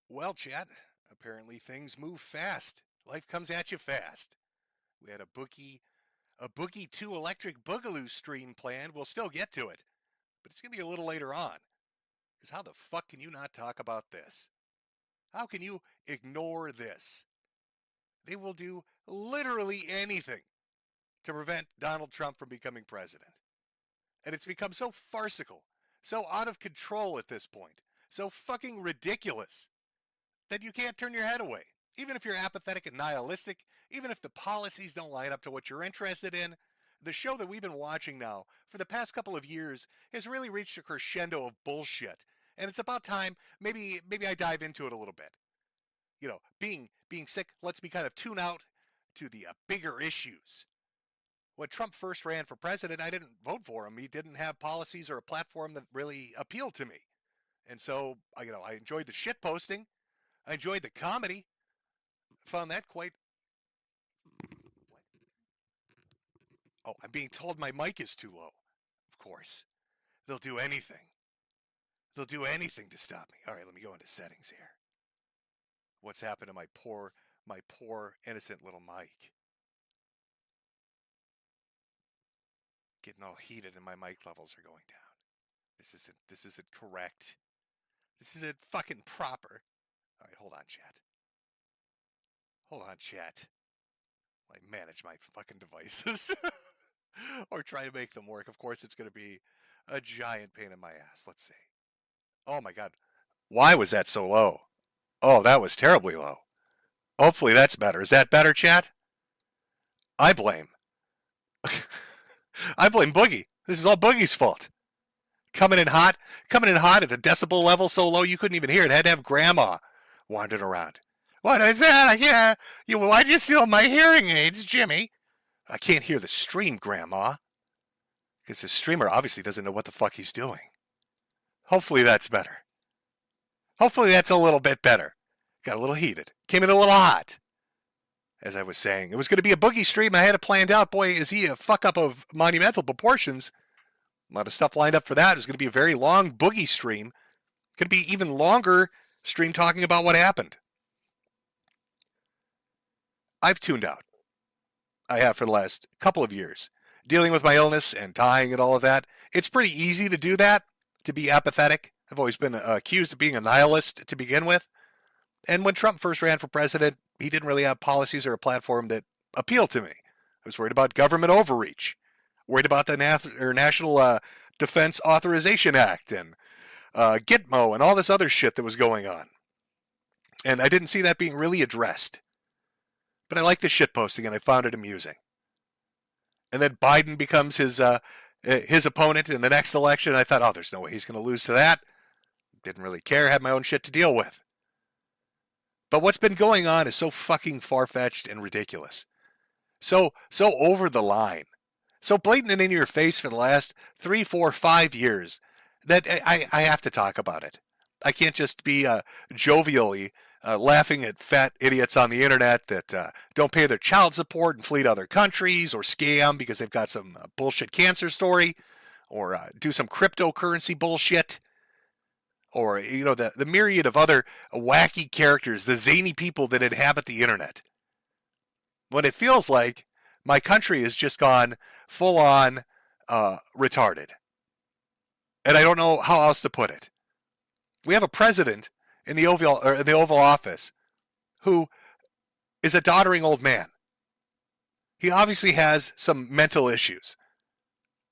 Well, chat, apparently things move fast. Life comes at you fast. We had a Boogie 2 Electric Boogaloo stream planned. We'll still get to it, but it's going to be a little later on. Because how the fuck can you not talk about this? How can you ignore this? They will do literally anything to prevent Donald Trump from becoming president. And it's become so farcical, so out of control at this point, so fucking ridiculous that you can't turn your head away. Even if you're apathetic and nihilistic, even if the policies don't line up to what you're interested in, the show that we've been watching now for the past couple of years has really reached a crescendo of bullshit. And it's about time maybe I dive into it a little bit. Being sick lets me kind of tune out to the bigger issues. When Trump first ran for president, I didn't vote for him. He didn't have policies or a platform that really appealed to me. And so, I enjoyed the shit posting. I enjoyed the comedy. Found that quite. Oh, I'm being told my mic is too low. Of course. They'll do anything. They'll do anything to stop me. All right, let me go into settings here. What's happened to my poor innocent little mic? Getting all heated and my mic levels are going down. This isn't correct. This isn't fucking proper. All right, hold on, chat. Hold on, chat. I manage my fucking devices. Or try to make them work. Of course, it's going to be a giant pain in my ass. Let's see. Oh my god. Why was that so low? Oh, that was terribly low. Hopefully that's better. Is that better, chat? I blame. I blame Boogie. This is all Boogie's fault. Coming in hot at the decibel level so low you couldn't even hear it. Had to have grandma wandering around. What is that? Yeah, why'd you steal my hearing aids, Jimmy? I can't hear the stream, grandma. Because the streamer obviously doesn't know what the fuck he's doing. Hopefully that's better. Hopefully that's a little bit better. Got a little heated. Came in a little hot. As I was saying, it was going to be a Boogie stream. I had it planned out. Boy, is he a fuck up of monumental proportions. A lot of stuff lined up for that. It was going to be a very long Boogie stream. Could be even longer stream talking about what happened. I've tuned out. I have for the last couple of years. Dealing with my illness and dying and all of that. It's pretty easy to do that, to be apathetic. I've always been accused of being a nihilist to begin with. And when Trump first ran for president, he didn't really have policies or a platform that appealed to me. I was worried about government overreach, worried about the National Defense Authorization Act and Gitmo and all this other shit that was going on. And I didn't see that being really addressed. But I like the shit posting and I found it amusing. And then Biden becomes his opponent in the next election. I thought, oh, there's no way he's going to lose to that. Didn't really care, had my own shit to deal with. But what's been going on is so fucking far-fetched and ridiculous. So over the line. So blatant and in your face for the last 3, 4, 5 years that I have to talk about it. I can't just be jovially laughing at fat idiots on the internet that don't pay their child support and flee to other countries or scam because they've got some bullshit cancer story or do some cryptocurrency bullshit. Or, the myriad of other wacky characters, the zany people that inhabit the internet. When it feels like my country has just gone full on retarded. And I don't know how else to put it. We have a president in the Oval Office who is a doddering old man. He obviously has some mental issues.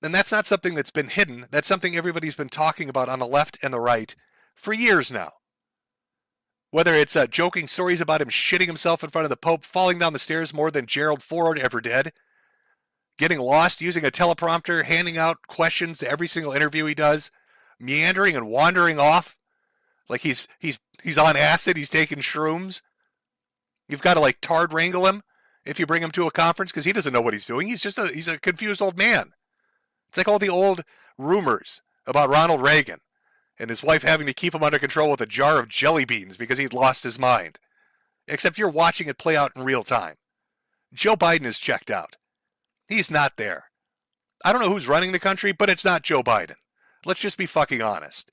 And that's not something that's been hidden. That's something everybody's been talking about on the left and the right for years now. Whether it's joking stories about him shitting himself in front of the Pope, falling down the stairs more than Gerald Ford ever did, getting lost using a teleprompter, handing out questions to every single interview he does, meandering and wandering off like he's on acid, he's taking shrooms. You've got to like tard wrangle him if you bring him to a conference because he doesn't know what he's doing. He's a confused old man. It's like all the old rumors about Ronald Reagan and his wife having to keep him under control with a jar of jelly beans because he'd lost his mind. Except you're watching it play out in real time. Joe Biden is checked out. He's not there. I don't know who's running the country, but it's not Joe Biden. Let's just be fucking honest.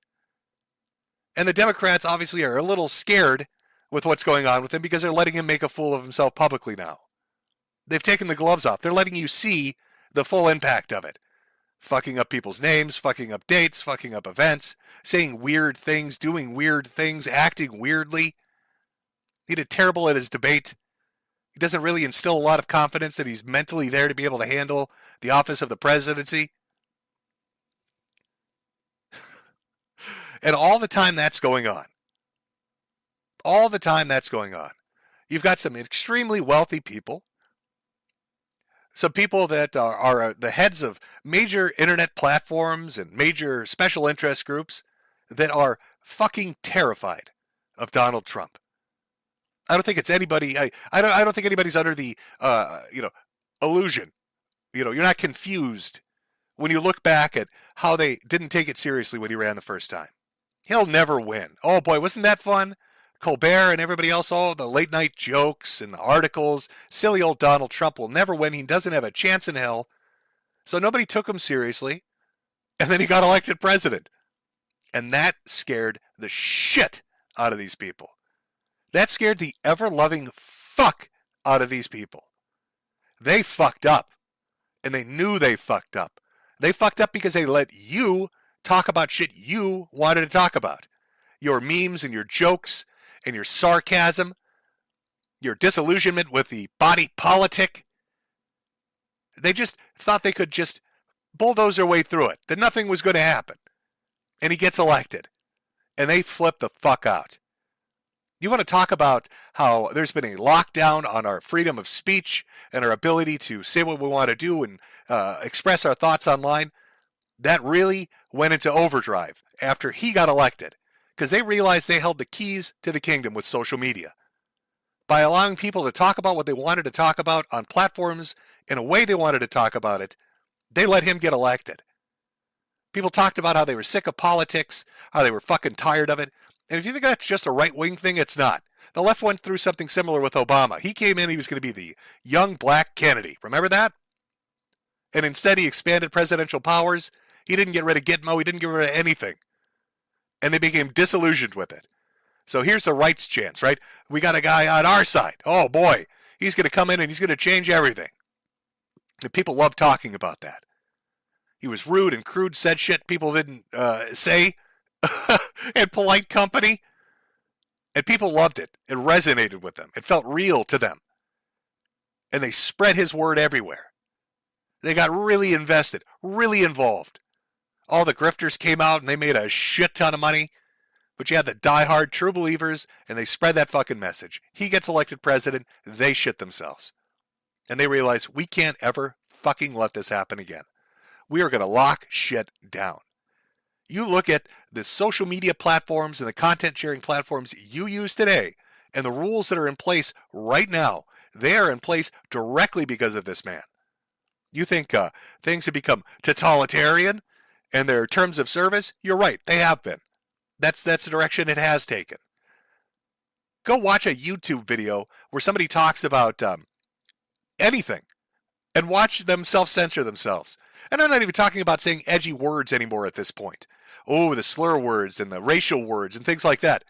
And the Democrats obviously are a little scared with what's going on with him because they're letting him make a fool of himself publicly now. They've taken the gloves off. They're letting you see the full impact of it. Fucking up people's names, fucking up dates, fucking up events, saying weird things, doing weird things, acting weirdly. He did terrible at his debate. He doesn't really instill a lot of confidence that he's mentally there to be able to handle the office of the presidency. And all the time that's going on, you've got some extremely wealthy people, some people that are the heads of major internet platforms and major special interest groups that are fucking terrified of Donald Trump. I don't think it's anybody. I don't think anybody's under the illusion. You're not confused when you look back at how they didn't take it seriously when he ran the first time. He'll never win. Oh boy, wasn't that fun? Colbert and everybody else, all the late night jokes and the articles. Silly old Donald Trump will never win. He doesn't have a chance in hell. So nobody took him seriously. And then he got elected president. And that scared the shit out of these people. That scared the ever-loving fuck out of these people. They fucked up. And they knew they fucked up. They fucked up because they let you talk about shit you wanted to talk about. Your memes and your jokes and your sarcasm, your disillusionment with the body politic. They just thought they could just bulldoze their way through it, that nothing was going to happen. And he gets elected. And they flip the fuck out. You want to talk about how there's been a lockdown on our freedom of speech and our ability to say what we want to do and express our thoughts online? That really went into overdrive after he got elected because they realized they held the keys to the kingdom with social media. By allowing people to talk about what they wanted to talk about on platforms in a way they wanted to talk about it, they let him get elected. People talked about how they were sick of politics, how they were fucking tired of it. And if you think that's just a right-wing thing, it's not. The left went through something similar with Obama. He came in, he was going to be the young black Kennedy. Remember that? And instead he expanded presidential powers. He didn't get rid of Gitmo. He didn't get rid of anything. And they became disillusioned with it. So here's the right's chance, right? We got a guy on our side. Oh boy, he's going to come in and he's going to change everything. And people love talking about that. He was rude and crude, said shit people didn't say in polite company. And people loved it. It resonated with them. It felt real to them. And they spread his word everywhere. They got really invested, really involved. All the grifters came out and they made a shit ton of money. But you had the diehard true believers and they spread that fucking message. He gets elected president, they shit themselves. And they realize we can't ever fucking let this happen again. We are going to lock shit down. You look at the social media platforms and the content sharing platforms you use today and the rules that are in place right now, they are in place directly because of this man. You think things have become totalitarian and their terms of service? You're right, they have been. That's the direction it has taken. Go watch a YouTube video where somebody talks about anything and watch them self-censor themselves. And I'm not even talking about saying edgy words anymore at this point. Oh, the slur words and the racial words and things like that.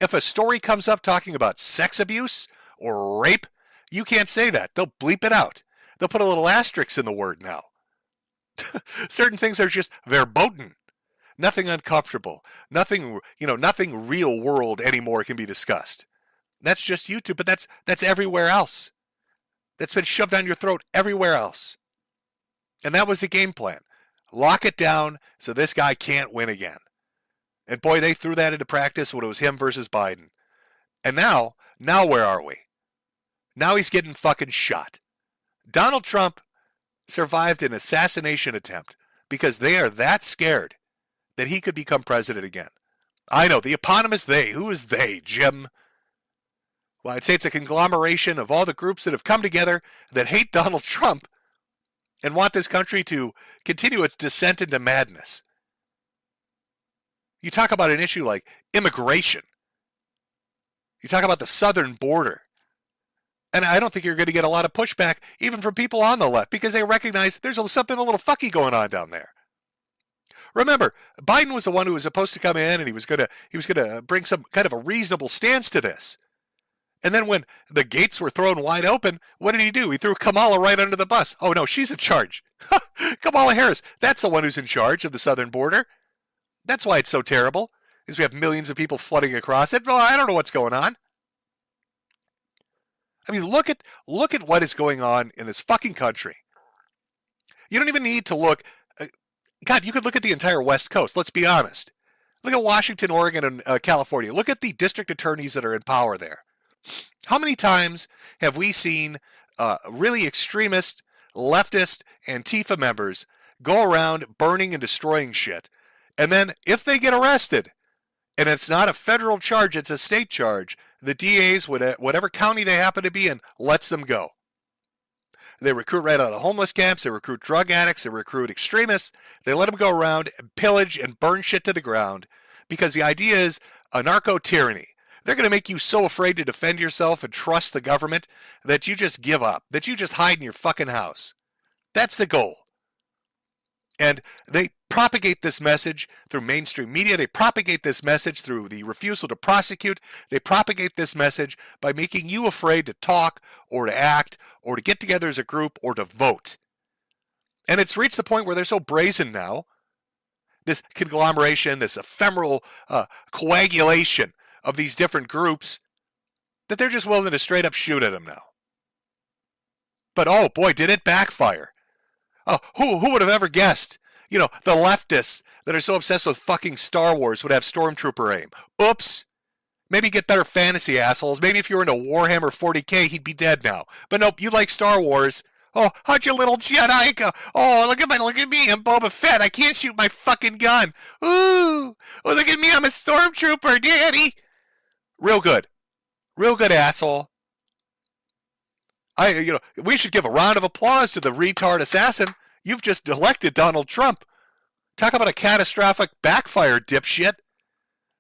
If a story comes up talking about sex abuse or rape, you can't say that. They'll bleep it out. They'll put a little asterisk in the word now. Certain things are just verboten. Nothing uncomfortable. Nothing real world anymore can be discussed. That's just YouTube, but that's everywhere else. That's been shoved down your throat everywhere else. And that was the game plan. Lock it down so this guy can't win again. And boy, they threw that into practice when it was him versus Biden. And now where are we? Now he's getting fucking shot. Donald Trump survived an assassination attempt because they are that scared that he could become president again. I know, the eponymous they. Who is they, Jim? Well, I'd say it's a conglomeration of all the groups that have come together that hate Donald Trump and want this country to continue its descent into madness. You talk about an issue like immigration. You talk about the southern border. And I don't think you're going to get a lot of pushback even from people on the left because they recognize there's something a little fucky going on down there. Remember, Biden was the one who was supposed to come in and he was gonna bring some kind of a reasonable stance to this. And then when the gates were thrown wide open, what did he do? He threw Kamala right under the bus. Oh no, she's in charge. Kamala Harris, that's the one who's in charge of the southern border. That's why it's so terrible, is we have millions of people flooding across it. Well, I don't know what's going on. I mean, look at what is going on in this fucking country. You don't even need to look. God, you could look at the entire West Coast. Let's be honest. Look at Washington, Oregon, and California. Look at the district attorneys that are in power there. How many times have we seen really extremist, leftist, Antifa members go around burning and destroying shit? And then if they get arrested, and it's not a federal charge, it's a state charge, the DAs, whatever county they happen to be in, lets them go. They recruit right out of homeless camps, they recruit drug addicts, they recruit extremists, they let them go around and pillage and burn shit to the ground because the idea is a narco-tyranny. They're going to make you so afraid to defend yourself and trust the government that you just give up, that you just hide in your fucking house. That's the goal. And they propagate this message through mainstream media. They propagate this message through the refusal to prosecute. They propagate this message by making you afraid to talk or to act or to get together as a group or to vote. And it's reached the point where they're so brazen now, this conglomeration, this ephemeral coagulation of these different groups, that they're just willing to straight up shoot at them now. But oh boy, did it backfire. Oh, who would have ever guessed? You know, the leftists that are so obsessed with fucking Star Wars would have Stormtrooper aim. Oops. Maybe get better fantasy, assholes. Maybe if you were into Warhammer 40k, he'd be dead now. But nope, you like Star Wars. Oh, how'd your little Jedi go? Oh, look at me, I'm Boba Fett. I can't shoot my fucking gun. Ooh, oh, look at me, I'm a Stormtrooper, Daddy. Real good, asshole. We should give a round of applause to the retard assassin. You've just elected Donald Trump. Talk about a catastrophic backfire, dipshit.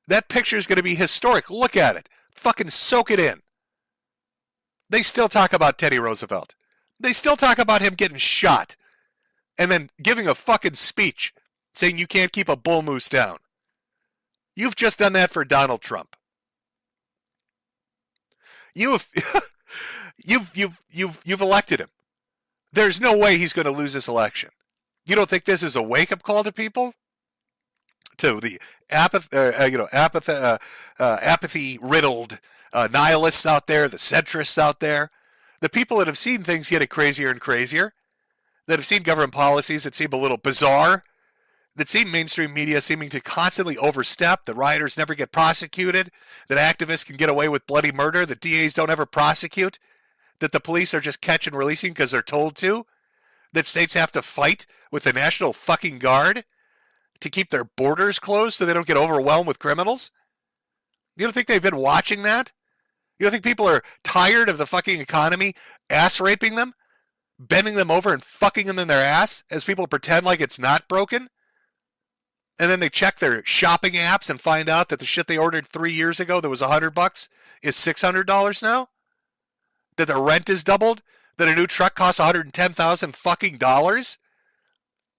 That picture is going to be historic. Look at it. Fucking soak it in. They still talk about Teddy Roosevelt. They still talk about him getting shot and then giving a fucking speech saying you can't keep a bull moose down. You've just done that for Donald Trump. You've elected him. There's no way he's going to lose this election. You don't think this is a wake-up call to people? To the apathy-riddled nihilists out there, the centrists out there, the people that have seen things getting crazier and crazier, that have seen government policies that seem a little bizarre, that seem mainstream media seeming to constantly overstep, that rioters never get prosecuted, that activists can get away with bloody murder, that DAs don't ever prosecute, that the police are just catch and releasing because they're told to, that states have to fight with the National fucking Guard to keep their borders closed so they don't get overwhelmed with criminals? You don't think they've been watching that? You don't think people are tired of the fucking economy ass raping them, bending them over and fucking them in their ass as people pretend like it's not broken? And then they check their shopping apps and find out that the shit they ordered 3 years ago that was $100 is $600 now? That the rent is doubled? That a new truck costs $110,000 fucking dollars?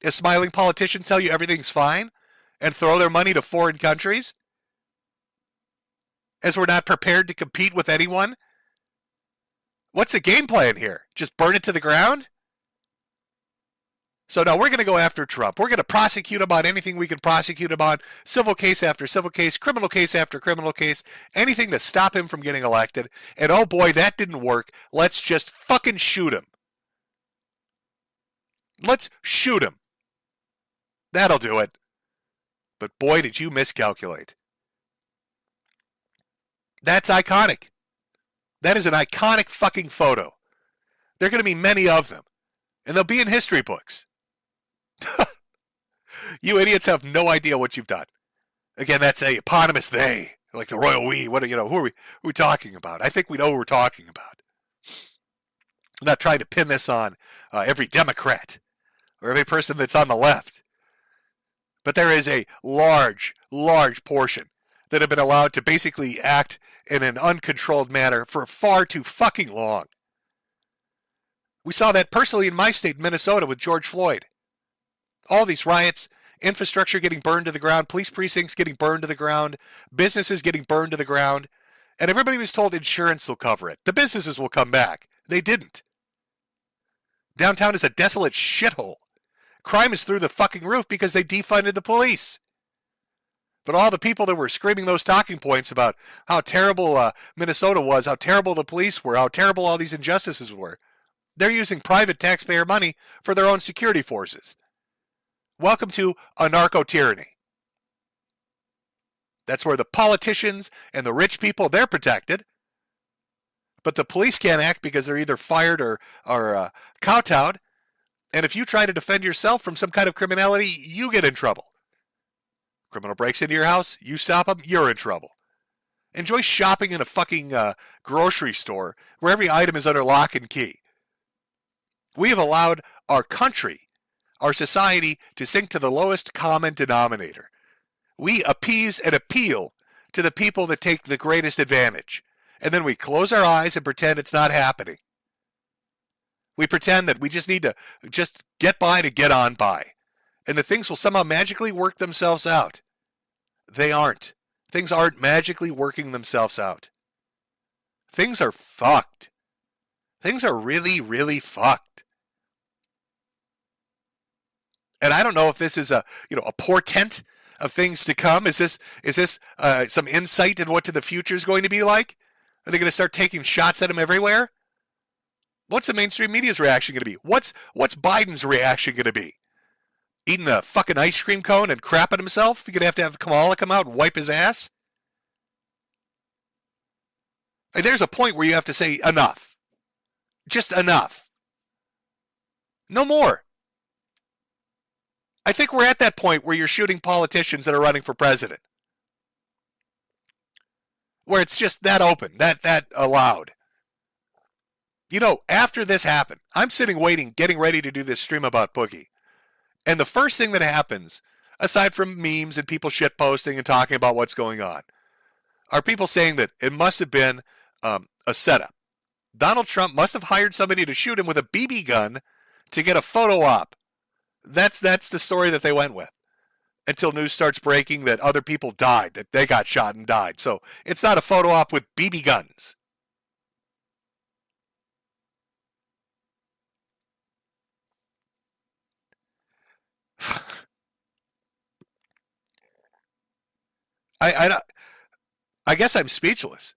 As smiling politicians tell you everything's fine and throw their money to foreign countries? As we're not prepared to compete with anyone? What's the game plan here? Just burn it to the ground? So no, we're going to go after Trump. We're going to prosecute him on anything we can prosecute him on. Civil case after civil case, criminal case after criminal case, anything to stop him from getting elected. And oh boy, that didn't work. Let's just fucking shoot him. Let's shoot him. That'll do it. But boy, did you miscalculate. That's iconic. That is an iconic fucking photo. There are going to be many of them. And they'll be in history books. You idiots have no idea what you've done. Again, that's a eponymous they, like the royal we. Who are we talking about? I think we know who we're talking about. I'm not trying to pin this on every Democrat or every person that's on the left. But there is a large portion that have been allowed to basically act in an uncontrolled manner for far too fucking long. We saw that personally in my state, Minnesota, with George Floyd. All these riots, infrastructure getting burned to the ground, police precincts getting burned to the ground, businesses getting burned to the ground, and everybody was told insurance will cover it. The businesses will come back. They didn't. Downtown is a desolate shithole. Crime is through the fucking roof because they defunded the police. But all the people that were screaming those talking points about how terrible Minnesota was, how terrible the police were, how terrible all these injustices were, they're using private taxpayer money for their own security forces. Welcome to a narco-tyranny. That's where the politicians and the rich people, they're protected. But the police can't act because they're either fired or kowtowed. And if you try to defend yourself from some kind of criminality, you get in trouble. Criminal breaks into your house, you stop them, you're in trouble. Enjoy shopping in a fucking grocery store where every item is under lock and key. We have allowed our country, our society, to sink to the lowest common denominator. We appease and appeal to the people that take the greatest advantage. And then we close our eyes and pretend it's not happening. We pretend that we just need to just get by to get on by. And the things will somehow magically work themselves out. They aren't. Things aren't magically working themselves out. Things are fucked. Things are really, really fucked. And I don't know if this is a portent of things to come. Is this some insight in what the future is going to be like? Are they going to start taking shots at him everywhere? What's the mainstream media's reaction going to be? What's Biden's reaction going to be? Eating a fucking ice cream cone and crapping himself? You're going to have Kamala come out and wipe his ass? Like, there's a point where you have to say enough. Just enough. No more. I think we're at that point where you're shooting politicians that are running for president. Where it's just that open, that allowed. After this happened, I'm sitting waiting, getting ready to do this stream about Boogie. And the first thing that happens, aside from memes and people shitposting and talking about what's going on, are people saying that it must have been a setup. Donald Trump must have hired somebody to shoot him with a BB gun to get a photo op. That's the story that they went with. Until news starts breaking that other people died, that they got shot and died. So it's not a photo op with BB guns. I guess I'm speechless.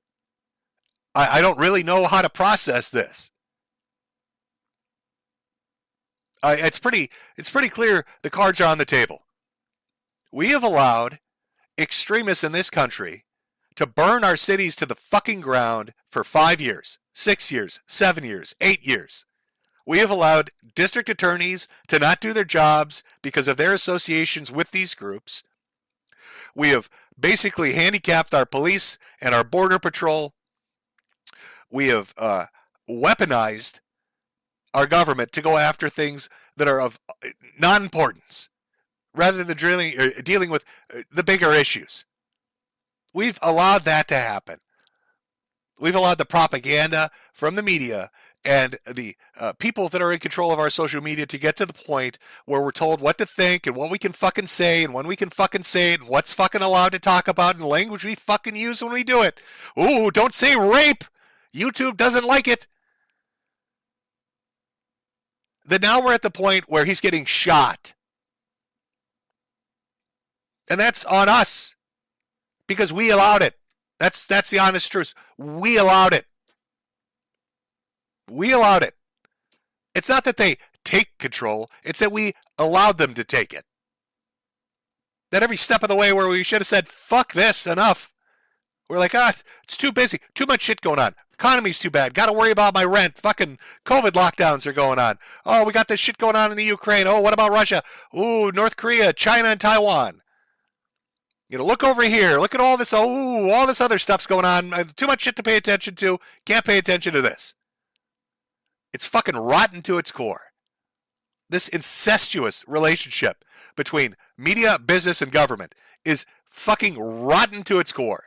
I don't really know how to process this. It's pretty clear the cards are on the table. We have allowed extremists in this country to burn our cities to the fucking ground for 5 years, 6 years, 7 years, 8 years. We have allowed district attorneys to not do their jobs because of their associations with these groups. We have basically handicapped our police and our border patrol. We have weaponized our government to go after things that are of non-importance, rather than dealing with the bigger issues. We've allowed that to happen. We've allowed the propaganda from the media and the people that are in control of our social media to get to the point where we're told what to think and what we can fucking say and when we can fucking say it and what's fucking allowed to talk about and the language we fucking use when we do it. Ooh, don't say rape! YouTube doesn't like it. Then now we're at the point where he's getting shot. And that's on us. Because we allowed it. That's the honest truth. We allowed it. We allowed it. It's not that they take control. It's that we allowed them to take it. That every step of the way where we should have said, fuck this, enough. We're like, it's too busy. Too much shit going on. Economy's too bad. Got to worry about my rent. Fucking COVID lockdowns are going on. Oh, we got this shit going on in the Ukraine. Oh, what about Russia? Ooh, North Korea, China, and Taiwan. Look over here. Look at all this. Oh, all this other stuff's going on. Too much shit to pay attention to. Can't pay attention to this. It's fucking rotten to its core. This incestuous relationship between media, business, and government is fucking rotten to its core.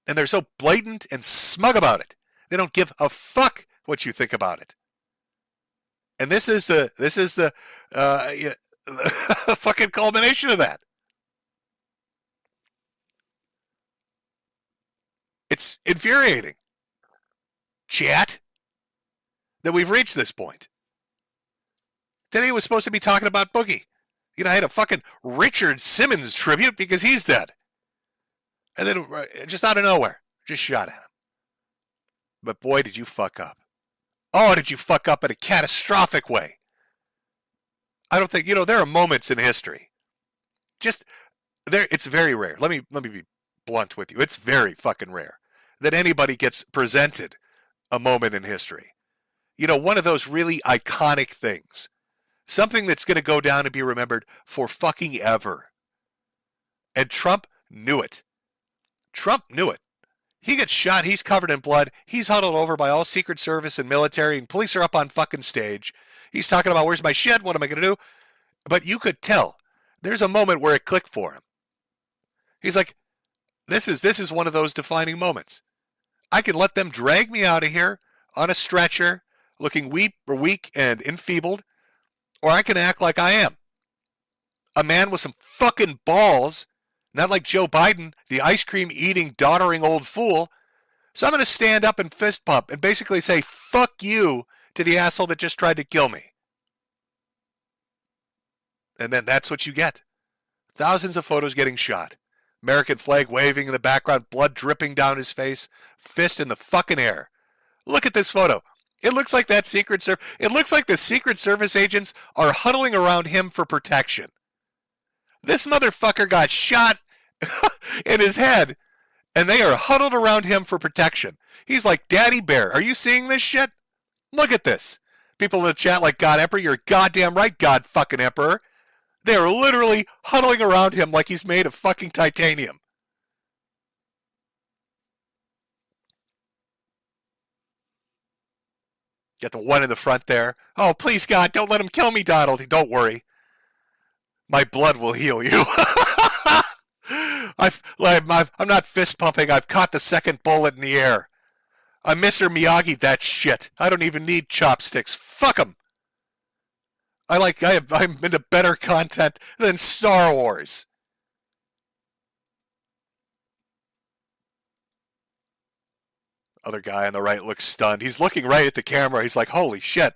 And they're so blatant and smug about it. They don't give a fuck what you think about it. And this is the the fucking culmination of that. It's infuriating, chat, that we've reached this point. Today was supposed to be talking about Boogie. You know, I had a fucking Richard Simmons tribute because he's dead. And then just out of nowhere, just shot at him. But boy, did you fuck up. Oh, did you fuck up in a catastrophic way. I don't think, there are moments in history. Just there, it's very rare. Let me be blunt with you. It's very fucking rare that anybody gets presented a moment in history. One of those really iconic things. Something that's going to go down and be remembered for fucking ever. And Trump knew it. Trump knew it. He gets shot. He's covered in blood. He's huddled over by all Secret Service and military, and police are up on fucking stage. He's talking about, where's my shit? What am I going to do? But you could tell there's a moment where it clicked for him. He's like, this is one of those defining moments. I can let them drag me out of here on a stretcher, looking weak and enfeebled, or I can act like I am. A man with some fucking balls, not like Joe Biden, the ice cream eating, doddering old fool. So I'm going to stand up and fist pump and basically say, fuck you to the asshole that just tried to kill me. And then that's what you get. Thousands of photos getting shot. American flag waving in the background, blood dripping down his face, fist in the fucking air. Look at this photo. It looks like the Secret Service agents are huddling around him for protection. This motherfucker got shot in his head, and they are huddled around him for protection. He's like, Daddy Bear, are you seeing this shit? Look at this. People in the chat like, God Emperor, you're goddamn right, God fucking Emperor. They are literally huddling around him like he's made of fucking titanium. Get the one in the front there. Oh, please, God, don't let him kill me, Donald. Don't worry. My blood will heal you. I'm not fist pumping. I've caught the second bullet in the air. I'm Mr. Miyagi that shit. I don't even need chopsticks. Fuck him. I'm into better content than Star Wars. Other guy on the right looks stunned. He's looking right at the camera. He's like, holy shit.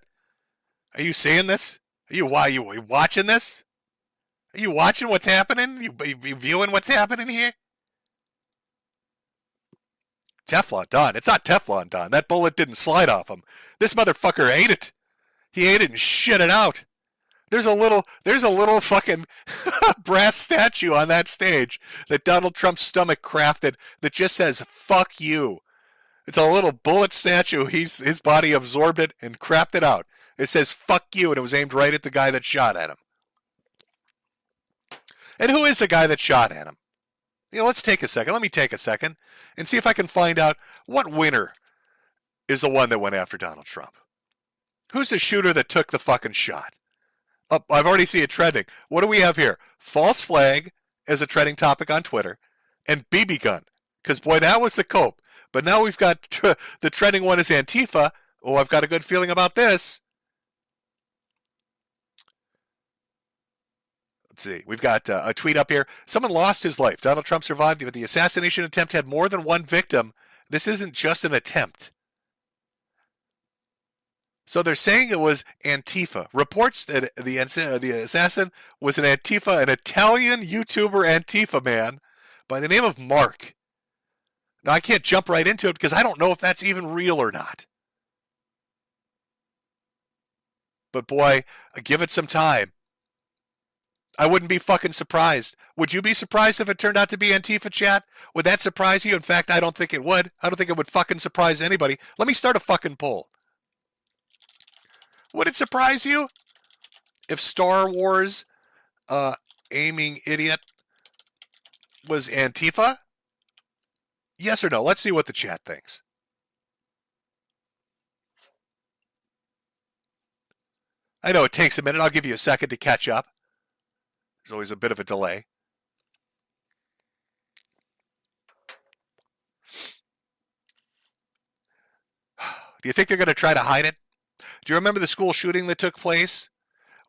Are you seeing this? Are you watching this? Are you watching what's happening? You viewing what's happening here? Teflon Don. It's not Teflon Don. That bullet didn't slide off him. This motherfucker ate it. He ate it and shit it out. There's a little fucking brass statue on that stage that Donald Trump's stomach crafted that just says, fuck you. It's a little bullet statue. His body absorbed it and crapped it out. It says, fuck you, and it was aimed right at the guy that shot at him. And who is the guy that shot at him? Let's take a second. Let me take a second and see if I can find out what winner is the one that went after Donald Trump. Who's the shooter that took the fucking shot? Oh, I've already seen it trending. What do we have here? False flag as a trending topic on Twitter, and BB gun. Because, boy, that was the cope. But now we've got the trending one is Antifa. Oh, I've got a good feeling about this. Let's see. We've got a tweet up here. Someone lost his life. Donald Trump survived, but the assassination attempt had more than one victim. This isn't just an attempt. So they're saying it was Antifa. Reports that the assassin was an Antifa, an Italian YouTuber Antifa man by the name of Mark. Now, I can't jump right into it because I don't know if that's even real or not. But boy, give it some time. I wouldn't be fucking surprised. Would you be surprised if it turned out to be Antifa, chat? Would that surprise you? In fact, I don't think it would. I don't think it would fucking surprise anybody. Let me start a fucking poll. Would it surprise you if Star Wars aiming idiot was Antifa? Yes or no? Let's see what the chat thinks. I know it takes a minute. I'll give you a second to catch up. There's always a bit of a delay. Do you think they're going to try to hide it? Do you remember the school shooting that took place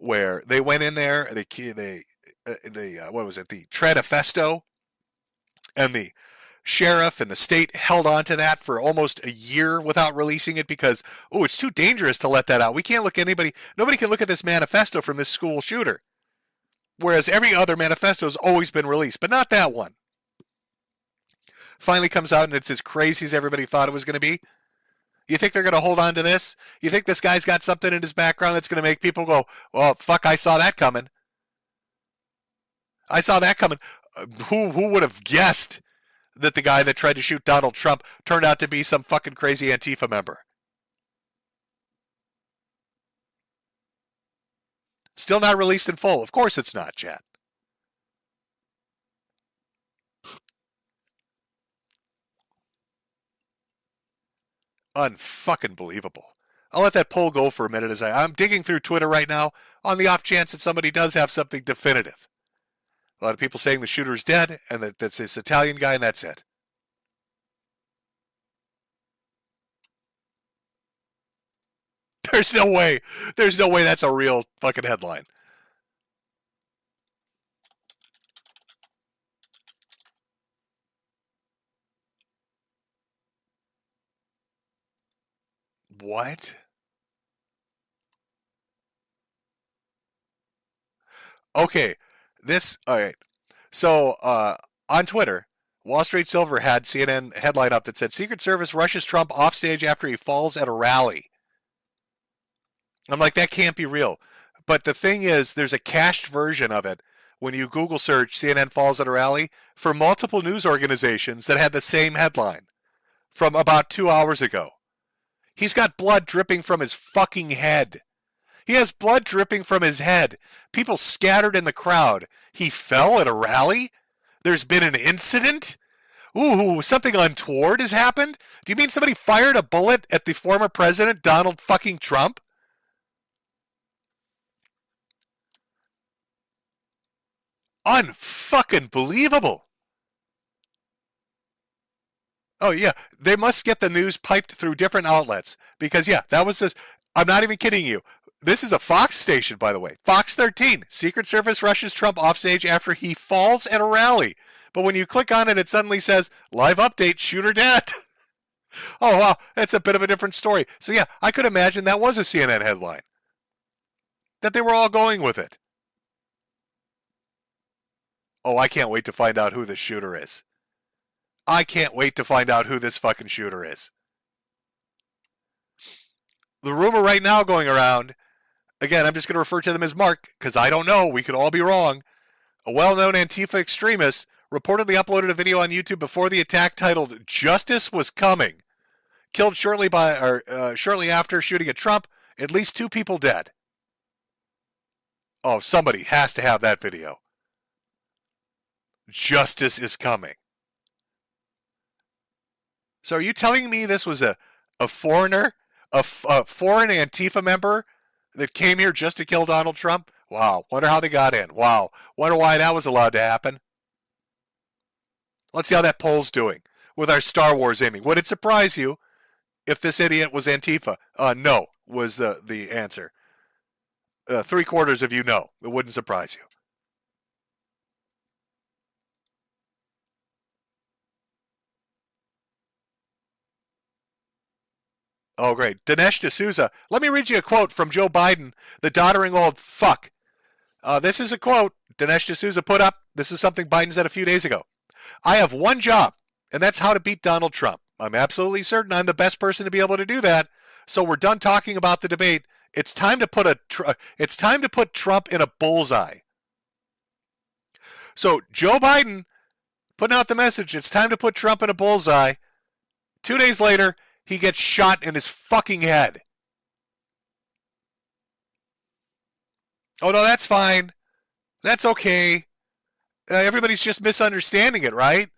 where they went in there, what was it, the Tradefesto, and the sheriff and the state held on to that for almost a year without releasing it because, oh, it's too dangerous to let that out. We can't look at nobody can look at this manifesto from this school shooter. Whereas every other manifesto has always been released, but not that one. Finally comes out and it's as crazy as everybody thought it was going to be. You think they're going to hold on to this? You think this guy's got something in his background that's going to make people go, well, fuck, I saw that coming. I saw that coming. Who would have guessed that the guy that tried to shoot Donald Trump turned out to be some fucking crazy Antifa member? Still not released in full. Of course it's not, chat. Unfucking believable. I'll let that poll go for a minute as I'm digging through Twitter right now on the off chance that somebody does have something definitive. A lot of people saying the shooter's dead and that that's this Italian guy and that's it. There's no way. There's no way that's a real fucking headline. What? Okay. All right. So, on Twitter, Wall Street Silver had CNN headline up that said Secret Service rushes Trump offstage after he falls at a rally. I'm like, that can't be real. But the thing is, there's a cached version of it when you Google search CNN falls at a rally for multiple news organizations that had the same headline from about 2 hours ago. He's got blood dripping from his fucking head. He has blood dripping from his head. People scattered in the crowd. He fell at a rally? There's been an incident? Ooh, something untoward has happened? Do you mean somebody fired a bullet at the former president, Donald fucking Trump? Unfucking believable. Oh, yeah. They must get the news piped through different outlets. Because, yeah, that was this. I'm not even kidding you. This is a Fox station, by the way. Fox 13. Secret Service rushes Trump offstage after he falls at a rally. But when you click on it, it suddenly says, live update, shooter dead. Oh, wow. That's a bit of a different story. So, yeah, I could imagine that was a CNN headline. That they were all going with it. Oh, I can't wait to find out who the shooter is. I can't wait to find out who this fucking shooter is. The rumor right now going around, again, I'm just going to refer to them as Mark, because I don't know. We could all be wrong. A well-known Antifa extremist reportedly uploaded a video on YouTube before the attack titled "Justice Was Coming." Killed shortly after shooting at Trump. At least 2 people dead. Oh, somebody has to have that video. Justice is coming. So are you telling me this was a foreigner, a foreign Antifa member that came here just to kill Donald Trump? Wow. Wonder how they got in. Wow. Wonder why that was allowed to happen. Let's see how that poll's doing with our Star Wars aiming. Would it surprise you if this idiot was Antifa? No, was the answer. 3/4 of you know. It wouldn't surprise you. Oh, great. Dinesh D'Souza. Let me read you a quote from Joe Biden, the doddering old fuck. This is a quote Dinesh D'Souza put up. This is something Biden said a few days ago. I have one job, and that's how to beat Donald Trump. I'm absolutely certain I'm the best person to be able to do that. So we're done talking about the debate. It's time to put Trump in a bullseye. So Joe Biden putting out the message, it's time to put Trump in a bullseye. 2 days later, he gets shot in his fucking head. Oh, no, that's fine. That's okay. Everybody's just misunderstanding it, right?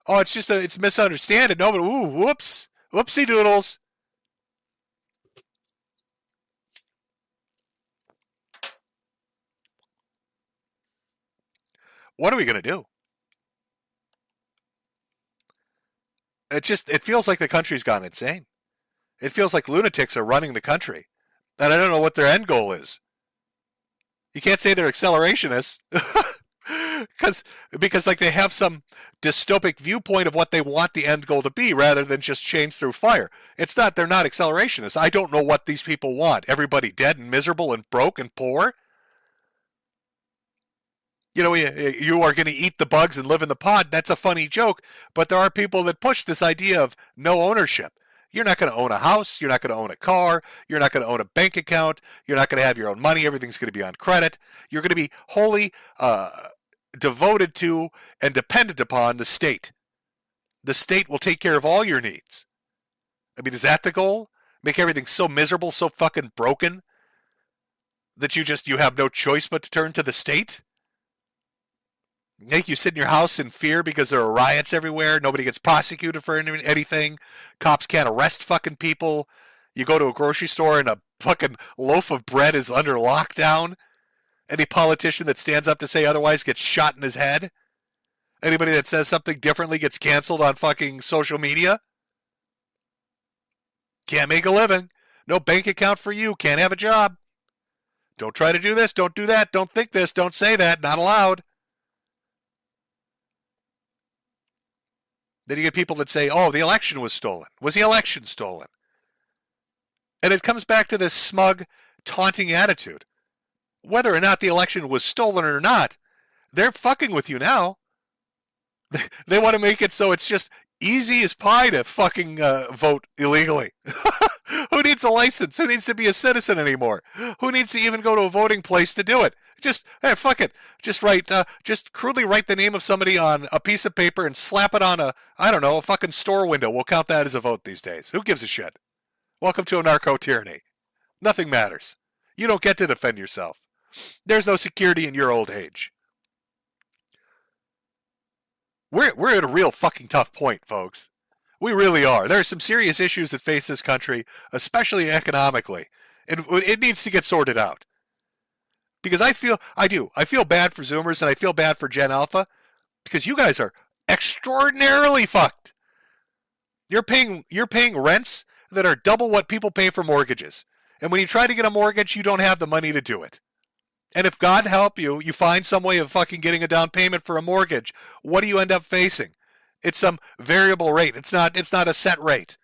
Oh, it's misunderstanding. No, but ooh, whoops. Whoopsie doodles. What are we going to do? It feels like the country's gone insane. It feels like lunatics are running the country. And I don't know what their end goal is. You can't say they're accelerationists. because like they have some dystopic viewpoint of what they want the end goal to be rather than just change through fire. It's not, they're not accelerationists. I don't know what these people want. Everybody dead and miserable and broke and poor? You know, you are going to eat the bugs and live in the pod. That's a funny joke, but there are people that push this idea of no ownership. You're not going to own a house. You're not going to own a car. You're not going to own a bank account. You're not going to have your own money. Everything's going to be on credit. You're going to be wholly devoted to and dependent upon the state. The state will take care of all your needs. I mean, is that the goal? Make everything so miserable, so fucking broken that you have no choice but to turn to the state? Make you sit in your house in fear because there are riots everywhere. Nobody gets prosecuted for anything. Cops can't arrest fucking people. You go to a grocery store and a fucking loaf of bread is under lockdown. Any politician that stands up to say otherwise gets shot in his head. Anybody that says something differently gets canceled on fucking social media. Can't make a living. No bank account for you. Can't have a job. Don't try to do this. Don't do that. Don't think this. Don't say that. Not allowed. Then you get people that say, oh, the election was stolen. Was the election stolen? And it comes back to this smug, taunting attitude. Whether or not the election was stolen or not, they're fucking with you now. They want to make it so it's just easy as pie to fucking vote illegally. Who needs a license? Who needs to be a citizen anymore? Who needs to even go to a voting place to do it? Just, hey, fuck it. Just crudely write the name of somebody on a piece of paper and slap it on a fucking store window. We'll count that as a vote these days. Who gives a shit? Welcome to a narco-tyranny. Nothing matters. You don't get to defend yourself. There's no security in your old age. We're at a real fucking tough point, folks. We really are. There are some serious issues that face this country, especially economically. It needs to get sorted out. Because I feel bad for Zoomers and I feel bad for Gen Alpha because you guys are extraordinarily fucked. You're paying rents that are double what people pay for mortgages. And when you try to get a mortgage, you don't have the money to do it. And if God help you, you find some way of fucking getting a down payment for a mortgage, what do you end up facing? It's some variable rate. It's not a set rate.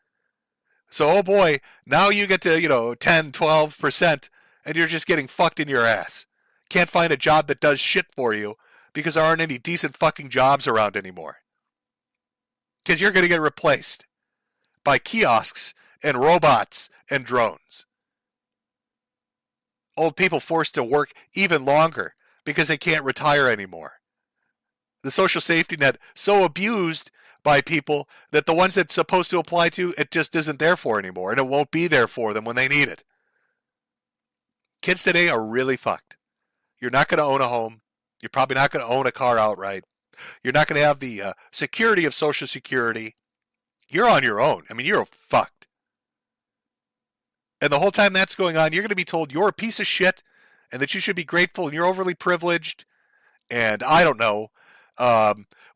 So, oh boy, now you get to, 10, 12%, and you're just getting fucked in your ass. Can't find a job that does shit for you because there aren't any decent fucking jobs around anymore. Because you're going to get replaced by kiosks and robots and drones. Old people forced to work even longer because they can't retire anymore. The social safety net so abused by people that the ones that's supposed to apply to, it just isn't there for anymore, and it won't be there for them when they need it. Kids today are really fucked. You're not going to own a home. You're probably not going to own a car outright. You're not going to have the security of Social Security. You're on your own. I mean, you're fucked. And the whole time that's going on, you're going to be told you're a piece of shit and that you should be grateful and you're overly privileged. And I don't know.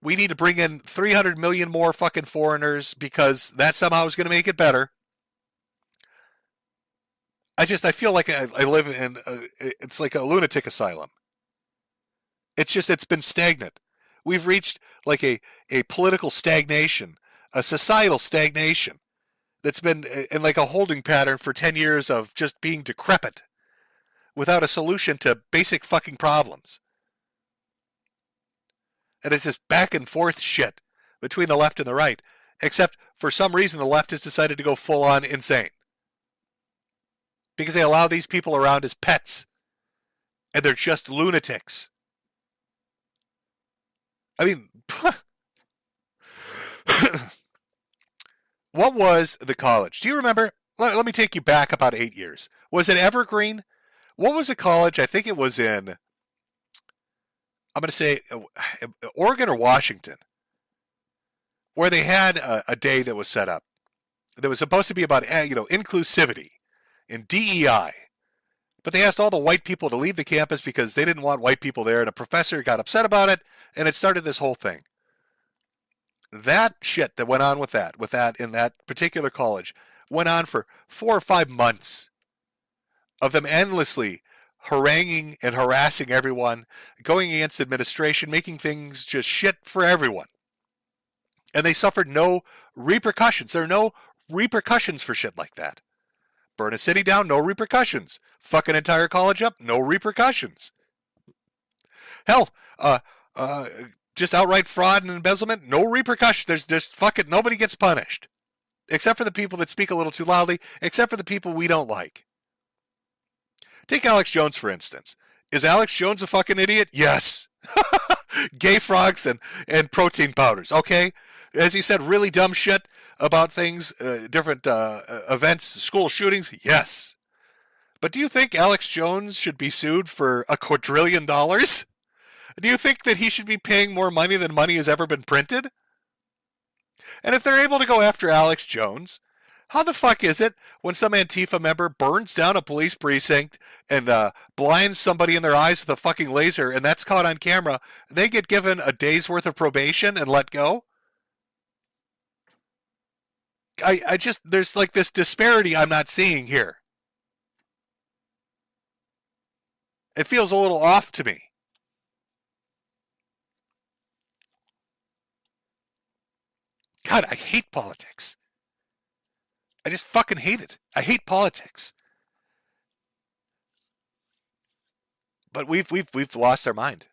We need to bring in 300 million more fucking foreigners because that somehow is going to make it better. I feel like I live in, it's like a lunatic asylum. It's been stagnant. We've reached like a political stagnation, a societal stagnation that's been in like a holding pattern for 10 years of just being decrepit without a solution to basic fucking problems. And it's this back and forth shit between the left and the right, except for some reason the left has decided to go full on insane. Because they allow these people around as pets. And they're just lunatics. I mean, what was the college? Do you remember? Let me take you back about 8 years. Was it Evergreen? What was the college? I think it was in, I'm going to say, Oregon or Washington, where they had a day that was set up that was supposed to be about, inclusivity and DEI. But they asked all the white people to leave the campus because they didn't want white people there, and a professor got upset about it, and it started this whole thing. That shit that went on with that in that particular college went on for 4 or 5 months of them endlessly haranguing and harassing everyone, going against administration, making things just shit for everyone. And they suffered no repercussions. There are no repercussions for shit like that. Burn a city down, no repercussions. Fuck an entire college up, no repercussions. Hell, uh, just outright fraud and embezzlement, no repercussions. There's just fuck it, nobody gets punished. Except for the people that speak a little too loudly, except for the people we don't like. Take Alex Jones, for instance. Is Alex Jones a fucking idiot? Yes. Gay frogs and protein powders, okay? As he said, really dumb shit about things, different events, school shootings, yes. But do you think Alex Jones should be sued for $1 quadrillion? Do you think that he should be paying more money than money has ever been printed? And if they're able to go after Alex Jones, how the fuck is it when some Antifa member burns down a police precinct and blinds somebody in their eyes with a fucking laser, and that's caught on camera, they get given a day's worth of probation and let go? I just, there's like this disparity I'm not seeing here. It feels a little off to me. God, I hate politics. I just fucking hate it. I hate politics. But we've lost our mind.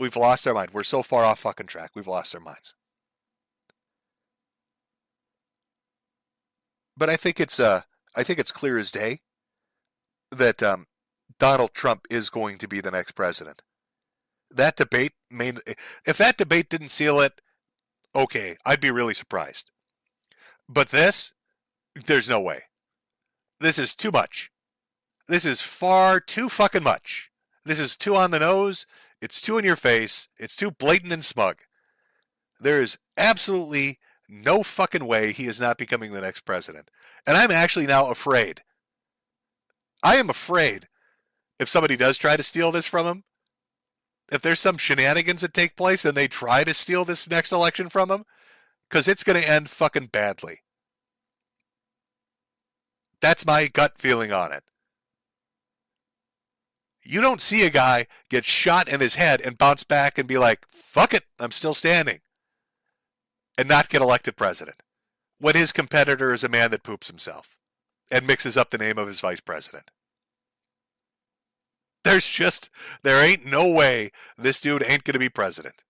We've lost our mind. We're so far off fucking track. We've lost our minds. But I think it's clear as day that Donald Trump is going to be the next president. That debate if that debate didn't seal it, okay, I'd be really surprised. But this, there's no way. This is too much. This is far too fucking much. This is too on the nose. It's too in your face. It's too blatant and smug. There is absolutely no fucking way he is not becoming the next president. And I'm actually now afraid. I am afraid if somebody does try to steal this from him, if there's some shenanigans that take place and they try to steal this next election from him, because it's going to end fucking badly. That's my gut feeling on it. You don't see a guy get shot in his head and bounce back and be like, fuck it, I'm still standing, and not get elected president, when his competitor is a man that poops himself and mixes up the name of his vice president. There ain't no way this dude ain't going to be president.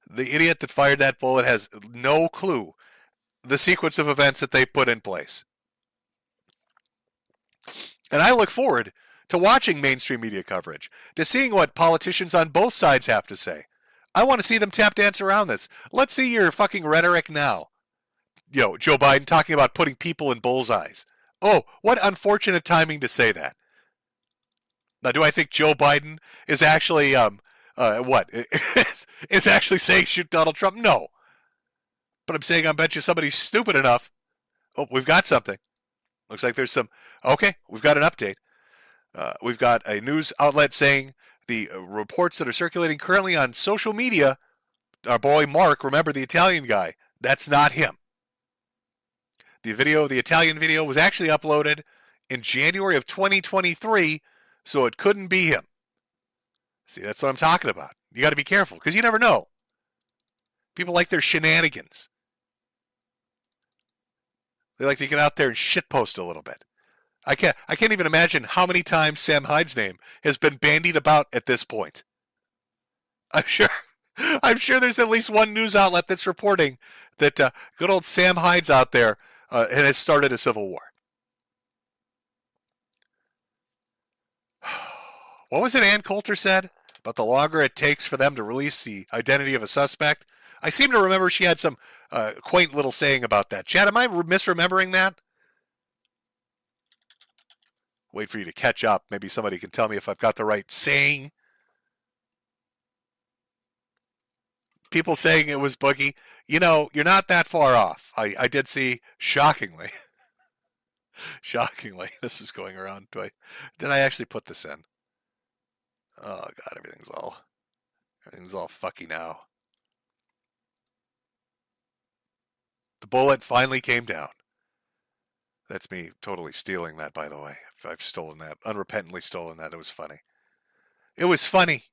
The idiot that fired that bullet has no clue the sequence of events that they put in place. And I look forward to watching mainstream media coverage, to seeing what politicians on both sides have to say. I want to see them tap dance around this. Let's see your fucking rhetoric now. Joe Biden talking about putting people in bullseyes. Oh, what unfortunate timing to say that. Now, do I think Joe Biden is actually, is actually saying shoot Donald Trump? No. But I'm saying I bet you somebody's stupid enough. Oh, we've got something. Looks like there's some. Okay, we've got an update. We've got a news outlet saying the reports that are circulating currently on social media, our boy Mark, remember the Italian guy, that's not him. The Italian video was actually uploaded in January of 2023, so it couldn't be him. See, that's what I'm talking about. You got to be careful, because you never know. People like their shenanigans. They like to get out there and shitpost a little bit. I can't even imagine how many times Sam Hyde's name has been bandied about at this point. I'm sure there's at least one news outlet that's reporting that good old Sam Hyde's out there and has started a civil war. What was it Ann Coulter said about the longer it takes for them to release the identity of a suspect? I seem to remember she had some quaint little saying about that. Chad, am I misremembering that? Wait for you to catch up. Maybe somebody can tell me if I've got the right saying. People saying it was Boogie. You're not that far off. I did see, shockingly, this is going around. Did I actually put this in? Oh, God, everything's all fucky now. The bullet finally came down. That's me totally stealing that, by the way. I've stolen that, unrepentantly stolen that. It was funny. It was funny.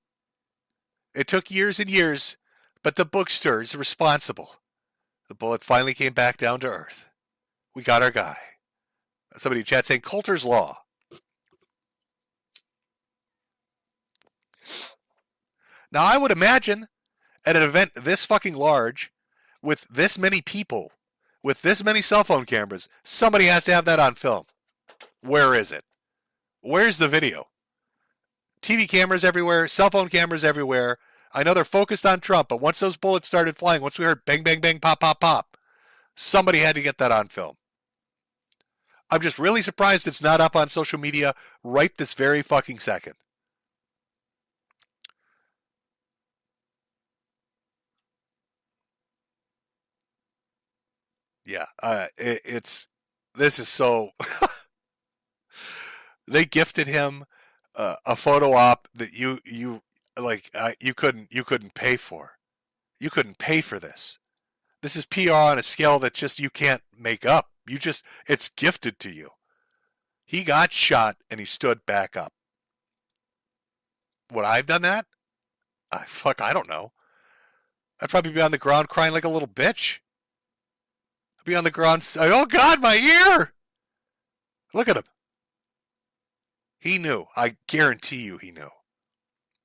It took years and years, but the bookstore is responsible. The bullet finally came back down to earth. We got our guy. Somebody in chat saying Coulter's Law. Now, I would imagine at an event this fucking large, with this many people, with this many cell phone cameras, somebody has to have that on film. Where is it? Where's the video? TV cameras everywhere, cell phone cameras everywhere. I know they're focused on Trump, but once those bullets started flying, once we heard bang, bang, bang, pop, pop, pop, somebody had to get that on film. I'm just really surprised it's not up on social media right this very fucking second. Yeah, this is so. They gifted him a photo op that you couldn't pay for. You couldn't pay for this. This is PR on a scale that just you can't make up. It's gifted to you. He got shot and he stood back up. Would I have done that? I don't know. I'd probably be on the ground crying like a little bitch. I'd be on the ground, oh God, my ear! Look at him. He knew. I guarantee you he knew.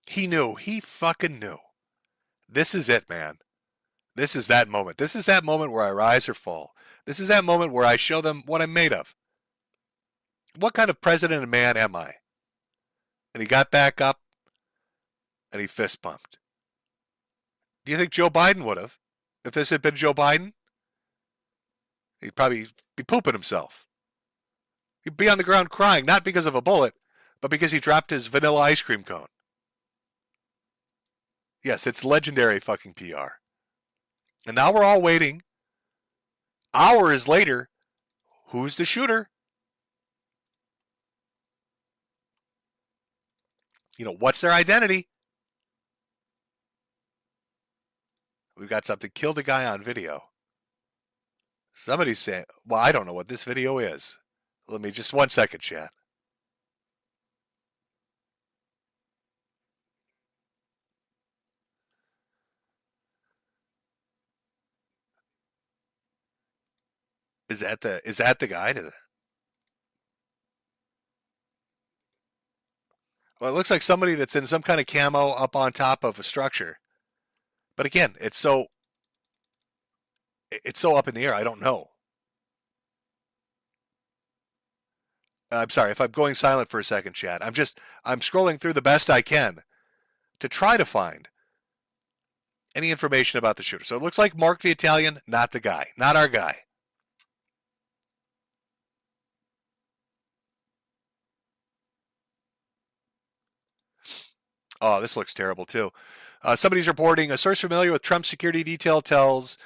He knew. He fucking knew. This is it, man. This is that moment. This is that moment where I rise or fall. This is that moment where I show them what I'm made of. What kind of president and man am I? And he got back up and he fist pumped. Do you think Joe Biden would have? If this had been Joe Biden, he'd probably be pooping himself. He'd be on the ground crying, not because of a bullet, but because he dropped his vanilla ice cream cone. Yes, it's legendary fucking PR. And now we're all waiting. Hours later, who's the shooter? What's their identity? We've got something. Killed a guy on video. Somebody's saying, well, I don't know what this video is. Let me just 1 second, chat. Is that the guy? Well, it looks like somebody that's in some kind of camo up on top of a structure. But again, it's so up in the air. I don't know. I'm sorry if I'm going silent for a second, chat. I'm scrolling through the best I can to try to find any information about the shooter. So it looks like Mark the Italian, not the guy, not our guy. Oh, this looks terrible too. Somebody's reporting, a source familiar with Trump's security detail tells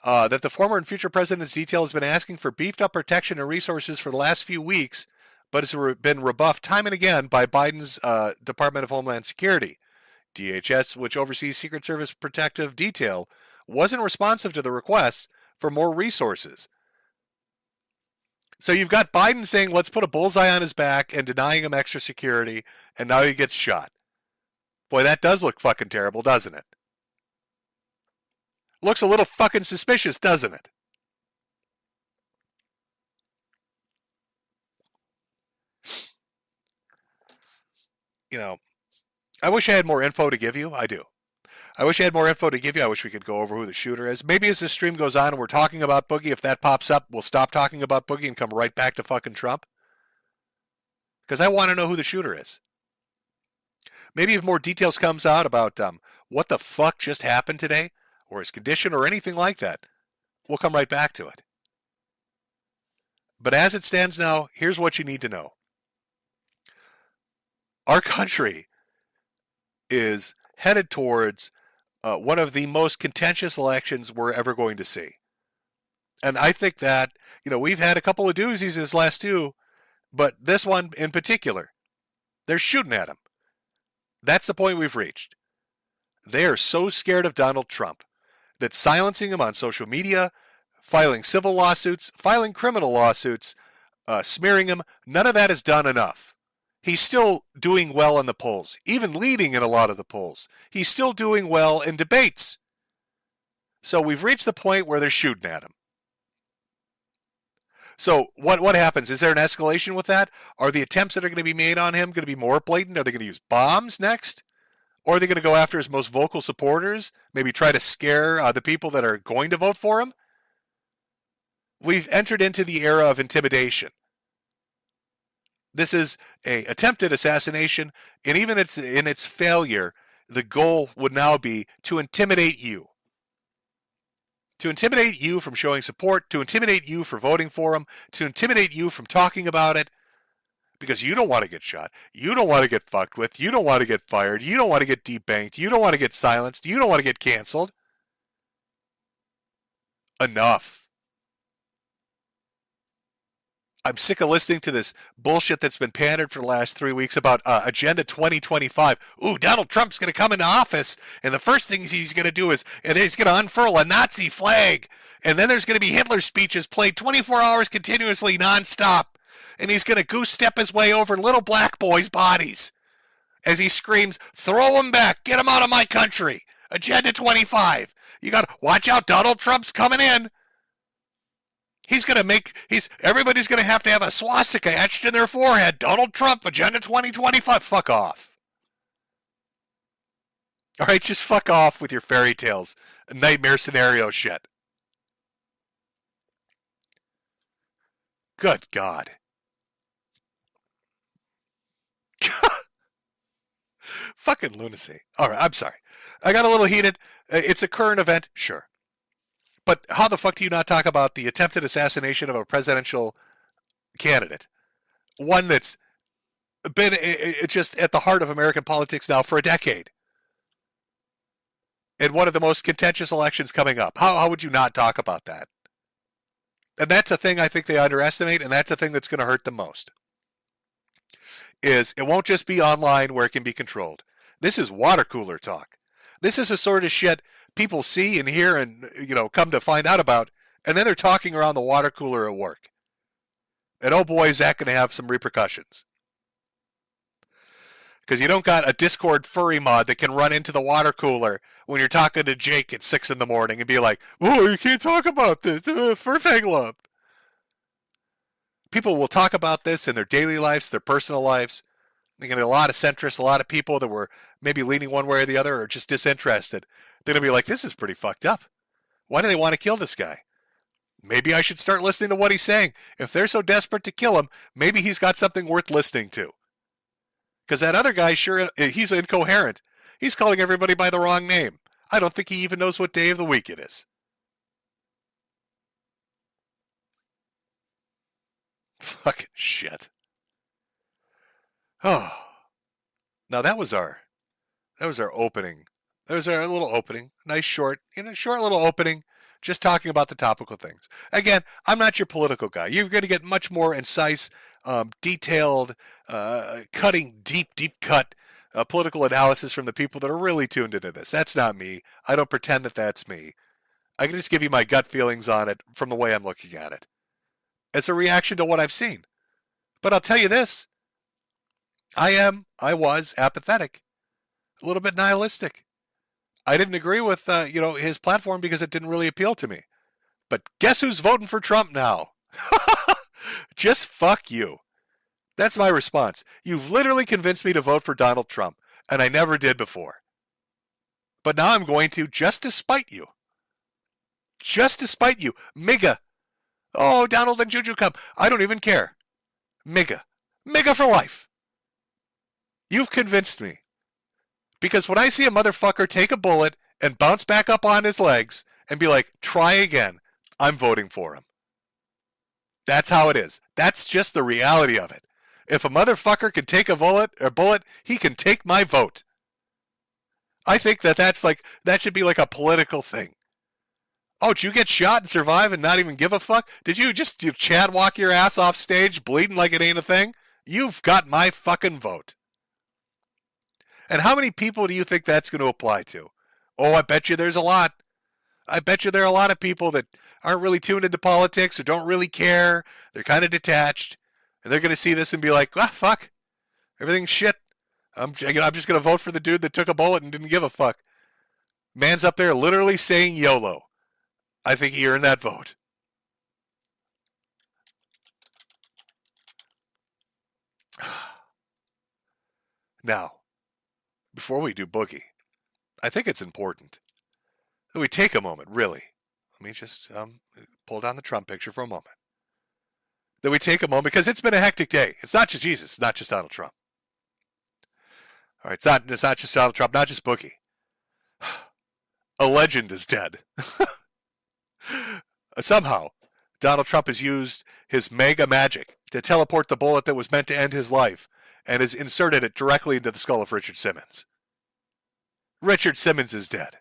that the former and future president's detail has been asking for beefed up protection and resources for the last few weeks, but has been rebuffed time and again by Biden's Department of Homeland Security. DHS, which oversees Secret Service protective detail, wasn't responsive to the requests for more resources. So you've got Biden saying, let's put a bullseye on his back and denying him extra security, and now he gets shot. Boy, that does look fucking terrible, doesn't it? Looks a little fucking suspicious, doesn't it? I wish I had more info to give you. I do. I wish I had more info to give you. I wish we could go over who the shooter is. Maybe as this stream goes on and we're talking about Boogie, if that pops up, we'll stop talking about Boogie and come right back to fucking Trump. Because I want to know who the shooter is. Maybe if more details comes out about what the fuck just happened today, or his condition, or anything like that, we'll come right back to it. But as it stands now, here's what you need to know. Our country is headed towards one of the most contentious elections we're ever going to see. And I think that, we've had a couple of doozies this last two, but this one in particular, they're shooting at him. That's the point we've reached. They are so scared of Donald Trump that silencing him on social media, filing civil lawsuits, filing criminal lawsuits, smearing him. None of that is done enough. He's still doing well in the polls, even leading in a lot of the polls. He's still doing well in debates. So we've reached the point where they're shooting at him. So what happens? Is there an escalation with that? Are the attempts that are going to be made on him going to be more blatant? Are they going to use bombs next? Or are they going to go after his most vocal supporters? Maybe try to scare the people that are going to vote for him? We've entered into the era of intimidation. This is an attempted assassination, and even in its failure, the goal would now be to intimidate you. To intimidate you from showing support, to intimidate you for voting for him, to intimidate you from talking about it, because you don't want to get shot, you don't want to get fucked with, you don't want to get fired, you don't want to get debanked, you don't want to get silenced, you don't want to get canceled. Enough. I'm sick of listening to this bullshit that's been pandered for the last 3 weeks about Agenda 2025. Ooh, Donald Trump's going to come into office, and the first things he's going to do is he's going to unfurl a Nazi flag, and then there's going to be Hitler speeches played 24 hours continuously nonstop, and he's going to goose step his way over little black boys' bodies as he screams, "Throw him back, get him out of my country, Agenda 25. You got to watch out, Donald Trump's coming in." Everybody's going to have a swastika etched in their forehead. Donald Trump, Agenda 2025. Fuck off. All right, just fuck off with your fairy tales, nightmare scenario shit. Good God. Fucking lunacy. All right, I'm sorry. I got a little heated. It's a current event, sure. But how the fuck do you not talk about the attempted assassination of a presidential candidate? One that's been just at the heart of American politics now for a decade. And one of the most contentious elections coming up. How would you not talk about that? And that's a thing I think they underestimate, and that's a thing that's going to hurt them most. Is it won't just be online where it can be controlled. This is water cooler talk. This is the sort of shit people see and hear and, come to find out about, and then they're talking around the water cooler at work. And oh boy, is that going to have some repercussions. Because you don't got a Discord furry mod that can run into the water cooler when you're talking to Jake at 6 in the morning and be like, "Oh, you can't talk about this, furfang love." People will talk about this in their daily lives, their personal lives. They're going to get a lot of centrists, a lot of people that were maybe leaning one way or the other or just disinterested. They're going to be like, "This is pretty fucked up. Why do they want to kill this guy? Maybe I should start listening to what he's saying. If they're so desperate to kill him, maybe he's got something worth listening to." Because that other guy, sure, he's incoherent. He's calling everybody by the wrong name. I don't think he even knows what day of the week it is. Fucking shit. Oh. Now that was our opening. That was our little opening. Nice short little opening. Just talking about the topical things. Again, I'm not your political guy. You're going to get much more concise, detailed, cutting, deep cut political analysis from the people that are really tuned into this. That's not me. I don't pretend that that's me. I can just give you my gut feelings on it from the way I'm looking at it. It's a reaction to what I've seen. But I'll tell you this. I was apathetic. A little bit nihilistic. I didn't agree with, his platform because it didn't really appeal to me. But guess who's voting for Trump now? Just fuck you. That's my response. You've literally convinced me to vote for Donald Trump, and I never did before. But now I'm going to, just to spite you. Just to spite you. MIGA. Oh, Donald and Juju come. I don't even care. MIGA. MIGA for life. You've convinced me. Because when I see a motherfucker take a bullet and bounce back up on his legs and be like, "Try again," I'm voting for him. That's how it is. That's just the reality of it. If a motherfucker can take a bullet, he can take my vote. I think that should be like a political thing. Oh, did you get shot and survive and not even give a fuck? Did you Chad walk your ass off stage bleeding like it ain't a thing? You've got my fucking vote. And how many people do you think that's going to apply to? Oh, I bet you there's a lot. I bet you there are a lot of people that aren't really tuned into politics or don't really care. They're kind of detached. And they're going to see this and be like, ah, fuck. Everything's shit. I'm just going to vote for the dude that took a bullet and didn't give a fuck. Man's up there literally saying YOLO. I think he earned that vote. Now, before we do Boogie, I think it's important that we take a moment, really. Let me just pull down the Trump picture for a moment. That we take a moment, because it's been a hectic day. It's not just Jesus. It's not just Donald Trump. All right, it's not just Donald Trump, not just Boogie. A legend is dead. Somehow, Donald Trump has used his mega magic to teleport the bullet that was meant to end his life and has inserted it directly into the skull of Richard Simmons. Richard Simmons is dead.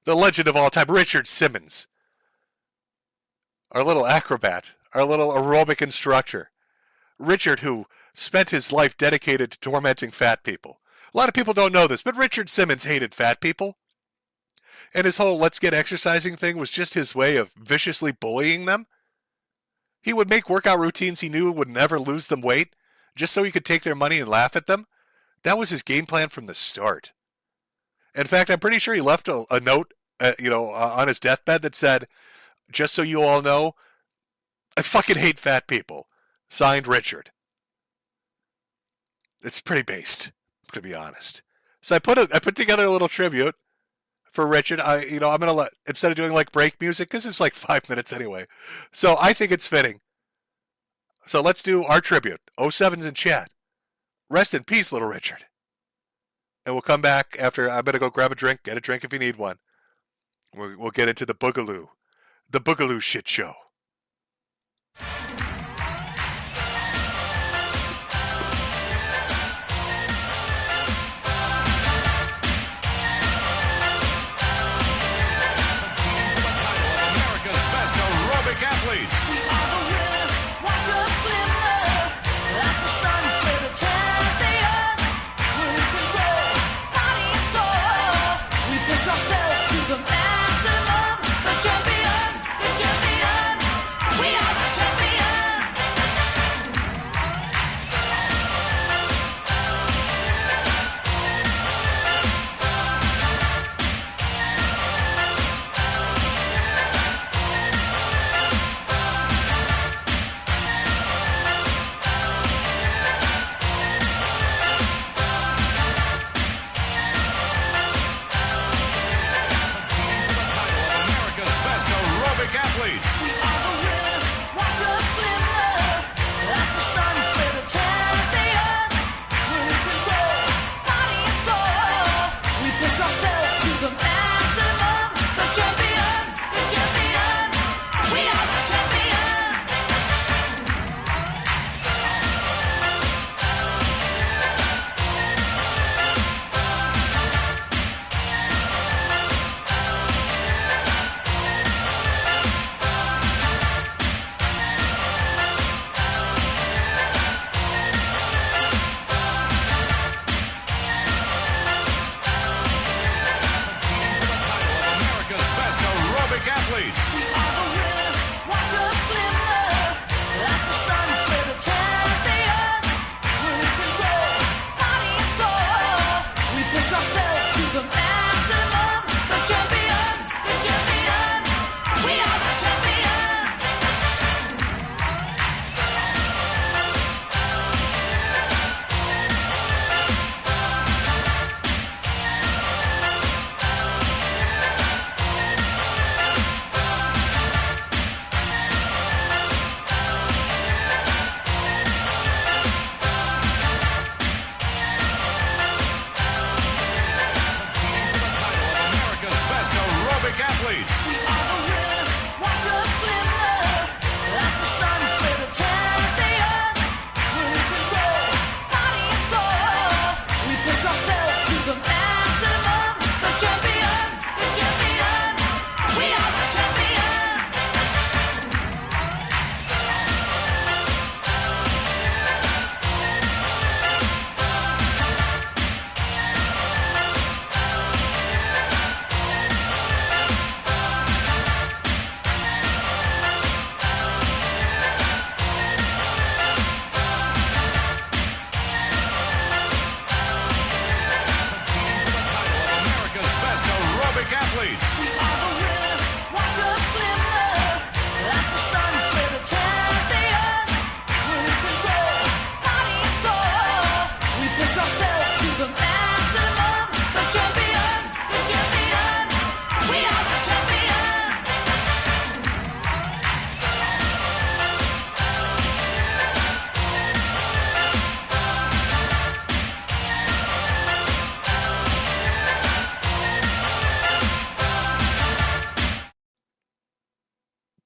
The legend of all time, Richard Simmons. Our little acrobat, our little aerobic instructor. Richard, who spent his life dedicated to tormenting fat people. A lot of people don't know this, but Richard Simmons hated fat people. And his whole let's get exercising thing was just his way of viciously bullying them. He would make workout routines he knew would never lose them weight, just so he could take their money and laugh at them. That was his game plan from the start. In fact, I'm pretty sure he left a note, on his deathbed that said, just so you all know, I fucking hate fat people. Signed, Richard. It's pretty based, to be honest. So I put together a little tribute for Richard. I'm gonna instead of doing like break music, because it's like 5 minutes anyway. So I think it's fitting. So let's do our tribute. 07's in chat. Rest in peace, little Richard. And we'll come back after. I'm gonna go grab a drink. Get a drink if you need one. We'll get into the Boogaloo shit show. Athlete.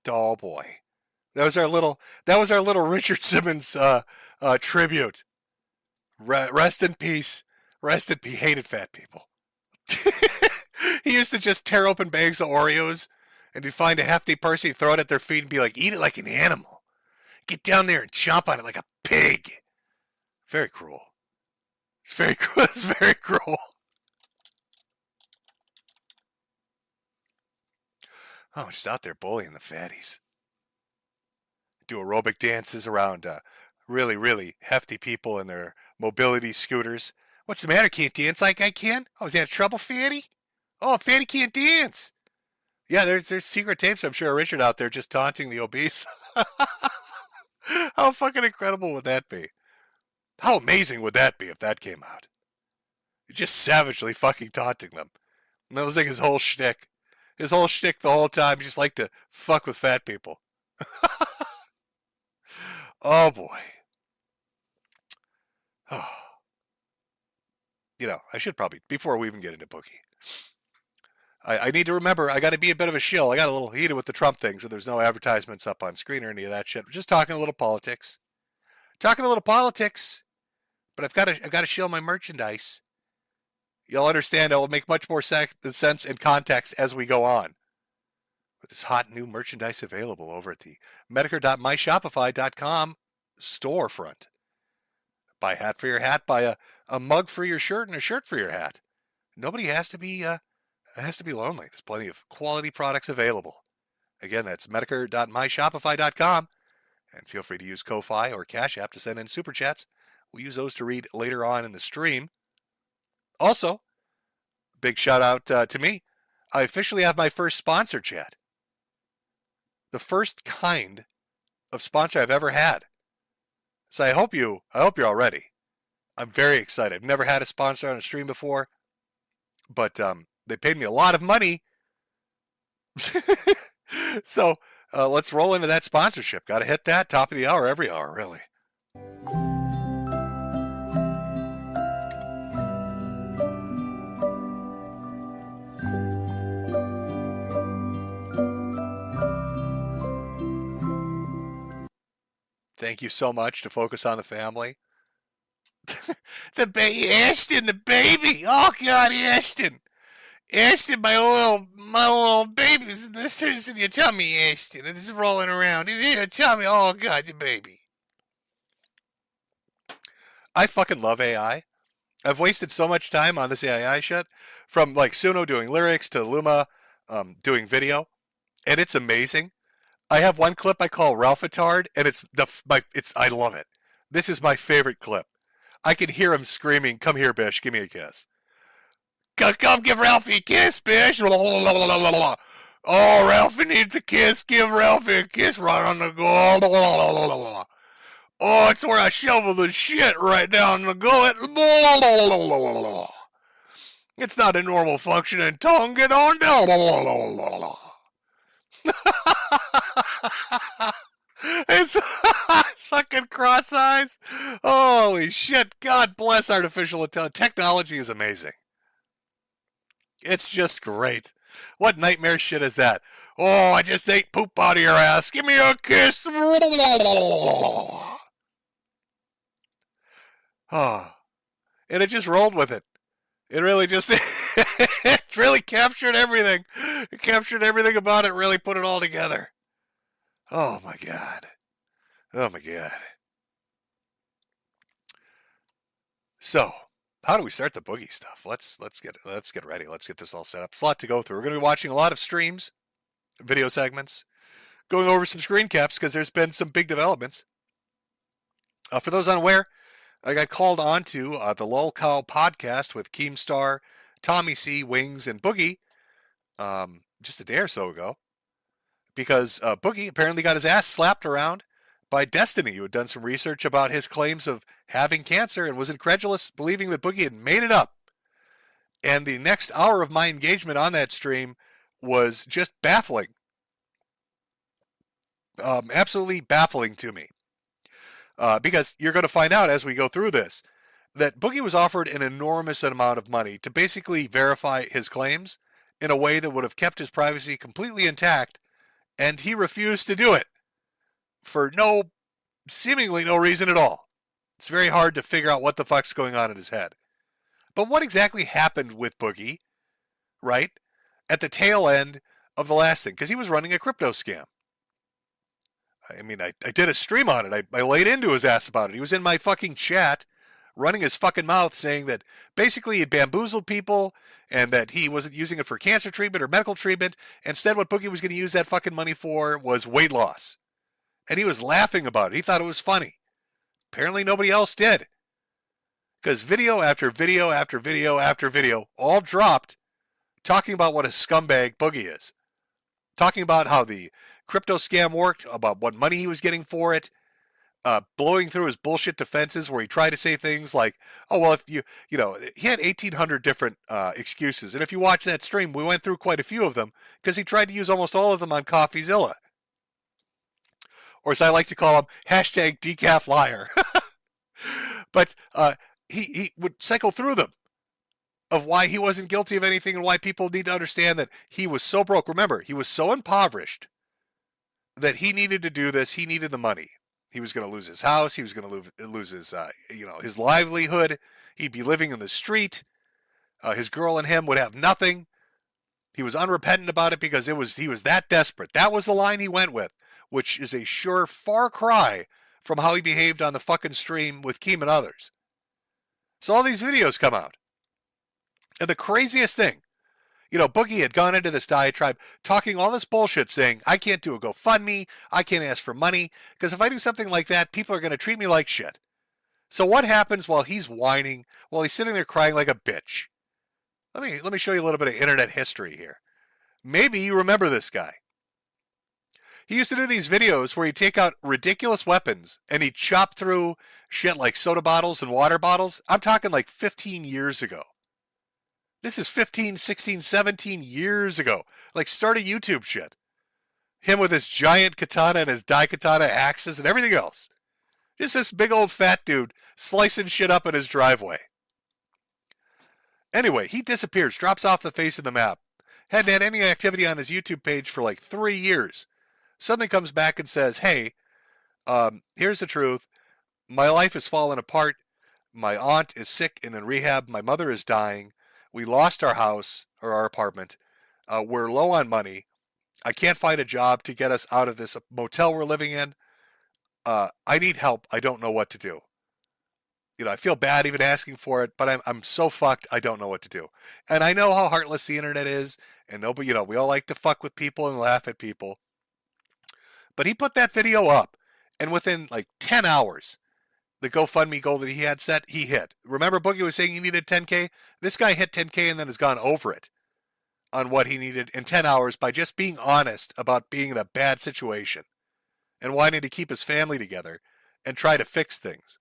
Oh boy, that was our little Richard Simmons tribute. Rest in peace. Rest in peace. Hated fat people. He used to just tear open bags of Oreos, and he'd find a hefty person, he'd throw it at their feet, and be like, "Eat it like an animal. Get down there and chomp on it like a pig." Very cruel. It's very cruel. It's very cruel. Oh, just out there bullying the fatties. Do aerobic dances around really, really hefty people in their mobility scooters. What's the matter? Can't dance like I can? Oh, is that trouble, fatty? Oh, fatty can't dance. Yeah, there's secret tapes, I'm sure, Richard out there just taunting the obese. How fucking incredible would that be? How amazing would that be if that came out? Just savagely fucking taunting them. And that was like his whole shtick. His whole shtick the whole time, just like to fuck with fat people. Oh boy. Oh. You know, I should probably, before we even get into Boogie, I need to remember, I got to be a bit of a shill. I got a little heated with the Trump thing, so there's no advertisements up on screen or any of that shit. We're just talking a little politics. Talking a little politics, but I've got to shill my merchandise. You'll understand it will make much more sense and context as we go on. With this hot new merchandise available over at the Metokur.myshopify.com storefront. Buy a hat for your hat, buy a mug for your shirt, and a shirt for your hat. Nobody has to be lonely. There's plenty of quality products available. Again, that's Metokur.myshopify.com. And feel free to use Ko-Fi or Cash App to send in super chats. We'll use those to read later on in the stream. Also, big shout out to me. I officially have my first sponsor chat. The first kind of sponsor I've ever had. So I hope you're all ready. I'm very excited. I've never had a sponsor on a stream before, but they paid me a lot of money. So let's roll into that sponsorship. Got to hit that top of the hour every hour, really. Thank you so much to Focus on the Family. Ashton, the baby. Oh God, Ashton, my little baby. This is in your tummy, Ashton. It's rolling around in your tummy. Oh God, the baby. I fucking love AI. I've wasted so much time on this AI shit, from like Suno doing lyrics to Luma doing video, and it's amazing. I have one clip I call Ralphatard, and I love it. This is my favorite clip. I can hear him screaming, "Come here, Bish, give me a kiss. Come give Ralphie a kiss, Bish." Oh, Ralphie needs a kiss. Give Ralphie a kiss right on the gullet. Oh, it's where I shovel the shit right down the gullet. It's not a normal functioning tongue. Get on down. It's fucking cross eyes. Holy shit. God bless artificial intelligence. Technology is amazing. It's just great. What nightmare shit is that? Oh, I just ate poop out of your ass. Give me a kiss. Oh, and it just rolled with it. It really just, it really captured everything. It captured everything about it, really put it all together. Oh my God. Oh my God. So, how do we start the Boogie stuff? Let's get ready. Let's get this all set up. There's a lot to go through. We're going to be watching a lot of streams, video segments, going over some screen caps because there's been some big developments. For those unaware, I got called on to the LOLcow podcast with Keemstar, Tommy C, Wings, and Boogie just a day or so ago, because Boogie apparently got his ass slapped around by Destiny, who had done some research about his claims of having cancer and was incredulous, believing that Boogie had made it up. And the next hour of my engagement on that stream was just baffling. Absolutely baffling to me. Because you're going to find out as we go through this that Boogie was offered an enormous amount of money to basically verify his claims in a way that would have kept his privacy completely intact And he refused to do it for seemingly no reason at all. It's very hard to figure out what the fuck's going on in his head. But what exactly happened with Boogie, right, at the tail end of the last thing? Because he was running a crypto scam. I mean, I did a stream on it. I laid into his ass about it. He was in my fucking chat running his fucking mouth saying that basically he bamboozled people and that he wasn't using it for cancer treatment or medical treatment. Instead, what Boogie was going to use that fucking money for was weight loss. And he was laughing about it. He thought it was funny. Apparently nobody else did. Because video after video after video after video all dropped talking about what a scumbag Boogie is. Talking about how the crypto scam worked, about what money he was getting for it, blowing through his bullshit defenses where he tried to say things like, oh, well, if he had 1,800 different excuses. And if you watch that stream, we went through quite a few of them because he tried to use almost all of them on Coffeezilla. Or as I like to call him, hashtag decaf liar. But he would cycle through them of why he wasn't guilty of anything and why people need to understand that he was so broke. Remember, he was so impoverished that he needed to do this. He needed the money. He was going to lose his house. He was going to lose his, his livelihood. He'd be living in the street. His girl and him would have nothing. He was unrepentant about it because he was that desperate. That was the line he went with, which is a sure far cry from how he behaved on the fucking stream with Keem and others. So all these videos come out. And the craziest thing, Boogie had gone into this diatribe talking all this bullshit saying, I can't do a GoFundMe, I can't ask for money, because if I do something like that, people are going to treat me like shit. So what happens while he's whining, while he's sitting there crying like a bitch? Let me show you a little bit of internet history here. Maybe you remember this guy. He used to do these videos where he'd take out ridiculous weapons and he'd chop through shit like soda bottles and water bottles. I'm talking like 15 years ago. This is 15, 16, 17 years ago. Like start a YouTube shit. Him with his giant katana and his daikatana axes and everything else. Just this big old fat dude slicing shit up in his driveway. Anyway, he disappears, drops off the face of the map. Hadn't had any activity on his YouTube page for like 3 years. Suddenly comes back and says, hey, here's the truth. My life has fallen apart. My aunt is sick and in rehab. My mother is dying. We lost our house or our apartment. We're low on money. I can't find a job to get us out of this motel we're living in. I need help. I don't know what to do. I feel bad even asking for it, but I'm so fucked. I don't know what to do. And I know how heartless the internet is. And nobody, we all like to fuck with people and laugh at people. But he put that video up, and within like 10 hours, the GoFundMe goal that he had set, he hit. Remember Boogie was saying he needed 10K? This guy hit 10K and then has gone over it on what he needed in 10 hours by just being honest about being in a bad situation and wanting to keep his family together and try to fix things.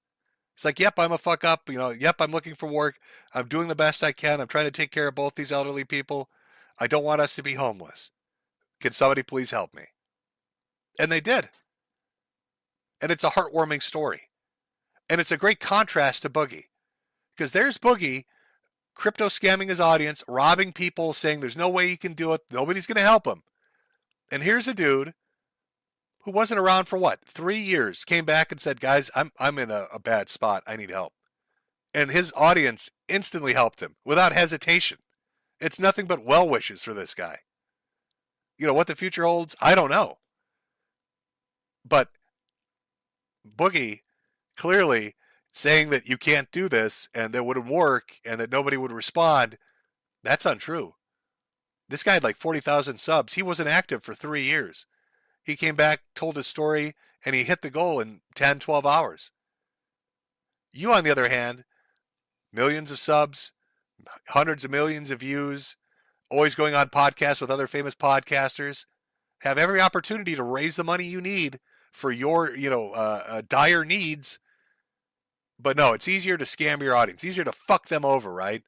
It's like, yep, I'm a fuck up. Yep, I'm looking for work. I'm doing the best I can. I'm trying to take care of both these elderly people. I don't want us to be homeless. Can somebody please help me? And they did. And it's a heartwarming story. And it's a great contrast to Boogie. Because there's Boogie, crypto scamming his audience, robbing people, saying there's no way he can do it. Nobody's going to help him. And here's a dude who wasn't around for 3 years, came back and said, guys, I'm in a bad spot. I need help. And his audience instantly helped him without hesitation. It's nothing but well wishes for this guy. What the future holds, I don't know. But Boogie clearly saying that you can't do this and that it wouldn't work and that nobody would respond, that's untrue. This guy had like 40,000 subs. He wasn't active for 3 years. He came back, told his story, and he hit the goal in 10, 12 hours. You, on the other hand, millions of subs, hundreds of millions of views, always going on podcasts with other famous podcasters, have every opportunity to raise the money you need for your, dire needs. But no, it's easier to scam your audience. Easier to fuck them over, right?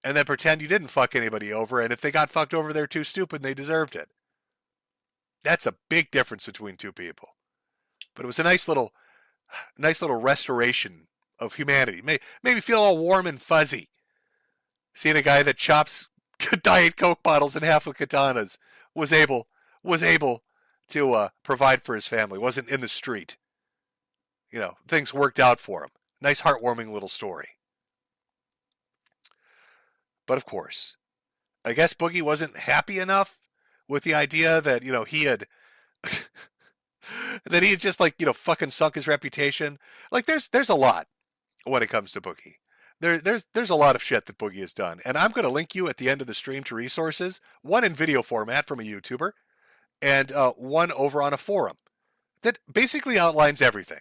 And then pretend you didn't fuck anybody over. And if they got fucked over, they're too stupid and they deserved it. That's a big difference between two people. But it was a nice little restoration of humanity. Made me feel all warm and fuzzy. Seeing a guy that chops Diet Coke bottles in half with katanas was able to provide for his family, wasn't in the street. Things worked out for him. Nice, heartwarming little story. But of course, I guess Boogie wasn't happy enough with the idea that, he had that he had just fucking sunk his reputation. Like there's a lot when it comes to Boogie. There's a lot of shit that Boogie has done. And I'm going to link you at the end of the stream to resources, one in video format from a YouTuber and one over on a forum that basically outlines everything.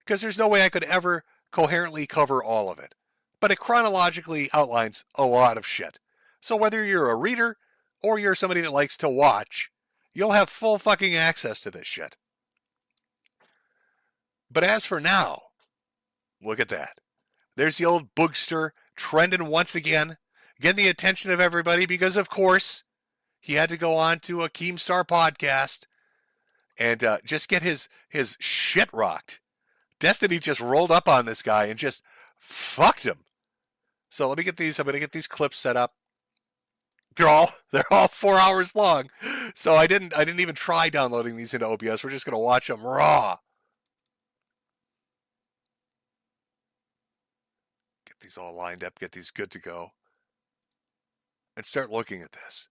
Because there's no way I could ever coherently cover all of it. But it chronologically outlines a lot of shit. So whether you're a reader or you're somebody that likes to watch, you'll have full fucking access to this shit. But as for now, look at that. There's the old boogster trending once again, getting the attention of everybody because, of course, he had to go on to a Keemstar podcast and just get his shit rocked. Destiny just rolled up on this guy and just fucked him. So I'm going to get these clips set up. They're all 4 hours long. So I didn't even try downloading these into OBS. We're just going to watch them raw. Get these all lined up, get these good to go. And start looking at this.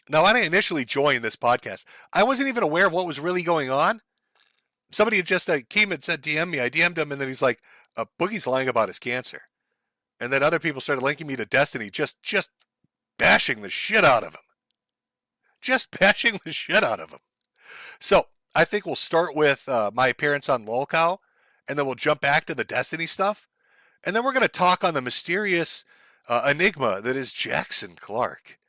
Now, when I initially joined this podcast, I wasn't even aware of what was really going on. Somebody had just came and said, DM me. I DM'd him, and then he's like, Boogie's lying about his cancer. And then other people started linking me to Destiny, just bashing the shit out of him. Just bashing the shit out of him. So, I think we'll start with my appearance on LOLcow, and then we'll jump back to the Destiny stuff. And then we're going to talk on the mysterious enigma that is Jackson Clark.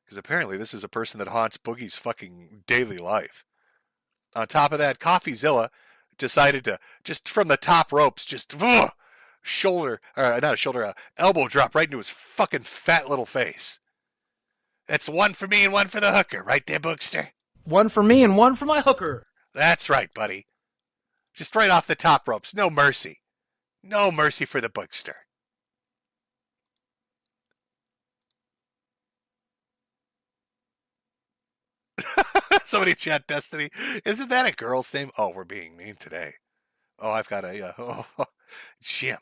Because apparently this is a person that haunts Boogie's fucking daily life. On top of that, Coffeezilla decided to, just from the top ropes, elbow drop right into his fucking fat little face. That's one for me and one for the hooker, right there, Boogster? One for me and one for my hooker. That's right, buddy. Just right off the top ropes, no mercy. No mercy for the Boogster. Somebody chat Destiny. Isn't that a girl's name? Oh, we're being mean today. Oh, I've got a Jim.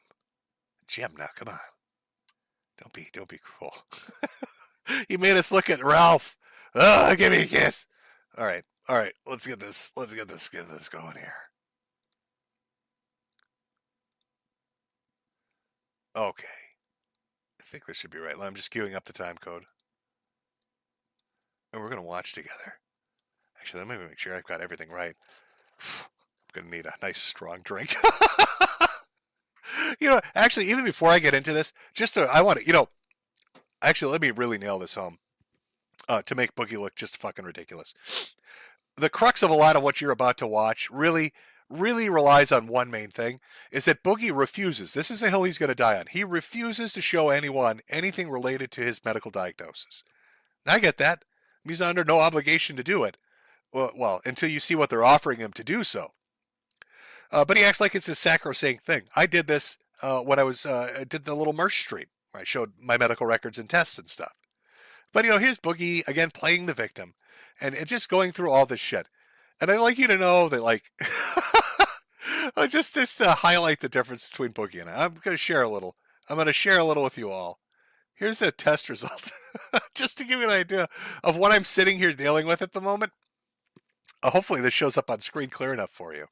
Jim, now come on. Don't be cruel. He made us look at Ralph. Oh, give me a kiss. All right. Let's get this going here. Okay. I think this should be right. I'm just queuing up the time code. And we're going to watch together. Actually, let me make sure I've got everything right. I'm going to need a nice strong drink. Actually, even before I get into this, actually, let me really nail this home to make Boogie look just fucking ridiculous. The crux of a lot of what you're about to watch really relies on one main thing, is that Boogie refuses. This is the hill he's going to die on. He refuses to show anyone anything related to his medical diagnosis. And I get that. He's under no obligation to do it. Well, until you see what they're offering him to do so. But he acts like it's a sacrosanct thing. I did this when I did the little merch stream where I showed my medical records and tests and stuff. But, here's Boogie, again, playing the victim. And just going through all this shit. And I'd like you to know that, just to highlight the difference between Boogie and I. I'm going to share a little. With you all. Here's a test result. Just to give you an idea of what I'm sitting here dealing with at the moment. Hopefully this shows up on screen clear enough for you.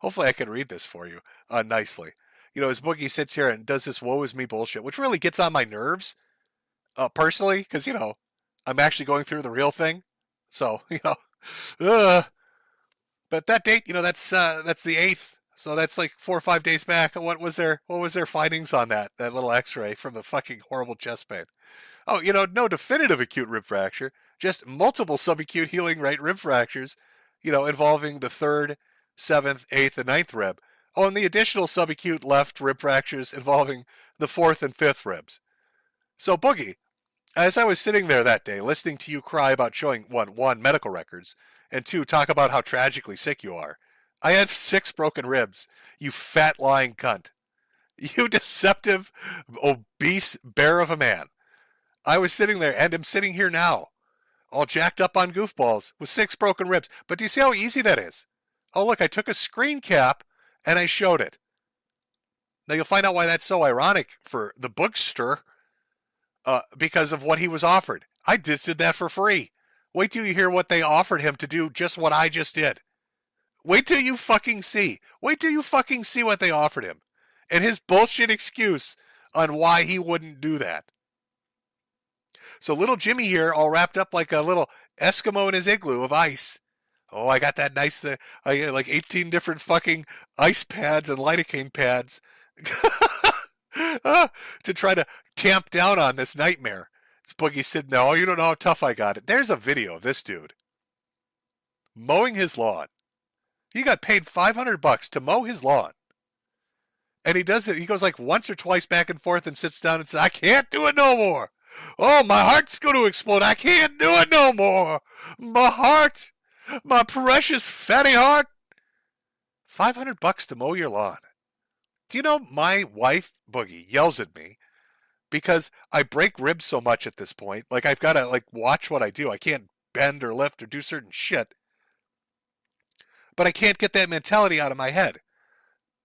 Hopefully I can read this for you nicely. As Boogie sits here and does this woe is me bullshit, which really gets on my nerves, personally, because, I'm actually going through the real thing. So, but that date, that's the 8th. So that's like 4 or 5 days back. What was their findings on that little x-ray from the fucking horrible chest pain? Oh, no definitive acute rib fracture, just multiple subacute healing rate rib fractures, involving the 3rd, 7th, 8th, and 9th rib. Oh, and the additional subacute left rib fractures involving the 4th and 5th ribs. So, Boogie, as I was sitting there that day, listening to you cry about showing, one, medical records, and 2, talk about how tragically sick you are, I have 6 broken ribs, you fat lying cunt. You deceptive, obese bear of a man. I was sitting there, and am sitting here now, all jacked up on goofballs with 6 broken ribs. But do you see how easy that is? Oh, look, I took a screen cap and I showed it. Now you'll find out why that's so ironic for the bookster, because of what he was offered. I just did that for free. Wait till you hear what they offered him to do just what I just did. Wait till you fucking see. Wait till you fucking see what they offered him. And his bullshit excuse on why he wouldn't do that. So little Jimmy here, all wrapped up like a little Eskimo in his igloo of ice. Oh, I got that nice, I got like 18 different fucking ice pads and lidocaine pads to try to tamp down on this nightmare. This Boogie said, no, you don't know how tough I got it. There's a video of this dude mowing his lawn. He got paid $500 to mow his lawn. And he does it. He goes like once or twice back and forth and sits down and says, I can't do it no more. Oh, my heart's going to explode. I can't do it no more. My heart, my precious fatty heart. $500 to mow your lawn. Do you know my wife, Boogie, yells at me because I break ribs so much at this point. Like I've got to like watch what I do. I can't bend or lift or do certain shit. But I can't get that mentality out of my head.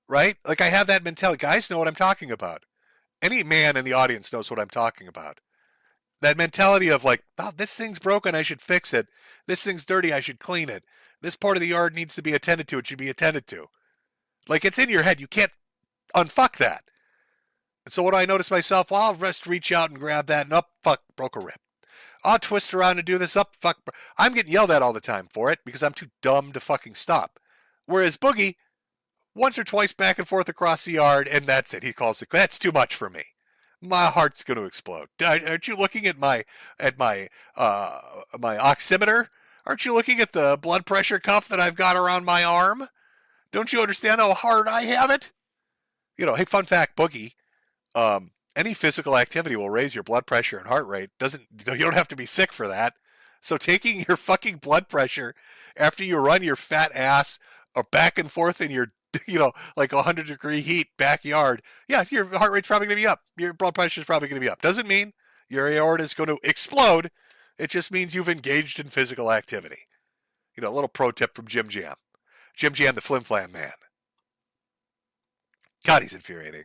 Right? Like I have that mentality. Guys know what I'm talking about. Any man in the audience knows what I'm talking about. That mentality of like, oh, this thing's broken, I should fix it. This thing's dirty, I should clean it. This part of the yard needs to be attended to, it should be attended to. Like it's in your head, you can't unfuck that. And so what do I notice myself? Well, I'll just reach out and grab that and fuck, broke a rib. I'll twist around and do this, fuck. I'm getting yelled at all the time for it because I'm too dumb to fucking stop. Whereas Boogie, once or twice back and forth across the yard, and that's it. He calls it, that's too much for me. My heart's going to explode. Aren't you looking at my oximeter? Aren't you looking at the blood pressure cuff that I've got around my arm? Don't you understand how hard I have it? You know, hey, fun fact, Boogie, any physical activity will raise your blood pressure and heart rate. You don't have to be sick for that. So taking your fucking blood pressure after you run your fat ass or back and forth in your, like 100-degree heat backyard, yeah, your heart rate's probably going to be up. Your blood pressure's probably going to be up. Doesn't mean your aorta is going to explode. It just means you've engaged in physical activity. A little pro tip from Jim Jam. Jim Jam, the Flim Flam man. God, he's infuriating.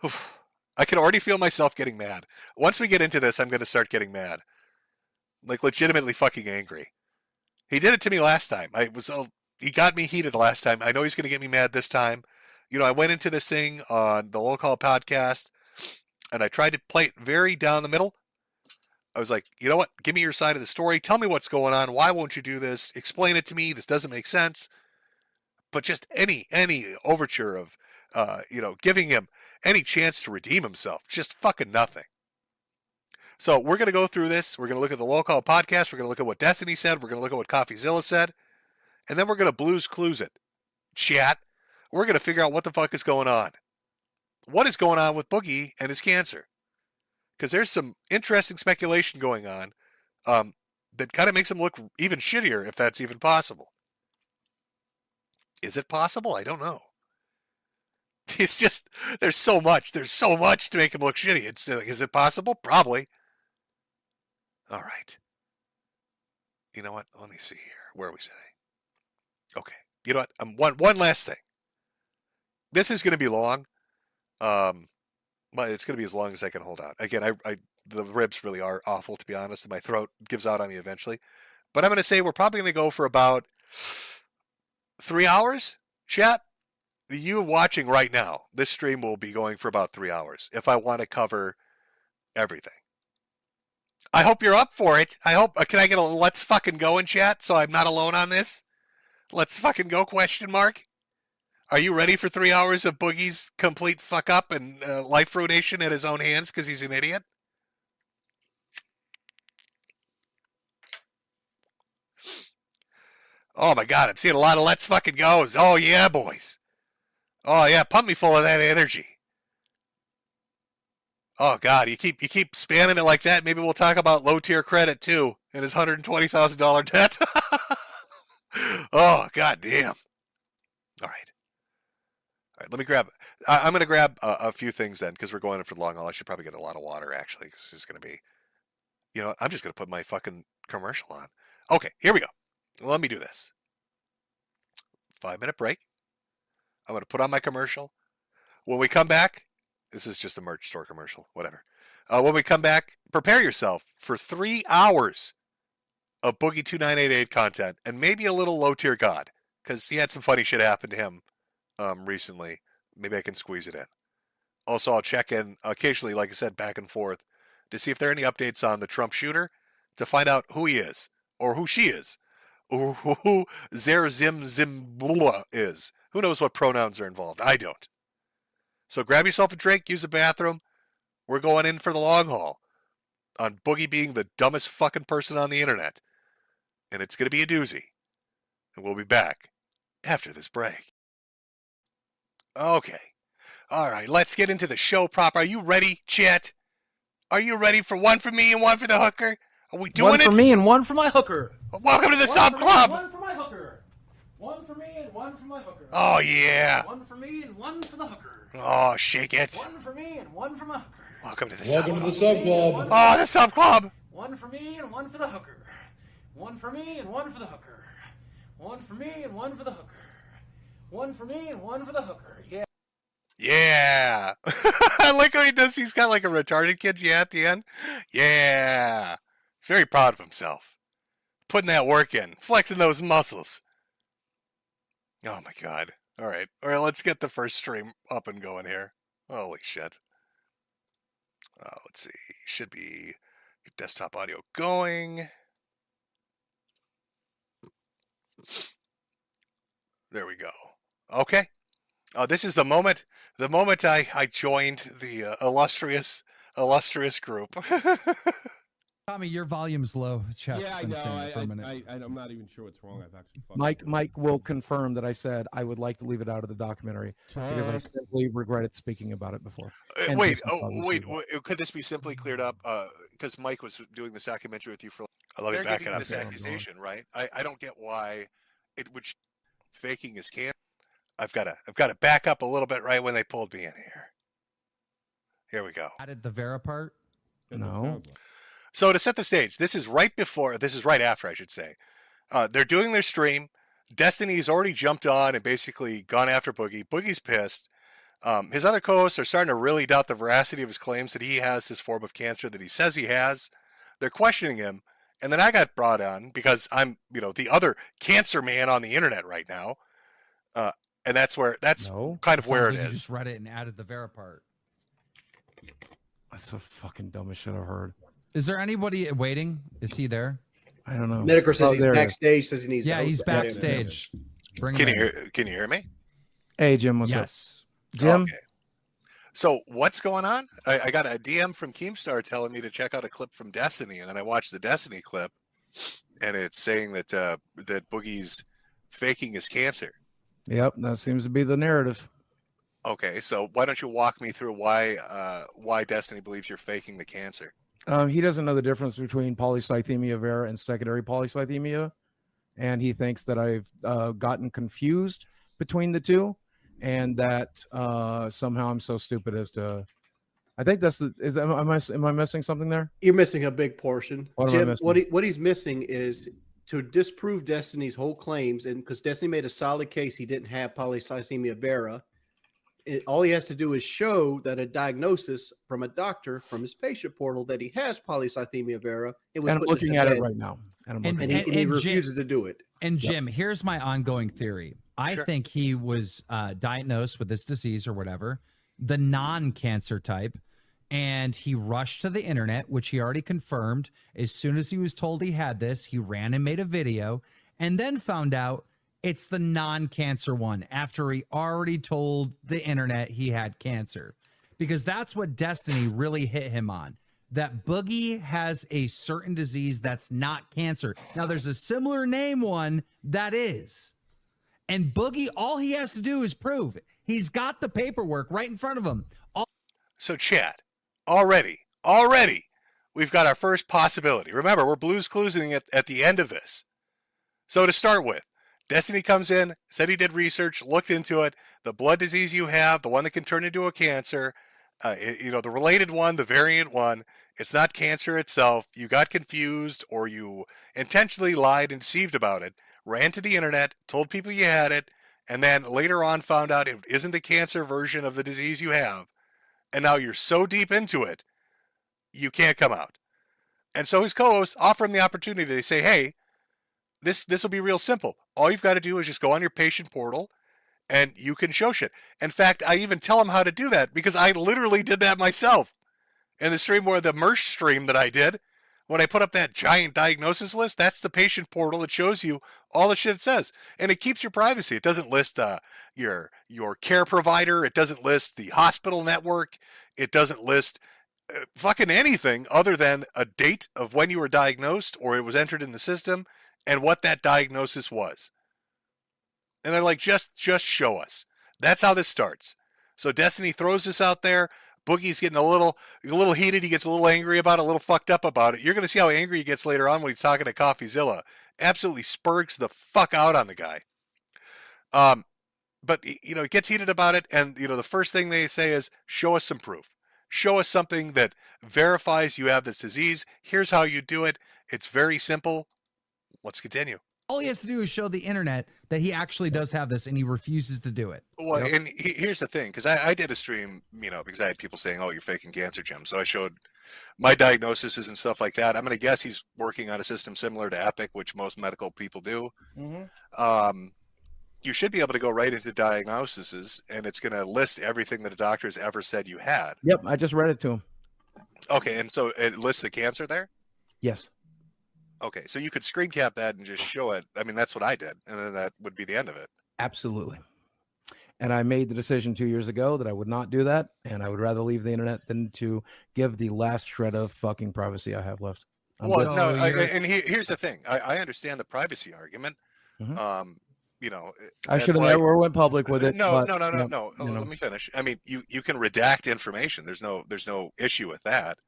Oof. I can already feel myself getting mad. Once we get into this, I'm going to start getting mad. Like legitimately fucking angry. He did it to me last time. He got me heated last time. I know he's going to get me mad this time. I went into this thing on the LOLcow podcast, and I tried to play it very down the middle. I was like, you know what? Give me your side of the story. Tell me what's going on. Why won't you do this? Explain it to me. This doesn't make sense. But just any overture of, giving him any chance to redeem himself. Just fucking nothing. So we're going to go through this. We're going to look at the LOLcow podcast. We're going to look at what Destiny said. We're going to look at what Coffeezilla said. And then we're going to Blues Clues it. Chat. We're going to figure out what the fuck is going on. What is going on with Boogie and his cancer? Because there's some interesting speculation going on that kind of makes him look even shittier, if that's even possible. Is it possible? I don't know. It's just, there's so much to make him look shitty. Is it possible? Probably. All right. You know what? Let me see here. Where are we sitting? Okay. You know what? One last thing. This is going to be long. But it's going to be as long as I can hold out. Again, the ribs really are awful, to be honest, and my throat gives out on me eventually. But I'm going to say we're probably going to go for about 3 hours, chat. You watching right now, this stream will be going for about 3 hours if I want to cover everything. I hope you're up for it. Can I get a let's fucking go in chat so I'm not alone on this? Let's fucking go, question mark. Are you ready for 3 hours of Boogie's complete fuck up and life ruination at his own hands because he's an idiot? Oh my God, I'm seeing a lot of let's fucking goes. Oh yeah, boys. Oh yeah, pump me full of that energy. Oh God, you keep spamming it like that. Maybe we'll talk about low tier credit too and his $120,000 debt. Oh God damn. All right. All right, let me grab. I'm going to grab a few things then because we're going in for the long haul. I should probably get a lot of water actually because it's going to be. You know, I'm just going to put my fucking commercial on. Okay, here we go. Let me do this. 5-minute break. I'm going to put on my commercial. When we come back, this is just a merch store commercial, whatever. When we come back, prepare yourself for 3 hours of Boogie 2988 content and maybe a little low tier God, because he had some funny shit happen to him recently. Maybe I can squeeze it in. Also, I'll check in occasionally, like I said, back and forth to see if there are any updates on the Trump shooter, to find out who he is or who she is or who Zimzimbula is. Who knows what pronouns are involved? I don't. So grab yourself a drink, use the bathroom. We're going in for the long haul on Boogie being the dumbest fucking person on the internet. And it's going to be a doozy. And we'll be back after this break. Okay. All right, let's get into the show proper. Are you ready, chat? Are you ready for one for me and one for the hooker? Are we doing One for it? me and one for my hooker. Welcome to the One Sub for me Club. and one for my hooker. One for me and one for my hooker. Oh, yeah. One for me and one for the hooker. Oh, shake it. One for me and one for my hooker. Welcome to the Sub Welcome to Club. the Sub Club. Oh, the Sub Club. One for me and one for the hooker. One for me and one for the hooker. One for me and one for the hooker. One for me and one for the hooker. Yeah. Yeah. I like how he does. He's got like a retarded kid's yeah at the end. Yeah. He's very proud of himself. Putting that work in. Flexing those muscles. Oh my God. All right. All right, let's get the first stream up and going here. Holy shit. Let's see. Should be desktop audio going. There we go. Okay. This is the moment I joined the illustrious group. Tommy, your volume's low. Chat's Yeah, I been know. staying for a minute. I'm not even sure what's wrong. I've actually Mike will confirm that I said I would like to leave it out of the documentary because I simply regretted speaking about it before. And Wait, Jason probably too. could this be simply cleared up? Because Mike was doing this documentary with you for. Let me back it up. This accusation, right? I don't get why it would faking his cancer. I've got to back up a little bit right when they pulled me in here. Here we go. Added the Vera part. No. So to set the stage, this is right after, I should say. They're doing their stream. Destiny's already jumped on and basically gone after Boogie. Boogie's pissed. His other co-hosts are starting to really doubt the veracity of his claims that he has this form of cancer that he says he has. They're questioning him. And then I got brought on because I'm, the other cancer man on the internet right now. And that's kind of where it You is. just read it and added the Vera part. That's the fucking dumbest shit I've heard. Is there anybody waiting? Is he there? I don't know. Metokur says he's there he is. backstage. Says he needs. Yeah, to host he's the- backstage. Bring him in. Can you hear me? Hey, Jim, what's up? Yes. Jim? Okay. So what's going on? I got a DM from Keemstar telling me to check out a clip from Destiny, and then I watched the Destiny clip, and it's saying that that Boogie's faking his cancer. Yep, that seems to be the narrative. Okay, so why don't you walk me through why Destiny believes you're faking the cancer? He doesn't know the difference between polycythemia vera and secondary polycythemia, and he thinks that I've gotten confused between the two, and that somehow I'm so stupid as to. I think that's am I missing something there? You're missing a big portion. What am I Jim, missing? what he's missing is to disprove Destiny's whole claims, and because Destiny made a solid case he didn't have polycythemia vera. All he has to do is show that a diagnosis from a doctor from his patient portal that he has polycythemia vera. And I'm looking at it right now. And he refuses to do it. And Jim, here's my ongoing theory. I Sure. think he was diagnosed with this disease or whatever, the non-cancer type, and he rushed to the internet, which he already confirmed. As soon as he was told he had this, he ran and made a video, and then found out it's the non-cancer one after he already told the internet he had cancer. Because that's what Destiny really hit him on. That Boogie has a certain disease that's not cancer. Now, there's a similar name one that is. And Boogie, all he has to do is prove it. He's got the paperwork right in front of him. So chat, already, we've got our first possibility. Remember, we're Blues Cluesing at the end of this. So to start with, Destiny comes in, said he did research, looked into it. The blood disease you have, the one that can turn into a cancer, The related one, the variant one, it's not cancer itself. You got confused or you intentionally lied and deceived about it, ran to the internet, told people you had it, and then later on found out it isn't the cancer version of the disease you have. And now you're so deep into it, you can't come out. And so his co-hosts offer him the opportunity. They say, hey, this will be real simple. All you've got to do is just go on your patient portal and you can show shit. In fact, I even tell him how to do that because I literally did that myself. In the stream where the Mersh stream that I did, when I put up that giant diagnosis list, that's the patient portal that shows you all the shit it says. And it keeps your privacy. It doesn't list your care provider. It doesn't list the hospital network. It doesn't list fucking anything other than a date of when you were diagnosed or it was entered in the system and what that diagnosis was. And they're like, just show us. That's how this starts. So Destiny throws this out there. Boogie's getting a little heated. He gets a little angry about it, a little fucked up about it. You're going to see how angry he gets later on when he's talking to Coffeezilla. Absolutely spurgs the fuck out on the guy. But, he gets heated about it. And, the first thing they say is, show us some proof. Show us something that verifies you have this disease. Here's how you do it. It's very simple. Let's continue. All he has to do is show the internet that he actually does have this, and he refuses to do it. Well, and here's the thing, because I did a stream, because I had people saying, oh, you're faking cancer, Jim. So I showed my diagnoses and stuff like that. I'm going to guess he's working on a system similar to Epic, which most medical people do. Mm-hmm. You should be able to go right into diagnoses, and it's going to list everything that a doctor has ever said you had. Yep, I just read it to him. Okay, and so it lists the cancer there? Yes. Okay, so you could screen cap that and just show it. I mean, that's what I did, and then that would be the end of it. Absolutely. And I made the decision 2 years ago that I would not do that, and I would rather leave the internet than to give the last shred of fucking privacy I have left. Here's the thing. I understand the privacy argument. Mm-hmm. I should have never went public with it. No. Let me finish. I mean, you can redact information. There's no issue with that.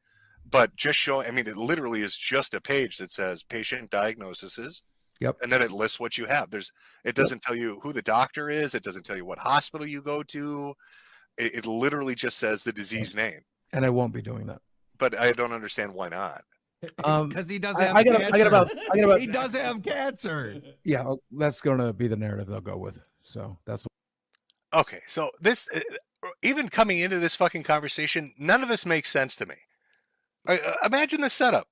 But just show, it literally is just a page that says patient diagnoses. Yep. And then it lists what you have. It doesn't tell you who the doctor is. It doesn't tell you what hospital you go to. It literally just says the disease name. And I won't be doing that. But I don't understand why not. Because he does have cancer. He does have cancer. Yeah, that's going to be the narrative they'll go with. So that's okay. So this, even coming into this fucking conversation, none of this makes sense to me. Imagine the setup.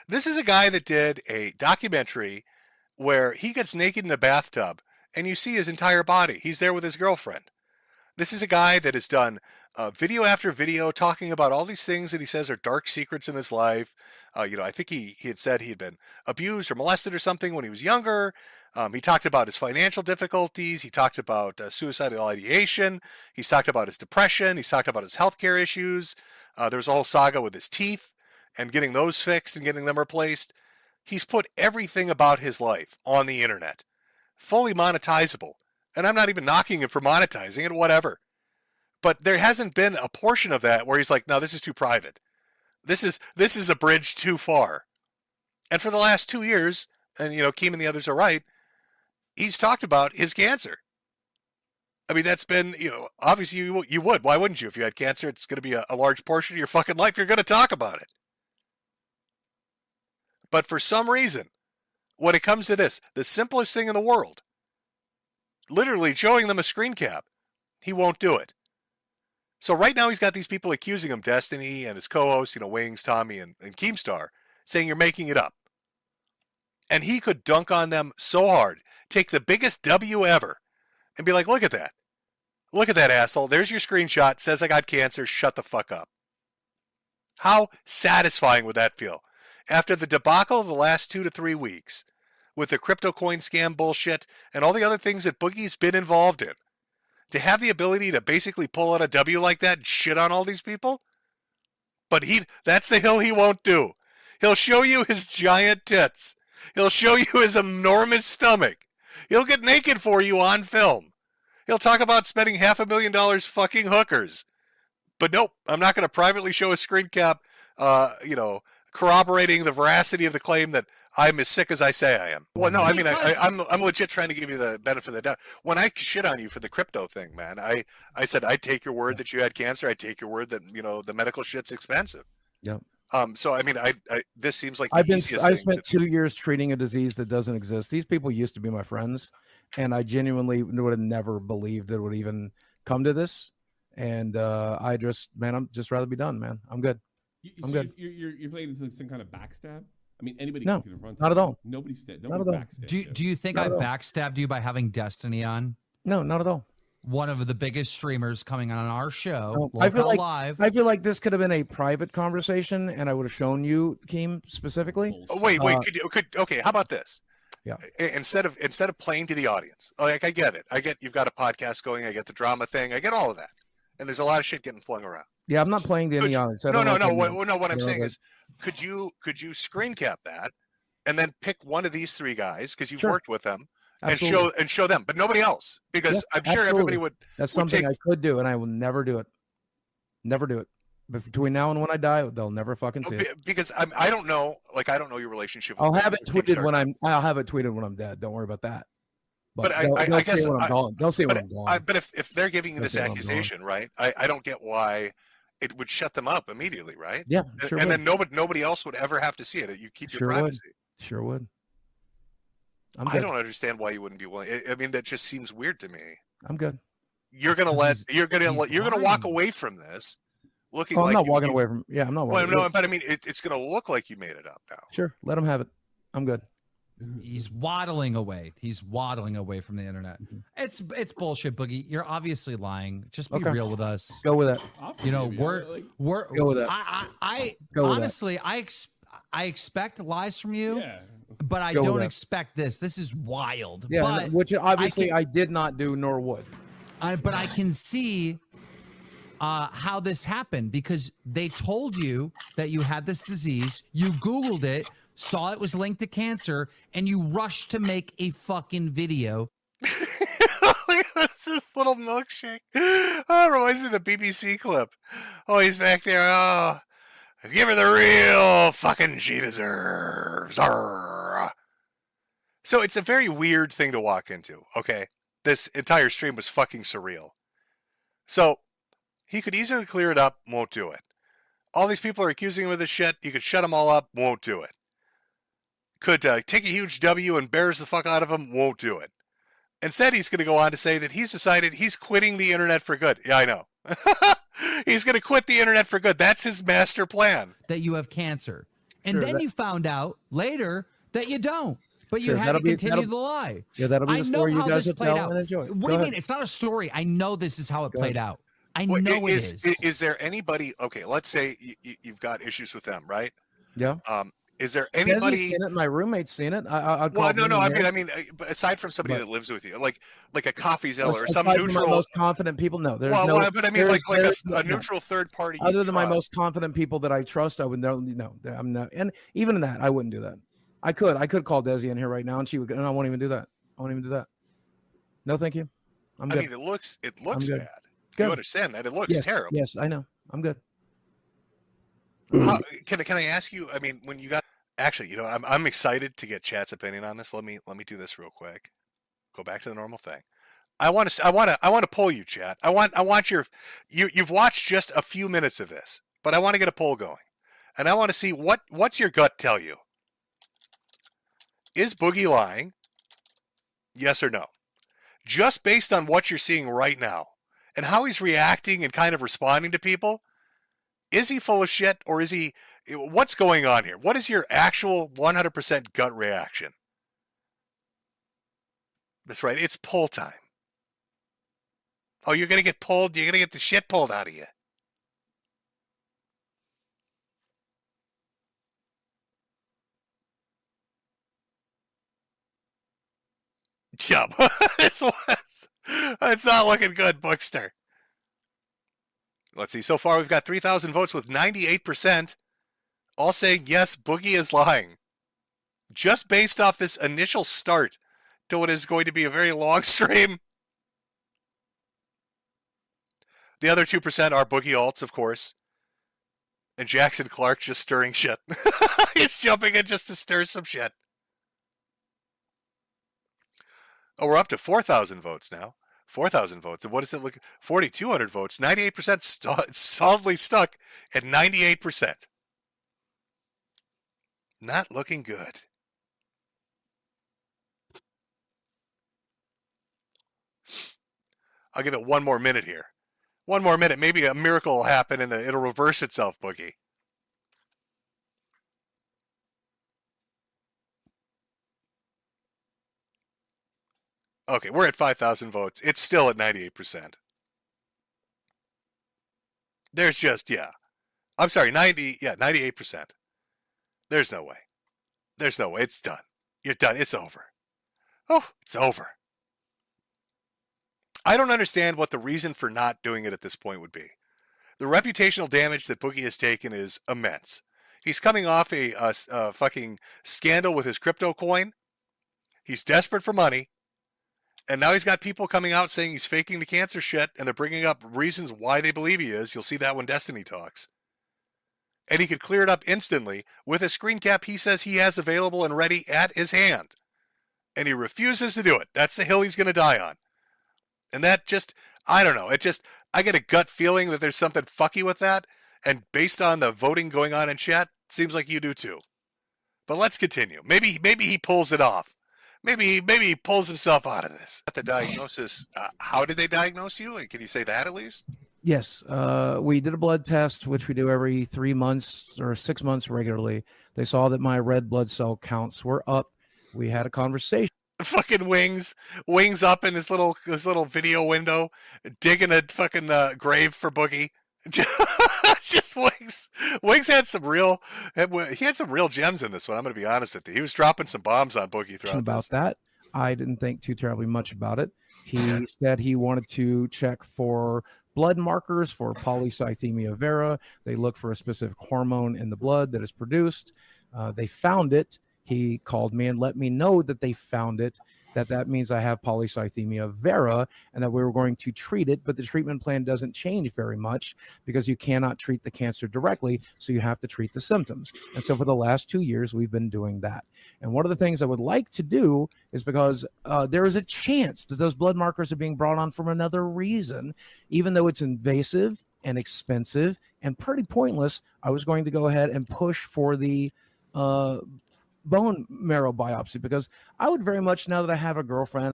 This is a guy that did a documentary where he gets naked in a bathtub and you see his entire body. He's there with his girlfriend. This is a guy that has done video after video talking about all these things that he says are dark secrets in his life. I think he had said he had been abused or molested or something when he was younger. He talked about his financial difficulties. He talked about suicidal ideation. He's talked about his depression. He's talked about his healthcare issues. There was a whole saga with his teeth and getting those fixed and getting them replaced. He's put everything about his life on the internet, fully monetizable. And I'm not even knocking him for monetizing it, whatever. But there hasn't been a portion of that where he's like, no, this is too private. This is a bridge too far. And for the last 2 years, and Keem and the others are right, he's talked about his cancer. I mean, that's been, obviously you would. Why wouldn't you? If you had cancer, it's going to be a large portion of your fucking life. You're going to talk about it. But for some reason, when it comes to this, the simplest thing in the world, literally showing them a screen cap, he won't do it. So right now he's got these people accusing him, Destiny and his co-hosts, Wings, Tommy, and Keemstar, saying you're making it up. And he could dunk on them so hard, take the biggest W ever, and be like, look at that. Look at that, asshole. There's your screenshot. Says I got cancer. Shut the fuck up. How satisfying would that feel? After the debacle of the last 2 to 3 weeks, with the crypto coin scam bullshit and all the other things that Boogie's been involved in, to have the ability to basically pull out a W like that and shit on all these people? But that's the hill he won't do. He'll show you his giant tits. He'll show you his enormous stomach. He'll get naked for you on film. He'll talk about spending $500,000 fucking hookers. But nope, I'm not going to privately show a screen cap, corroborating the veracity of the claim that I'm as sick as I say I am. Well, no, I mean, I'm legit trying to give you the benefit of the doubt. When I shit on you for the crypto thing, man, I said I'd take your word that you had cancer. I'd take your word that the medical shit's expensive. Yep. So I mean, I this seems like I thing spent 2 years treating a disease that doesn't exist. These people used to be my friends, and I genuinely would have never believed it would even come to this. And I'm just rather be done, man. I'm good. I'm good. You're playing this like some kind of backstab. I mean, anybody No, can confront. not at all. Nobody's Not at all. backstab. Do you think Not I at all. backstabbed you by having Destiny on? No, not at all. One of the biggest streamers coming on our show, No, I feel LOLcow like Live. I feel like this could have been a private conversation, and I would have shown you, Keem, specifically. Oh, wait, okay, how about this? Yeah. Instead of playing to the audience, like I get it. I get you've got a podcast going. I get the drama thing. I get all of that, and there's a lot of shit getting flung around. Yeah, I'm not playing to any audience. No. What I'm saying is, could you screen cap that, and then pick one of these three guys because you've worked with them, Absolutely. and show them, but nobody else, because Yeah, I'm sure everybody would. That's something I could do, and I will never do it. Never do it. But between now and when I die, they'll never fucking see it. Because I don't know, like I don't know your relationship. I'll have it tweeted when I'm dead. Don't worry about that. But they'll I see guess it when I'm gone. They'll see it when I'm gone. But if they're giving you They'll this see it when I'm accusation, right? I don't get why it would shut them up immediately, right? Yeah, sure and would. then nobody else would ever have to see it. You keep your Sure would. privacy. Sure would. I don't understand why you wouldn't be willing. I mean, that just seems weird to me. I'm good. You're gonna walk lying. away from this, looking Oh, like I'm not walking away from. Yeah, I'm not Well, walking. no, but I mean, it's gonna look like you made it up now. Sure, let them have it. I'm good. He's waddling away. He's waddling away from the internet. It's bullshit, Boogie. You're obviously lying. Just be Okay. real with us. Go with it. You know, we're Go with that. I Go with honestly I expect lies from you, Yeah. but I Go with don't that. expect this. This is wild. Yeah, but which obviously I can- did not do, nor would. but I can see how this happened because they told you that you had this disease. You Googled it, saw it was linked to cancer, and you rushed to make a fucking video. It's this little milkshake. Oh, it reminds me of the BBC clip. Oh, he's back there. Oh, give her the real fucking she deserves. Arr. So it's a very weird thing to walk into. Okay, this entire stream was fucking surreal. So he could easily clear it up, won't do it. All these people are accusing him of this shit. You could shut them all up, won't do it. Could take a huge W and embarrass the fuck out of him, won't do it. Instead, he's going to go on to say that he's decided he's quitting the internet for good. Yeah, I know. He's going to quit the internet for good. That's his master plan. That you have cancer, and Sure, then you found out later that you don't. But you Sure, had that'll to be- continue that'll- the lie. Yeah, that'll be I the know story you how guys this will played tell out. and enjoy. What Go do you ahead. mean? It's not a story. I know this is how it played out. I Well, know it is. Is there anybody? Okay, let's say you've got issues with them, right? Yeah. Is there Anybody anybody? seen it? My roommate's seen it. I'd Well, call no. him in I there. mean, but aside from somebody But- that lives with you, like a Coffeezilla or some Aside from my neutral. most confident people. No, there's Well, no. but I mean, there's- like there's a no- neutral third party. you Other than my trust. most confident people that I trust, I would know. No, I'm not. And even in that, I wouldn't do that. I could call Desi in here right now, and she would. And I won't even do that. I won't even do that. No, thank you. I'm I good. mean, it looks good. bad. Good. You understand that? It looks Yes, terrible. Yes, I know. I'm good. Can I ask you? I mean, when you got actually, I'm excited to get Chat's opinion on this. Let me do this real quick. Go back to the normal thing. I want to poll you, Chat. I want you've watched just a few minutes of this, but I want to get a poll going, and I want to see what's your gut tell you. Is Boogie lying? Yes or no? Just based on what you're seeing right now and how he's reacting and kind of responding to people, is he full of shit or is he? What's going on here? What is your actual 100% gut reaction? That's right. It's poll time. Oh, you're going to get pulled? You're going to get the shit pulled out of you. Yeah, it's not looking good, Bookster. Let's see. So far, we've got 3,000 votes with 98% all saying, yes, Boogie is lying. Just based off this initial start to what is going to be a very long stream. The other 2% are Boogie alts, of course. And Jackson Clark just stirring shit. He's jumping in just to stir some shit. Oh, we're up to 4,000 votes now. 4,000 votes. And what does it look? 4,200 votes. 98% solidly stuck at 98%. Not looking good. I'll give it one more minute here. One more minute. Maybe a miracle will happen and it'll reverse itself, Boogie. Okay, we're at 5,000 votes. It's still at 98%. There's just, yeah. I'm sorry, 98%. There's no way. There's no way. It's done. You're done. It's over. Oh, it's over. I don't understand what the reason for not doing it at this point would be. The reputational damage that Boogie has taken is immense. He's coming off a fucking scandal with his crypto coin. He's desperate for money. And now he's got people coming out saying he's faking the cancer shit, and they're bringing up reasons why they believe he is. You'll see that when Destiny talks. And he could clear it up instantly with a screen cap he says he has available and ready at his hand. And he refuses to do it. That's the hill he's going to die on. And that just, I don't know. I get a gut feeling that there's something fucky with that. And based on the voting going on in chat, it seems like you do too. But let's continue. Maybe he pulls it off. Maybe he pulls himself out of this. The diagnosis, how did they diagnose you? Can you say that at least? Yes, we did a blood test, which we do every 3 months or 6 months regularly. They saw that my red blood cell counts were up. We had a conversation. Fucking wings up in his little video window, digging a fucking grave for Boogie. Just Wings. Wings had some real gems in this one. I'm going to be honest with you. He was dropping some bombs on Boogie throughout about this. that. I didn't think too terribly much about it. He said he wanted to check for blood markers for polycythemia vera. They look for a specific hormone in the blood that is produced. They found it. He called me and let me know that they found it, that means I have polycythemia vera and that we were going to treat it, but the treatment plan doesn't change very much because you cannot treat the cancer directly, so you have to treat the symptoms. And so for the last 2 years, we've been doing that. And one of the things I would like to do is because there is a chance that those blood markers are being brought on from another reason, even though it's invasive and expensive and pretty pointless, I was going to go ahead and push for the bone marrow biopsy because I would very much, now that I have a girlfriend.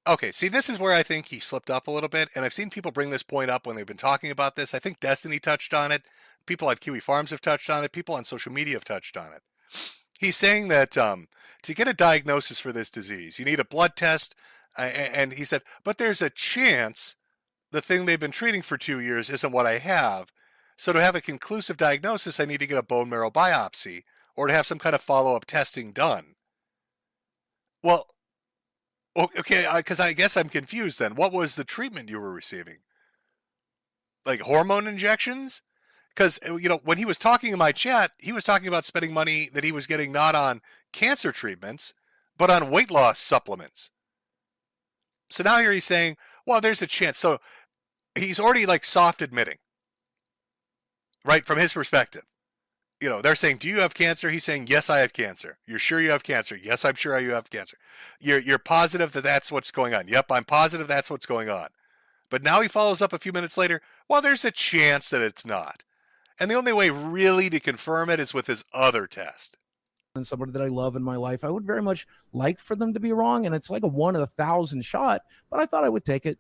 Okay, see, this is where I think he slipped up a little bit, and I've seen people bring this point up when they've been talking about this. I think Destiny touched on it. People at Kiwi Farms have touched on it. People on social media have touched on it. He's saying that to get a diagnosis for this disease, you need a blood test, and he said, but there's a chance the thing they've been treating for 2 years isn't what I have. So to have a conclusive diagnosis, I need to get a bone marrow biopsy or to have some kind of follow-up testing done. Well, okay, because I guess I'm confused then. What was the treatment you were receiving? Like hormone injections? Because, you know, when he was talking in my chat, he was talking about spending money that he was getting not on cancer treatments, but on weight loss supplements. So now here he's saying, well, there's a chance. So he's already like soft admitting, right, from his perspective. You know, they're saying, do you have cancer? He's saying, yes, I have cancer. You're sure you have cancer? Yes, I'm sure you have cancer. You're positive that that's what's going on? Yep, I'm positive that's what's going on. But now he follows up a few minutes later, well, there's a chance that it's not. And the only way really to confirm it is with his other test. And somebody that I love in my life, I would very much like for them to be wrong. And it's like a 1 in 1,000 shot, but I thought I would take it.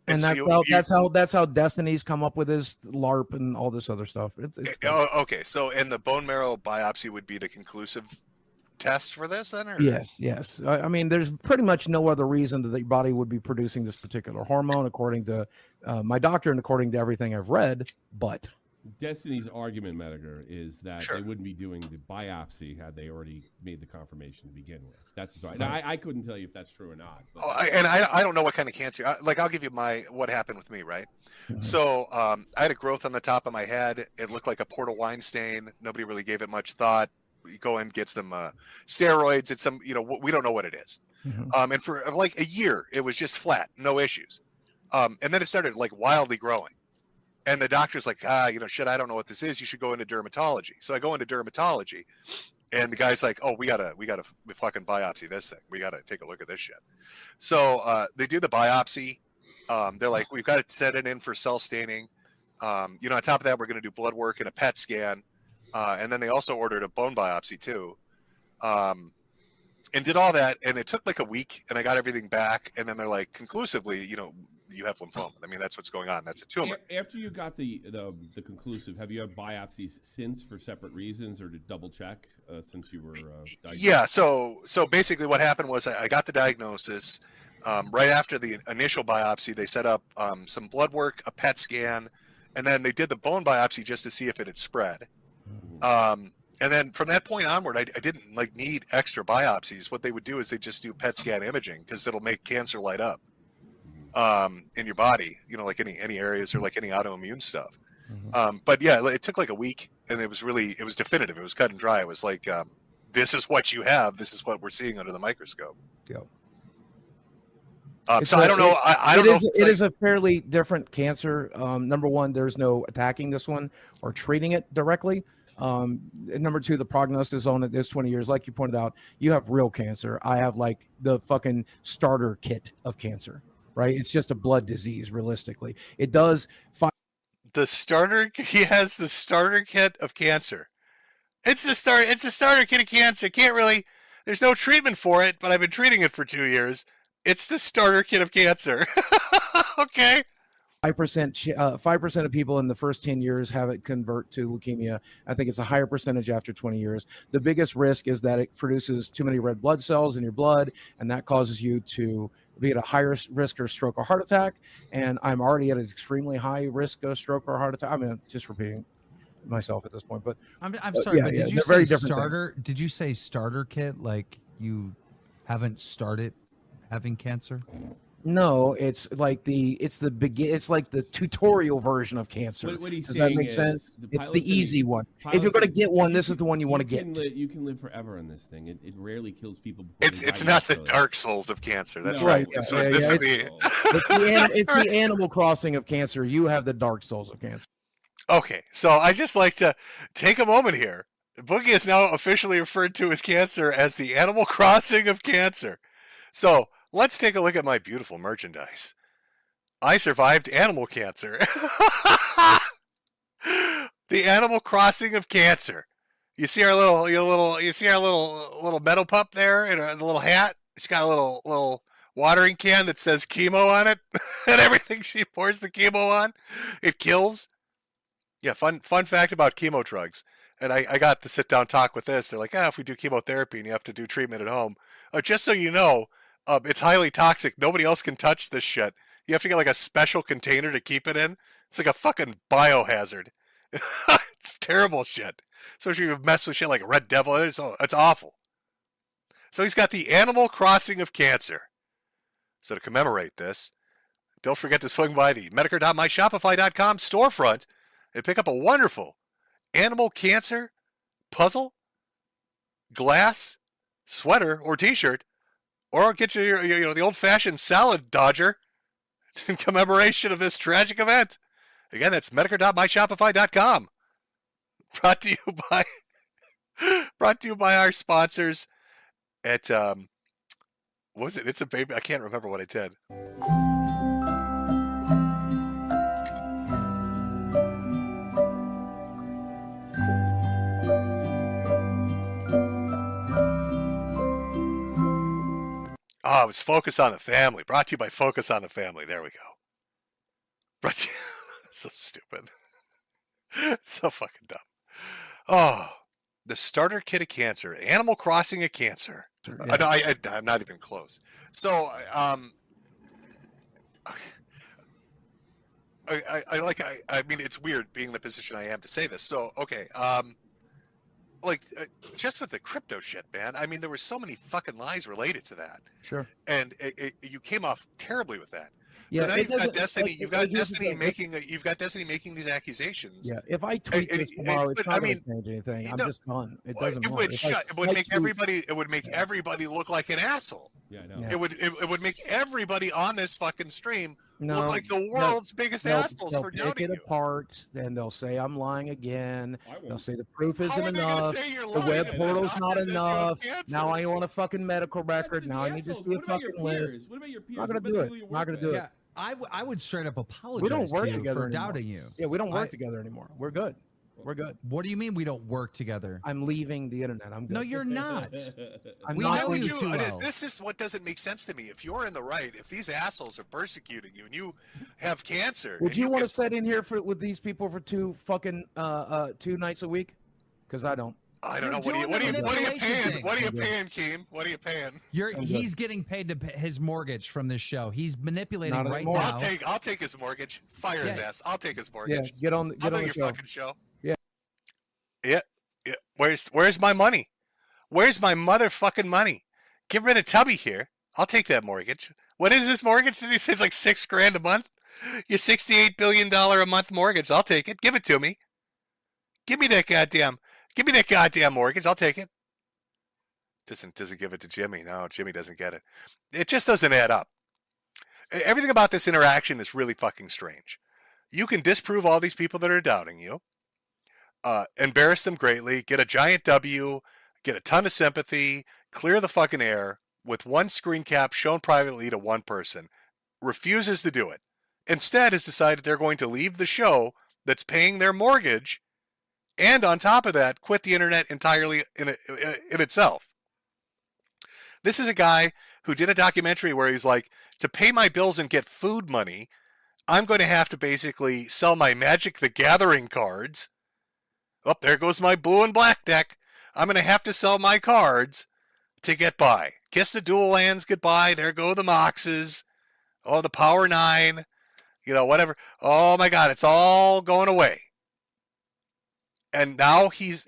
And so that's how Destiny's come up with his LARP and all this other stuff. Okay. So, and the bone marrow biopsy would be the conclusive test for this then? Or? Yes. I mean, there's pretty much no other reason that your body would be producing this particular hormone, according to my doctor and according to everything I've read. But Destiny's argument, Metokur, is that Sure. they wouldn't be doing the biopsy had they already made the confirmation to begin with. That's his argument. Now, I couldn't tell you if that's true or not. But I don't know what kind of cancer. I'll give you what happened with me, right? Mhm. So I had a growth on the top of my head. It looked like a port of wine stain. Nobody really gave it much thought. You go and get some steroids. It's some, we don't know what it is. Mhm. And for like a year, it was just flat, no issues. And then it started like wildly growing. And the doctor's like, shit, I don't know what this is. You should go into dermatology. So I go into dermatology, And the guy's like, "Oh, we gotta fucking biopsy this thing. We gotta take a look at this shit." So they do the biopsy. They're like, "We've got to set it in for cell staining. On top of that, we're gonna do blood work and a PET scan, and then they also ordered a bone biopsy too." And did all that, and it took like a week, and I got everything back, and then they're like, conclusively, you have lymphoma. I mean, that's what's going on. That's a tumor. After you got the conclusive, have you had biopsies since for separate reasons or to double check since you were diagnosed? Yeah. So basically, what happened was I got the diagnosis right after the initial biopsy. They set up some blood work, a PET scan, and then they did the bone biopsy just to see if it had spread. And then from that point onward, I didn't need extra biopsies. What they would do is they just do PET scan imaging because it'll make cancer light up in your body, like any areas or like any autoimmune stuff. But yeah, it took like a week, and it was definitive. It was cut and dry. It was like, this is what you have. This is what we're seeing under the microscope. Yep. So I don't know. I don't know. It is a fairly different cancer. Number one, there's no attacking this one or treating it directly. And number two, the prognosis on it is 20 years. Like you pointed out, you have real cancer. I have like the fucking starter kit of cancer, right? It's just a blood disease, realistically. It does. He has the starter kit of cancer. It's a starter kit of cancer. There's no treatment for it, but I've been treating it for 2 years. It's the starter kit of cancer. Okay. 5% of people in the first 10 years have it convert to leukemia. I think it's a higher percentage after 20 years. The biggest risk is that it produces too many red blood cells in your blood, and that causes you to be at a higher risk of stroke or heart attack. And I'm already at an extremely high risk of stroke or heart attack. I mean, just repeating myself at this point, but I'm sorry, yeah, but yeah, did you very say different starter? Did you say starter kit like you haven't started having cancer? No, it's like the tutorial version of cancer. What he's Does that saying make is sense? the It's the pilot easy saying- one. pilot If you're going to saying get one, this is the one you want to can get. You can live forever on this thing. It rarely kills people. It's not the Dark Souls of cancer. That's No, right. yeah, This yeah, would yeah, be It's the Animal Crossing of cancer. You have the Dark Souls of cancer. okay. So I just like to take a moment here. Boogie is now officially referred to as cancer as the Animal Crossing of cancer. So let's take a look at my beautiful merchandise. I survived animal cancer. The Animal Crossing of cancer. You see our little metal pup there in a little hat? It's got a little watering can that says chemo on it, and everything she pours the chemo on, it kills. Yeah, fun fact about chemo drugs. And I got the sit down talk with this. They're like, if we do chemotherapy and you have to do treatment at home, just so you know, it's highly toxic. Nobody else can touch this shit. You have to get like a special container to keep it in. It's like a fucking biohazard. It's terrible shit. Especially if you mess with shit like Red Devil. It's awful. So he's got the Animal Crossing of cancer. So to commemorate this, don't forget to swing by the Metokur.myshopify.com storefront and pick up a wonderful animal cancer puzzle, glass, sweater, or t-shirt, or get you the old-fashioned salad dodger in commemoration of this tragic event. Again, that's Metokur.myshopify.com. Brought to you by our sponsors at what was it? It's a baby. I can't remember what I did. Oh, it was Focus on the Family. Brought to you by Focus on the Family. There we go. Brought to you. So stupid. So fucking dumb. Oh, the starter kit of cancer. Animal Crossing of cancer. Yeah. I'm not even close. So, I mean, it's weird being in the position I am to say this. So, okay. Just with the crypto shit, man. I mean, there were so many fucking lies related to that. Sure. And you came off terribly with that. Yeah, so now you've got Destiny. You've got Destiny making these accusations. Yeah. If I tweet this tomorrow, it's not going to change anything. I'm just done. It doesn't. It would make everybody. It would make everybody look like an asshole. Yeah, I know. Yeah. It would make everybody on this fucking stream No, look like the world's biggest assholes they'll for pick doubting it you. apart, then they'll say I'm lying again. I They'll won't. say the proof How isn't are they gonna enough. say you're The lying web and portal's the not doctor says you have enough. cancer? Now I want a fucking medical That's record. the Now I need to assholes. see a What about your fucking list. peers? What about your peers? Not gonna What about do the it. people you Not work gonna with? do it. Yeah, I would straight up apologize We don't work to you together for anymore. doubting you. Yeah, we don't work I- together anymore. We're good. We're good. What do you mean we don't work together? I'm leaving the internet. I'm good. No, you're not. I'm we not know Why going would you to- too you? well. This is what doesn't make sense to me. If you're in the right, if these assholes are persecuting you and you have cancer, Would and you want to get- sit in here with these people for 2 nights a week? Because I don't. I don't know. You're What are you doing the manipulation paying? thing. What are you I'm good. paying, Keem? What are you paying? I'm He's getting paid to pay his mortgage from this show. He's manipulating Not right anymore. now. I'll take his mortgage. Fire his Yeah. ass. I'll take his Yeah, mortgage. get on I'll do the your show. fucking show. Yeah. Yeah. Where's my money? Where's my motherfucking money? Get rid of Tubby here. I'll take that mortgage. What is this mortgage? Did he say it's like $6,000 a month? Your $68 billion a month mortgage. I'll take it. Give it to me. Give me that goddamn mortgage. I'll take it. Doesn't give it to Jimmy. No, Jimmy doesn't get it. It just doesn't add up. Everything about this interaction is really fucking strange. You can disprove all these people that are doubting you, embarrass them greatly, get a giant W, get a ton of sympathy, clear the fucking air with one screen cap shown privately to one person, refuses to do it. Instead has decided they're going to leave the show that's paying their mortgage, and on top of that, quit the internet entirely in itself. This is a guy who did a documentary where he's like, to pay my bills and get food money, I'm going to have to basically sell my Magic the Gathering cards. Oh, there goes my blue and black deck. I'm going to have to sell my cards to get by. Kiss the dual lands goodbye. There go the Moxes. Oh, the Power 9. Whatever. Oh my God, it's all going away. And now he's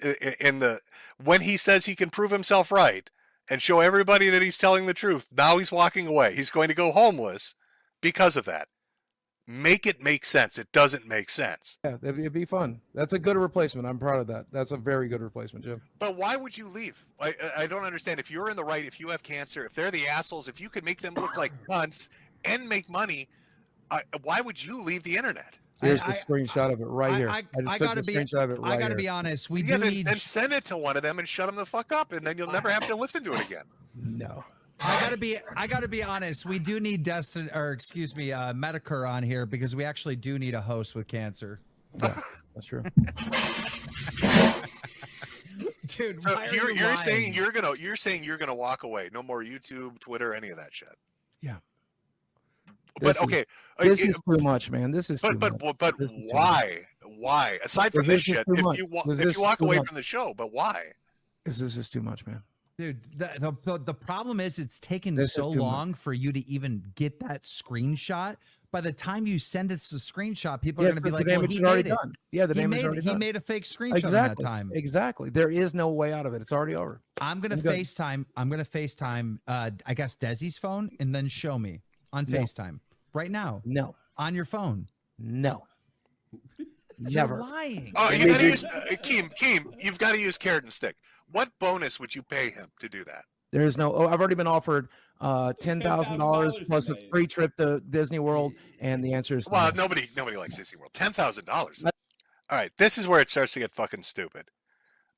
when he says he can prove himself right and show everybody that he's telling the truth, now he's walking away. He's going to go homeless because of that. Make it make sense. It doesn't make sense. Yeah, it'd be fun. That's a good replacement. I'm proud of that. That's a very good replacement, Jim. But why would you leave? I don't understand. If you're in the right, if you have cancer, if they're the assholes, if you could make them look like cunts and make money, why would you leave the internet? Here's the screenshot of it right here. I just took the screenshot of it right I gotta here. be honest. We Yeah, do need. then send it to one of them and shut them the fuck up, and then you'll never have to listen to it again. No. I gotta be honest. We do need Metokur on here because we actually do need a host with cancer. Yeah, that's true. Dude, So why are you're you saying lying? you're saying you're gonna walk away. No more YouTube, Twitter, any of that shit. Yeah. But This is- okay, This is too much, man. This is too but much. but This is too much. why? Why? Aside from This this is shit, too if much. you This is walk too away much. from the show, but why? This is too much, man. Dude, the problem is it's taken This is so too much. long for you to even get that screenshot. By the time you send us the screenshot, people are Yeah, going to be the like, "Well, damage he is already made it. done. Yeah, the He damage is made already he done. made a fake screenshot in that Exactly. time." Exactly. There is no way out of it. It's already over. I'm gonna I'm good. FaceTime. I guess Desi's phone, and then show me on No. FaceTime right now No. on your phone. No. You're Never. lying. Oh, you Maybe- gotta use Keem. You've got to use carrot and stick. What bonus would you pay him to do that? There is no. Oh, I've already been offered $10,000 plus a today. free trip to Disney World, and the answer is Well, no. nobody likes Disney World. $10,000. All right, this is where it starts to get fucking stupid.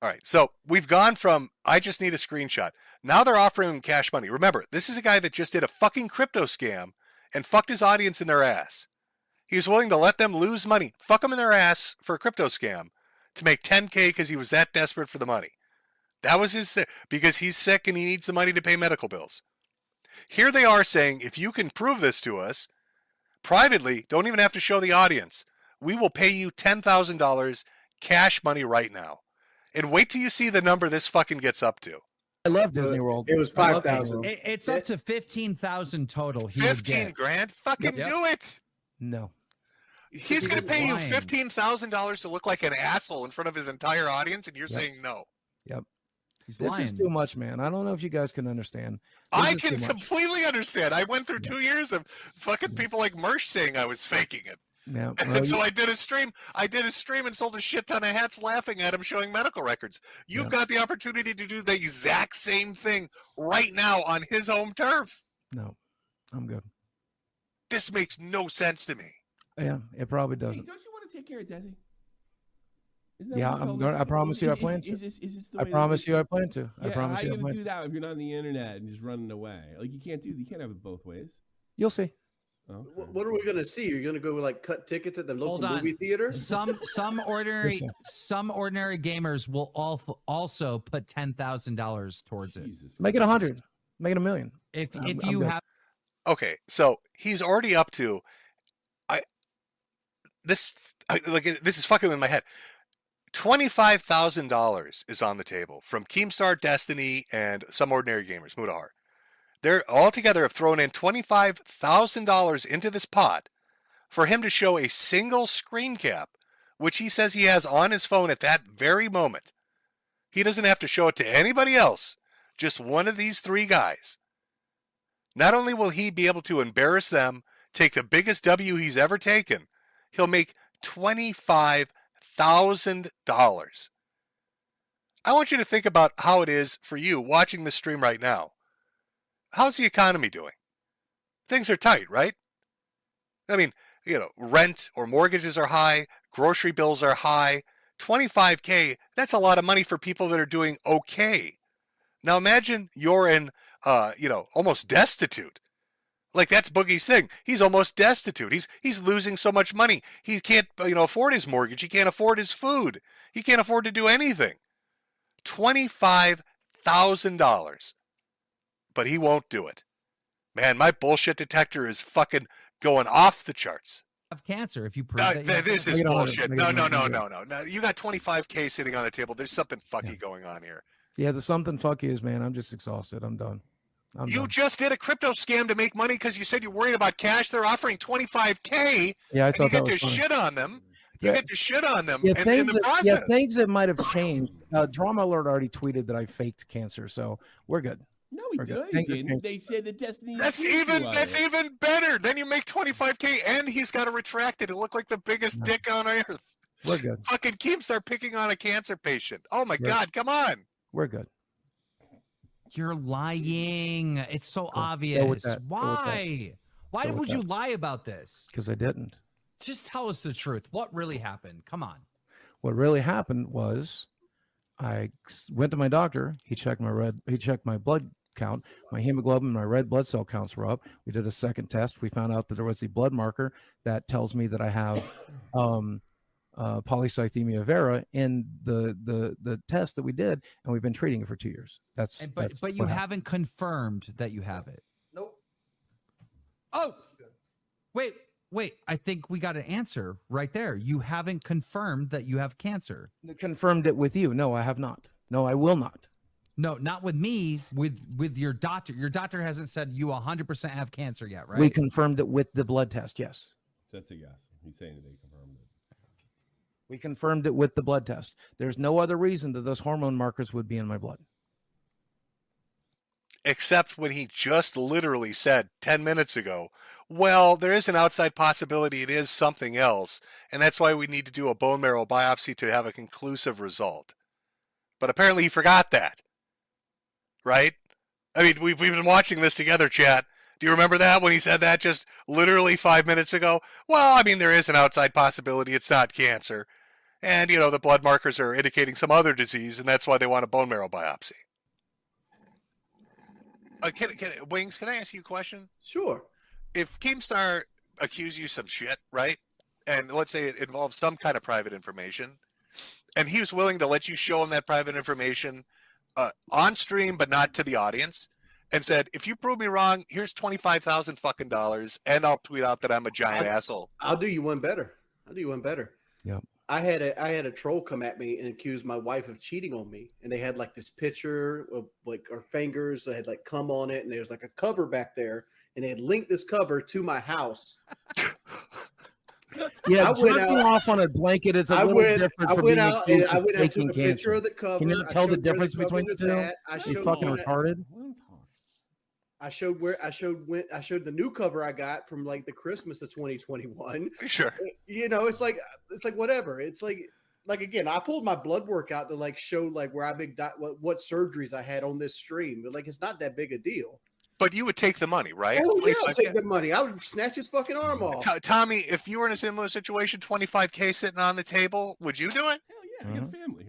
All right, so we've gone from I just need a screenshot. Now they're offering him cash money. Remember, this is a guy that just did a fucking crypto scam and fucked his audience in their ass. He was willing to let them lose money, fuck them in their ass for a crypto scam to make $10K because he was that desperate for the money. That was his thing, because he's sick and he needs the money to pay medical bills. Here they are saying, if you can prove this to us, privately, don't even have to show the audience, we will pay you $10,000 cash money right now. And wait till you see the number this fucking gets up to. I love Disney World. It was I love 5,000. Disney World. It's up to 15,000 total. He would 15 get. grand? Fucking Yep. do it. No. He's going He's to pay you lying. $15,000 to look like an asshole in front of his entire audience, and you're Yep. saying no. He's This lying. is too much, man. I don't know if you guys can understand. This I is too can much. completely understand. I went through 2 years of fucking people like Mersh saying I was faking it. Yeah. And well, so I did a stream. And sold a shit ton of hats laughing at him showing medical records. You've Yeah. got the opportunity to do the exact same thing right now on his home turf. no, I'm good. this makes no sense to me. Yeah, it probably Hey, doesn't. don't you want to take care of Desi? Isn't that Yeah, what you I'm told going. us? I promise you, I plan to. Is this the I way promise you, I plan to. I Yeah, promise how you, are I you plan gonna do to. that if you're not on the internet and just running away? Like you can't have it both ways. You'll see. Okay. What are we going to see? You're going to go like cut tickets at the local Hold on. movie theater? Some ordinary Listen. gamers will also put $10,000 towards it. Jesus Make it Christ. 100. Make it 1 million. If I'm you good. have Okay, so he's already up to this is fucking with my head. $25,000 is on the table from Keemstar, Destiny, and Some Ordinary Gamers, Mudahar. They're all together have thrown in $25,000 into this pot for him to show a single screen cap, which he says he has on his phone at that very moment. He doesn't have to show it to anybody else, just one of these three guys. Not only will he be able to embarrass them, take the biggest W he's ever taken, he'll make $25,000. I want you to think about how it is for you watching the stream right now. How's the economy doing? Things are tight, right? I mean, rent or mortgages are high, grocery bills are high. $25K, that's a lot of money for people that are doing okay. Now imagine you're in, almost destitute. Like that's Boogie's thing. He's almost destitute. He's losing so much money. He can't, afford his mortgage. He can't afford his food. He can't afford to do anything. $25,000. But he won't do it. Man, my bullshit detector is fucking going off the charts. cancer, if you prove that you have This cancer. is Make it 100. bullshit. Make No. it 100. No. You got 25K sitting on the table. There's something fucky going on here. Yeah, the something fuck is, man. I'm just exhausted. I'm done. You done. just did a crypto scam to make money because you said you're worried about cash. They're offering 25K. Yeah, I And you thought that get to was funny. shit on them. You Yeah. get to shit on them Yeah, in the process. things that might have changed. Drama Alert already tweeted that I faked cancer, so we're good. No, he Okay. did. Didn't. They said that Destiny. That's accused you of that's it. even better. Then you make 25K and he's got to retract it. It looked like the biggest dick on earth. We're good. Fucking Keemstar picking on a cancer patient. Oh my Yeah. God, come on. We're good. You're lying. It's so Go with obvious. that. Go with that. Why? Why Go with would you that. lie about this? Because I didn't. Just tell us the truth. What really happened? Come on. What really happened was I went to my doctor. He checked my blood count. My hemoglobin, my red blood cell counts were up. We did a second test. We found out that there was a blood marker that tells me that I have polycythemia vera in the test that we did, and we've been treating it for 2 years. That's But you what happened. haven't confirmed that you have it. Nope. Oh, wait. I think we got an answer right there. You haven't confirmed that you have cancer. Confirmed it with you. No, I have not. No, I will not. No, not with me, with your doctor. Your doctor hasn't said you 100% have cancer yet, right? We confirmed it with the blood test. Yes. That's a yes. He's saying that they confirmed it. We confirmed it with the blood test. There's no other reason that those hormone markers would be in my blood. Except when he just literally said 10 minutes ago, well, there is an outside possibility it is something else, and that's why we need to do a bone marrow biopsy to have a conclusive result. But apparently he forgot that. Right? I mean, we've been watching this together, chat. Do you remember that when he said that just literally 5 minutes ago? Well, I mean, there is an outside possibility it's not cancer. And, the blood markers are indicating some other disease, and that's why they want a bone marrow biopsy. Wings, can I ask you a question? Sure. If Keemstar accused you some shit, right? And let's say it involves some kind of private information, and he was willing to let you show him that private information on stream, but not to the audience, and said, if you prove me wrong, here's $25,000 fucking dollars, and I'll tweet out that I'm a giant asshole. I'll do you one better. Yep. I had a troll come at me and accuse my wife of cheating on me, and they had like this picture of like our fingers that had like cum on it, and there's like a cover back there, and they had linked this cover to my house. Yeah, I went jerking out- off on a blanket is a I little went different out from and being I accused of went out, took faking a picture cancer. of the cover. Can you I tell the showed where difference cover between the was two? at. You fucking retarded. I showed the new cover I got from like the Christmas of 2021. Sure. It's like whatever. It's like again, I pulled my blood work out to like show like where what surgeries I had on this stream. But like it's not that big a deal. But you would take the money, right? Oh yeah, I'll 25K? take the money. I would snatch his fucking arm off. Tommy, if you were in a similar situation, 25K sitting on the table, would you do it? Hell yeah, I got a family.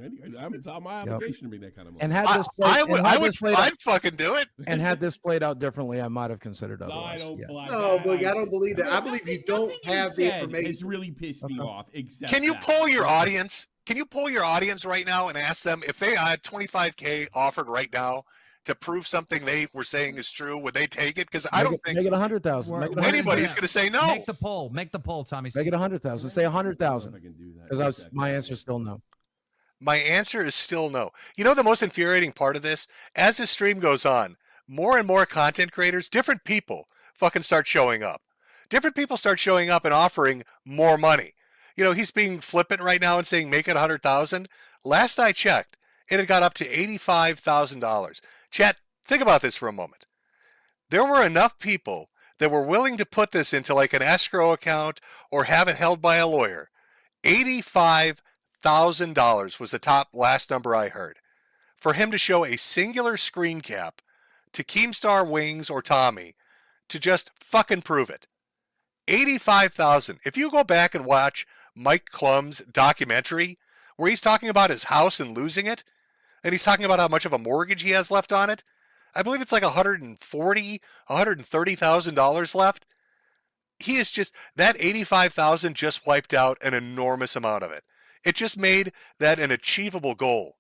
It's my obligation to bring that kind of money. And had this played, I and would. had this played out, I'd fucking do it. and had this played out differently, I might have considered No, I otherwise. don't. Yeah. No, Boogie, I don't believe that. I believe you don't have the information. It's really pissed me off. Except Can you that. poll your audience? Can you poll your audience right now and ask them if they had 25K offered right now to prove something they were saying is true? Would they take it? Because I don't think Make it 100,000. We're- Make it we're- 100,000. anybody's going to say no. Make the poll. Make the poll, Tommy. Make it 100,000. Say I don't know 100,000. if I can do that. Because my answer is still no. My answer is still no. You know the most infuriating part of this? As the stream goes on, more and more content creators, different people fucking start showing up. Different people start showing up and offering more money. You know, he's being flippant right now and saying make it 100,000. Last I checked, it had got up to $85,000. Chat, think about this for a moment. There were enough people that were willing to put this into like an escrow account or have it held by a lawyer. $85,000 was the top last number I heard for him to show a singular screen cap to Keemstar Wings or Tommy to just fucking prove it. 85,000. If you go back and watch Mike Klum's documentary where he's talking about his house and losing it, and he's talking about how much of a mortgage he has left on it, I believe it's like $130,000 left. He is just, that 85,000 just wiped out an enormous amount of it. It just made that an achievable goal.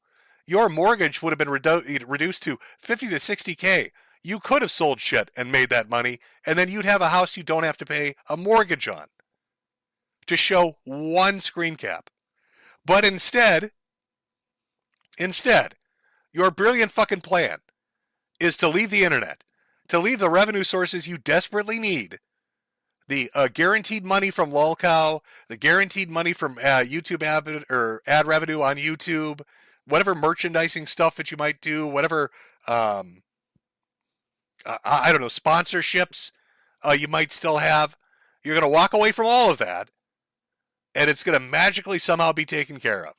Your mortgage would have been reduced to 50 to 60K. You could have sold shit and made that money, and then you'd have a house you don't have to pay a mortgage on to show one screen cap. But instead, your brilliant fucking plan is to leave the internet, to leave the revenue sources you desperately need, the guaranteed money from LOLcow, the guaranteed money from YouTube ad revenue on YouTube, whatever merchandising stuff that you might do, whatever, I don't know, sponsorships you might still have. You're going to walk away from all of that, and it's going to magically somehow be taken care of.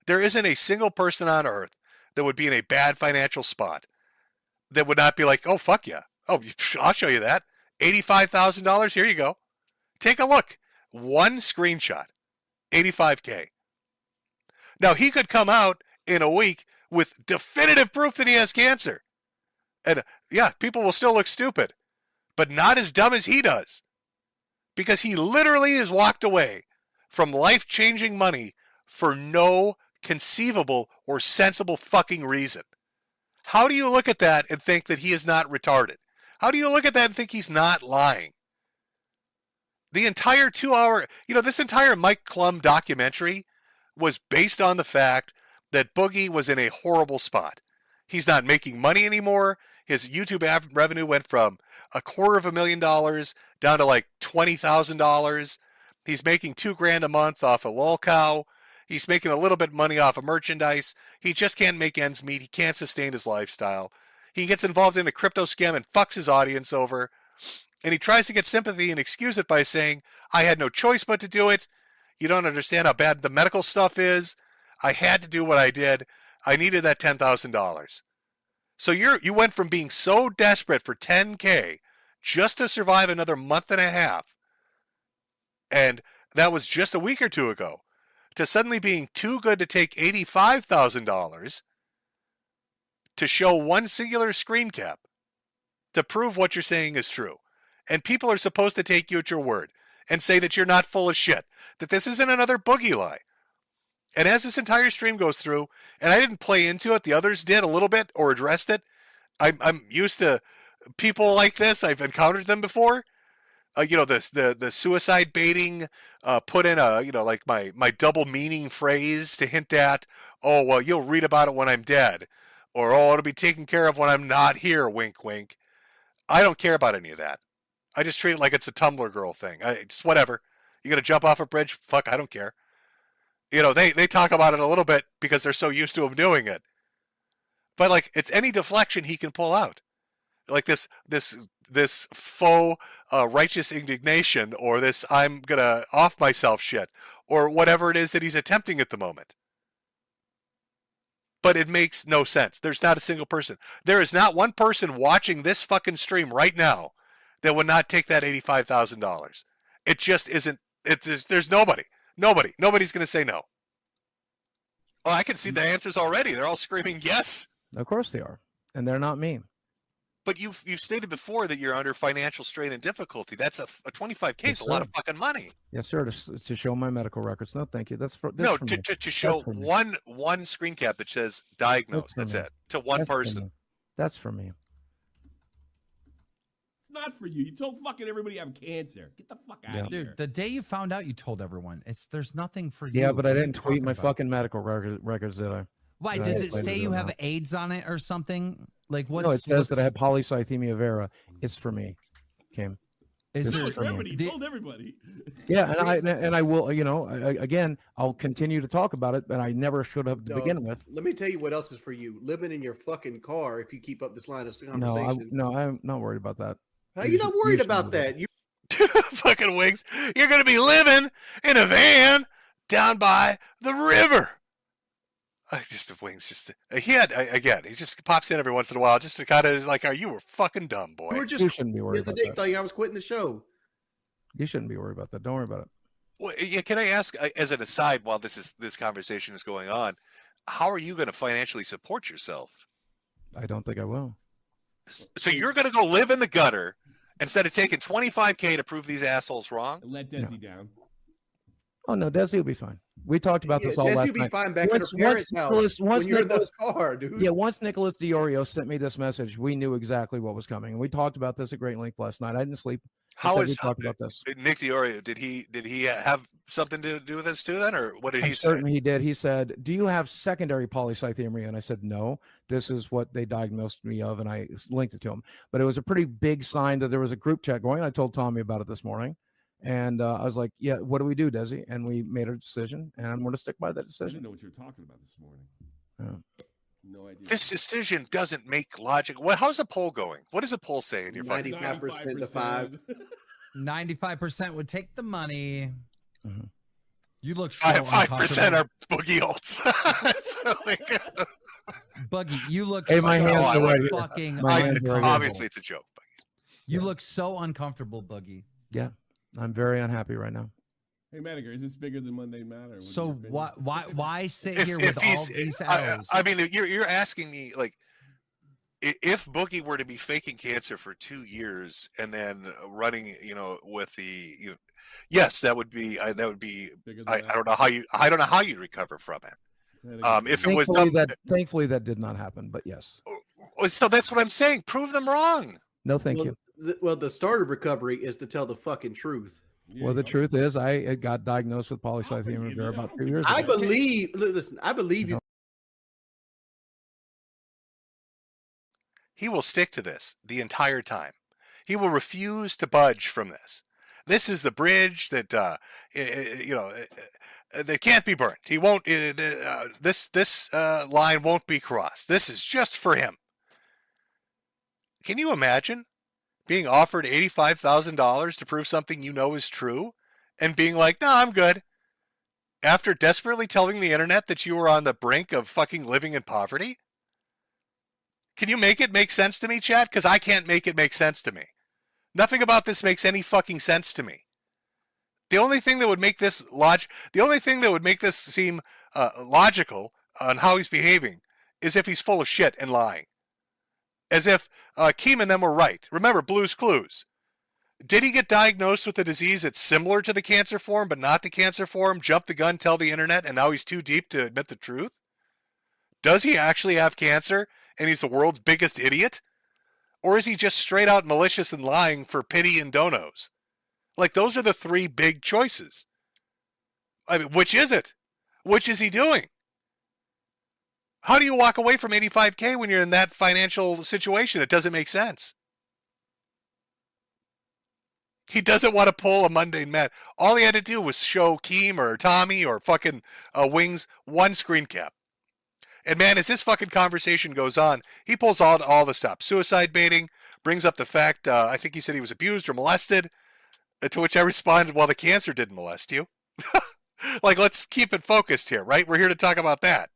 There isn't a single person on earth that would be in a bad financial spot that would not be like, oh, fuck yeah. Oh, I'll show you that. $85,000, here you go. Take a look. One screenshot, 85K. Now, he could come out in a week with definitive proof that he has cancer. And yeah, people will still look stupid, but not as dumb as he does. Because he literally has walked away from life-changing money for no conceivable or sensible fucking reason. How do you look at that and think that he is not retarded? How do you look at that and think he's not lying? The entire 2-hour, this entire Mike Klum documentary was based on the fact that Boogie was in a horrible spot. He's not making money anymore. His YouTube revenue went from $250,000 down to like $20,000. He's making $2,000 a month off of LOLcow. He's making a little bit of money off of merchandise. He just can't make ends meet. He can't sustain his lifestyle. He gets involved in a crypto scam and fucks his audience over. And he tries to get sympathy and excuse it by saying, I had no choice but to do it. You don't understand how bad the medical stuff is. I had to do what I did. I needed that $10,000. So you went from being so desperate for $10K just to survive another month and a half, and that was just a week or two ago, to suddenly being too good to take $85,000 to show one singular screen cap to prove what you're saying is true. And people are supposed to take you at your word and say that you're not full of shit, that this isn't another Boogie lie. And as this entire stream goes through, and I didn't play into it, the others did a little bit or addressed it. I'm used to people like this. I've encountered them before. The suicide baiting, put in like my double meaning phrase to hint at, oh, well, you'll read about it when I'm dead, or, oh, it'll be taken care of when I'm not here, wink, wink. I don't care about any of that. I just treat it like it's a Tumblr girl thing. Just whatever. You got to jump off a bridge? Fuck, I don't care. They talk about it a little bit because they're so used to him doing it. But like, it's any deflection he can pull out. Like this faux righteous indignation, or this I'm gonna off myself shit, or whatever it is that he's attempting at the moment. but it makes no sense. There's not a single person. There is not one person watching this fucking stream right now that would not take that $85,000. It just isn't. There's nobody. Nobody's going to say no. Oh, I can see the answers already. They're all screaming yes. Of course they are, and they're not me. But you've stated before that you're under financial strain and difficulty. That's a $25K is a lot of fucking money. Yes, sir. To show my medical records. No, thank you. That's for No, for me. to show one screen cap that says diagnosed. That's it. To one That's for person. me. That's for me. It's not for you. You told fucking everybody you have cancer. Get the fuck out of here. Dude, the day you found out, you told everyone. There's nothing for you. Yeah, but I What are you didn't tweet talking my about? fucking medical records, did I? Why Did I does it explain say it you or have not? AIDS on it or something? Like what? No, it says that I have polycythemia vera. It's for me. Kim. Is This there, is For everybody. the- You told everybody. Yeah, and I will. You know, again, I'll continue to talk about it, but I never should have to No, begin with. Let me tell you what else is for you. Living in your fucking car if you keep up this line of No, conversation. I'm not worried about that. How you not worried should about know that? You Fucking Wings. You're going to be living in a van down by the river. Just Wings. He just pops in every once in a while just to kind of like, you were fucking dumb, boy. were You just shouldn't be the worried other about day that. telling you I was quitting the show. You shouldn't be worried about that. Don't worry about it. Well, yeah, can I ask, as an aside, while this conversation is going on, how are you going to financially support yourself? I don't think I will. So you're going to go live in the gutter instead of taking $25K to prove these assholes wrong? Let Desi down. Oh no, Desi will be fine. We talked about this all Desi last will be night. fine back Once- at her parents' once house Nicholas- once when you're in the Nicholas- car, dude. Yeah, once Nicholas DiOrio sent me this message, we knew exactly what was coming. And we talked about this at great length last night. I didn't sleep. How we is talked about this? Nick DiOrio? Did he have something to do with this too then, or what did I'm he say? certain he did. He said, "Do you have secondary polycythemia?" And I said, "No. This is what they diagnosed me of," and I linked it to him. But it was a pretty big sign that there was a group chat going. I told Tommy about it this morning, and I was like, "Yeah, what do we do, Desi?" And we made a decision, and I'm going to stick by that I didn't decision. know what you were talking about this morning. Yeah. No idea. This decision doesn't make logic. Well, how's the poll going? What does the poll say in your fucking? 95% to 5. 95% would take the money. Mhm. You look so 5% uncomfortable. are boogie ults. So, like, Buggy, you look Hey, my so hands are right here. fucking My hands are right here. obviously, it's a joke. You look so uncomfortable, Buggy. I'm very unhappy right now. Hey, Metokur, is this bigger than Monday Matter? What's So your opinion? why sit If- here if with he's- all these I L's? mean, you're asking me like, if Boogie were to be faking cancer for 2 years and then running, with the, yes, that would be Bigger than I that? don't know how you'd recover from it. If it was Thankfully that did not happen. But yes, so that's what I'm saying. Prove them wrong. no, thank well, you. the start of recovery is to tell the fucking truth. Yeah, Well, the you know. truth is, I got diagnosed with I'll polycythemia forgive vera you. about I'll 2 years forgive ago. I believe. Listen, I believe you. He will stick to this the entire time. He will refuse to budge from this. This is the bridge that that can't be burnt. He won't. This line won't be crossed. This is just for him. Can you imagine being offered $85,000 to prove something you know is true, and being like, "No, I'm good," after desperately telling the internet that you were on the brink of fucking living in poverty? Can you make it make sense to me, chat? Because I can't make it make sense to me. Nothing about this makes any fucking sense to me. The only thing that would make this seem logical on how he's behaving is if he's full of shit and lying. As if Keem and them were right. Remember Blue's Clues. Did he get diagnosed with a disease that's similar to the cancer form but not the cancer form, jump the gun, tell the internet, and now he's too deep to admit the truth? Does he actually have cancer and he's the world's biggest idiot? Or is he just straight out malicious and lying for pity and donos? Like, those are the three big choices. I mean, which is it? Which is he doing? How do you walk away from 85K when you're in that financial situation? It doesn't make sense. He doesn't want to pull a mundane man. All he had to do was show Keem or Tommy or fucking Wings one screen cap. And man, as this fucking conversation goes on, he pulls all the stops. Suicide baiting, brings up the fact, I think he said he was abused or molested, to which I responded, well, the cancer didn't molest you. Like, let's keep it focused here, right? We're here to talk about that.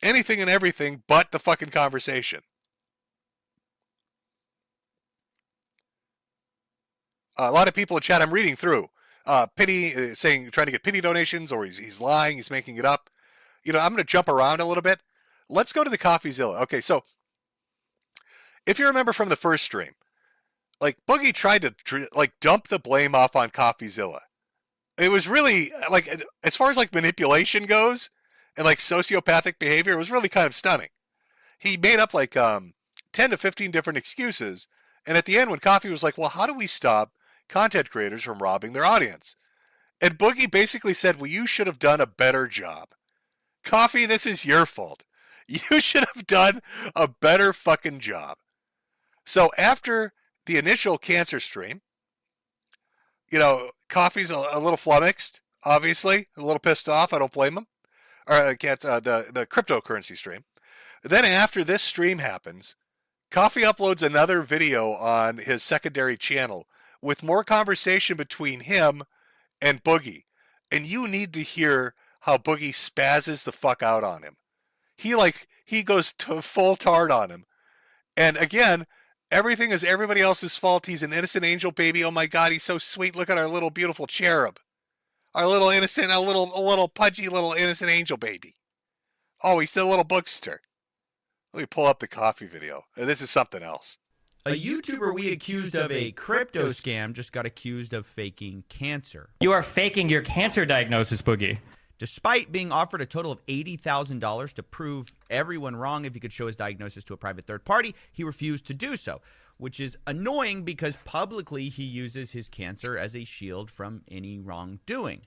anything and everything but the fucking conversation. A lot of people in chat I'm reading through. Pity, saying, trying to get pity donations, or he's lying, he's making it up. I'm going to jump around a little bit. Let's go to the Coffeezilla. Okay, so if you remember from the first stream, like Boogie tried to dump the blame off on Coffeezilla. It was really like, as far as like manipulation goes and like sociopathic behavior, it was really kind of stunning. He made up like 10 to 15 different excuses, and at the end when Coffee was like, well, how do we stop content creators from robbing their audience? And Boogie basically said, well, you should have done a better job. Coffee, this is your fault. You should have done a better fucking job. So after the initial cancer stream, Coffee's a little flummoxed, obviously, a little pissed off. I don't blame him. Or the cryptocurrency stream. Then after this stream happens, Coffee uploads another video on his secondary channel with more conversation between him and Boogie. And you need to hear how Boogie spazzes the fuck out on him. He goes to full tard on him. And again, everything is everybody else's fault. He's an innocent angel baby. Oh my God, he's so sweet. Look at our little beautiful cherub. Our little innocent, a little pudgy little innocent angel baby. Oh, he's the little bookster. Let me pull up the Coffee video. This is something else. A YouTuber we accused of a crypto scam just got accused of faking cancer. You are faking your cancer diagnosis, Boogie. Despite being offered a total of $80,000 to prove everyone wrong if he could show his diagnosis to a private third party, he refused to do so, which is annoying because publicly he uses his cancer as a shield from any wrongdoing.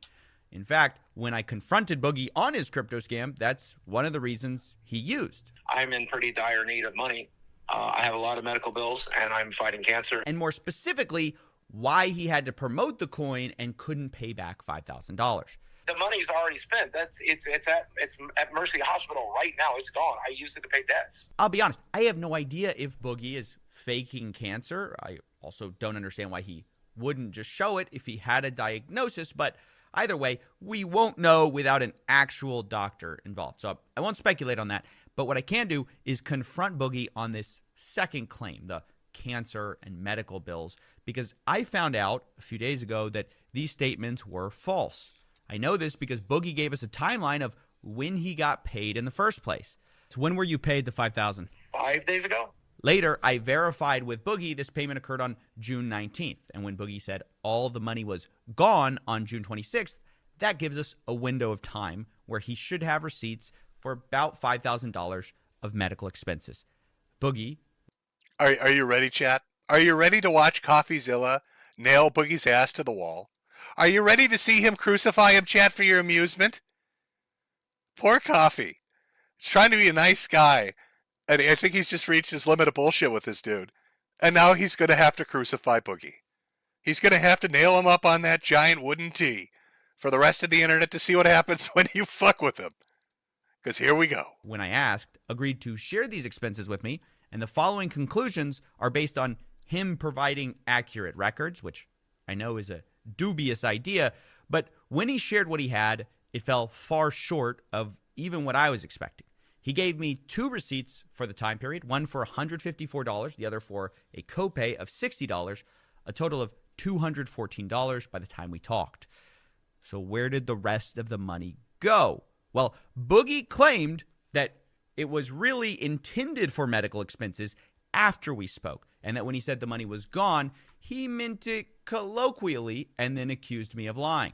In fact, when I confronted Boogie on his crypto scam, that's one of the reasons he used. I'm in pretty dire need of money. I have a lot of medical bills, and I'm fighting cancer. And more specifically, why he had to promote the coin and couldn't pay back $5,000. The money's already spent. It's at Mercy Hospital right now. It's gone. I used it to pay debts. I'll be honest, I have no idea if Boogie is faking cancer. I also don't understand why he wouldn't just show it if he had a diagnosis, but either way, we won't know without an actual doctor involved. So I won't speculate on that. But what I can do is confront Boogie on this second claim, the cancer and medical bills, because I found out a few days ago that these statements were false. I know this because Boogie gave us a timeline of when he got paid in the first place. So when were you paid the $5,000? 5 days ago. Later, I verified with Boogie this payment occurred on June 19th. And when Boogie said all the money was gone on June 26th, that gives us a window of time where he should have receipts for about $5,000 of medical expenses. Boogie. Are you ready, chat? Are you ready to watch Coffeezilla nail Boogie's ass to the wall? Are you ready to see him crucify him, chat, for your amusement? Poor Coffee. He's trying to be a nice guy, and I think he's just reached his limit of bullshit with this dude. And now he's going to have to crucify Boogie. He's going to have to nail him up on that giant wooden T for the rest of the internet to see what happens when you fuck with him. Because here we go. When I asked, agreed to share these expenses with me, and the following conclusions are based on him providing accurate records, which I know is a dubious idea, but when he shared what he had, it fell far short of even what I was expecting. He gave me 2 receipts for the time period, one for $154, the other for a copay of $60, a total of $214 by the time we talked. So where did the rest of the money go? Well, Boogie claimed that it was really intended for medical expenses after we spoke, and that when he said the money was gone, he meant it colloquially and then accused me of lying.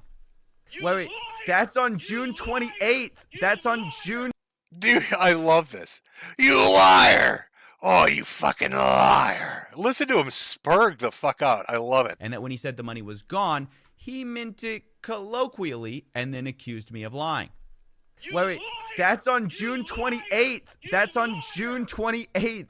Wait, that's on June 28th. That's on June. Dude, I love this. You liar! Oh, you fucking liar. Listen to him spurg the fuck out. I love it. And that when he said the money was gone, he meant it colloquially and then accused me of lying. Wait, that's on June 28th. That's on June 28th.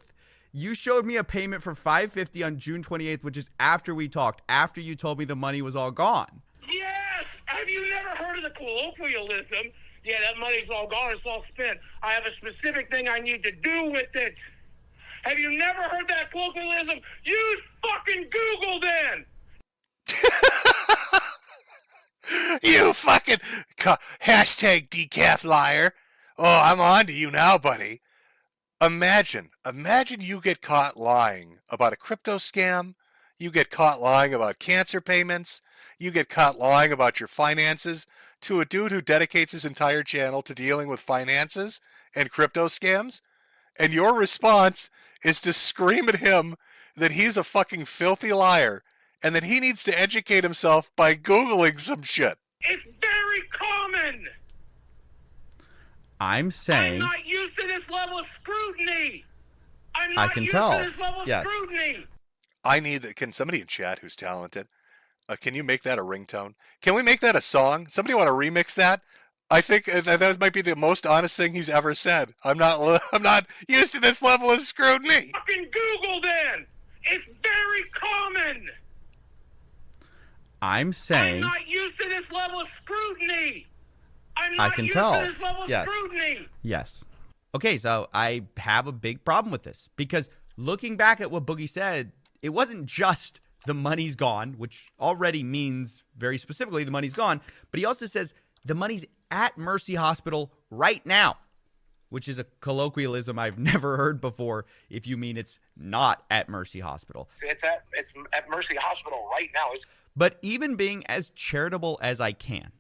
You showed me a payment for $550 on June 28th, which is after we talked, after you told me the money was all gone. Yes! Have you never heard of the colloquialism? Yeah, that money's all gone. It's all spent. I have a specific thing I need to do with it. Have you never heard that colloquialism? Use fucking Google then! You fucking hashtag decaf liar. Oh, I'm on to you now, buddy. Imagine you get caught lying about a crypto scam. You get caught lying about cancer payments. You get caught lying about your finances to a dude who dedicates his entire channel to dealing with finances and crypto scams. And your response is to scream at him that he's a fucking filthy liar and that he needs to educate himself by Googling some shit. It's very common. I'm saying. I'm not used to this level of scrutiny. I'm I not can used tell. to this level of Yes. scrutiny. I need that. Can somebody in chat who's talented, can you make that a ringtone? Can we make that a song? Somebody want to remix that? I think that might be the most honest thing he's ever said. I'm not used to this level of scrutiny. Fucking Google then. It's very common. I'm I'm saying. not used to this level of scrutiny. I'm I not can used tell. to this level of Yes. scrutiny. Yes. Okay, so I have a big problem with this because looking back at what Boogie said, it wasn't just the money's gone, which already means very specifically the money's gone, but he also says the money's at Mercy Hospital right now, which is a colloquialism I've never heard before if you mean it's not at Mercy Hospital. It's at Mercy Hospital right now. But even being as charitable as I can,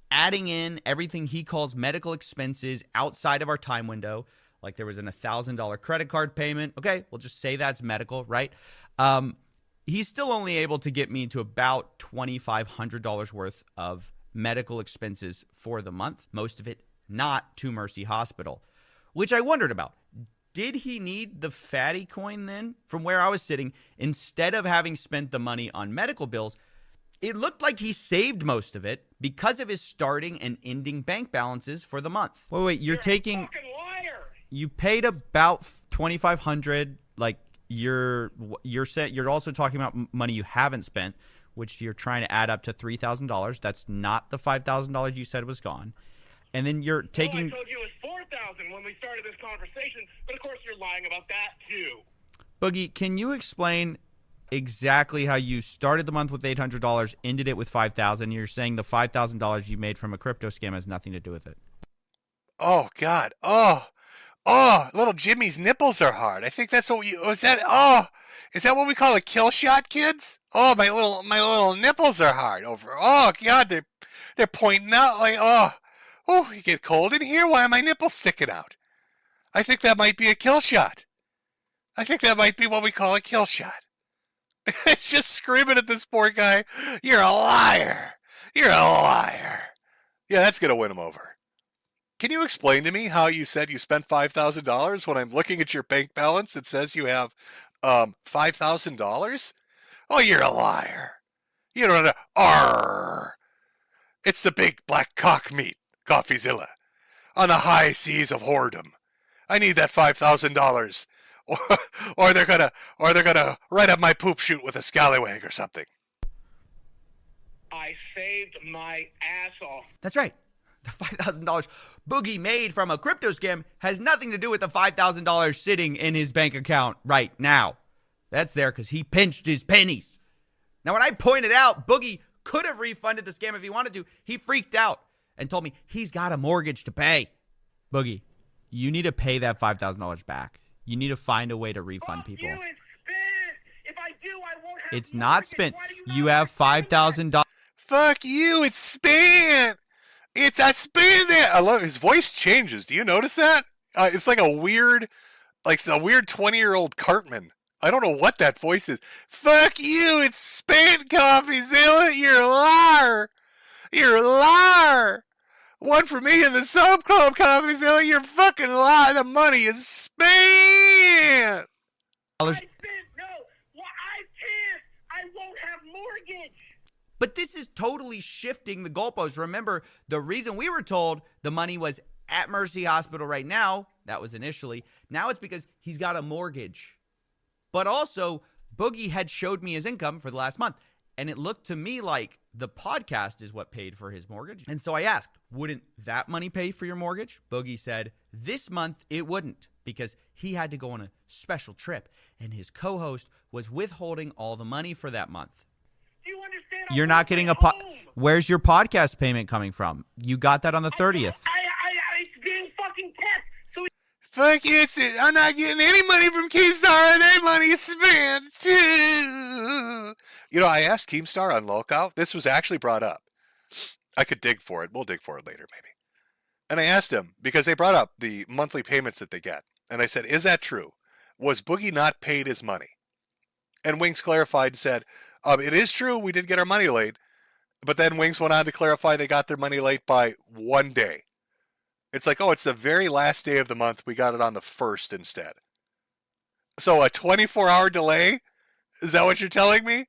adding in everything he calls medical expenses outside of our time window, like there was an $1,000 credit card payment. Okay, we'll just say that's medical, right? He's still only able to get me to about $2,500 worth of medical expenses for the month, most of it not to Mercy Hospital, which I wondered about. Did he need the fatty coin then? From where I was sitting, instead of having spent the money on medical bills, it looked like he saved most of it because of his starting and ending bank balances for the month. Wait, you're taking. A fucking liar. You paid about $2,500. Like you're also talking about money you haven't spent, which you're trying to add up to $3,000. That's not the $5,000 you said was gone. And then you're taking. I told you it was 4,000 when we started this conversation, but of course you're lying about that too. Boogie, can you explain exactly how you started the month with $800, ended it with $5,000? You're saying the $5,000 you made from a crypto scam has nothing to do with it. Oh God. Oh, little Jimmy's nipples are hard. I think that's what is that what we call a kill shot, kids? Oh, my little nipples are hard over. Oh God, they're pointing out like oh, you get cold in here? Why are my nipples sticking out? I think that might be a kill shot. I think that might be what we call a kill shot. It's just screaming at this poor guy, you're a liar. You're a liar. Yeah, that's going to win him over. Can you explain to me how you said you spent $5,000 when I'm looking at your bank balance? It says you have $5,000? Oh, you're a liar. You don't know. Arr. It's the big black cock meat, Coffeezilla, on the high seas of whoredom. I need that $5,000. Or they're gonna right up my poop chute with a scallywag or something. I saved my ass off. That's right. The $5,000 Boogie made from a crypto scam has nothing to do with the $5,000 sitting in his bank account right now. That's there because he pinched his pennies. Now, when I pointed out Boogie could have refunded the scam if he wanted to, he freaked out and told me he's got a mortgage to pay. Boogie, you need to pay that $5,000 back. You need to find a way to refund people. You, it's spent. If I do, I won't have It's not mortgage. spent. Why do You not have understand that? $5,000. Fuck you, it's spent. It's a spent. I love his voice changes. Do you notice that? It's like a weird 20-year-old Cartman. I don't know what that voice is. Fuck you, it's spent, Coffeezilla. You're a liar. You're a liar. One for me in the sub club, Coffeezilla. You're fucking liar. The money is spent. I spent. No, well, I can't. I won't have mortgage. But this is totally shifting the goalposts. Remember, the reason we were told the money was at Mercy Hospital right now, that was initially. Now it's because he's got a mortgage. But also, Boogie had showed me his income for the last month. And it looked to me like the podcast is what paid for his mortgage. And so I asked, wouldn't that money pay for your mortgage? Boogie said, this month it wouldn't because he had to go on a special trip. And his co-host was withholding all the money for that month. Do you understand? You're not getting a Where's your podcast payment coming from? You got that on the 30th. It's being Fuck it, I'm not getting any money from Keemstar, and their money is spent. You know, I asked Keemstar on LOLcow. This was actually brought up. I could dig for it. We'll dig for it later, maybe. And I asked him, because they brought up the monthly payments that they get. And I said, is that true? Was Boogie not paid his money? And Wings clarified and said, it is true, we did get our money late. But then Wings went on to clarify they got their money late by 1 day. It's like, oh, it's the very last day of the month. We got it on the 1st instead. So a 24-hour delay? Is that what you're telling me?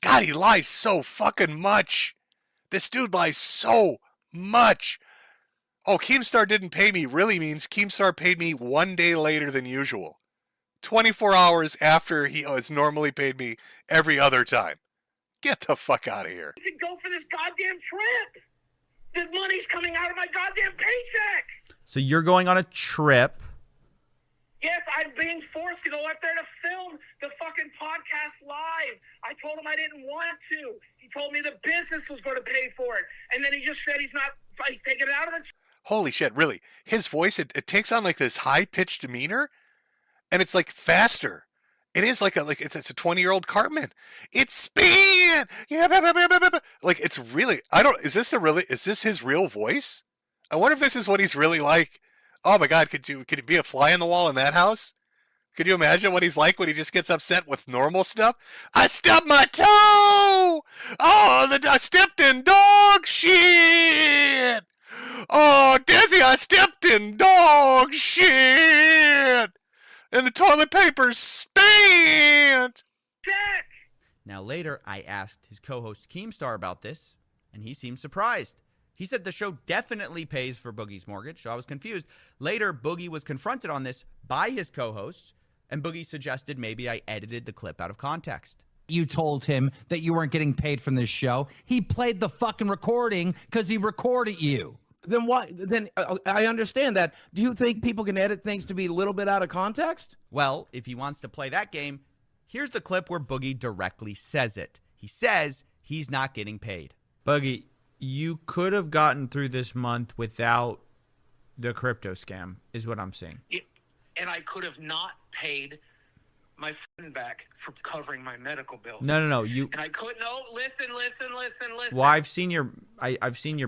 God, he lies so fucking much. This dude lies so much. Oh, Keemstar didn't pay me really means Keemstar paid me 1 day later than usual. 24 hours after he has normally paid me every other time. Get the fuck out of here. You should go for this goddamn trip. The money's coming out of my goddamn paycheck. So you're going on a trip. Yes, I'm being forced to go up there to film the fucking podcast live. I told him I didn't want to. He told me the business was going to pay for it. And then he just said he's taking it out of the... Holy shit, really. His voice, it takes on like this high-pitched demeanor, and it's like faster. It is like it's a 20-year-old Cartman. It's spin. Yeah, like it's really. Is this his real voice? I wonder if this is what he's really like. Oh my God, could you be a fly on the wall in that house? Could you imagine what he's like when he just gets upset with normal stuff? I stubbed my toe. Oh, I stepped in dog shit. Oh, Desi, I stepped in dog shit. And the toilet paper's spent. Now later, I asked his co-host Keemstar about this, and he seemed surprised. He said the show definitely pays for Boogie's mortgage, so I was confused. Later, Boogie was confronted on this by his co-hosts, and Boogie suggested maybe I edited the clip out of context. You told him that you weren't getting paid from this show. He played the fucking recording because he recorded you. Then why? Then I understand that. Do you think people can edit things to be a little bit out of context? Well, if he wants to play that game, here's the clip where Boogie directly says it. He says he's not getting paid. Boogie, you could have gotten through this month without the crypto scam, is what I'm saying. And I could have not paid my friend back for covering my medical bills. No. You. And I couldn't. No, listen. Well, I've seen your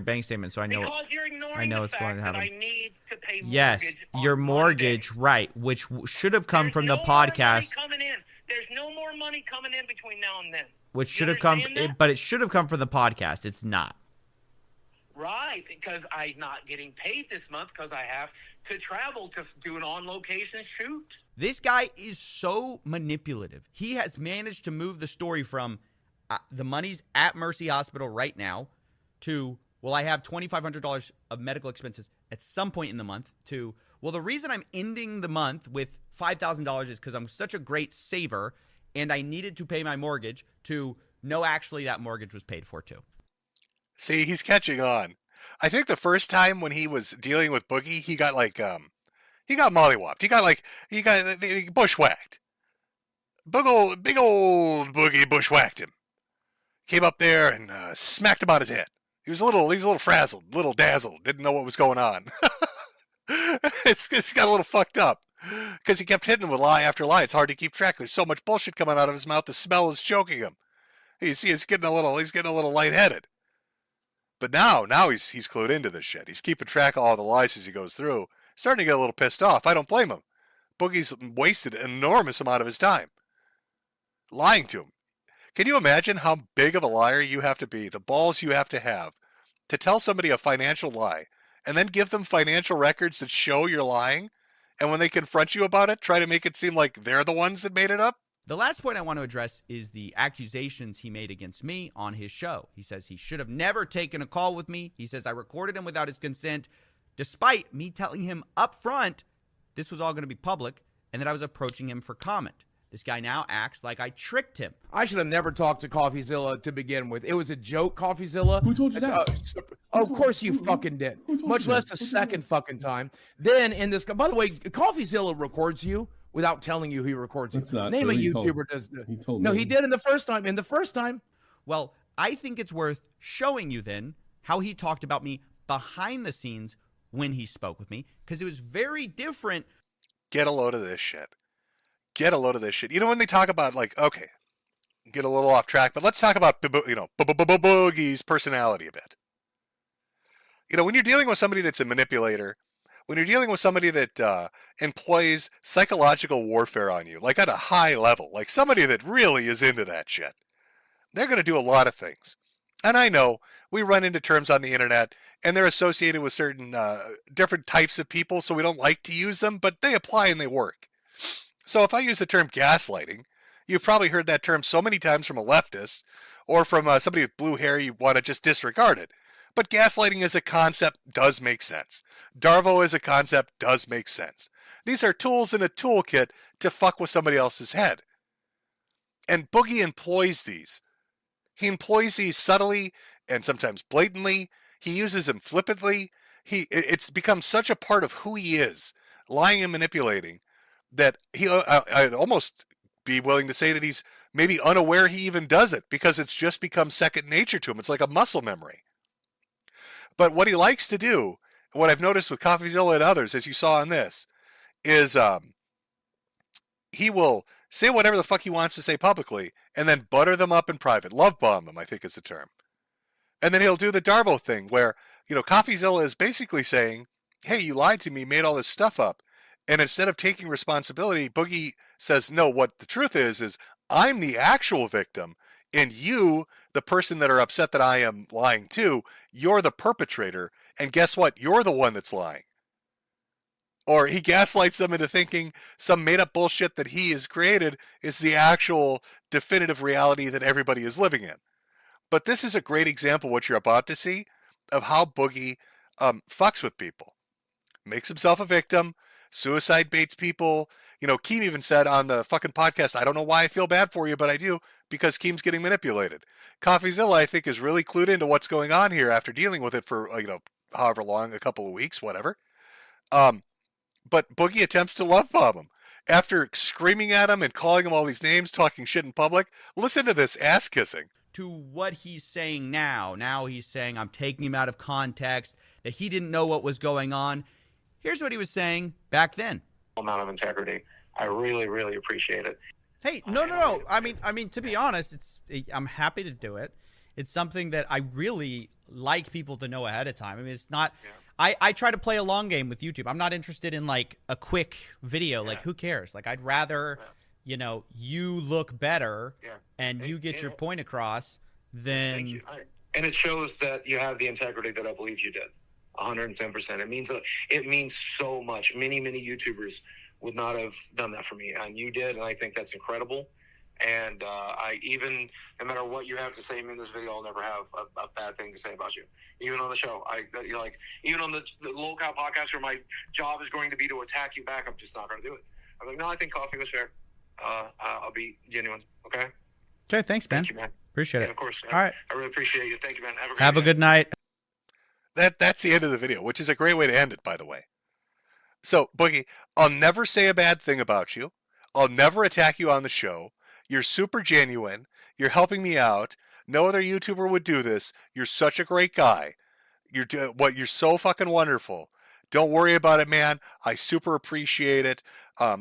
bank statement, so I know. Because you're ignoring I know the it's fact going to happen. that I need to pay mortgage. Yes, your mortgage, right? Which should have come from the podcast. Coming in. There's no more money coming in between now and then. Which should have come, but it should have come from the podcast. It's not. Right, because I'm not getting paid this month because I have to travel to do an on-location shoot. This guy is so manipulative. He has managed to move the story from the money's at Mercy Hospital right now to, well, I have $2,500 of medical expenses at some point in the month to, well, the reason I'm ending the month with $5,000 is because I'm such a great saver and I needed to pay my mortgage to, no, actually that mortgage was paid for too. See, he's catching on. I think the first time when he was dealing with Boogie, he got mollywopped. He got bushwhacked. Big old Boogie bushwhacked him. Came up there and smacked him on his head. He was a little frazzled, a little dazzled, didn't know what was going on. It's got a little fucked up because he kept hitting him with lie after lie. It's hard to keep track. There's so much bullshit coming out of his mouth. The smell is choking him. He's getting a little lightheaded. But now he's clued into this shit. He's keeping track of all the lies as he goes through. Starting to get a little pissed off. I don't blame him. Boogie's wasted an enormous amount of his time lying to him. Can you imagine how big of a liar you have to be, the balls you have to tell somebody a financial lie, and then give them financial records that show you're lying, and when they confront you about it, try to make it seem like they're the ones that made it up? The last point I want to address is the accusations he made against me on his show. He says he should have never taken a call with me. He says I recorded him without his consent, despite me telling him up front this was all going to be public and that I was approaching him for comment. This guy now acts like I tricked him. I should have never talked to Coffeezilla to begin with. It was a joke, Coffeezilla. Who told you that? Of course you fucking did. Much less the second fucking time. Then in this, by the way, Coffeezilla records you without telling you he records you. That's not Name true. a He YouTuber does that. He told No, me. he did in the first time. Well, I think it's worth showing you then how he talked about me behind the scenes when he spoke with me, because it was very different. get a load of this shit. Get a load of this shit. You know, when they talk about, like, okay, get a little off track, but let's talk about, Boogie's personality a bit. You know, when you're dealing with somebody that's a manipulator, when you're dealing with somebody that employs psychological warfare on you, like at a high level, like somebody that really is into that shit, they're going to do a lot of things. And I know we run into terms on the internet, and they're associated with certain different types of people, so we don't like to use them, but they apply and they work. So if I use the term gaslighting, you've probably heard that term so many times from a leftist, or from somebody with blue hair, you want to just disregard it. But gaslighting as a concept does make sense. Darvo as a concept does make sense. These are tools in a toolkit to fuck with somebody else's head. And Boogie employs these. He employs these subtly and sometimes blatantly. He uses them flippantly. It's become such a part of who he is, lying and manipulating, that I'd almost be willing to say that he's maybe unaware he even does it, because it's just become second nature to him. It's like a muscle memory. But what he likes to do, what I've noticed with Coffeezilla and others, as you saw in this, is he will say whatever the fuck he wants to say publicly and then butter them up in private. Love bomb them, I think is the term. And then he'll do the Darvo thing where, Coffeezilla is basically saying, hey, you lied to me, made all this stuff up. And instead of taking responsibility, Boogie says, no, what the truth is I'm the actual victim, and you, the person that are upset that I am lying to, you're the perpetrator, and guess what? You're the one that's lying. Or he gaslights them into thinking some made-up bullshit that he has created is the actual definitive reality that everybody is living in. But this is a great example, what you're about to see, of how Boogie fucks with people. Makes himself a victim, suicide baits people. Keem even said on the fucking podcast, I don't know why I feel bad for you, but I do, because Keem's getting manipulated. Coffeezilla, I think, is really clued into what's going on here after dealing with it for, however long, a couple of weeks, whatever. But Boogie attempts to love bomb him. After screaming at him and calling him all these names, talking shit in public, listen to this ass kissing. To what he's saying now. Now he's saying, I'm taking him out of context, that he didn't know what was going on. Here's what he was saying back then. Amount of integrity. I really, really appreciate it. Hey, no. I mean, to be honest, I'm happy to do it. It's something that I really like people to know ahead of time. I mean, it's not. Yeah. I try to play a long game with YouTube. I'm not interested in like a quick video. Yeah. Like, who cares? Like, I'd rather, you look better and you get your point across than. Thank you. And it shows that you have the integrity that I believe you did. 110%. It means so much. Many YouTubers would not have done that for me, and you did, and I think that's incredible. And no matter what you have to say in this video, I'll never have a bad thing to say about you. Even on the show, even on the LOLcow podcast, where my job is going to be to attack you back, I'm just not going to do it. I'm like, no, I think Coffee was fair. I'll be genuine. Okay. Okay. Thanks, man. Thank you, man. Appreciate it. Of course. All right. I really appreciate you. Thank you, man. Have a good night. That's the end of the video, which is a great way to end it, by the way. So, Boogie, I'll never say a bad thing about you. I'll never attack you on the show. You're super genuine. You're helping me out. No other YouTuber would do this. You're such a great guy. You're so fucking wonderful. Don't worry about it, man. I super appreciate it.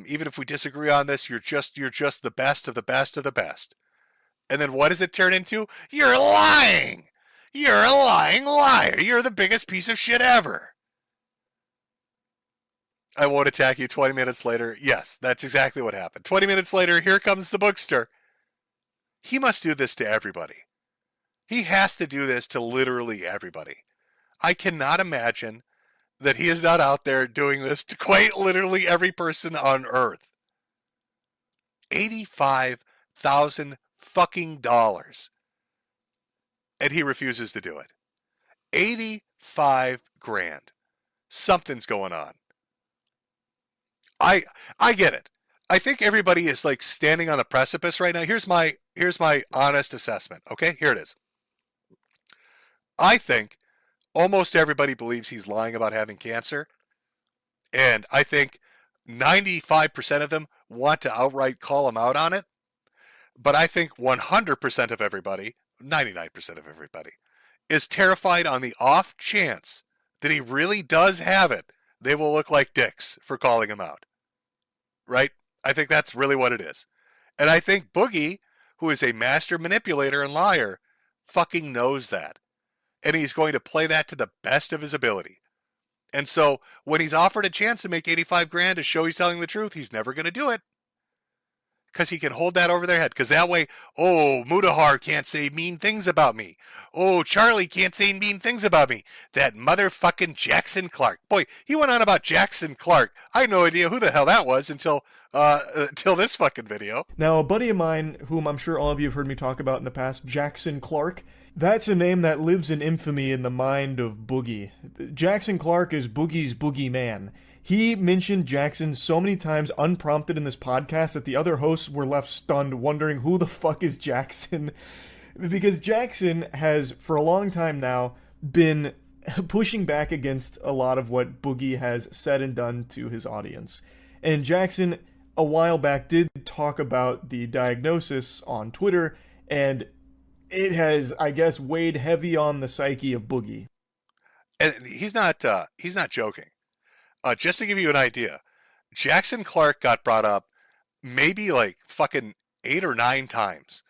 Even if we disagree on this, you're just the best of the best of the best. And then what does it turn into? You're lying. You're a lying liar. You're the biggest piece of shit ever. I won't attack you 20 minutes later. Yes, that's exactly what happened. 20 minutes later, here comes the bookster. He must do this to everybody. He has to do this to literally everybody. I cannot imagine that he is not out there doing this to quite literally every person on earth. $85,000 fucking dollars. And he refuses to do it. 85 grand. Something's going on. I get it. I think everybody is like standing on the precipice right now. Here's my honest assessment. Okay, here it is. I think almost everybody believes he's lying about having cancer. And I think 95% of them want to outright call him out on it. But I think 100% of everybody, 99% of everybody, is terrified on the off chance that he really does have it. They will look like dicks for calling him out. right? I think that's really what it is. And I think Boogie, who is a master manipulator and liar, fucking knows that. And he's going to play that to the best of his ability. And so when he's offered a chance to make 85 grand to show he's telling the truth, he's never going to do it. Because he can hold that over their head. Because that way, oh, Mudahar can't say mean things about me. Oh, Charlie can't say mean things about me. That motherfucking Jackson Clark. Boy, he went on about Jackson Clark. I had no idea who the hell that was until this fucking video. Now, a buddy of mine, whom I'm sure all of you have heard me talk about in the past, Jackson Clark, that's a name that lives in infamy in the mind of Boogie. Jackson Clark is Boogie's boogeyman. He mentioned Jackson so many times unprompted in this podcast that the other hosts were left stunned, wondering who the fuck is Jackson? Because Jackson has, for a long time now, been pushing back against a lot of what Boogie has said and done to his audience. And Jackson, a while back, did talk about the diagnosis on Twitter, and it has, I guess, weighed heavy on the psyche of Boogie. And he's not joking. Just to give you an idea, Jackson Clark got brought up maybe like fucking 8 or 9 times.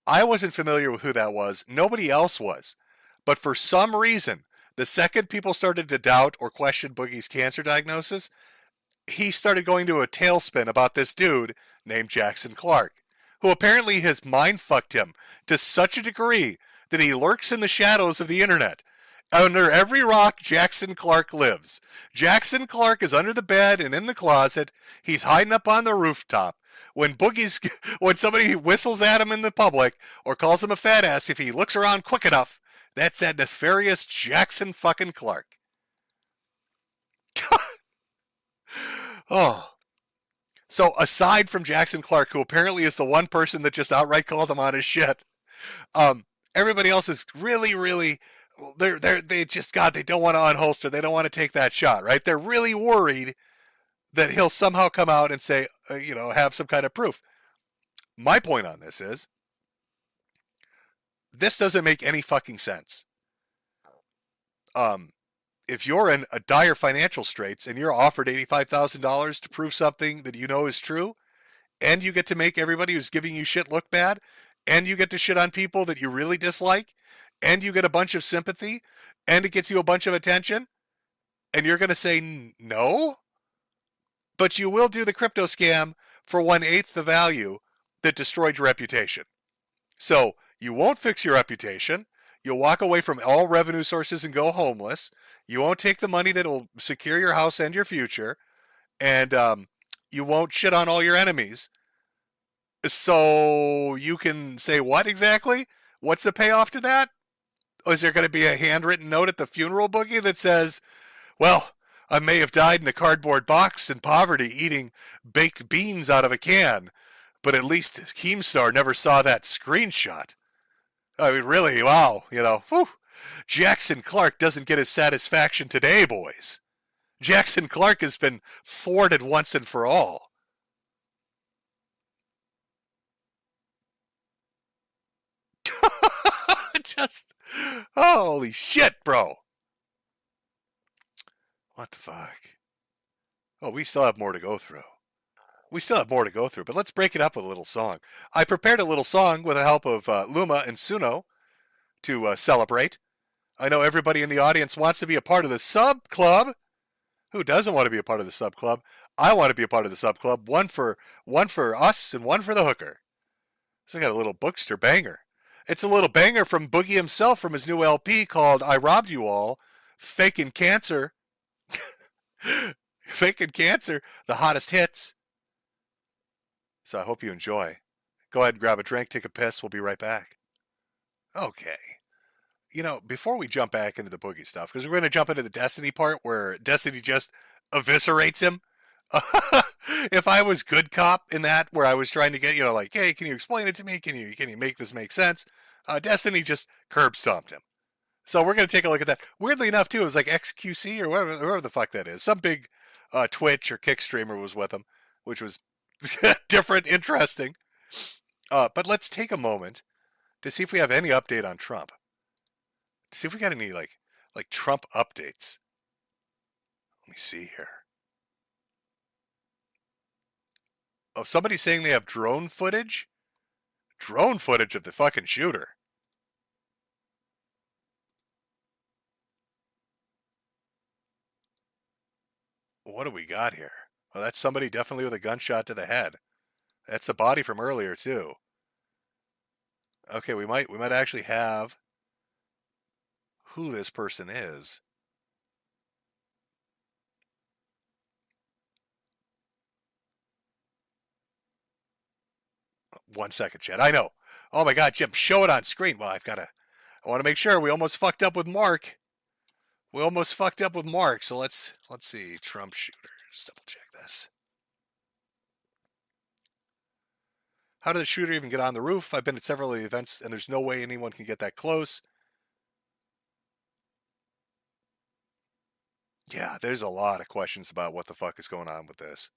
I wasn't familiar with who that was. Nobody else was. But for some reason, the second people started to doubt or question Boogie's cancer diagnosis, he started going to a tailspin about this dude named Jackson Clark, who apparently has mind-fucked him to such a degree that he lurks in the shadows of the internet. Under every rock, Jackson Clark lives. Jackson Clark is under the bed and in the closet. He's hiding up on the rooftop. When somebody whistles at him in the public or calls him a fat ass, if he looks around quick enough, that's that nefarious Jackson fucking Clark. Oh. So aside from Jackson Clark, who apparently is the one person that just outright called him on his shit, everybody else is really, really... they don't want to unholster. They don't want to take that shot, right? They're really worried that he'll somehow come out and say, have some kind of proof. My point on this is, this doesn't make any fucking sense. If you're in a dire financial straits and you're offered $85,000 to prove something that you know is true, and you get to make everybody who's giving you shit look bad, and you get to shit on people that you really dislike, and you get a bunch of sympathy, and it gets you a bunch of attention, and you're going to say no? But you will do the crypto scam for 1/8 the value that destroyed your reputation. So you won't fix your reputation. You'll walk away from all revenue sources and go homeless. You won't take the money that will secure your house and your future. And you won't shit on all your enemies. So you can say what exactly? What's the payoff to that? Is there going to be a handwritten note at the funeral, Boogie, that says, well, I may have died in a cardboard box in poverty eating baked beans out of a can, but at least Keemstar never saw that screenshot. I mean, really, wow, whew. Jackson Clark doesn't get his satisfaction today, boys. Jackson Clark has been thwarted once and for all. Just, holy shit, bro. What the fuck? Oh, we still have more to go through. But let's break it up with a little song. I prepared a little song with the help of Luma and Suno to celebrate. I know everybody in the audience wants to be a part of the sub club. Who doesn't want to be a part of the sub club? I want to be a part of the sub club. One for us and one for the hooker. So I got a little Bookster banger. It's a little banger from Boogie himself from his new LP called I Robbed You All, Faking Cancer. Faking Cancer, the hottest hits. So I hope you enjoy. Go ahead and grab a drink, take a piss. We'll be right back. Okay. Before we jump back into the Boogie stuff, because we're going to jump into the Destiny part where Destiny just eviscerates him. If I was good cop in that, where I was trying to get, hey, can you explain it to me? Can you make this make sense? Destiny just curb stomped him. So we're going to take a look at that. Weirdly enough, too, it was like XQC or whatever the fuck that is. Some big Twitch or Kick streamer was with him, which was different, interesting. But let's take a moment to see if we have any update on Trump. See if we got any like Trump updates. Let me see here. of somebody saying they have drone footage? Drone footage of the fucking shooter. What do we got here? Well, that's somebody definitely with a gunshot to the head. That's a body from earlier too. Okay, we might actually have who this person is. One second, Chad. I know. Oh my God, Jim, show it on screen. Well, I want to make sure. We almost fucked up with Mark. So let's see. Trump shooter. Just double check this. How did the shooter even get on the roof? I've been at several of the events, and there's no way anyone can get that close. Yeah, there's a lot of questions about what the fuck is going on with this.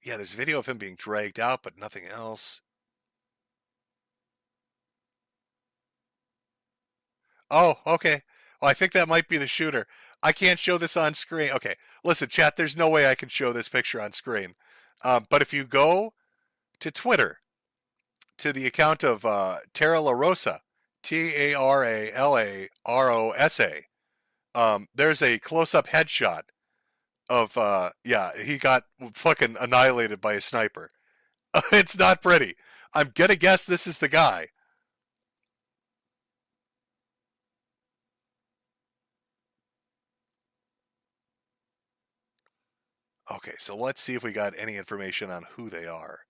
Yeah, there's video of him being dragged out, but nothing else. Oh, okay. Well, I think that might be the shooter. I can't show this on screen. Okay, listen, chat, there's no way I can show this picture on screen. But if you go to Twitter, to the account of Tara La Rosa, Taralarosa, there's a close-up headshot of, yeah, he got fucking annihilated by a sniper. It's not pretty. I'm going to guess this is the guy. Okay, so let's see if we got any information on who they are.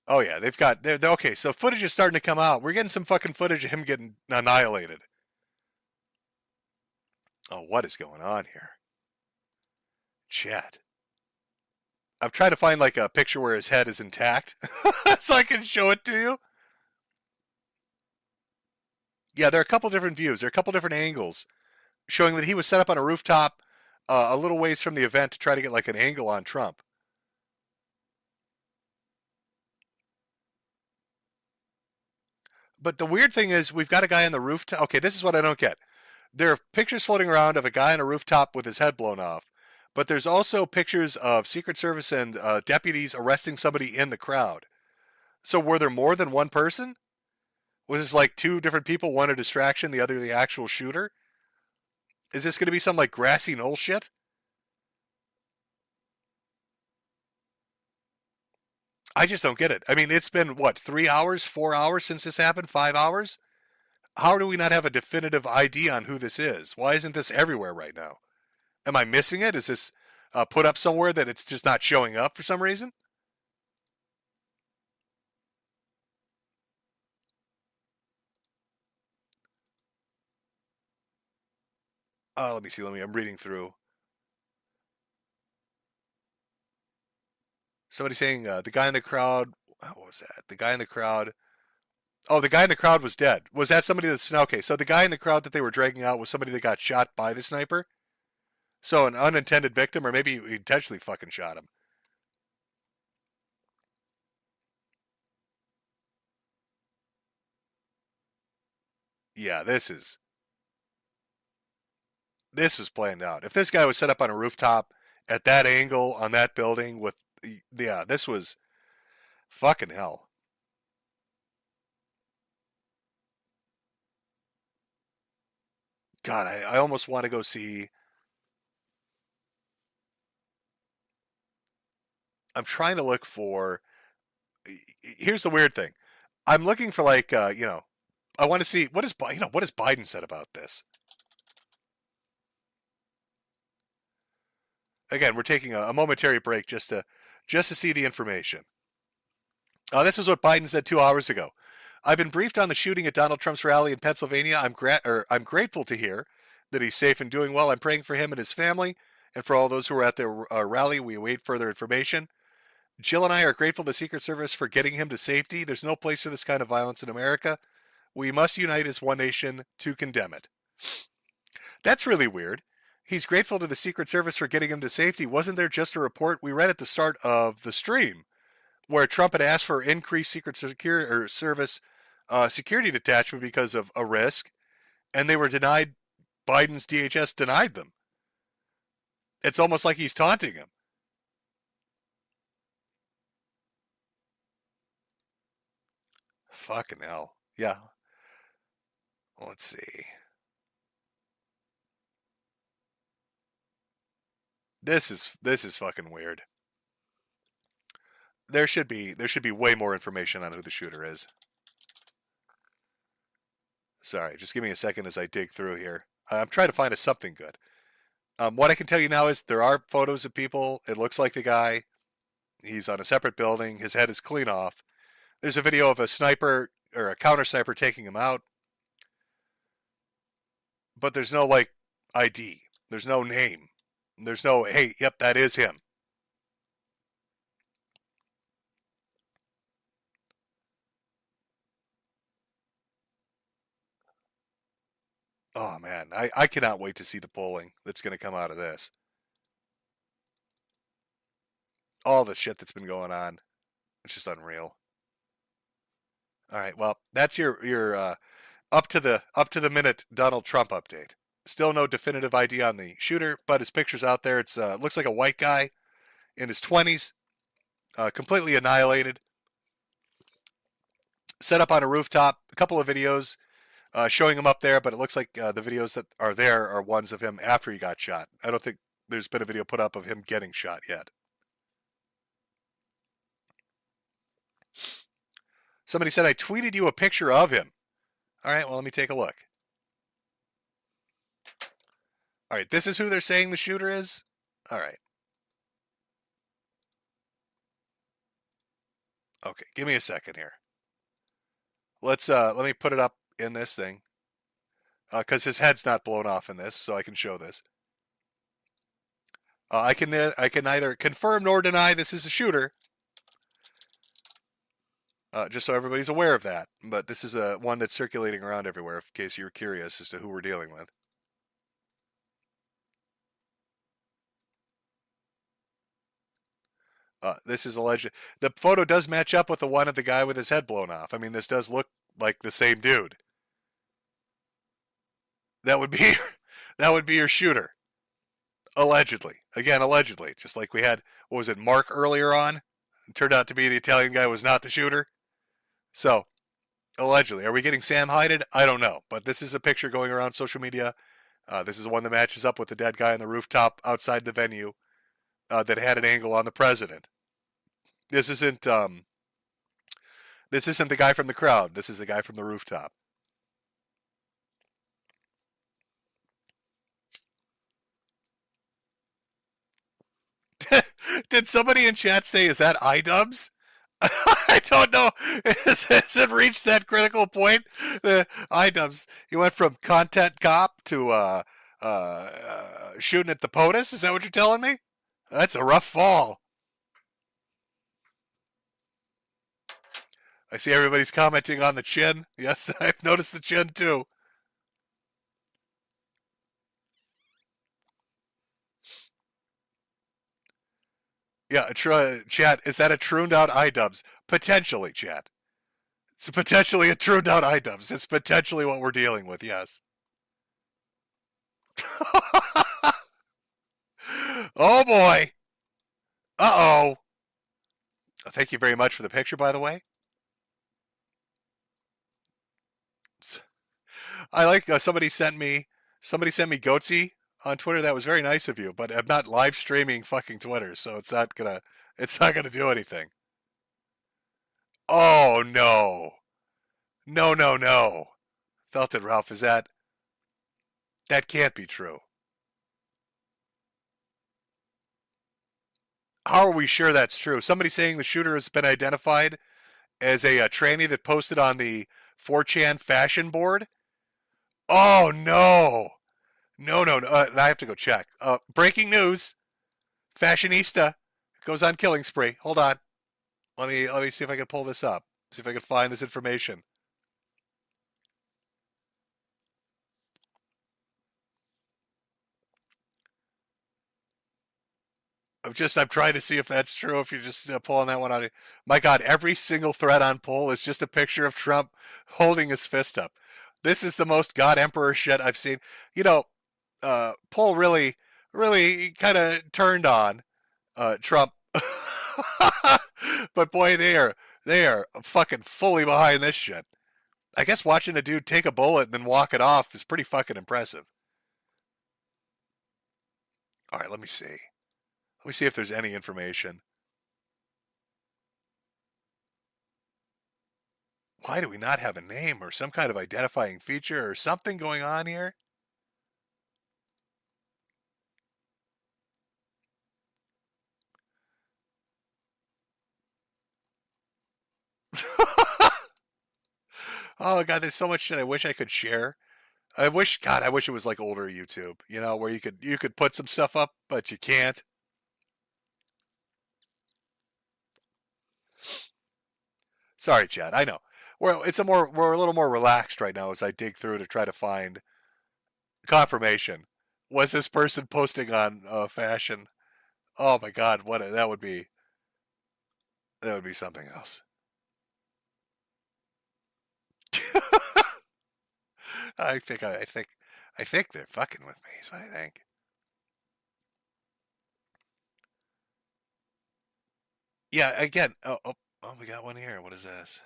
Oh yeah, they're okay, so footage is starting to come out. We're getting some fucking footage of him getting annihilated. Oh, what is going on here? Chat. I'm trying to find like a picture where his head is intact so I can show it to you. Yeah, there are a couple different views. There are a couple different angles showing that he was set up on a rooftop a little ways from the event to try to get like an angle on Trump. But the weird thing is we've got a guy on the rooftop. Okay, this is what I don't get. There are pictures floating around of a guy on a rooftop with his head blown off. But there's also pictures of Secret Service and deputies arresting somebody in the crowd. So were there more than one person? Was this like two different people, one a distraction, the other the actual shooter? Is this going to be some like grassy knoll shit? I just don't get it. I mean, it's been, what, 3 hours, 4 hours since this happened? 5 hours? How do we not have a definitive ID on who this is? Why isn't this everywhere right now? Am I missing it? Is this put up somewhere that it's just not showing up for some reason? Let me see. I'm reading through. Somebody saying the guy in the crowd. What was that? The guy in the crowd. Oh, the guy in the crowd was dead. Was that somebody that's okay? So the guy in the crowd that they were dragging out was somebody that got shot by the sniper. So an unintended victim, or maybe he intentionally fucking shot him. Yeah, this is planned out. If this guy was set up on a rooftop at that angle on that building with, yeah, this was fucking hell. God, I almost want to go see. I'm trying to look for. Here's the weird thing. I'm looking for like, I want to see what is what has Biden said about this. Again, we're taking a momentary break just to see the information. This is what Biden said 2 hours ago. I've been briefed on the shooting at Donald Trump's rally in Pennsylvania. I'm grateful to hear that he's safe and doing well. I'm praying for him and his family, and for all those who were at the rally. We await further information. Jill and I are grateful to the Secret Service for getting him to safety. There's no place for this kind of violence in America. We must unite as one nation to condemn it. That's really weird. He's grateful to the Secret Service for getting him to safety. Wasn't there just a report we read at the start of the stream where Trump had asked for increased Secret Security or Service security detachment because of a risk, and they were denied? Biden's DHS denied them. It's almost like he's taunting him. Fucking hell. Yeah. Let's see. This is fucking weird. There should be way more information on who the shooter is. Sorry, just give me a second as I dig through here. I'm trying to find something good. What I can tell you now is there are photos of people. It looks like the guy. He's on a separate building. His head is clean off. There's a video of a sniper or a counter sniper taking him out. But there's no, like, ID. There's no name. There's no, hey, yep, that is him. Oh, man. I cannot wait to see the polling that's going to come out of this. All the shit that's been going on. It's just unreal. All right, well, that's your up to the minute Donald Trump update. Still no definitive ID on the shooter, but his picture's out there. It's looks like a white guy in his 20s, completely annihilated. Set up on a rooftop. A couple of videos showing him up there, but it looks like the videos that are there are ones of him after he got shot. I don't think there's been a video put up of him getting shot yet. Somebody said, I tweeted you a picture of him. All right, well, let me take a look. All right, this is who they're saying the shooter is? All right. Okay, give me a second here. Let me put it up in this thing. Because his head's not blown off in this, so I can show this. I can neither confirm nor deny this is a shooter. Just so everybody's aware of that. But this is one that's circulating around everywhere, in case you're curious as to who we're dealing with. This is alleged. The photo does match up with the one of the guy with his head blown off. I mean, this does look like the same dude. That would be your shooter. Allegedly. Again, allegedly. Just like we had, what was it, Mark earlier on? It turned out to be the Italian guy was not the shooter. So, allegedly. Are we getting Sam Hided? I don't know. But this is a picture going around social media. This is one that matches up with the dead guy on the rooftop outside the venue that had an angle on the president. This isn't the guy from the crowd. This is the guy from the rooftop. Did somebody in chat say, is that iDubbbz? I don't know. Has it reached that critical point? The iDubbbz. He went from content cop to shooting at the POTUS? Is that what you're telling me? That's a rough fall. I see everybody's commenting on the chin. Yes, I've noticed the chin too. Yeah, chat, is that a tuned out iDubbbz? Potentially, chat. It's potentially a tuned out iDubbbz. It's potentially what we're dealing with, yes. Oh boy. Uh-oh. Thank you very much for the picture, by the way. I like somebody sent me Goatsy on Twitter. That was very nice of you, but I'm not live streaming fucking Twitter, so it's not gonna do anything. Oh no. No. Felt it, Ralph. That can't be true. How are we sure that's true? Somebody saying the shooter has been identified as a tranny that posted on the 4chan fashion board? Oh, no. No. I have to go check. Breaking news. Fashionista goes on killing spree. Hold on. Let me see if I can pull this up. See if I can find this information. I'm trying to see if that's true. If you're just pulling that one out. My God, every single thread on poll is just a picture of Trump holding his fist up. This is the most God Emperor shit I've seen. You know, poll really kind of turned on Trump. But boy, they are fucking fully behind this shit. I guess watching a dude take a bullet and then walk it off is pretty fucking impressive. All right, let me see. Let me see if there's any information. Why do we not have a name or some kind of identifying feature or something going on here? Oh God, there's so much shit I wish I could share. I wish it was like older YouTube, you know, where you could put some stuff up, but you can't. Sorry, Chad. I know. We're a little more relaxed right now as I dig through to try to find confirmation. Was this person posting on fashion? Oh my God, that would be something else. I think they're fucking with me. Is what I think. Yeah. Again. Oh, we got one here. What is this?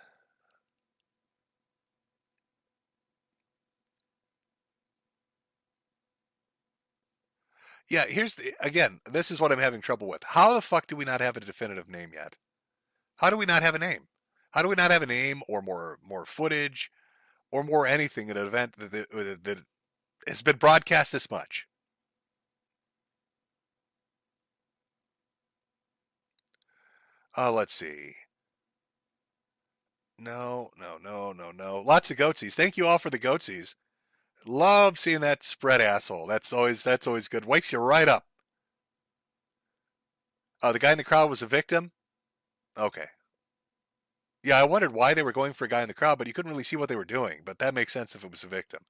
Yeah. Again. This is what I'm having trouble with. How the fuck do we not have a definitive name yet? How do we not have a name? How do we not have a name or more footage? Or more anything at an event that has been broadcast this much. Let's see. No. Lots of goatsies. Thank you all for the goatsies. Love seeing that spread asshole. That's always good. Wakes you right up. The guy in the crowd was a victim. Okay. Yeah, I wondered why they were going for a guy in the crowd, but you couldn't really see what they were doing. But that makes sense if it was a victim.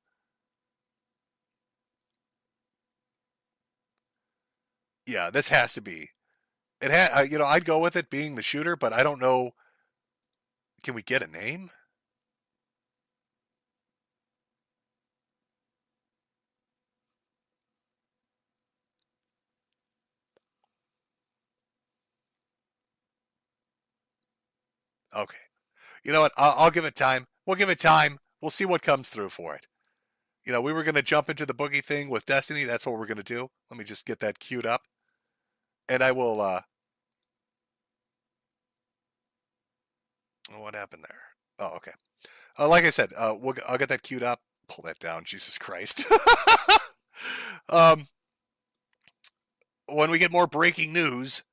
Yeah, this has to be. It had, I'd go with it being the shooter, but I don't know. Can we get a name? Okay. You know what? I'll give it time. We'll give it time. We'll see what comes through for it. You know, we were going to jump into the Boogie thing with Destiny. That's what we're going to do. Let me just get that queued up. And I will, what happened there? Oh, okay. Like I said, I'll get that queued up. Pull that down. Jesus Christ. When we get more breaking news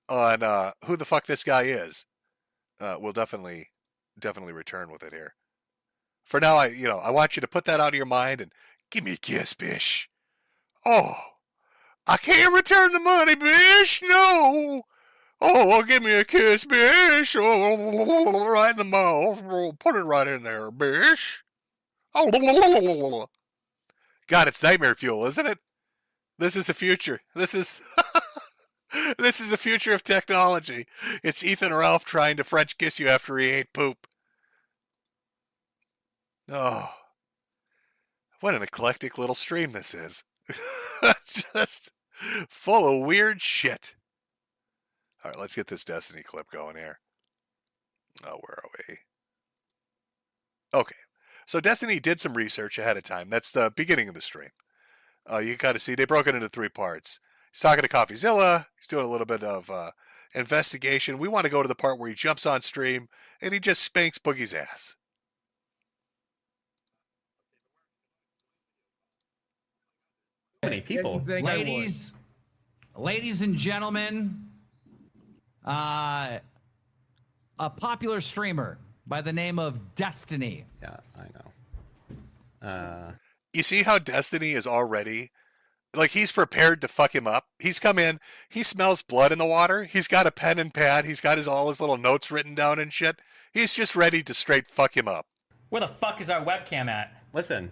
on who the fuck this guy is, we'll definitely return with it here. For now, I want you to put that out of your mind and give me a kiss, bish. Oh, I can't return the money, bish. No. Oh, give me a kiss, bish. Oh, right in the mouth. Put it right in there, bish. Oh, God, it's nightmare fuel, isn't it? This is the future. This is the future of technology. It's Ethan Ralph trying to French kiss you after he ate poop. Oh, what an eclectic little stream this is. Just full of weird shit. All right, let's get this Destiny clip going here. Oh, where are we? Okay. So Destiny did some research ahead of time. That's the beginning of the stream. You can kind of see they broke it into 3 parts. He's talking to Coffeezilla. He's doing a little bit of investigation. We want to go to the part where he jumps on stream and he just spanks Boogie's ass. Many people. Ladies and gentlemen, a popular streamer by the name of Destiny. Yeah, I know. You see how Destiny is already, like, he's prepared to fuck him up. He's come in, he smells blood in the water. He's got a pen and pad. He's got all his little notes written down and shit. He's just ready to straight fuck him up. Where the fuck is our webcam at? Listen,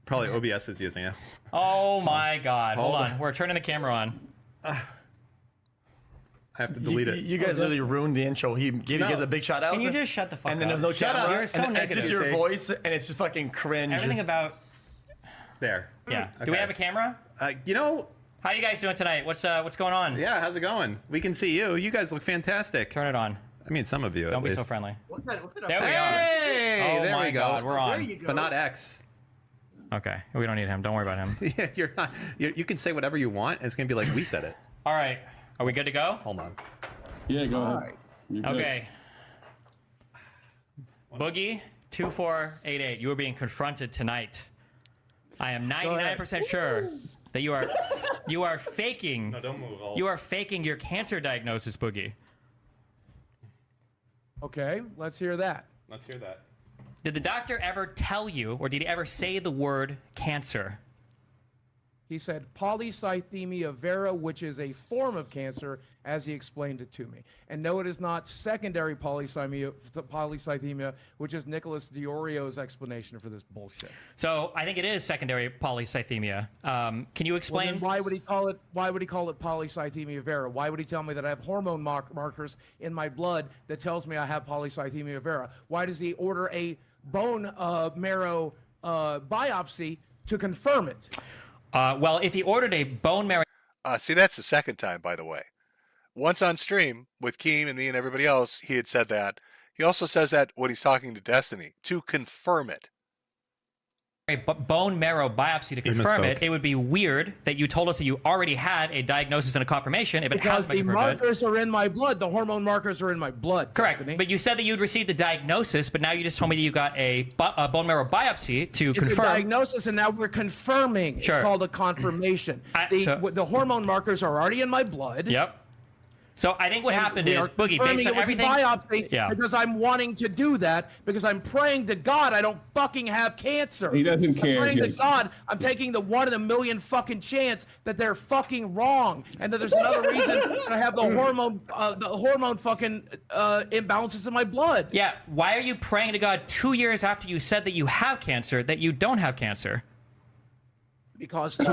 probably OBS is using it. Oh my God! Hold on, we're turning the camera on. I have to delete it. You guys literally ruined the intro. He gave you guys a big shout out. Can you just shut the fuck up? And then there's no Shut camera. up. You're so and negative. It's just your voice, and it's just fucking cringe. Everything about. There. Yeah. Okay. Do we have a camera? You know. How you guys doing tonight? What's going on? Yeah, how's it going? We can see you. You guys look fantastic. Turn it on. I mean, some of you. Don't at be least. so friendly. There There we are. Hey, Oh there my we go. God, we're on. There you go. But not X. Okay, we don't need him. Don't worry about him. Yeah, you're not. You can say whatever you want. And it's gonna be like we said it. All right. Are we good to go? Hold on. Yeah, go ahead. You're good. Okay. Boogie 2488. You are being confronted tonight. I am 99% sure that you are faking. No, don't move. You are faking your cancer diagnosis, Boogie. Okay, let's hear that. Let's hear that. Did the doctor ever tell you, or did he ever say the word cancer? He said polycythemia vera, which is a form of cancer, as he explained it to me. And no, it is not secondary polycythemia, which is Nicholas Diorio's explanation for this bullshit. So I think it is secondary polycythemia. Can you explain? Well, then why would he call it? Why would he call it polycythemia vera? Why would he tell me that I have hormone markers in my blood that tells me I have polycythemia vera? Why does he order a bone marrow biopsy to confirm it? Well, if he ordered a bone marrow... See, that's the second time, by the way. Once on stream with Keem and me and everybody else, he had said that. He also says that when he's talking to Destiny, to confirm it. A bone marrow biopsy to confirm it, it would be weird that you told us that you already had a diagnosis and a confirmation if it Because has been the confirmed. markers are in my blood. The hormone markers are in my blood. Correct. Destiny. But you said that you'd received a diagnosis, but now you just told me that you got a bone marrow biopsy to It's confirm. a diagnosis, and now we're confirming. Sure. It's called a confirmation. The hormone markers are already in my blood. Yep. So I think what happened We is, are Boogie, confirming based on it with everything... biopsy Yeah. because I'm wanting to do that because I'm praying to God I don't fucking have cancer. He doesn't care. I'm praying to Yeah. God I'm taking the 1 in a million fucking chance that they're fucking wrong and that there's another reason that I have the hormone fucking imbalances in my blood. Yeah. Why are you praying to God 2 years after you said that you have cancer that you don't have cancer? Because 2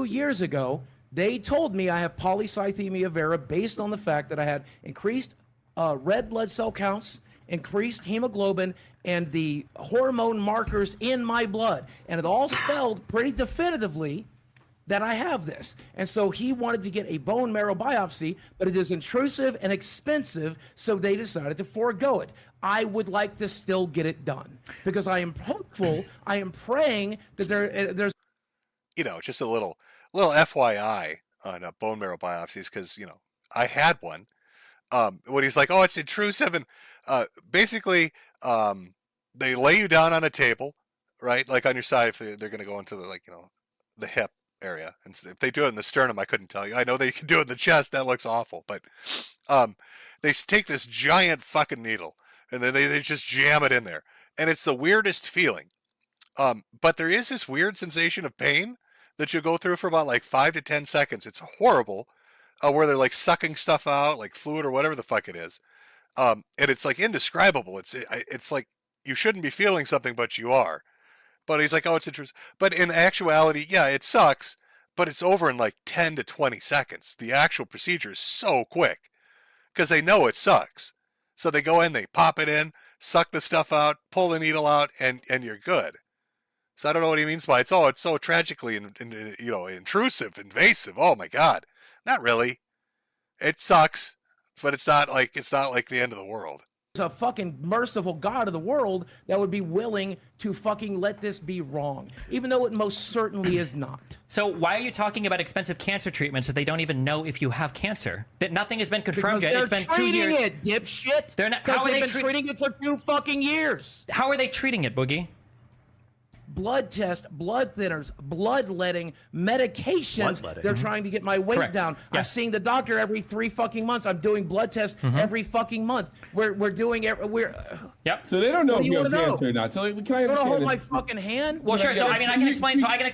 years ago, they told me I have polycythemia vera based on the fact that I had increased red blood cell counts, increased hemoglobin, and the hormone markers in my blood. And it all spelled pretty definitively that I have this. And so he wanted to get a bone marrow biopsy, but it is intrusive and expensive, so they decided to forego it. I would like to still get it done because I am hopeful, I am praying that there's... You know, just a little FYI on bone marrow biopsies because, you know, I had one. When he's like, oh, it's intrusive. And basically, they lay you down on a table, right? Like on your side, if they're going to go into the, like, you know, the hip area. And if they do it in the sternum, I couldn't tell you. I know they can do it in the chest. That looks awful. But they take this giant fucking needle and then they just jam it in there. And it's the weirdest feeling. But there is this weird sensation of pain that you go through for about like 5 to 10 seconds. It's horrible, where they're like sucking stuff out, like fluid or whatever the fuck it is. And it's like indescribable. It's like you shouldn't be feeling something, but you are. But he's like, oh, it's interesting. But in actuality, yeah, it sucks, but it's over in like 10 to 20 seconds. The actual procedure is so quick because they know it sucks. So they go in, they pop it in, suck the stuff out, pull the needle out, and you're good. So I don't know what he means by it's so tragically intrusive, invasive. Oh my God. Not really. It sucks, but it's not like the end of the world. a fucking merciful God of the world that would be willing to fucking let this be wrong, even though it most certainly is not. So why are you talking about expensive cancer treatments if they don't even know if you have cancer? That nothing has been confirmed yet. It's been 2 years. They're treating it, dipshit. They're not. Because How are they've they been treating it for 2 fucking years. How are they treating it, Boogie? Blood test, blood thinners, bloodletting, medications. Bloodletting. They're trying to get my weight Correct. down. I'm Yes. seeing the doctor every 3 fucking months. I'm doing blood tests every fucking month. We're doing Yep. So they don't know What if do you you have wanna know? cancer or not. So can I You wanna understand hold this? my fucking hand? Well, sure. So I mean, I can explain. So I can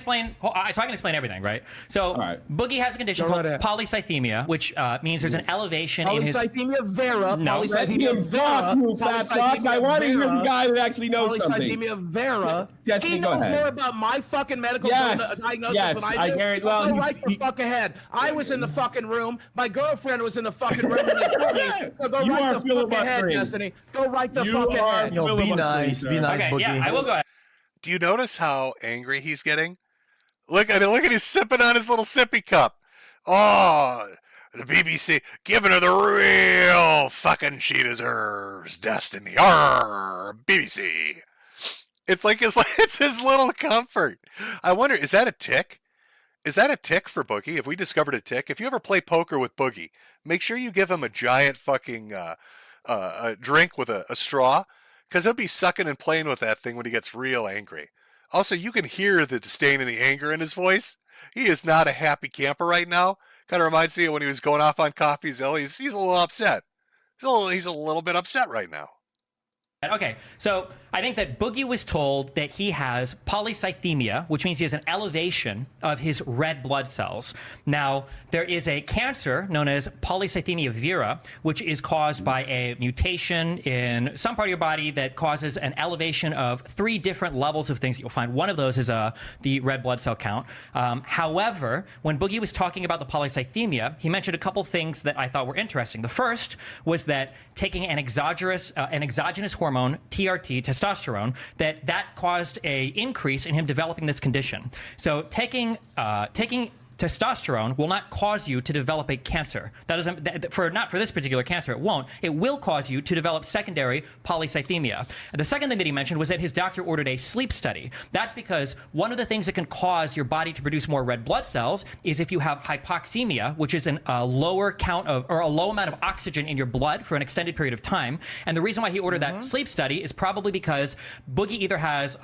explain everything, right? So Boogie has a condition Go called right ahead. polycythemia, which means there's an elevation in his. Polycythemia vera. No. Polycythemia vera. Fuck, you fat fuck. I want to hear a guy who actually knows something. Polycythemia vera. Destiny, go knows ahead. more about my fucking medical Yes, diagnosis yes, than I I do. hear it. Well, Go right the fuck ahead. I was in the fucking room. My girlfriend was in the fucking room. And they told me, so go You right are the fuck ahead, filibustering. Destiny. Go right the You fuck are ahead. Yo, be nice, sir. be nice, Okay, Boogie. yeah, I will go ahead. Do you notice how angry he's getting? Look at he's sipping on his little sippy cup. Oh, the BBC giving her the real fucking she deserves, Destiny. Arr, BBC. It's like it's his little comfort. I wonder, is that a tick? Is that a tick for Boogie? If we discovered a tick, if you ever play poker with Boogie, make sure you give him a giant fucking drink with a straw, because he'll be sucking and playing with that thing when he gets real angry. Also, you can hear the disdain and the anger in his voice. He is not a happy camper right now. Kind of reminds me of when he was going off on Coffeezilla. He's a little upset. He's a little bit upset right now. Okay, so I think that Boogie was told that he has polycythemia, which means he has an elevation of his red blood cells. Now, there is a cancer known as polycythemia vera, which is caused by a mutation in some part of your body that causes an elevation of 3 different levels of things that you'll find. One of those is the red blood cell count. However, when Boogie was talking about the polycythemia, he mentioned a couple things that I thought were interesting. The first was that taking an exogenous hormone, TRT, testosterone, that caused a increase in him developing this condition. So taking testosterone will not cause you to develop a cancer. That doesn't, not for this particular cancer, it won't. It will cause you to develop secondary polycythemia. And the second thing that he mentioned was that his doctor ordered a sleep study. That's because one of the things that can cause your body to produce more red blood cells is if you have hypoxemia, which is a lower count of, or a low amount of oxygen in your blood for an extended period of time. And the reason why he ordered that sleep study is probably because Boogie either has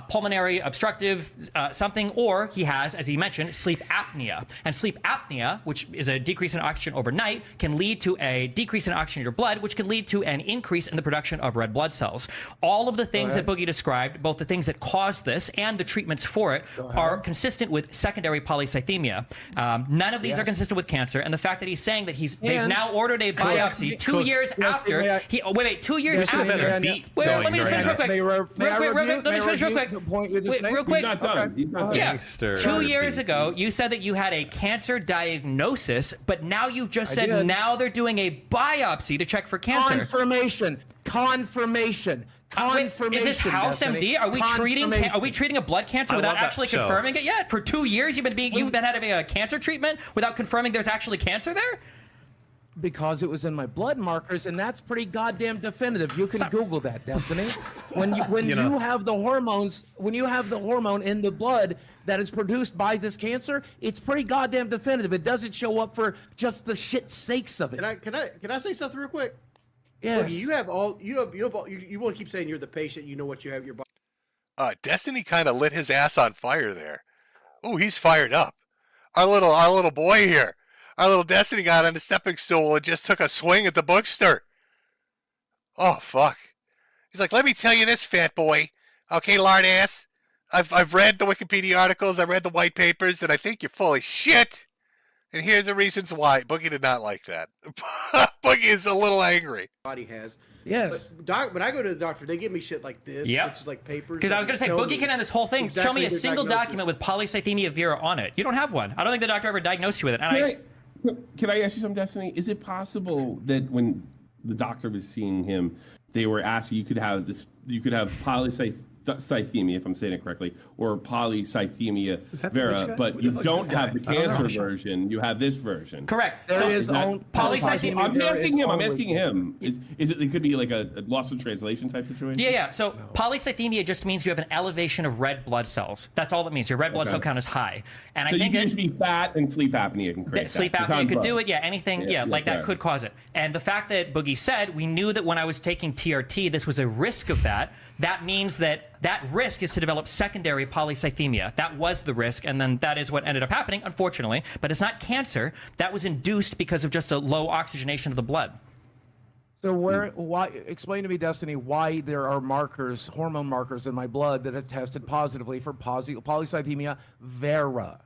pulmonary obstructive something, or he has, as he mentioned, sleep apnea. And sleep apnea, which is a decrease in oxygen overnight, can lead to a decrease in oxygen in your blood, which can lead to an increase in the production of red blood cells. All of the things that Boogie described, both the things that cause this and the treatments for it, are consistent with secondary polycythemia. None of these are consistent with cancer. And the fact that he's saying that they've now ordered a biopsy 2 years after. 2 years after. Let me just finish real quick. Let me finish real quick. Real quick. He's not done. He's not done. Yeah. 2 years ago, you said that you had a cancer diagnosis, but now you've just said now they're doing a biopsy to check for cancer. Confirmation. Is this House MD? Are we treating a blood cancer without actually confirming it yet? For 2 years, you've been having a cancer treatment without confirming there's actually cancer there? Because it was in my blood markers, and that's pretty goddamn definitive. You can Google that, Destiny. When you have the hormones, when you have the hormone in the blood that is produced by this cancer, it's pretty goddamn definitive. It doesn't show up for just the shit sakes of it. Can I say something real quick? Yes. Boogie, you want to keep saying you're the patient. You know what you have in your body. Destiny kind of lit his ass on fire there. Oh, he's fired up. Our little boy here. Our little Destiny got on the stepping stool and just took a swing at the bookstore. Oh, fuck. He's like, let me tell you this, fat boy. Okay, lard ass. I've read the Wikipedia articles, I read the white papers, and I think you're full of shit. And here's the reasons why. Boogie did not like that. Boogie is a little angry. Body has. Yes. But when I go to the doctor, they give me shit like this, which is like papers. Because I was going to say, Boogie can have this whole thing. Show me a single document with polycythemia vera on it. You don't have one. I don't think the doctor ever diagnosed you with it. Can I ask you something, Destiny? Is it possible that when the doctor was seeing him, they were asking you could have polycythemia, if I'm saying it correctly, or polycythemia vera, but you don't have the cancer version. You have this version. Correct. There is polycythemia. I'm asking him. Is it? It could be like a lost in translation type situation. Yeah. So polycythemia just means you have an elevation of red blood cells. That's all that means. Your red blood cell count is high. And so I think you can just be fat and sleep apnea can create sleep apnea could do it. Yeah. Anything. Yeah. Like that could cause it. And the fact that Boogie said we knew that when I was taking TRT, this was a risk of that. That means that risk is to develop secondary polycythemia. That was the risk, and then that is what ended up happening, unfortunately. But it's not cancer. That was induced because of just a low oxygenation of the blood. So why? Explain to me, Destiny, why there are markers, hormone markers in my blood that have tested positively for polycythemia vera.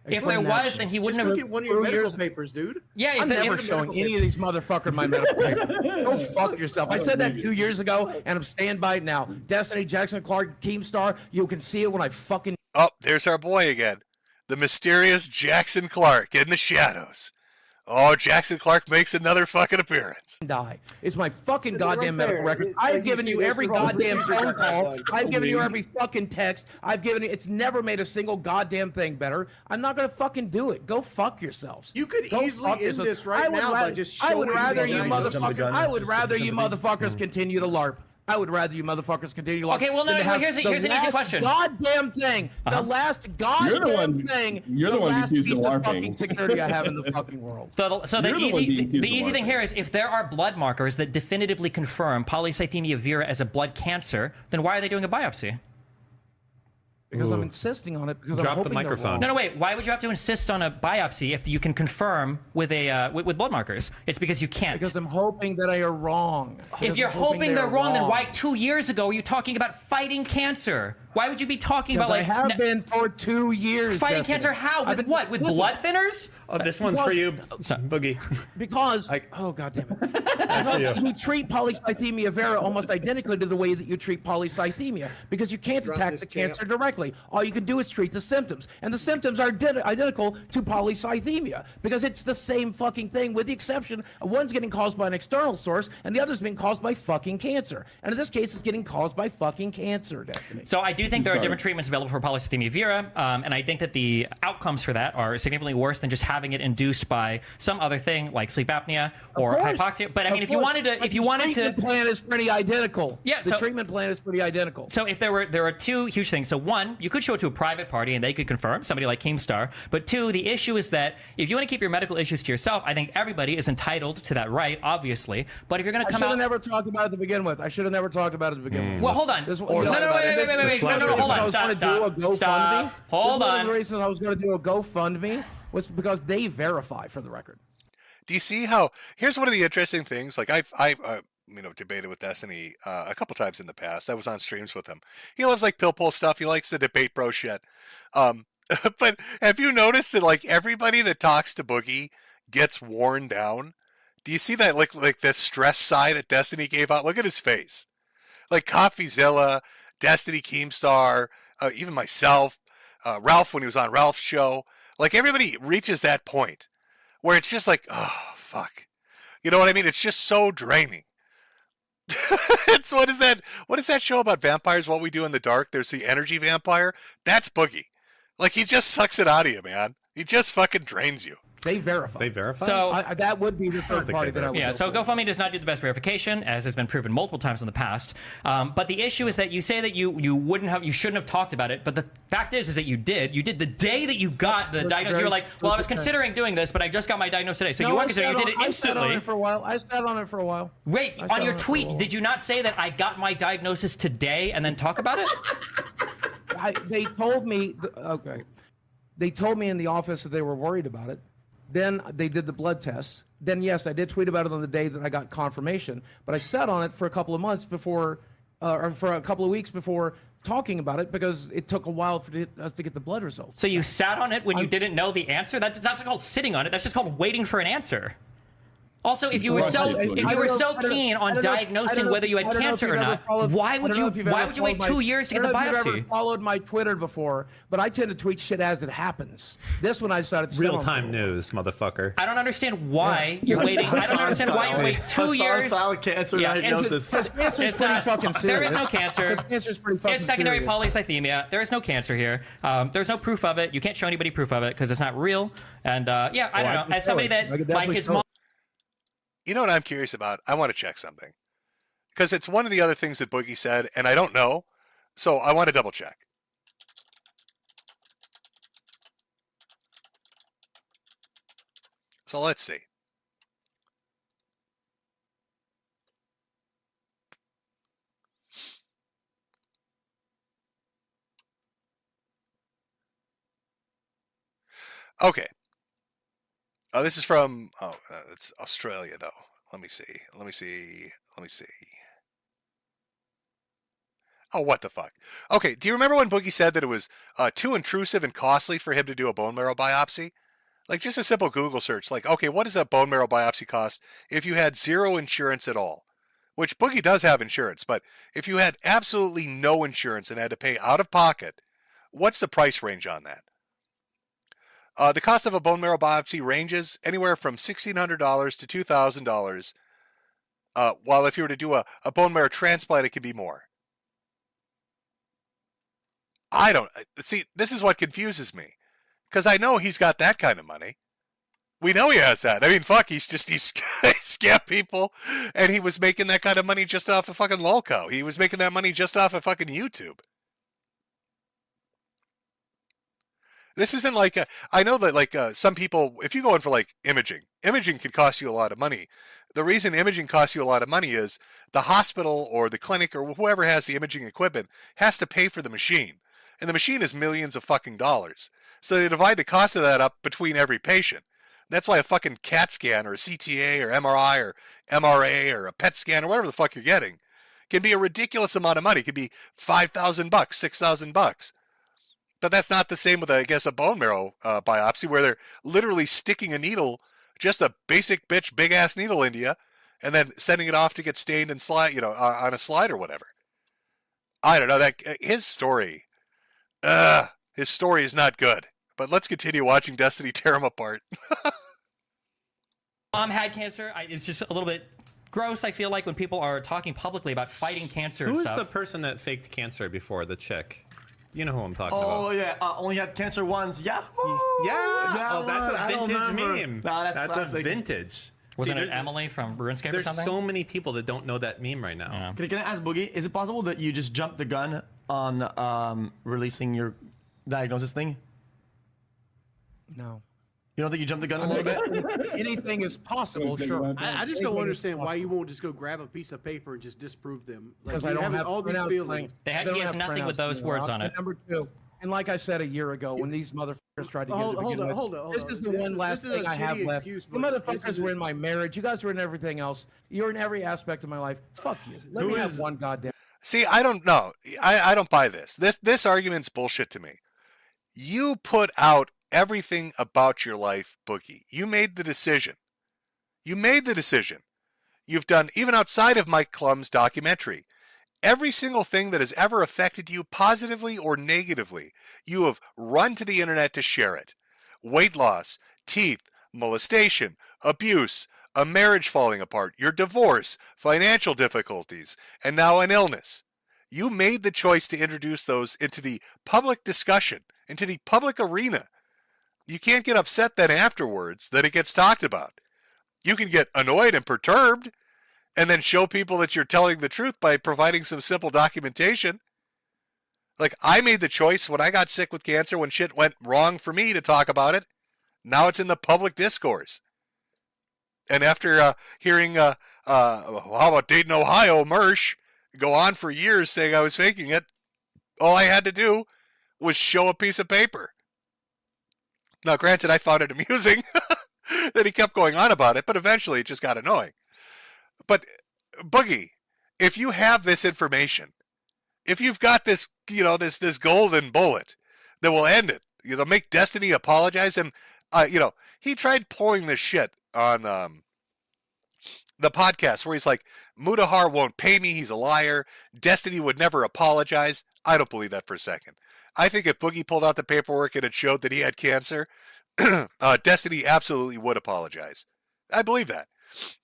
If there was, then he wouldn't Just have. look at one of your medical papers, dude. Yeah, I'm never showing any of these motherfuckers my medical paper. Go fuck yourself. I said that 2 years ago, and I'm staying by it now. Destiny, Jackson Clark, Keemstar, you can see it when I fucking... Oh, there's our boy again. The mysterious Jackson Clark in the shadows. Oh, Jackson Clark makes another fucking appearance. Die. It's my fucking goddamn right medical there. record. It's I've like given you you see every this whole goddamn procedure phone like call. that. I've given you every fucking text. I've given you... It's never made a single goddamn thing better. I'm not going to fucking do it. Go fuck yourselves. You could Go easily fuck end yourselves. this right now by just I would showing rather the you diagnosis. motherfuckers... I would rather you motherfuckers continue to LARP. I would rather you motherfuckers continue to LARP. Okay, well, no, than to no, have here's the an easy last question. Goddamn thing. The last goddamn thing. You're the one who last accused piece of of LARPing. fucking security I have in the fucking world. So the You're the one being accused of easy thing LARPing. here is if there are blood markers that definitively confirm polycythemia vera as a blood cancer, then why are they doing a biopsy? Because I'm insisting on it. Because Drop I'm the hoping they're microphone. wrong. No, wait. Why would you have to insist on a biopsy if you can confirm with a with blood markers? It's because you can't. Because I'm hoping that I are wrong. If Because you're I'm hoping they're wrong, then why wrong. 2 years ago were you talking about fighting cancer? Why would you be talking Because about I like have been for 2 years. fighting Destiny. cancer? How? I've With been- what? With listen, blood thinners? Oh, this one's for you, Boogie. Because oh god damn it. Because you treat polycythemia vera almost identically to the way that you treat polycythemia, because you can't Drop attack this the champ. cancer directly. All you can do is treat the symptoms, and the symptoms are identical to polycythemia because it's the same fucking thing, with the exception of one's getting caused by an external source and the other's being caused by fucking cancer. And in this case, it's getting caused by fucking cancer, Destiny. So I do think there are different treatments available for polycythemia vera, and I think that the outcomes for that are significantly worse than just having it induced by some other thing like sleep apnea or course. hypoxia. But I Of mean, if you course. wanted to, But if you the wanted to, treatment plan is pretty identical. Yeah, the so- treatment plan is pretty identical. so if there are two huge things. So one, you could show it to a private party and they could confirm, somebody like Keemstar. But two, the issue is that if you want to keep your medical issues to yourself, I think everybody is entitled to that right, obviously. But if you're going to I come should have out, never talked about it to begin with. I should have never talked about it to begin with. well, hold on. This- No, you know, no, wait, this- no, no, hold I on. was Stop, gonna do a GoFundMe. stop. Hold One of on. the reasons I was going to do a GoFundMe was because they verify, for the record. Do you see how? Here's one of the interesting things. Like I debated with Destiny a couple times in the past. I was on streams with him. He loves like pill pull stuff. He likes the debate bro shit. But have you noticed that like everybody that talks to Boogie gets worn down? Do you see that like that stress sigh that Destiny gave out? Look at his face. Like Coffeezilla, Destiny Keemstar, even myself, Ralph when he was on Ralph's show. Like everybody reaches that point where it's just like, oh fuck, you know what I mean? It's just so draining. It's what is that show about vampires? What We Do in the Dark? There's the energy vampire. That's Boogie. Like he just sucks it out of you, man. He just fucking drains you. They verify. They verify? So that would be the third think party they that I would. yeah, go so for. GoFundMe does not do the best verification, as has been proven multiple times in the past. But the issue is that you say that you shouldn't have talked about it, but the fact is that you did. You did the day that you got the diagnosis. You were like, well, I was considering doing this, but I just got my diagnosis today. So No, you I weren't considering. You did it I sat on instantly. it for a while. I sat on it for a while. Wait, I sat on your on it for a tweet, while. did you not say that I got my diagnosis today and then talk about it? They told me. Okay. They told me in the office that they were worried about it. Then they did the blood tests. Then yes, I did tweet about it on the day that I got confirmation. But I sat on it for a couple of months before, or for a couple of weeks before talking about it, because it took a while for us to get the blood results. So you sat on it when you didn't know the answer? That's not called sitting on it. That's just called waiting for an answer. Also, if you were so keen on diagnosing whether you had cancer or not, why would you wait 2 years to get the I don't know if you've biopsy? ever followed my Twitter before, but I tend to tweet shit as it happens. This one I started Real-time news, motherfucker. I don't understand why you're waiting. I don't understand why you wait 2 years. Solid cancer diagnosis. Because cancer's pretty fucking serious. There is no cancer. Because cancer's pretty fucking It's secondary serious. polycythemia. There is no cancer here. There's no proof of it. You can't show anybody proof of it because it's not real. And I don't know. As somebody that like his mom. You know what I'm curious about? I want to check something. Because it's one of the other things that Boogie said, and I don't know. So I want to double check. So let's see. Okay. This is from, it's Australia, though. Let me see. Oh, what the fuck? Okay, do you remember when Boogie said that it was too intrusive and costly for him to do a bone marrow biopsy? Like, just a simple Google search, like, okay, what does a bone marrow biopsy cost if you had zero insurance at all? Which Boogie does have insurance, but if you had absolutely no insurance and had to pay out of pocket, what's the price range on that? The cost of a bone marrow biopsy ranges anywhere from $1,600 to $2,000, while if you were to do a bone marrow transplant, it could be more. I don't see. This is what confuses me, because I know he's got that kind of money. We know he has that. I mean, fuck, he scammed people, and he was making that kind of money just off of fucking LOLcow. He was making that money just off of fucking YouTube. This isn't like I know that like some people, if you go in for like imaging could cost you a lot of money. The reason imaging costs you a lot of money is the hospital or the clinic or whoever has the imaging equipment has to pay for the machine. And the machine is millions of fucking dollars. So they divide the cost of that up between every patient. That's why a fucking CAT scan or a CTA or MRI or MRA or a PET scan or whatever the fuck you're getting can be a ridiculous amount of money. It could be $5,000, $6,000. But that's not the same with, I guess, a bone marrow biopsy where they're literally sticking a needle, just a basic bitch, big ass needle into you, and then sending it off to get stained and slide, on a slide or whatever. I don't know that his story is not good. But let's continue watching Destiny tear him apart. Mom had cancer. It's just a little bit gross, I feel like, when people are talking publicly about fighting cancer and Who stuff. is the person that faked cancer before, the chick? You know who I'm talking about. Oh, yeah. Only had cancer once. Yeah. Yeah. Oh, that's a vintage remember. meme. No, that's a vintage. Wasn't it Emily from RuneScape or There's something? so many people that don't know that meme right now. Can I ask Boogie, is it possible that you just jumped the gun on releasing your diagnosis thing? No. You don't think you jumped the gun a little bit? Anything is possible, sure. I just don't understand why you won't just go grab a piece of paper and just disprove them. Like, Because you I don't have all these printouts, feelings. He has nothing with those words on it. Number two, and like I said a year ago, when these motherfuckers tried to get it to begin with, this is the one last thing I have left. You motherfuckers were in my marriage. You guys were in everything else. You're in every aspect of my life. Fuck you. Let me have one goddamn. See, I don't know. I don't buy this. This argument's bullshit to me. You put out everything about your life, Boogie. You made the decision. You've done, even outside of Mike Klum's documentary, every single thing that has ever affected you positively or negatively, you have run to the internet to share it. Weight loss, teeth, molestation, abuse, a marriage falling apart, your divorce, financial difficulties, and now an illness. You made the choice to introduce those into the public discussion, into the public arena. You can't get upset then afterwards that it gets talked about. You can get annoyed and perturbed and then show people that you're telling the truth by providing some simple documentation. Like, I made the choice when I got sick with cancer, when shit went wrong for me, to talk about it. Now it's in the public discourse. And after hearing, how about Dayton, Ohio, Mersh, go on for years saying I was faking it, all I had to do was show a piece of paper. Now, granted, I found it amusing that he kept going on about it, but eventually it just got annoying. But, Boogie, if you have this information, if you've got this, this golden bullet that will end it, make Destiny apologize, and, he tried pulling this shit on the podcast where he's like, Mutahar won't pay me, he's a liar, Destiny would never apologize. I don't believe that for a second. I think if Boogie pulled out the paperwork and it showed that he had cancer, Destiny absolutely would apologize. I believe that.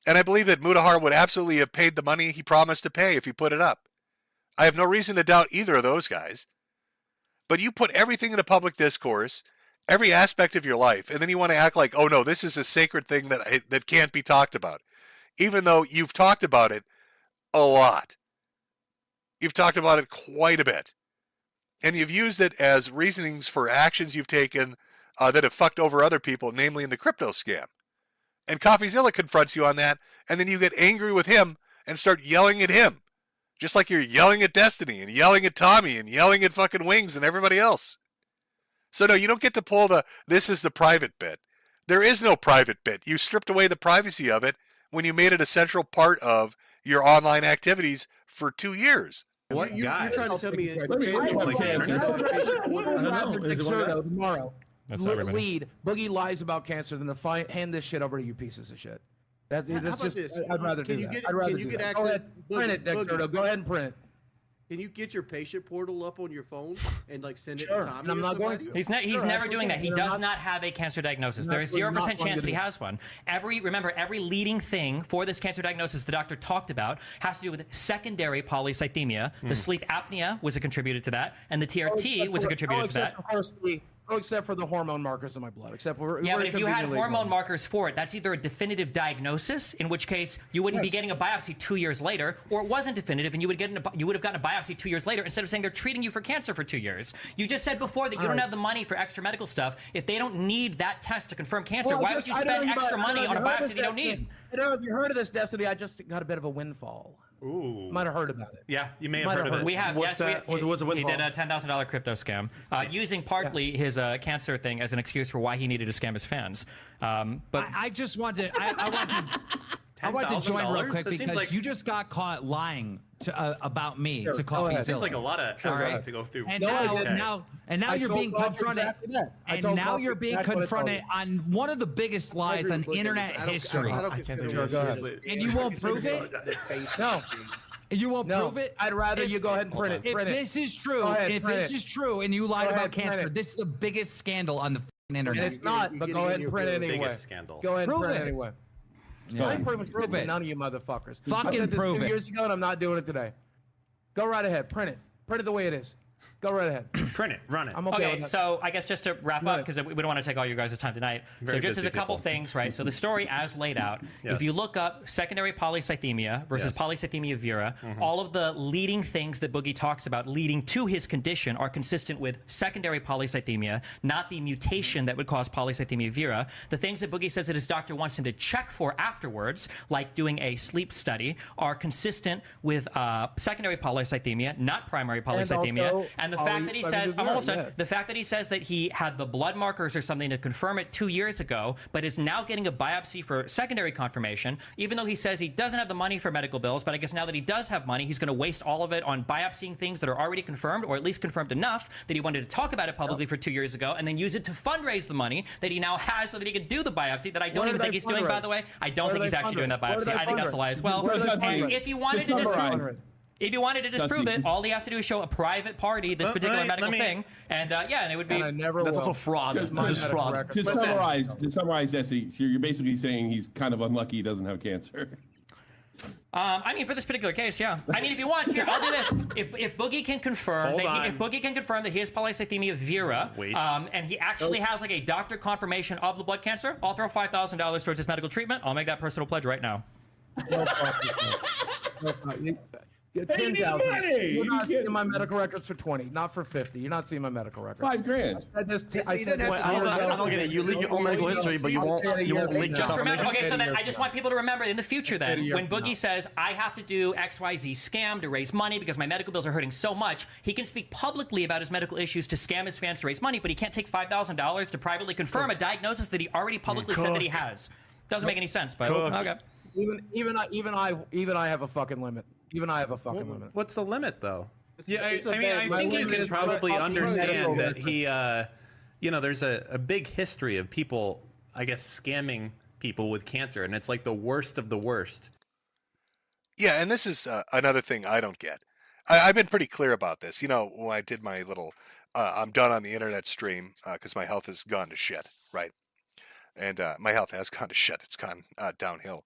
And I believe that Mutahar would absolutely have paid the money he promised to pay if he put it up. I have no reason to doubt either of those guys. But you put everything in a public discourse, every aspect of your life, and then you want to act like, oh no, this is a sacred thing that can't be talked about. Even though you've talked about it a lot. You've talked about it quite a bit. And you've used it as reasonings for actions you've taken that have fucked over other people, namely in the crypto scam. And Coffeezilla confronts you on that, and then you get angry with him and start yelling at him. Just like you're yelling at Destiny and yelling at Tommy and yelling at fucking Wings and everybody else. So no, you don't get to pull this is the private bit. There is no private bit. You stripped away the privacy of it when you made it a central part of your online activities for 2 years. What You're guy? trying to tell me tomorrow. That's everybody. Lead. Boogie lies about cancer than to hand this shit over to you pieces of shit. That's about just. this? I'd rather Can do you that. get- I'd rather can you do get that. access- Go ahead, print it, Dick Boogie. Turtle. Go ahead and print it. Can you get your patient portal up on your phone and like send it Sure, to Tommy? and I'm or not going somebody? to. He's Sure, never doing that. He absolutely. does I'm not have a cancer diagnosis. I'm There is not 0% going chance to that he do has one. Every leading thing for this cancer diagnosis the doctor talked about has to do with secondary polycythemia. The sleep apnea was a contributor to that, and the TRT was a contributor to that. Except for the hormone markers in my blood. Except for Yeah, but if you had hormone markers for it, that's either a definitive diagnosis, in which case you wouldn't be getting a biopsy 2 years later, or it wasn't definitive, and you would have gotten a biopsy 2 years later instead of saying they're treating you for cancer for 2 years. You just said before that you don't have the money for extra medical stuff. If they don't need that test to confirm cancer, why would you spend extra money on a biopsy they don't need? I don't know if you heard of this, Destiny. I just got a bit of a windfall. Ooh. Might have heard about it. Yeah, you may have heard of it. We have. What's Yes, that? What's a he windfall? did a $10,000 crypto scam, using partly his cancer thing as an excuse for why he needed to scam his fans. But I just want to. I want to join real quick That seems because like- you just got caught lying about me Sure, to go ahead. Coffeezilla. Seems like a lot of Sure, effort right. to go through. And No, I now, didn't. now I you're told being Coffee confronted. exactly that. I And told now Coffee you're being exactly what I told confronted on one of the biggest lies agree on with Boogie. internet I don't- history. I don't I can't consider do it this. Go ahead. Seriously. And you won't prove it? No, You won't no. prove it? I'd rather If- you go ahead and print it. If Print it. this is true, Go ahead, if print this it. is true, and you lied Go about ahead, print cancer, it. this is the biggest scandal on the And internet. it's not, you're but getting go ahead in and your print it biggest anyway. scandal. Go ahead and Prove print it it. anyway. Yeah. I ain't pretty much Prove with it. none of you motherfuckers. I Fucking said this prove 2 it. years ago, and I'm not doing it today. Go right ahead. Print it. Print it the way it is. Go right ahead. Print it, run it. I'm okay, Okay, with that. so I guess just to wrap up, because we don't want to take all you guys' time tonight. Very so just as busy a couple people. things, right? So the story as laid out, Yes. if you look up secondary polycythemia versus Yes. polycythemia vera, all of the leading things that Boogie talks about leading to his condition are consistent with secondary polycythemia, not the mutation that would cause polycythemia vera. The things that Boogie says that his doctor wants him to check for afterwards, like doing a sleep study, are consistent with secondary polycythemia, not primary polycythemia. also And the fact that he says, I'm almost done. yeah. The fact that he says that he had the blood markers or something to confirm it 2 years ago, but is now getting a biopsy for secondary confirmation, even though he says he doesn't have the money for medical bills, but I guess now that he does have money, he's going to waste all of it on biopsying things that are already confirmed, or at least confirmed enough that he wanted to talk about it publicly for 2 years ago, and then use it to fundraise the money that he now has so that he can do the biopsy that I don't Where even did think they he's doing, by fundraise? the way. I don't Where think did he's they actually doing that fundraise? Where biopsy. did they I think that's a lie as well. Where did they And fundraise? if you wanted Just to disprove summarize. if you wanted to disprove Dusty, it, all he has to do is show a private party this particular let medical me- thing, and and it would be. And I never That's will. also fraud. Just That's just medical fraud. records. To Listen. summarize, Jesse, you're basically saying he's kind of unlucky he doesn't have cancer. I mean, for this particular case, yeah. I mean, if you want, here, I'll do this. If Boogie can confirm Hold that on. if Boogie can confirm that he has polycythemia vera, Wait. and he actually has like a doctor confirmation of the blood cancer, I'll throw $5,000 towards his medical treatment. I'll make that personal pledge right now. No fucking- no fucking- Hey, 10,000. money! You're not You seeing can't- my medical records for 20, not for 50. You're not seeing my medical records. $5,000. I said this. Wait, I don't get it. You leak your own medical history, but you won't leak Just the remember, confirmation. okay, so then I just want people to remember in the future then, year when from Boogie now. says, I have to do XYZ scam to raise money because my medical bills are hurting so much, he can speak publicly about his medical issues to scam his fans to raise money, but he can't take $5,000 to privately confirm a diagnosis that he already publicly said that he has. Doesn't make any sense, but okay. Even I have a fucking limit. Even I have a fucking limit. What's the limit, though? Yeah, it's a I mean, bad- I my think you limit can is probably medical understand that records. he, there's a big history of people, I guess, scamming people with cancer, and it's like the worst of the worst. Yeah, and this is another thing I don't get. I've been pretty clear about this. You know, when I did my little I'm done on the internet stream because my health has gone to shit, right? And my health has gone to shit. It's gone downhill.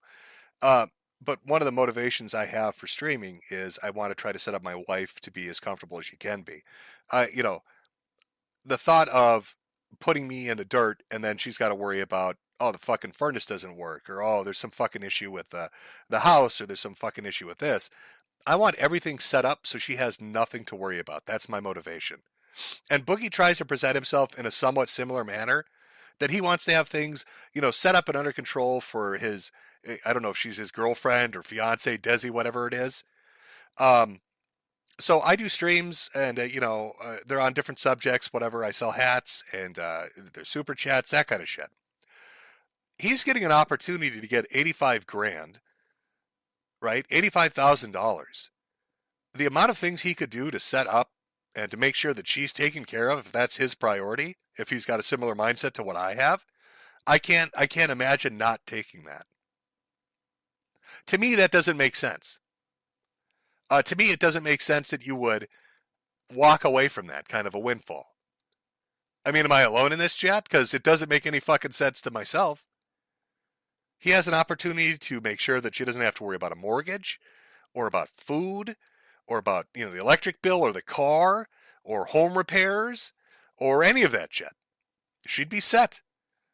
But one of the motivations I have for streaming is I want to try to set up my wife to be as comfortable as she can be. The thought of putting me in the dirt and then she's got to worry about, oh, the fucking furnace doesn't work, or oh, there's some fucking issue with the house, or there's some fucking issue with this. I want everything set up so she has nothing to worry about. That's my motivation. And Boogie tries to present himself in a somewhat similar manner, that he wants to have things, set up and under control for his, I don't know if she's his girlfriend or fiance, Desi, whatever it is. So I do streams and, they're on different subjects, whatever. I sell hats and there's super chats, that kind of shit. He's getting an opportunity to get 85 grand, right? $85,000 the amount of things he could do to set up and to make sure that she's taken care of, if that's his priority, if he's got a similar mindset to what I have, I can't imagine not taking that. To me, that doesn't make sense. To me, it doesn't make sense that you would walk away from that kind of a windfall. I mean, am I alone in this, chat? Because it doesn't make any fucking sense to myself. He has an opportunity to make sure that she doesn't have to worry about a mortgage or about food or about, the electric bill or the car or home repairs or any of that shit. She'd be set.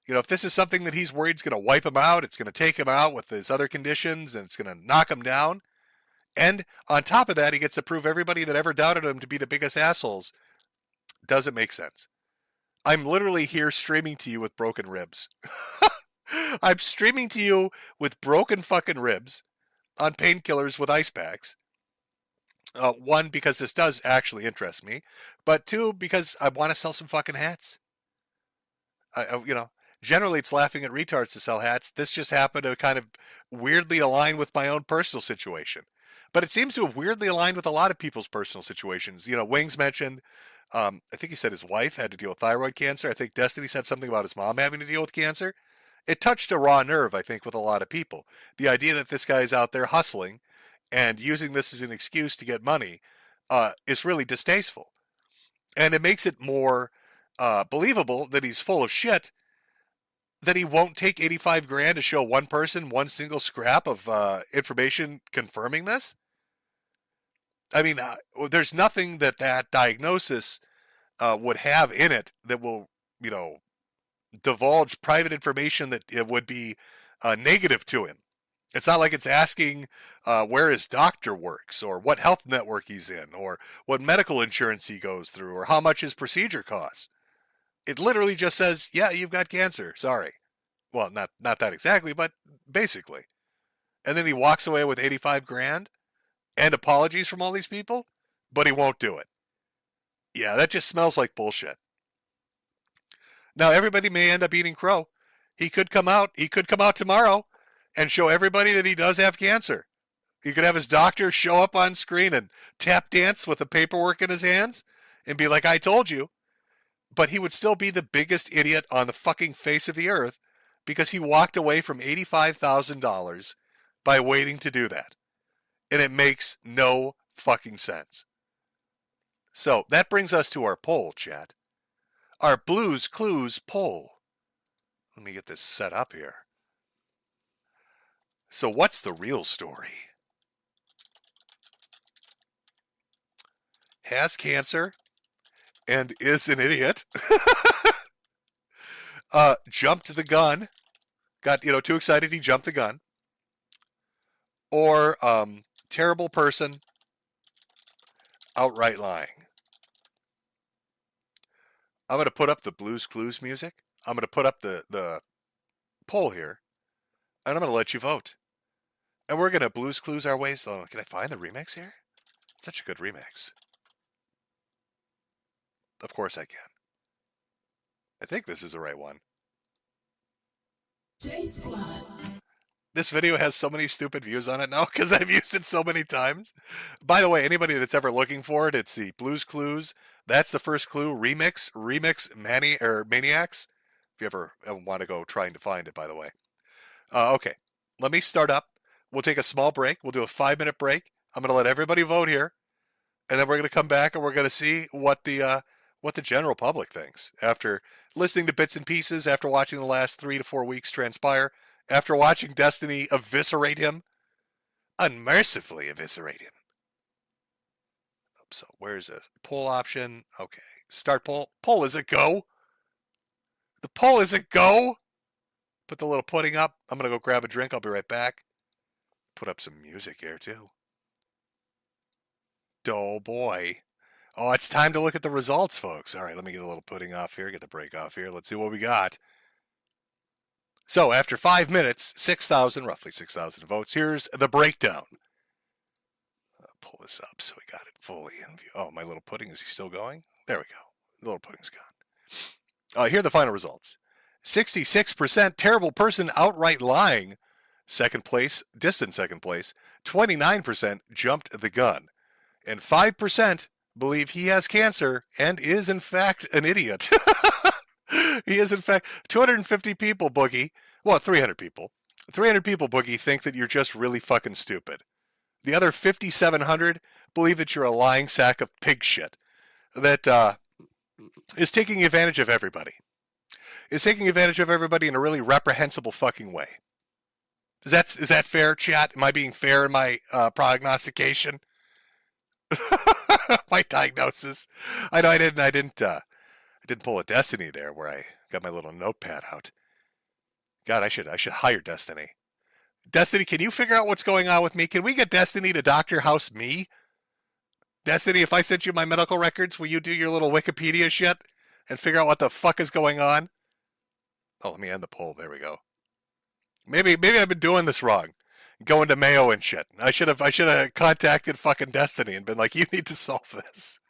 If this is something that he's worried is going to wipe him out, it's going to take him out with his other conditions, and it's going to knock him down. And on top of that, he gets to prove everybody that ever doubted him to be the biggest assholes. Doesn't make sense. I'm literally here streaming to you with broken ribs. I'm streaming to you with broken fucking ribs on painkillers with ice packs. One, because this does actually interest me, but two, because I want to sell some fucking hats. Generally it's laughing at retards to sell hats. This just happened to kind of weirdly align with my own personal situation. But it seems to have weirdly aligned with a lot of people's personal situations. Wings mentioned, I think he said his wife had to deal with thyroid cancer. I think Destiny said something about his mom having to deal with cancer. It touched a raw nerve, I think, with a lot of people. The idea that this guy is out there hustling and using this as an excuse to get money is really distasteful. And it makes it more believable that he's full of shit, that he won't take 85 grand to show one person one single scrap of information confirming this. I mean, there's nothing that diagnosis would have in it that will, divulge private information that it would be negative to him. It's not like it's asking where his doctor works or what health network he's in or what medical insurance he goes through or how much his procedure costs. It literally just says, yeah, you've got cancer. Sorry. Well, not that exactly, but basically. And then he walks away with 85 grand and apologies from all these people, but he won't do it. Yeah, that just smells like bullshit. Now, everybody may end up eating crow. He could come out tomorrow and show everybody that he does have cancer. He could have his doctor show up on screen and tap dance with the paperwork in his hands and be like, I told you. But he would still be the biggest idiot on the fucking face of the earth because he walked away from $85,000 by waiting to do that. And it makes no fucking sense. So that brings us to our poll, chat. Our Blues Clues poll. Let me get this set up here. So what's the real story? Has cancer and is an idiot. Jumped the gun. Got, too excited he jumped the gun. Or terrible person, outright lying. I'm going to put up the Blues Clues music. I'm going to put up the poll here. And I'm going to let you vote. And we're going to Blues Clues our ways. Though. Can I find the remix here? Such a good remix. Of course I can. I think this is the right one. This video has so many stupid views on it now because I've used it so many times. By the way, anybody that's ever looking for it, it's the Blues Clues. That's the first clue. Remix Maniacs. If you ever want to go trying to find it, by the way. Okay, let me start up. We'll take a small break. We'll do a 5-minute break. I'm going to let everybody vote here. And then we're going to come back and we're going to see what the general public thinks after listening to bits and pieces, after watching the last 3 to 4 weeks transpire, after watching Destiny eviscerate him, unmercifully eviscerate him. So where's the poll option? Okay, start poll. Poll is a go. The poll is a go. Put the little pudding up. I'm going to go grab a drink. I'll be right back. Put up some music here too. Oh boy. Oh, it's time to look at the results, folks. All right, let me get a little pudding off here, get the break off here. Let's see what we got. So after 5 minutes, roughly 6,000 votes. Here's the breakdown. I'll pull this up so we got it fully in view. Oh, my little pudding, is he still going? There we go. The little pudding's gone. Here are the final results. 66% terrible person outright lying. Second place, distant second place. 29% jumped the gun. and 5% believe he has cancer and is in fact an idiot. He is in fact 250 people, Boogie. Well, 300 people. 300 people, Boogie, think that you're just really fucking stupid. The other 5,700 believe that you're a lying sack of pig shit that is taking advantage of everybody. Is taking advantage of everybody in a really reprehensible fucking way. Is that fair, chat? Am I being fair in my prognostication? My diagnosis. I know I didn't pull a Destiny there where I got my little notepad out. God, I should hire Destiny. Destiny, can you figure out what's going on with me? Can we get Destiny to Dr. House me? Destiny, if I sent you my medical records, will you do your little Wikipedia shit and figure out what the fuck is going on? Oh, let me end the poll. There we go. Maybe I've been doing this wrong. Going to Mayo and shit. I should have contacted fucking Destiny and been like, you need to solve this.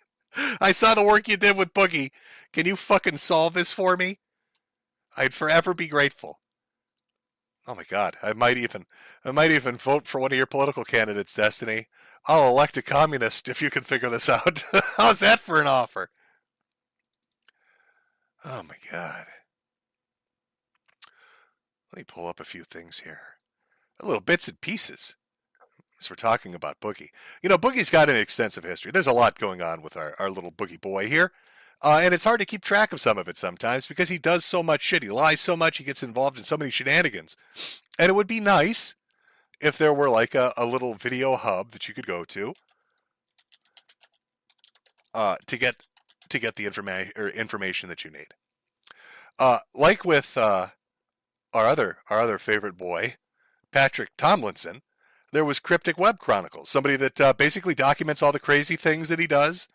I saw the work you did with Boogie. Can you fucking solve this for me? I'd forever be grateful. Oh my God. I might even vote for one of your political candidates, Destiny. I'll elect a communist if you can figure this out. How's that for an offer? Oh my God. Let me pull up a few things here. Little bits and pieces. As we're talking about Boogie. You know, Boogie's got an extensive history. There's a lot going on with our little Boogie boy here. And it's hard to keep track of some of it sometimes because he does so much shit. He lies so much. He gets involved in so many shenanigans. And it would be nice if there were like a little video hub that you could go to get the information that you need. Like with our other favorite boy, Patrick Tomlinson, there was Cryptic Web Chronicles, somebody that basically documents all the crazy things that he does,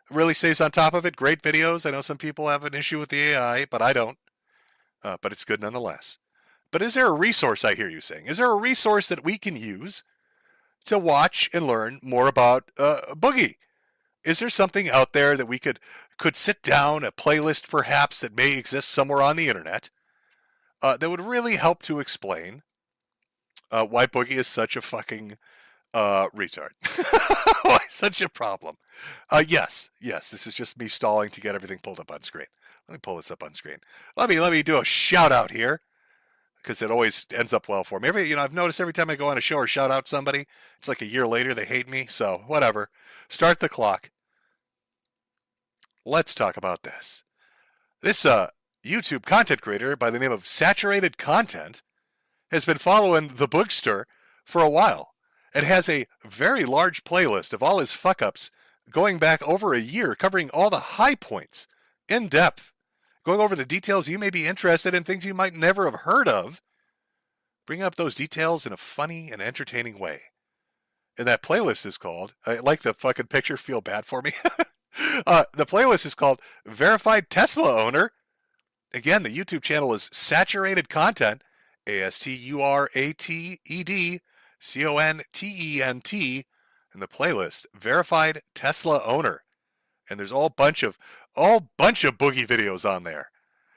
really stays on top of it. Great videos. I know some people have an issue with the AI, but I don't. But it's good nonetheless. But is there a resource, I hear you saying? Is there a resource that we can use to watch and learn more about Boogie? Is there something out there that we could sit down, a playlist perhaps that may exist somewhere on the internet, that would really help to explain why Boogie is such a fucking retard? Why such a problem? Yes, this is just me stalling to get everything pulled up on screen. Let me pull this up on screen. Let me do a shout out here, because it always ends up well for me. I've noticed every time I go on a show or shout out somebody, it's like a year later they hate me. So whatever. Start the clock. Let's talk about this. This YouTube content creator by the name of Saturated Content has been following the Boogster for a while and has a very large playlist of all his fuck-ups going back over a year, covering all the high points in depth, going over the details you may be interested in, things you might never have heard of, bring up those details in a funny and entertaining way. And that playlist is called, I like the fucking picture, feel bad for me. The playlist is called Verified Tesla Owner. Again, the YouTube channel is Saturated Content, ASTURATED CONTENT, and the playlist Verified Tesla Owner. And there's all bunch of Boogie videos on there.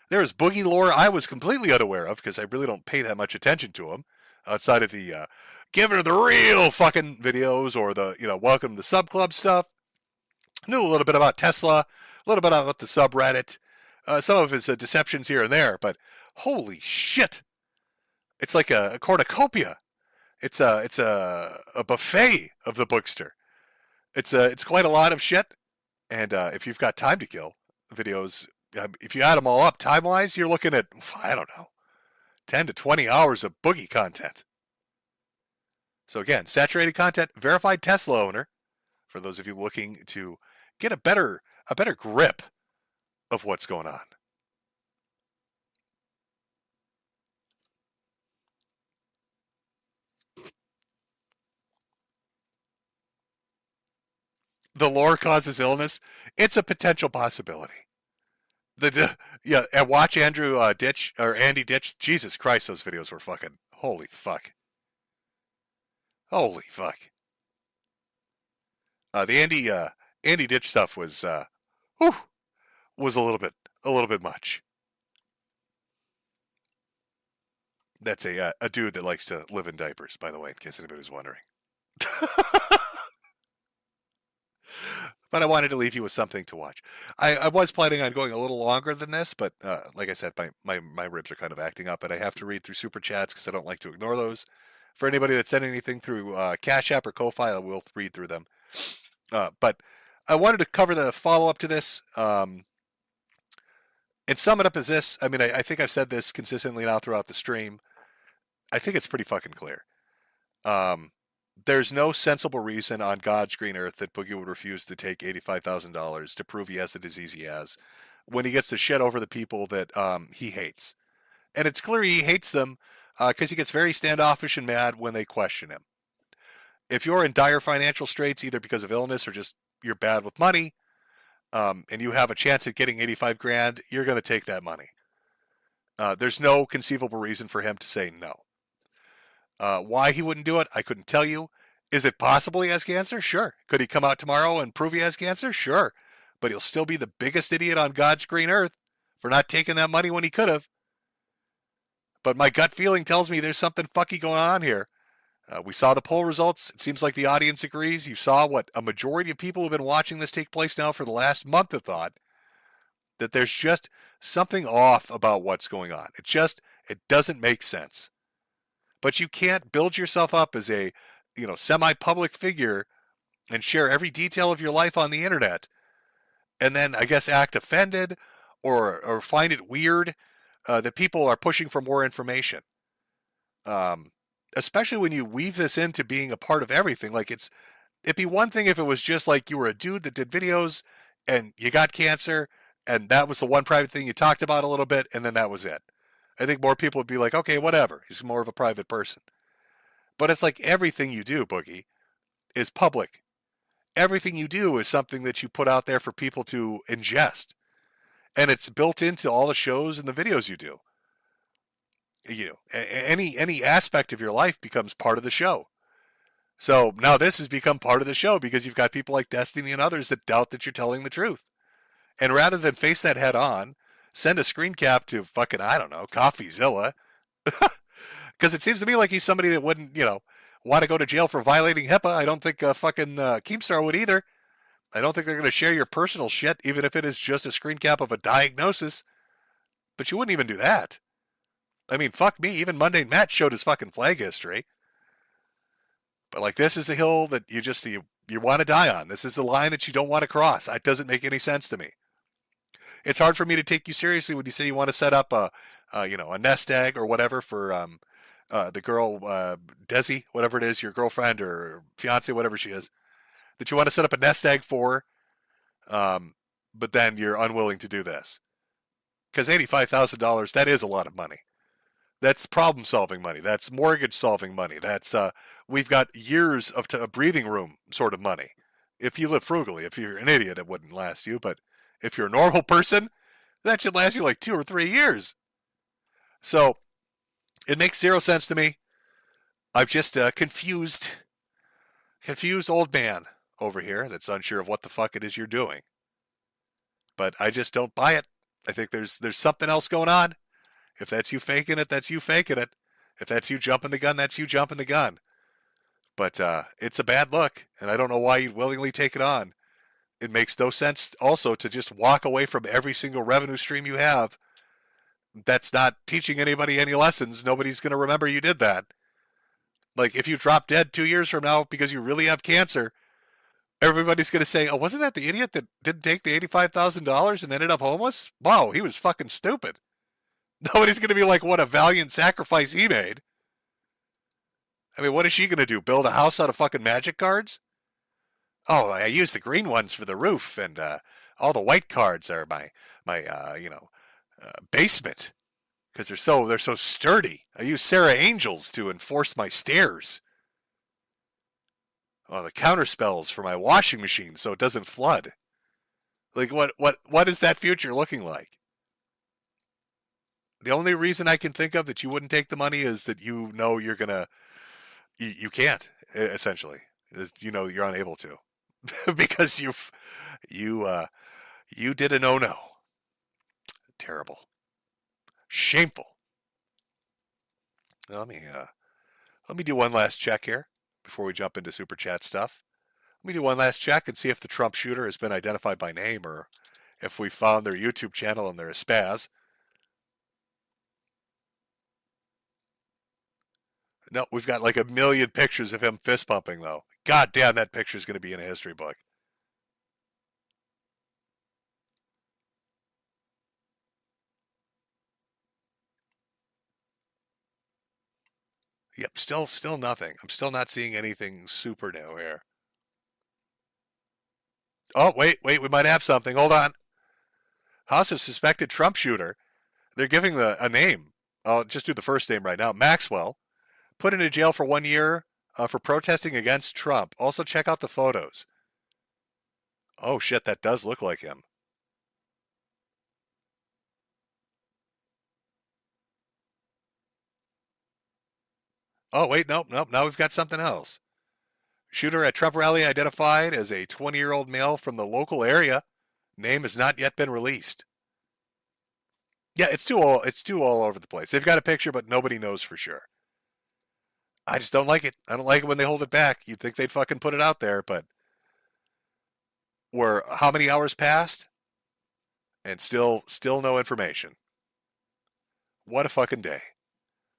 There's Boogie lore I was completely unaware of because I really don't pay that much attention to him outside of the giving her the real fucking videos or the welcome to the sub club stuff. Knew a little bit about Tesla, a little bit about the subreddit, some of his deceptions here and there, but holy shit. It's like a cornucopia. It's a buffet of the Boogster. It's quite a lot of shit. And if you've got time to kill, videos, if you add them all up time-wise, you're looking at, I don't know, 10 to 20 hours of Boogie content. So again, Saturated Content, Verified Tesla Owner, for those of you looking to get a better grip of what's going on. The lore causes illness. It's a potential possibility. And watch Andy Ditch. Jesus Christ, those videos were fucking holy fuck. Holy fuck. The Andy Ditch stuff was a little bit much. That's a dude that likes to live in diapers, by the way, in case anybody's wondering. But I wanted to leave you with something to watch. I was planning on going a little longer than this, but like I said, my ribs are kind of acting up, and I have to read through super chats because I don't like to ignore those. For anybody that sent anything through Cash App or Ko-Fi, I will read through them. But I wanted to cover the follow-up to this and sum it up as this. I mean, I think I've said this consistently now throughout the stream. I think it's pretty fucking clear. There's no sensible reason on God's green earth that Boogie would refuse to take $85,000 to prove he has the disease he has when he gets to shit over the people that he hates. And it's clear he hates them because he gets very standoffish and mad when they question him. If you're in dire financial straits, either because of illness or just you're bad with money, and you have a chance at getting 85 grand, you're going to take that money. There's no conceivable reason for him to say no. Why he wouldn't do it, I couldn't tell you. Is it possible he has cancer? Sure. Could he come out tomorrow and prove he has cancer? Sure. But he'll still be the biggest idiot on God's green earth for not taking that money when he could have. But my gut feeling tells me there's something fucky going on here. We saw the poll results. It seems like the audience agrees. You saw what a majority of people who have been watching this take place now for the last month have thought, that there's just something off about what's going on. It doesn't make sense. But you can't build yourself up as a, semi-public figure and share every detail of your life on the internet and then, I guess, act offended or find it weird that people are pushing for more information. Especially when you weave this into being a part of everything. Like it'd be one thing if it was just like you were a dude that did videos and you got cancer and that was the one private thing you talked about a little bit and then that was it. I think more people would be like, okay, whatever. He's more of a private person. But it's like everything you do, Boogie, is public. Everything you do is something that you put out there for people to ingest. And it's built into all the shows and the videos you do. Any aspect of your life becomes part of the show. So now this has become part of the show because you've got people like Destiny and others that doubt that you're telling the truth. And rather than face that head on, send a screen cap to fucking, I don't know, Coffeezilla. Because it seems to me like he's somebody that wouldn't, want to go to jail for violating HIPAA. I don't think fucking Keemstar would either. I don't think they're going to share your personal shit, even if it is just a screen cap of a diagnosis. But you wouldn't even do that. I mean, fuck me. Even Mundane Matt showed his fucking flag history. But like, this is the hill that you want to die on. This is the line that you don't want to cross. That doesn't make any sense to me. It's hard for me to take you seriously when you say you want to set up a nest egg or whatever for the girl, Desi, whatever it is, your girlfriend or fiance, whatever she is, that you want to set up a nest egg for, but then you're unwilling to do this. Because $85,000, that is a lot of money. That's problem-solving money. That's mortgage-solving money. That's we've got years of breathing room sort of money. If you live frugally, if you're an idiot, it wouldn't last you. But if you're a normal person, that should last you like 2 or 3 years. So it makes zero sense to me. I'm just a confused old man over here that's unsure of what the fuck it is you're doing. But I just don't buy it. I think there's something else going on. If that's you faking it, that's you faking it. If that's you jumping the gun, that's you jumping the gun. But it's a bad look, and I don't know why you'd willingly take it on. It makes no sense also to just walk away from every single revenue stream you have. That's not teaching anybody any lessons. Nobody's going to remember you did that. Like, if you drop dead 2 years from now because you really have cancer, everybody's going to say, oh, wasn't that the idiot that didn't take the $85,000 and ended up homeless? Wow, he was fucking stupid. Nobody's going to be like, what a valiant sacrifice he made. I mean, what is she going to do? Build a house out of fucking magic cards? Oh, I use the green ones for the roof, and all the white cards are my basement because they're so sturdy. I use Sarah Angels to enforce my stairs. Oh, the counter spells for my washing machine so it doesn't flood. Like, what is that future looking like? The only reason I can think of that you wouldn't take the money is that you know you're gonna, you can't, essentially. You know you're unable to, because you did a no. Terrible, shameful. Now, let me do one last check here before we jump into super chat stuff. me do one last check and see if the Trump shooter has been identified by name or if we found their YouTube channel and they're a spaz. No, we've got like 1 million pictures of him fist pumping, though. God damn, that picture is going to be in a history book. Yep, still nothing. I'm still not seeing anything super new here. Oh, wait, we might have something. Hold on. House of suspected Trump shooter. They're giving a name. I'll just do the first name right now. Maxwell. Put into jail for 1 year for protesting against Trump. Also check out the photos. Oh, shit, that does look like him. Oh, wait, nope. Now we've got something else. Shooter at Trump rally identified as a 20-year-old male from the local area. Name has not yet been released. Yeah, it's too all over the place. They've got a picture, but nobody knows for sure. I just don't like it. I don't like it when they hold it back. You'd think they'd fucking put it out there, but we're how many hours passed? And still no information. What a fucking day.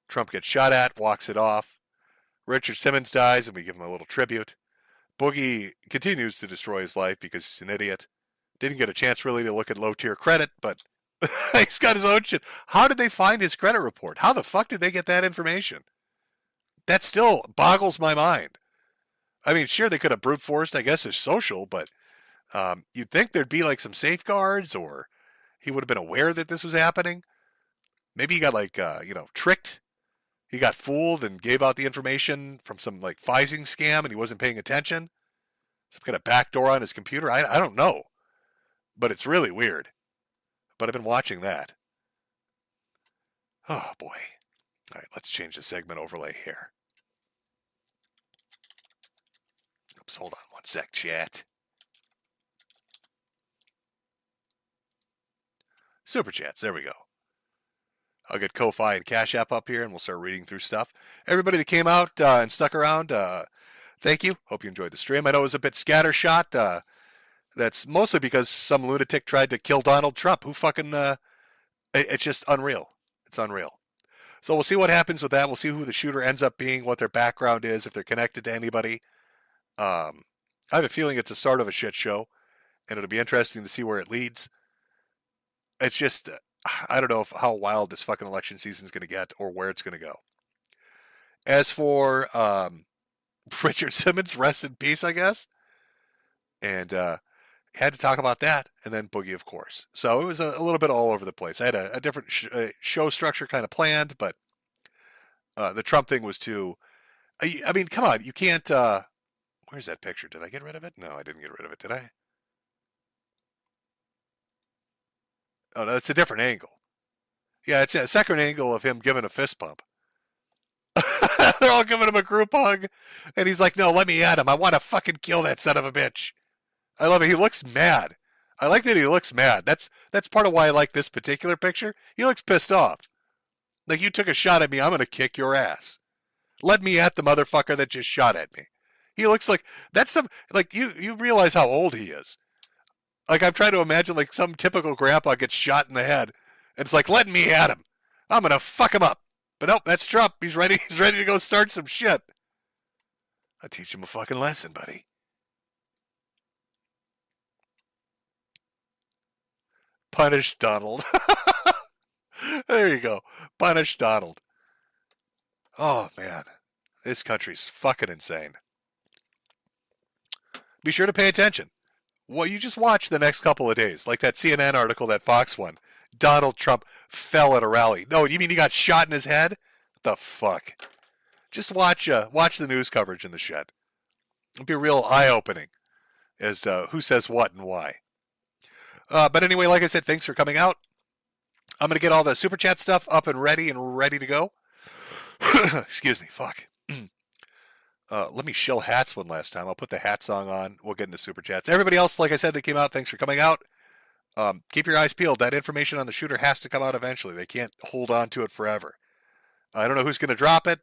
Trump gets shot at, walks it off. Richard Simmons dies, and we give him a little tribute. Boogie continues to destroy his life because he's an idiot. Didn't get a chance really to look at low-tier credit, but he's got his own shit. How did they find his credit report? How the fuck did they get that information? That still boggles my mind. I mean, sure, they could have brute forced, I guess, his social, but you'd think there'd be like some safeguards, or he would have been aware that this was happening. Maybe he got like, tricked. He got fooled and gave out the information from some like phishing scam and he wasn't paying attention. Some kind of backdoor on his computer. I don't know. But it's really weird. But I've been watching that. Oh, boy. All right, let's change the segment overlay here. Oops, hold on one sec, chat. Super chats, there we go. I'll get Ko-Fi and Cash App up here, and we'll start reading through stuff. Everybody that came out and stuck around, thank you. Hope you enjoyed the stream. I know it was a bit scattershot. That's mostly because some lunatic tried to kill Donald Trump. Who fucking... it's just unreal. It's unreal. So we'll see what happens with that. We'll see who the shooter ends up being, what their background is, if they're connected to anybody. I have a feeling it's the start of a shit show, and it'll be interesting to see where it leads. It's just... I don't know how wild this fucking election season is going to get or where it's going to go. As for Richard Simmons, rest in peace, I guess. And had to talk about that. And then Boogie, of course. So it was a little bit all over the place. I had a different show structure kind of planned, but the Trump thing was too... I mean, come on. You can't... where's that picture? Did I get rid of it? No, I didn't get rid of it, did I? Oh, no, it's a different angle. Yeah, it's a second angle of him giving a fist pump. They're all giving him a group hug. And he's like, no, let me at him. I want to fucking kill that son of a bitch. I love it. He looks mad. I like that he looks mad. That's part of why I like this particular picture. He looks pissed off. Like, you took a shot at me. I'm going to kick your ass. Let me at the motherfucker that just shot at me. He looks like, that's some, like, you realize how old he is. Like, I'm trying to imagine, like, some typical grandpa gets shot in the head. And it's like, let me at him. I'm going to fuck him up. But nope, that's Trump. He's ready to go start some shit. I'll teach him a fucking lesson, buddy. Punish Donald. There you go. Punish Donald. Oh, man. This country's fucking insane. Be sure to pay attention. Well, you just watch the next couple of days, like that CNN article, that Fox one. Donald Trump fell at a rally. No, you mean he got shot in his head? The fuck? Just watch the news coverage in the shed. It'll be real eye-opening as to who says what and why. But anyway, like I said, thanks for coming out. I'm going to get all the Super Chat stuff up and ready to go. Excuse me, fuck. Let me shill hats one last time. I'll put the hat song on. We'll get into Super Chats. Everybody else, like I said, that came out, thanks for coming out. Keep your eyes peeled. That information on the shooter has to come out eventually. They can't hold on to it forever. I don't know who's going to drop it,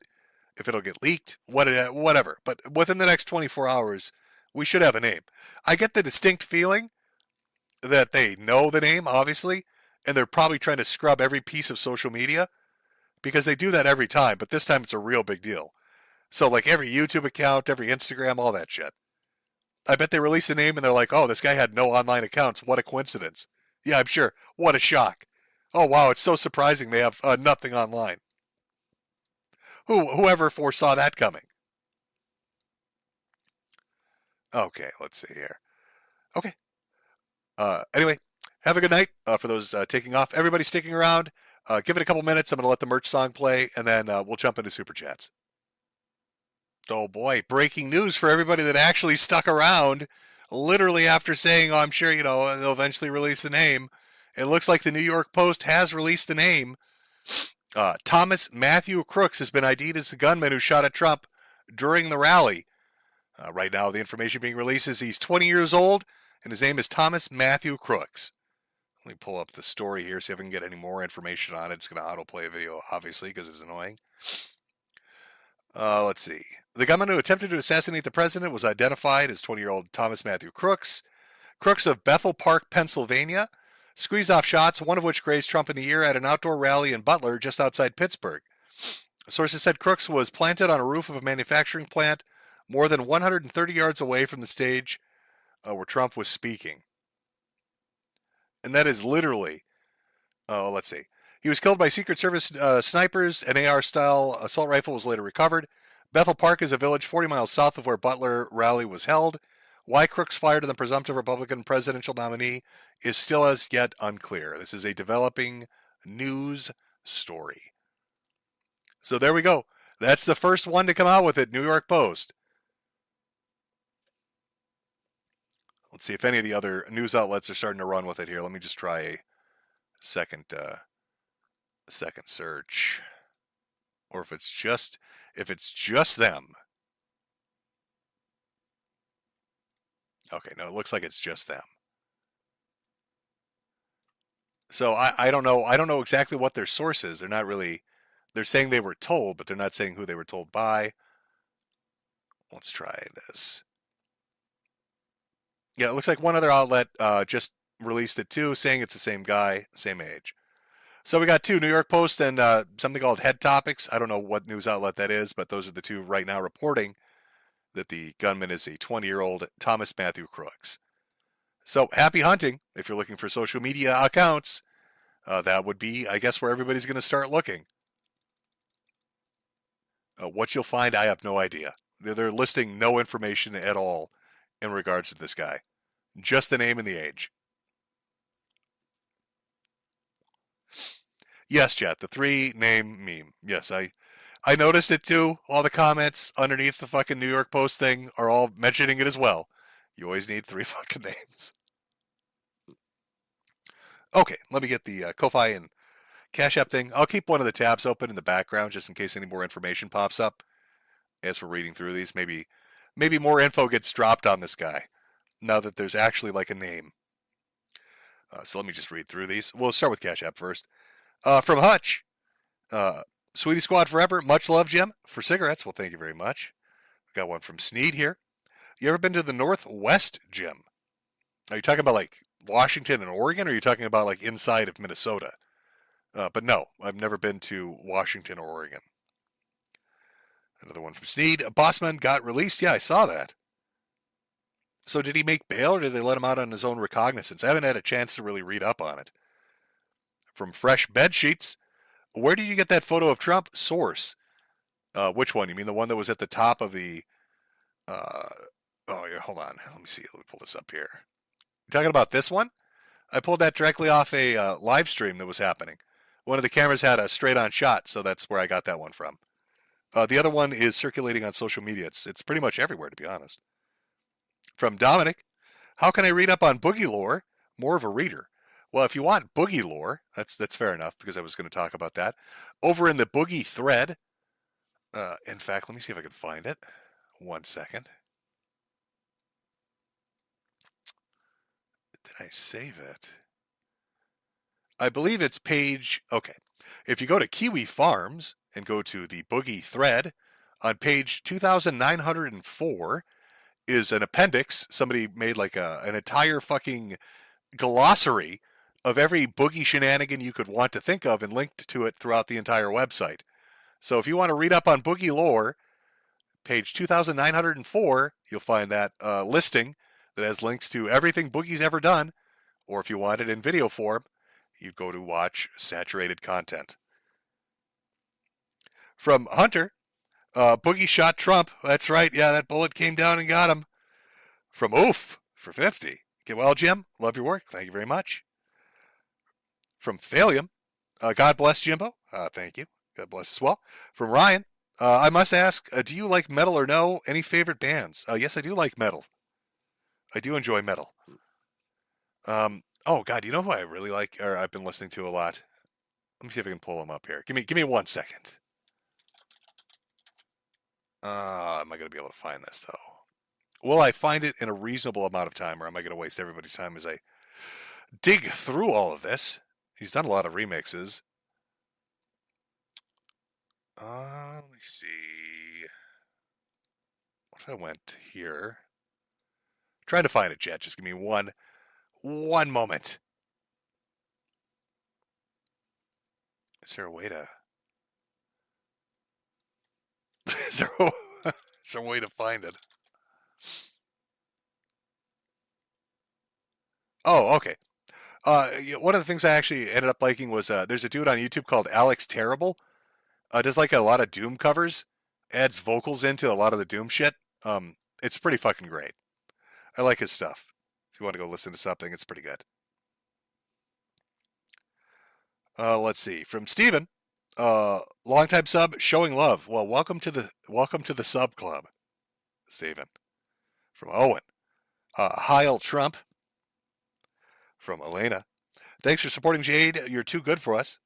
if it'll get leaked, whatever. But within the next 24 hours, we should have a name. I get the distinct feeling that they know the name, obviously, and they're probably trying to scrub every piece of social media because they do that every time, but this time it's a real big deal. So like every YouTube account, every Instagram, all that shit. I bet they release a name and they're like, oh, this guy had no online accounts. What a coincidence. Yeah, I'm sure. What a shock. Oh, wow, it's so surprising they have nothing online. Whoever foresaw that coming? Okay, let's see here. Okay. Anyway, have a good night for those taking off. Everybody sticking around. Give it a couple minutes. I'm going to let the merch song play, and then we'll jump into Super Chats. Oh boy, breaking news for everybody that actually stuck around literally after saying, oh, I'm sure, they'll eventually release the name. It looks like the New York Post has released the name. Thomas Matthew Crooks has been ID'd as the gunman who shot at Trump during the rally. Right now, the information being released is he's 20 years old, and his name is Thomas Matthew Crooks. Let me pull up the story here, see if I can get any more information on it. It's going to autoplay a video, obviously, because it's annoying. Let's see. The gunman who attempted to assassinate the president was identified as 20-year-old Thomas Matthew Crooks. Crooks of Bethel Park, Pennsylvania, squeezed off shots, one of which grazed Trump in the ear at an outdoor rally in Butler, just outside Pittsburgh. Sources said Crooks was planted on a roof of a manufacturing plant more than 130 yards away from the stage where Trump was speaking. And that is literally, let's see. He was killed by Secret Service snipers. An AR-style assault rifle was later recovered. Bethel Park is a village 40 miles south of where Butler rally was held. Why Crooks fired on the presumptive Republican presidential nominee is still as yet unclear. This is a developing news story. So there we go. That's the first one to come out with it, New York Post. Let's see if any of the other news outlets are starting to run with it here. Let me just try a second search. Or if it's just them. Okay, no, it looks like it's just them. So I don't know. I don't know exactly what their source is. They're not really. They're saying they were told, but they're not saying who they were told by. Let's try this. Yeah, it looks like one other outlet just released it too, saying it's the same guy, same age. So we got two, New York Post and something called Head Topics. I don't know what news outlet that is, but those are the two right now reporting that the gunman is a 20-year-old Thomas Matthew Crooks. So happy hunting if you're looking for social media accounts. That would be, I guess, where everybody's going to start looking. What you'll find, I have no idea. They're listing no information at all in regards to this guy. Just the name and the age. Yes, chat, the 3-name meme. Yes, I noticed it too. All the comments underneath the fucking New York Post thing are all mentioning it as well. You always need 3 fucking names. Okay, let me get the Ko-Fi and Cash App thing. I'll keep one of the tabs open in the background just in case any more information pops up as we're reading through these. Maybe more info gets dropped on this guy now that there's actually like a name. So let me just read through these. We'll start with Cash App first. From Hutch, Sweetie Squad Forever, much love, Jim, for cigarettes. Well, thank you very much. We got one from Sneed here. You ever been to the Northwest, Jim? Are you talking about like Washington and Oregon, or are you talking about like inside of Minnesota? But no, I've never been to Washington or Oregon. Another one from Sneed. Bossman got released. Yeah, I saw that. So did he make bail, or did they let him out on his own recognizance? I haven't had a chance to really read up on it. From Fresh Bed Sheets, where did you get that photo of Trump? Source. Which one? You mean the one that was at the top of the... oh, yeah, hold on. Let me see. Let me pull this up here. You talking about this one? I pulled that directly off a live stream that was happening. One of the cameras had a straight-on shot, so that's where I got that one from. The other one is circulating on social media. It's pretty much everywhere, to be honest. From Dominic, how can I read up on Boogie lore? More of a reader. Well, if you want Boogie lore, that's fair enough, because I was going to talk about that. Over in the Boogie thread, in fact, let me see if I can find it. 1 second. Did I save it? I believe it's page... Okay. If you go to Kiwi Farms and go to the Boogie thread, on page 2904, is an appendix. Somebody made like an entire fucking glossary of every Boogie shenanigan you could want to think of and linked to it throughout the entire website. So if you want to read up on Boogie lore, page 2904, you'll find that listing that has links to everything Boogie's ever done. Or if you want it in video form, you'd go to watch saturated content. From Hunter, Boogie shot Trump. That's right. Yeah, that bullet came down and got him. From Oof for 50. Get well, Jim. Love your work. Thank you very much. From Thalium, God bless Jimbo. Thank you. God bless as well. From Ryan, I must ask, do you like metal or no? Any favorite bands? Yes, I do like metal. I do enjoy metal. Oh God, you know who I really like, or I've been listening to a lot? Let me see if I can pull them up here. Give me 1 second. Am I going to be able to find this though? Will I find it in a reasonable amount of time, or am I going to waste everybody's time as I dig through all of this? He's done a lot of remixes. Let me see. What if I went here? Trying to find it, Jet. Just give me one moment. Is there a way to? Is there a way to find it? Oh, okay. One of the things I actually ended up liking was there's a dude on YouTube called Alex Terrible. Does like a lot of Doom covers, adds vocals into a lot of the Doom shit. It's pretty fucking great. I like his stuff. If you want to go listen to something, it's pretty good. Let's see. From Steven, longtime sub, showing love. Well, welcome to the sub club, Steven. From Owen, Heil Trump. From Elena, thanks for supporting Jade. You're too good for us.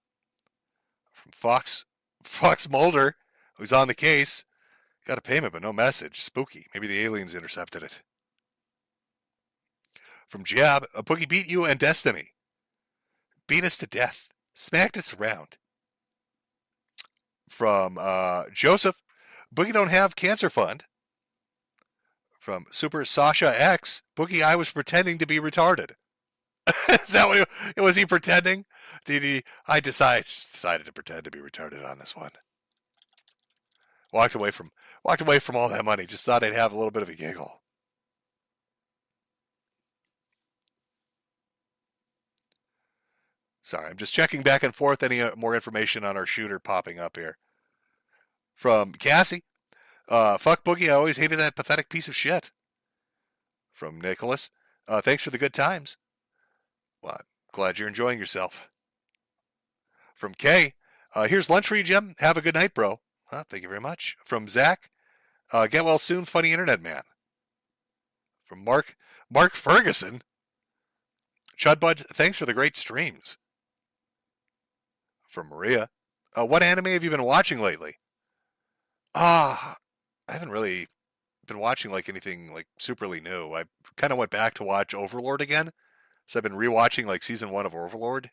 From Fox Mulder, who's on the case. Got a payment, but no message. Spooky. Maybe the aliens intercepted it. From Jab, a Boogie beat you and Destiny. Beat us to death. Smacked us around. From Joseph, Boogie don't have cancer fund. From Super Sasha X, Boogie, I was pretending to be retarded. Is that what was he pretending? I decided to pretend to be retarded on this one. Walked away from all that money. Just thought I'd have a little bit of a giggle. Sorry, I'm just checking back and forth. Any more information on our shooter popping up here? From Cassie, fuck Boogie. I always hated that pathetic piece of shit. From Nicholas, thanks for the good times. Well, I'm glad you're enjoying yourself. From Kay, here's lunch for you, Jim. Have a good night, bro. Thank you very much. From Zach, get well soon, funny internet man. From Mark Ferguson, Chudbud, thanks for the great streams. From Maria, what anime have you been watching lately? I haven't really been watching like anything like superly new. I kind of went back to watch Overlord again. So I've been rewatching like season 1 of Overlord.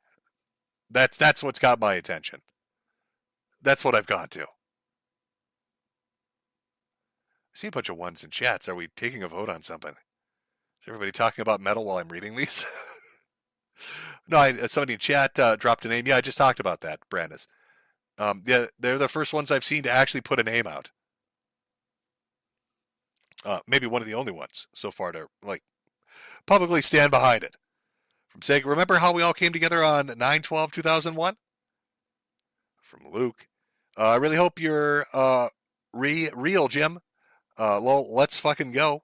That's what's got my attention. That's what I've gone to. I see a bunch of ones in chats. Are we taking a vote on something? Is everybody talking about metal while I'm reading these? No, somebody in chat dropped a name. Yeah, I just talked about that, Brandis. Yeah, they're the first ones I've seen to actually put a name out. Maybe one of the only ones so far to like publicly stand behind it. From Sega, remember how we all came together on 9/12/2001? From Luke, I really hope you're real, Jim. Let's fucking go.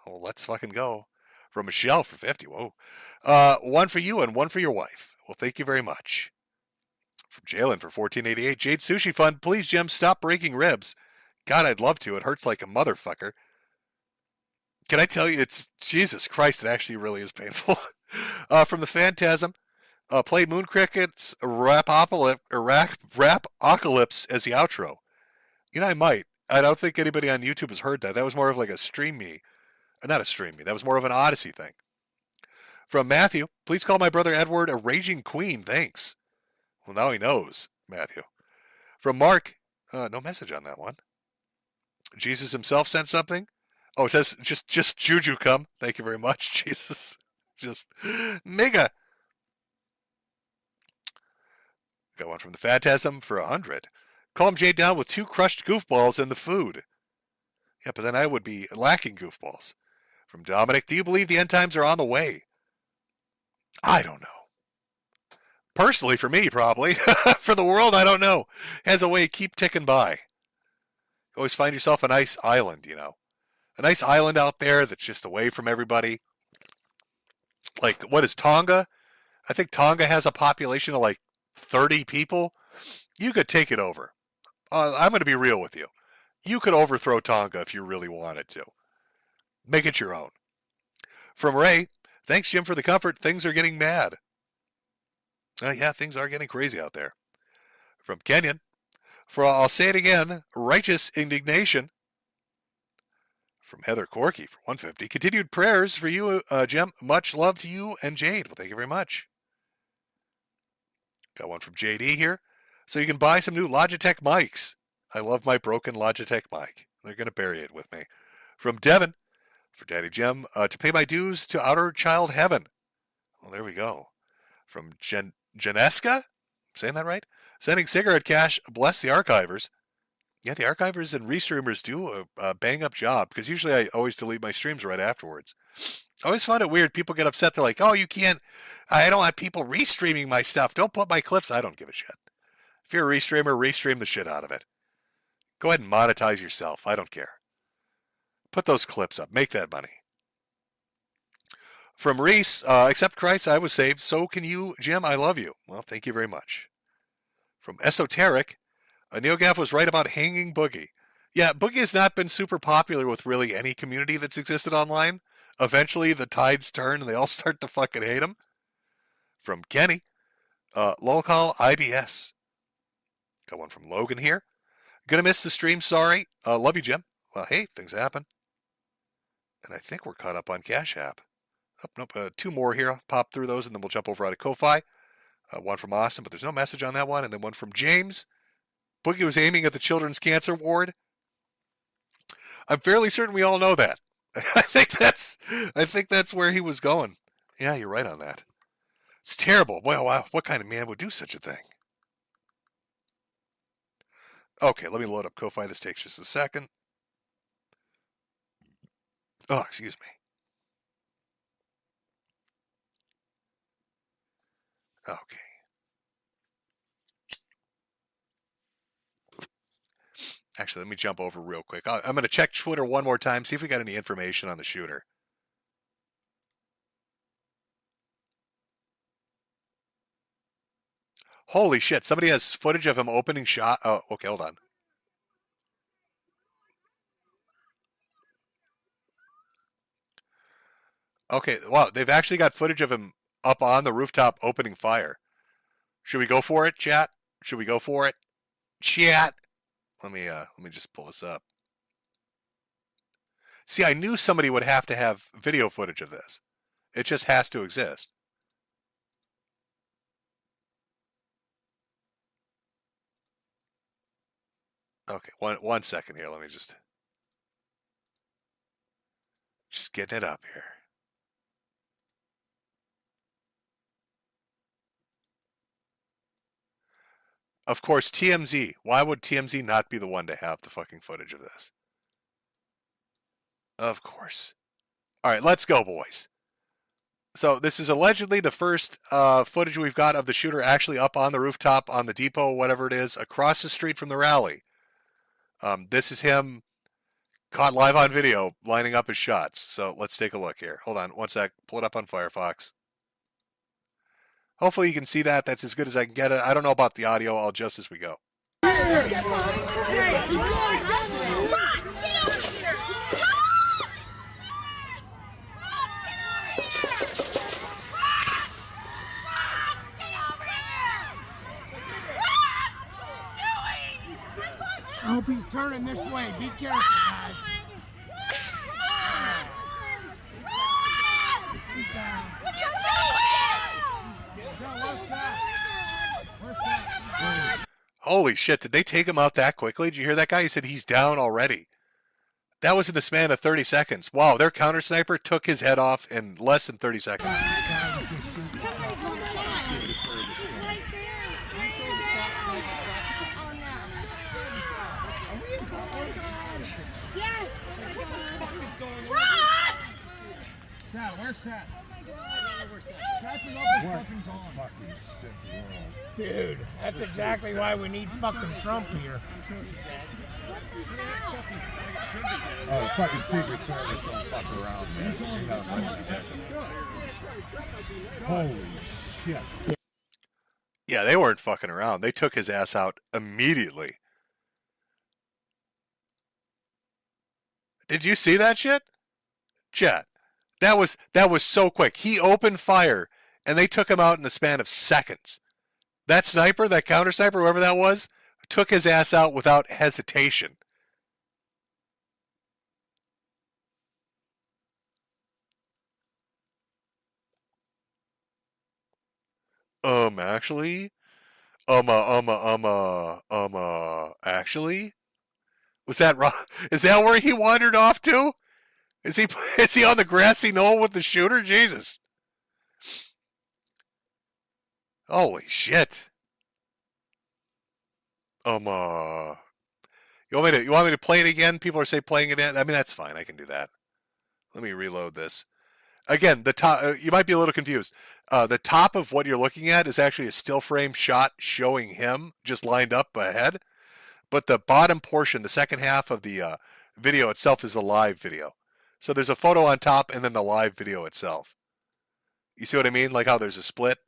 Oh, let's fucking go. From Michelle for 50. Whoa. One for you and one for your wife. Well, thank you very much. From Jalen for 1488. Jade Sushi Fund. Please, Jim, stop breaking ribs. God, I'd love to. It hurts like a motherfucker. Can I tell you, it's Jesus Christ, it actually really is painful. From the Phantasm, play Moon Cricket's Rapocalypse as the outro. You know, I might. I don't think anybody on YouTube has heard that. That was more of like a stream me. Not a stream me. That was more of an Odyssey thing. From Matthew, please call my brother Edward a raging queen. Thanks. Well, now he knows, Matthew. From Mark, no message on that one. Jesus himself sent something. Oh, it says just Juju come. Thank you very much. Jesus. Just mega. Got one from the Phantasm for 100. Calm Jade down with 2 crushed goofballs in the food. Yeah, but then I would be lacking goofballs. From Dominic, do you believe the end times are on the way? I don't know. Personally, for me, probably. For the world, I don't know. Has a way, keep ticking by. Always find yourself a nice island, you know. A nice island out there that's just away from everybody. Like, what is Tonga? I think Tonga has a population of like 30 people. You could take it over. I'm going to be real with you. You could overthrow Tonga if you really wanted to. Make it your own. From Ray, thanks, Jim, for the comfort. Things are getting mad. Yeah, things are getting crazy out there. From Kenyon, for I'll say it again, righteous indignation. From Heather Corky for 150. Continued prayers for you, Jim. Much love to you and Jade. Well, thank you very much. Got one from JD here. So you can buy some new Logitech mics. I love my broken Logitech mic. They're going to bury it with me. From Devin, for Daddy Jim, to pay my dues to outer child heaven. Well, there we go. From Janeska, saying that right? Sending cigarette cash, bless the archivers. Yeah, the archivers and restreamers do a bang-up job, because usually I always delete my streams right afterwards. I always find it weird. People get upset. They're like, oh, you can't, I don't want people restreaming my stuff. Don't put my clips. I don't give a shit. If you're a restreamer, restream the shit out of it. Go ahead and monetize yourself. I don't care. Put those clips up. Make that money. From Reese, accept Christ, I was saved. So can you, Jim. I love you. Well, thank you very much. From Esoteric, NeoGaf was right about hanging Boogie. Yeah, Boogie has not been super popular with really any community that's existed online. Eventually, the tides turn and they all start to fucking hate him. From Kenny, LOLcow IBS. Got one from Logan here. Gonna miss the stream, sorry. Love you, Jim. Well, hey, things happen. And I think we're caught up on Cash App. Oh, nope, 2 more here. I'll pop through those and then we'll jump over to Ko-Fi. One from Austin, but there's no message on that one. And then one from James. Boogie was aiming at the children's cancer ward. I'm fairly certain we all know that. I think that's where he was going. Yeah, you're right on that. It's terrible. Well, wow, what kind of man would do such a thing? Okay, let me load up Ko-Fi. This takes just a second. Oh, excuse me. Okay. Actually, let me jump over real quick. I'm going to check Twitter one more time, see if we got any information on the shooter. Holy shit, somebody has footage of him opening shot. Oh, okay, hold on. Okay, wow, they've actually got footage of him up on the rooftop opening fire. Should we go for it, chat? Should we go for it? Chat. Let me just pull this up. See, I knew somebody would have to have video footage of this. It just has to exist. Okay, one second here. Let me just getting it up here. Of course, TMZ. Why would TMZ not be the one to have the fucking footage of this? Of course. All right, let's go, boys. So this is allegedly the first footage we've got of the shooter actually up on the rooftop on the depot, whatever it is, across the street from the rally. This is him caught live on video lining up his shots. So let's take a look here. Hold on one sec. Pull it up on Firefox. Hopefully you can see that. That's as good as I can get it. I don't know about the audio. I'll adjust as we go. I hope he's turning this way. Be careful, guys. What are you doing? Holy shit, did they take him out that quickly? Did you hear that guy? He said he's down already. That was in the span of 30 seconds. Wow, their counter sniper took his head off in less than 30 seconds. Dad, where's Seth? Dude, that's exactly why we need fucking Trump here. Oh, fucking Secret Service don't fuck around, man. Holy shit. Yeah, they weren't fucking around. They took his ass out immediately. Did you see that shit? Chat. That was so quick. He opened fire, and they took him out in the span of seconds. That sniper, that counter sniper, whoever that was, took his ass out without hesitation. Actually? Actually? Was that wrong? Is that where he wandered off to? Is he on the grassy knoll with the shooter? Jesus. Holy shit. You want me to play it again? People are saying playing it again. I mean, that's fine. I can do that. Let me reload this. Again, the top. You might be a little confused. The top of what you're looking at is actually a still frame shot showing him just lined up ahead. But the bottom portion, the second half of the video itself, is the live video. So there's a photo on top and then the live video itself. You see what I mean? Like how there's a split.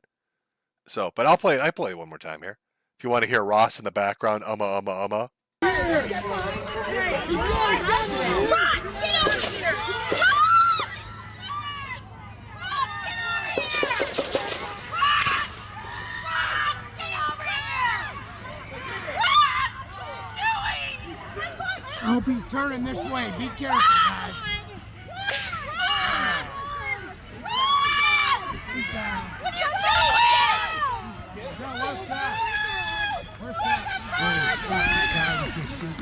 So, but I play it one more time here. If you want to hear Ross in the background, I hope he's turning this way. Be careful, guys. What are you doing? Where's that?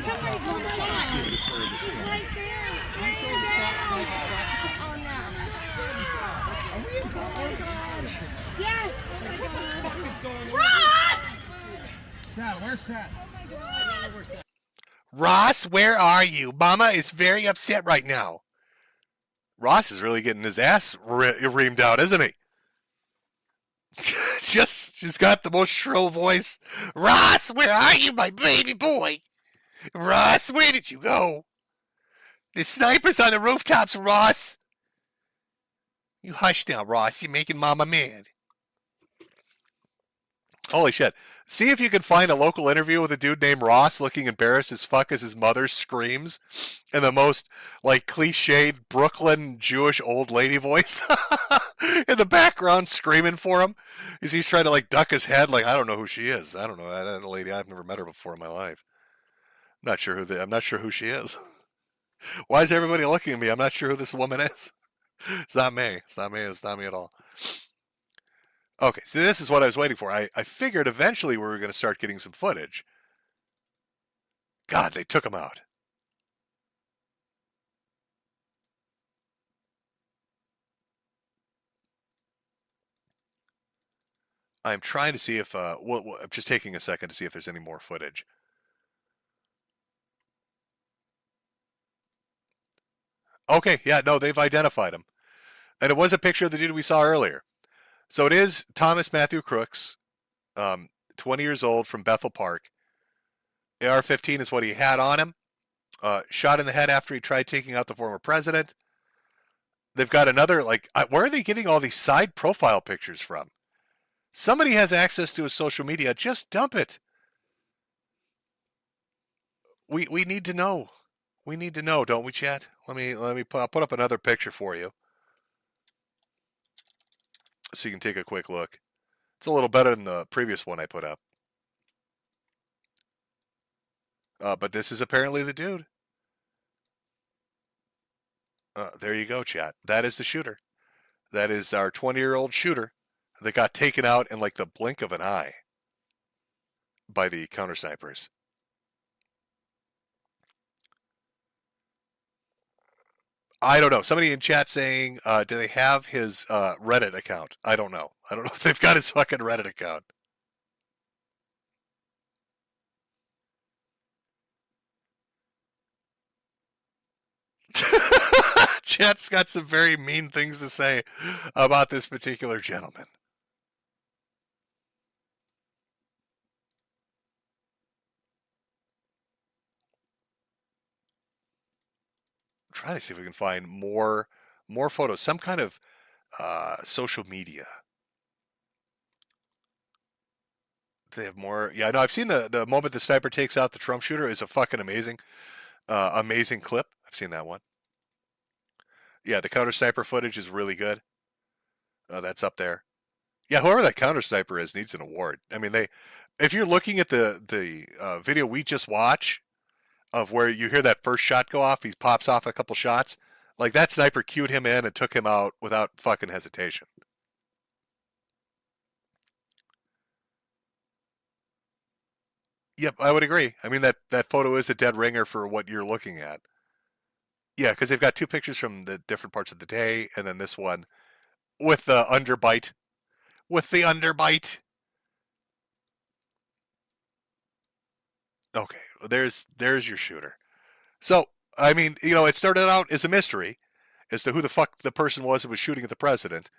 Somebody come on. He's right there. Are we in court? Yes. What the fuck is going on? Ross! Dad, where's Seth? Ross, where are you? Mama is very upset right now. Ross is really getting his ass reamed out, isn't he? She's got the most shrill voice. Ross, where are you, my baby boy? Ross, where did you go? The sniper's on the rooftops, Ross. You hush now, Ross. You're making Mama mad. Holy shit. See if you can find a local interview with a dude named Ross looking embarrassed as fuck as his mother screams in the most, like, cliched Brooklyn Jewish old lady voice in the background screaming for him as he's trying to, like, duck his head like, I don't know who she is. I don't know. That lady, I've never met her before in my life. I'm not sure who she is. Why is everybody looking at me? I'm not sure who this woman is. It's not me. It's not me. It's not me at all. Okay, so this is what I was waiting for. I figured eventually we were going to start getting some footage. God, they took him out. I'm trying to see if, I'm just taking a second to see if there's any more footage. Okay, yeah, no, they've identified him. And it was a picture of the dude we saw earlier. So it is Thomas Matthew Crooks, 20 years old, from Bethel Park. AR-15 is what he had on him. Shot in the head after he tried taking out the former president. They've got another, like, where are they getting all these side profile pictures from? Somebody has access to his social media. Just dump it. We need to know. We need to know, don't we, chat? I'll put up another picture for you, so you can take a quick look. It's a little better than the previous one I put up. But this is apparently the dude. There you go, chat. That is the shooter. That is our 20-year-old shooter that got taken out in like the blink of an eye by the counter snipers. I don't know. Somebody in chat saying, do they have his Reddit account? I don't know. I don't know if they've got his fucking Reddit account. Chat's got some very mean things to say about this particular gentleman. I'm trying to see if we can find more photos, some kind of social media. Do they have more? Yeah, no, I've seen the moment the sniper takes out the Trump shooter is a fucking amazing clip. I've seen that one. Yeah, the counter sniper footage is really good. That's up there. Yeah, whoever that counter sniper is needs an award. I mean, if you're looking at the video we just watched of where you hear that first shot go off, he pops off a couple shots. Like that sniper cued him in and took him out without fucking hesitation. Yep, I would agree. I mean, that photo is a dead ringer for what you're looking at. Yeah, because they've got two pictures from the different parts of the day, and then this one with the underbite. With the underbite. Okay, there's your shooter. So, I mean, you know, it started out as a mystery as to who the fuck the person was who was shooting at the president.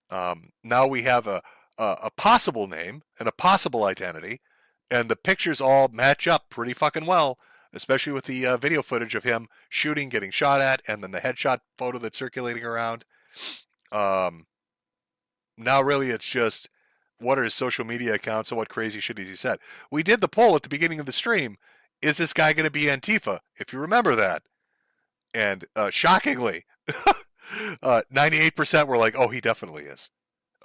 Now we have a possible name and a possible identity, and the pictures all match up pretty fucking well, especially with the video footage of him shooting, getting shot at, and then the headshot photo that's circulating around. Now really it's just what are his social media accounts and what crazy shit has he said. We did the poll at the beginning of the stream. Is this guy going to be Antifa? If you remember that. And shockingly, 98% were like, oh, he definitely is.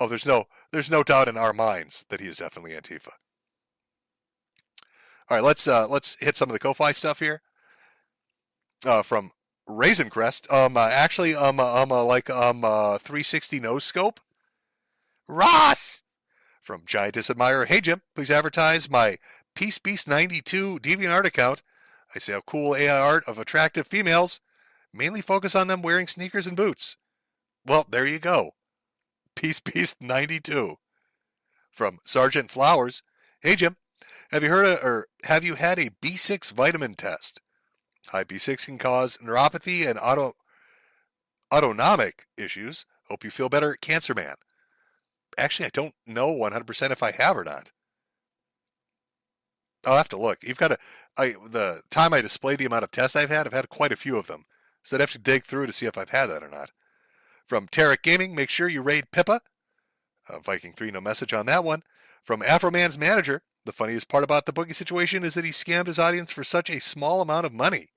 Oh, there's no doubt in our minds that he is definitely Antifa. All right, let's hit some of the Ko-Fi stuff here. From Raisin Crest. Actually, 360 nose scope. Ross from Giantess Admirer. Hey Jim, please advertise my Peace Beast 92 DeviantArt account. I sell cool AI art of attractive females. Mainly focus on them wearing sneakers and boots. Well, there you go. Peace Beast 92 from Sergeant Flowers. Hey Jim, have you had a B6 vitamin test? High B6 can cause neuropathy and autonomic issues. Hope you feel better, Cancer Man. Actually, I don't know 100% if I have or not. I'll have to look. The time I display the amount of tests I've had quite a few of them. So I'd have to dig through to see if I've had that or not. From Tarek Gaming, make sure you raid Pippa. Viking 3, no message on that one. From Afroman's manager, the funniest part about the Boogie situation is that he scammed his audience for such a small amount of money.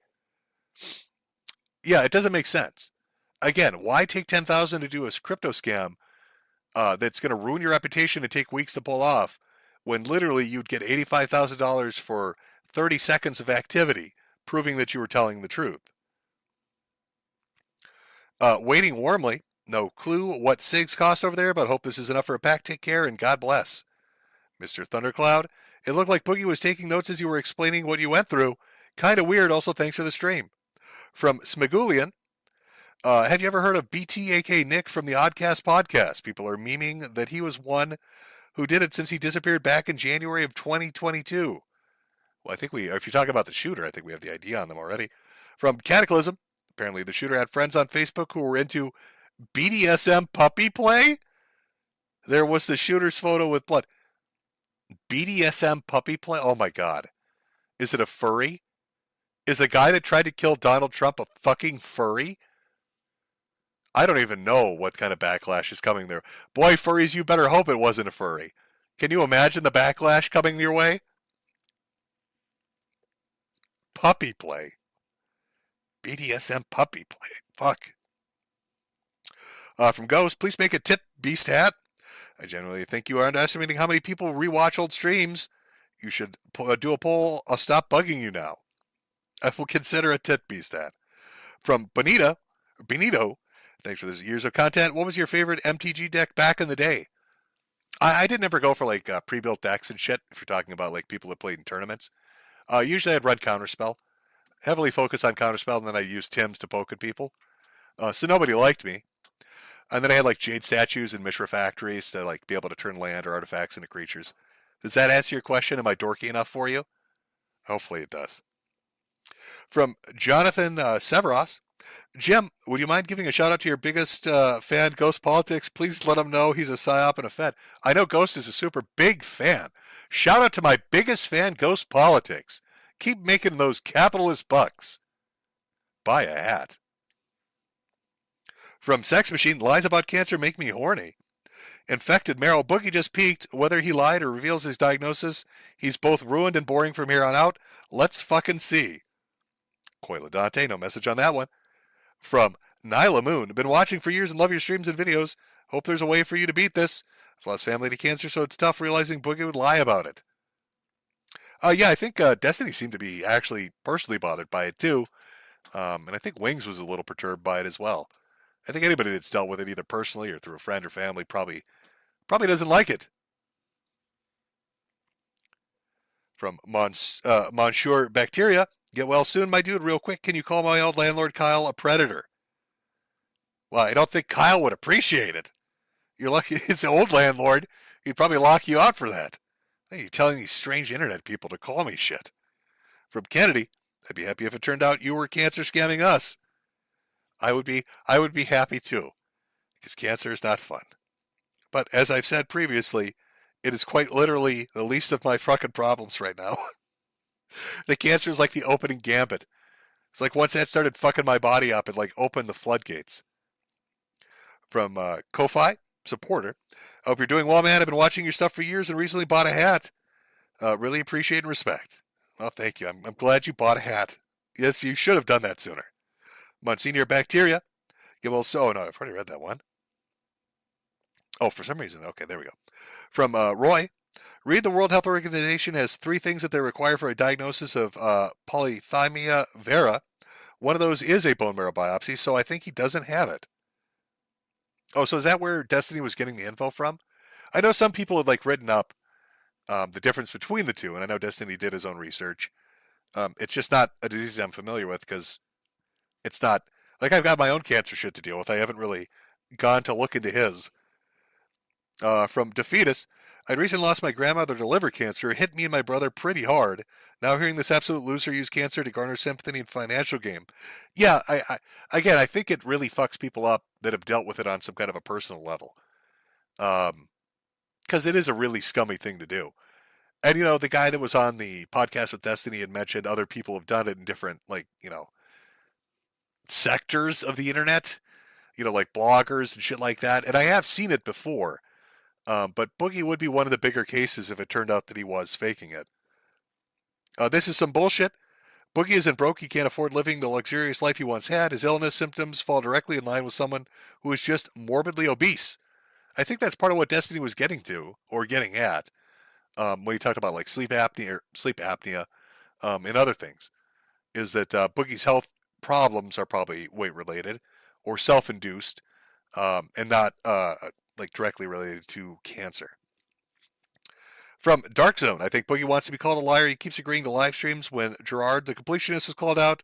Yeah, it doesn't make sense. Again, why take $10,000 to do a crypto scam that's going to ruin your reputation and take weeks to pull off when literally you'd get $85,000 for 30 seconds of activity proving that you were telling the truth? Waiting warmly. No clue what SIGs cost over there, but hope this is enough for a pack. Take care and God bless. Mr. Thundercloud, it looked like Boogie was taking notes as you were explaining what you went through. Kind of weird. Also, thanks for the stream. From Smagulian, have you ever heard of BT, aka Nick from the Oddcast podcast? People are memeing that he was one who did it since he disappeared back in January of 2022. Well, I think if you talk about the shooter, I think we have the idea on them already. From Cataclysm, apparently the shooter had friends on Facebook who were into BDSM puppy play. There was the shooter's photo with blood. BDSM puppy play? Oh my God. Is it a furry? Is the guy that tried to kill Donald Trump a fucking furry? I don't even know what kind of backlash is coming there. Boy, furries, you better hope it wasn't a furry. Can you imagine the backlash coming your way? Puppy play. BDSM puppy play. Fuck. From Ghost, please make a tit beast hat. I generally think you are underestimating how many people rewatch old streams. You should do a poll. I'll stop bugging you now. I will consider a tit beast hat. From Benito, thanks for those years of content. What was your favorite MTG deck back in the day? I didn't ever go for like pre-built decks and shit. If you're talking about like people that played in tournaments, usually I'd run Counterspell, heavily focus on Counterspell, and then I use Tim's to poke at people. So nobody liked me. And then I had like jade statues and Mishra factories to like be able to turn land or artifacts into creatures. Does that answer your question? Am I dorky enough for you? Hopefully it does. From Jonathan Severos. Jim, would you mind giving a shout out to your biggest fan, Ghost Politics? Please let him know he's a psyop and a Fed. I know Ghost is a super big fan. Shout out to my biggest fan, Ghost Politics. Keep making those capitalist bucks. Buy a hat. From Sex Machine, lies about cancer make me horny. Infected Meryl, Boogie just peaked. Whether he lied or reveals his diagnosis, he's both ruined and boring from here on out. Let's fucking see. Coila Dante, no message on that one. From Nyla Moon, been watching for years and love your streams and videos. Hope there's a way for you to beat this. I've lost family to cancer, so it's tough realizing Boogie would lie about it. Yeah, I think Destiny seemed to be actually personally bothered by it too. And I think Wings was a little perturbed by it as well. I think anybody that's dealt with it either personally or through a friend or family probably doesn't like it. From Monsieur Bacteria, get well soon, my dude. Real quick, can you call my old landlord Kyle a predator? Well, I don't think Kyle would appreciate it. You're lucky it's an old landlord. He'd probably lock you out for that. Hey, you're telling these strange internet people to call me shit. From Kennedy, I'd be happy if it turned out you were cancer scamming us. I would be happy too, because cancer is not fun. But as I've said previously, it is quite literally the least of my fucking problems right now. The cancer is like the opening gambit. It's like once that started fucking my body up, it like opened the floodgates. From Ko-Fi supporter, I hope you're doing well, man. I've been watching your stuff for years and recently bought a hat. Really appreciate and respect. Well, thank you. I'm glad you bought a hat. Yes, you should have done that sooner. Monsignor Bacteria. Yeah, well, so, no, I've already read that one. Oh, for some reason. Okay, there we go. From Roy. Read the World Health Organization has 3 things that they require for a diagnosis of polycythemia vera. One of those is a bone marrow biopsy, so I think he doesn't have it. Oh, so is that where Destiny was getting the info from? I know some people had like written up the difference between the two, and I know Destiny did his own research. It's just not a disease I'm familiar with because it's not like I've got my own cancer shit to deal with. I haven't really gone to look into his. From Defeatus, I'd recently lost my grandmother to liver cancer. It hit me and my brother pretty hard. Now hearing this absolute loser use cancer to garner sympathy and financial gain. Yeah, I think it really fucks people up that have dealt with it on some kind of a personal level. Because it is a really scummy thing to do. And, you know, the guy that was on the podcast with Destiny had mentioned other people have done it in different, like, you know, sectors of the internet, you know, like bloggers and shit like that. And I have seen it before. But Boogie would be one of the bigger cases if it turned out that he was faking it. This is some bullshit. Boogie isn't broke. He can't afford living the luxurious life he once had. His illness symptoms fall directly in line with someone who is just morbidly obese. I think that's part of what Destiny was getting to, or getting at, when he talked about like sleep apnea, and other things, is that Boogie's health problems are probably weight related or self-induced, and not like directly related to cancer. From Dark Zone, I think Boogie wants to be called a liar. He keeps agreeing to live streams. When Gerard, the completionist, was called out,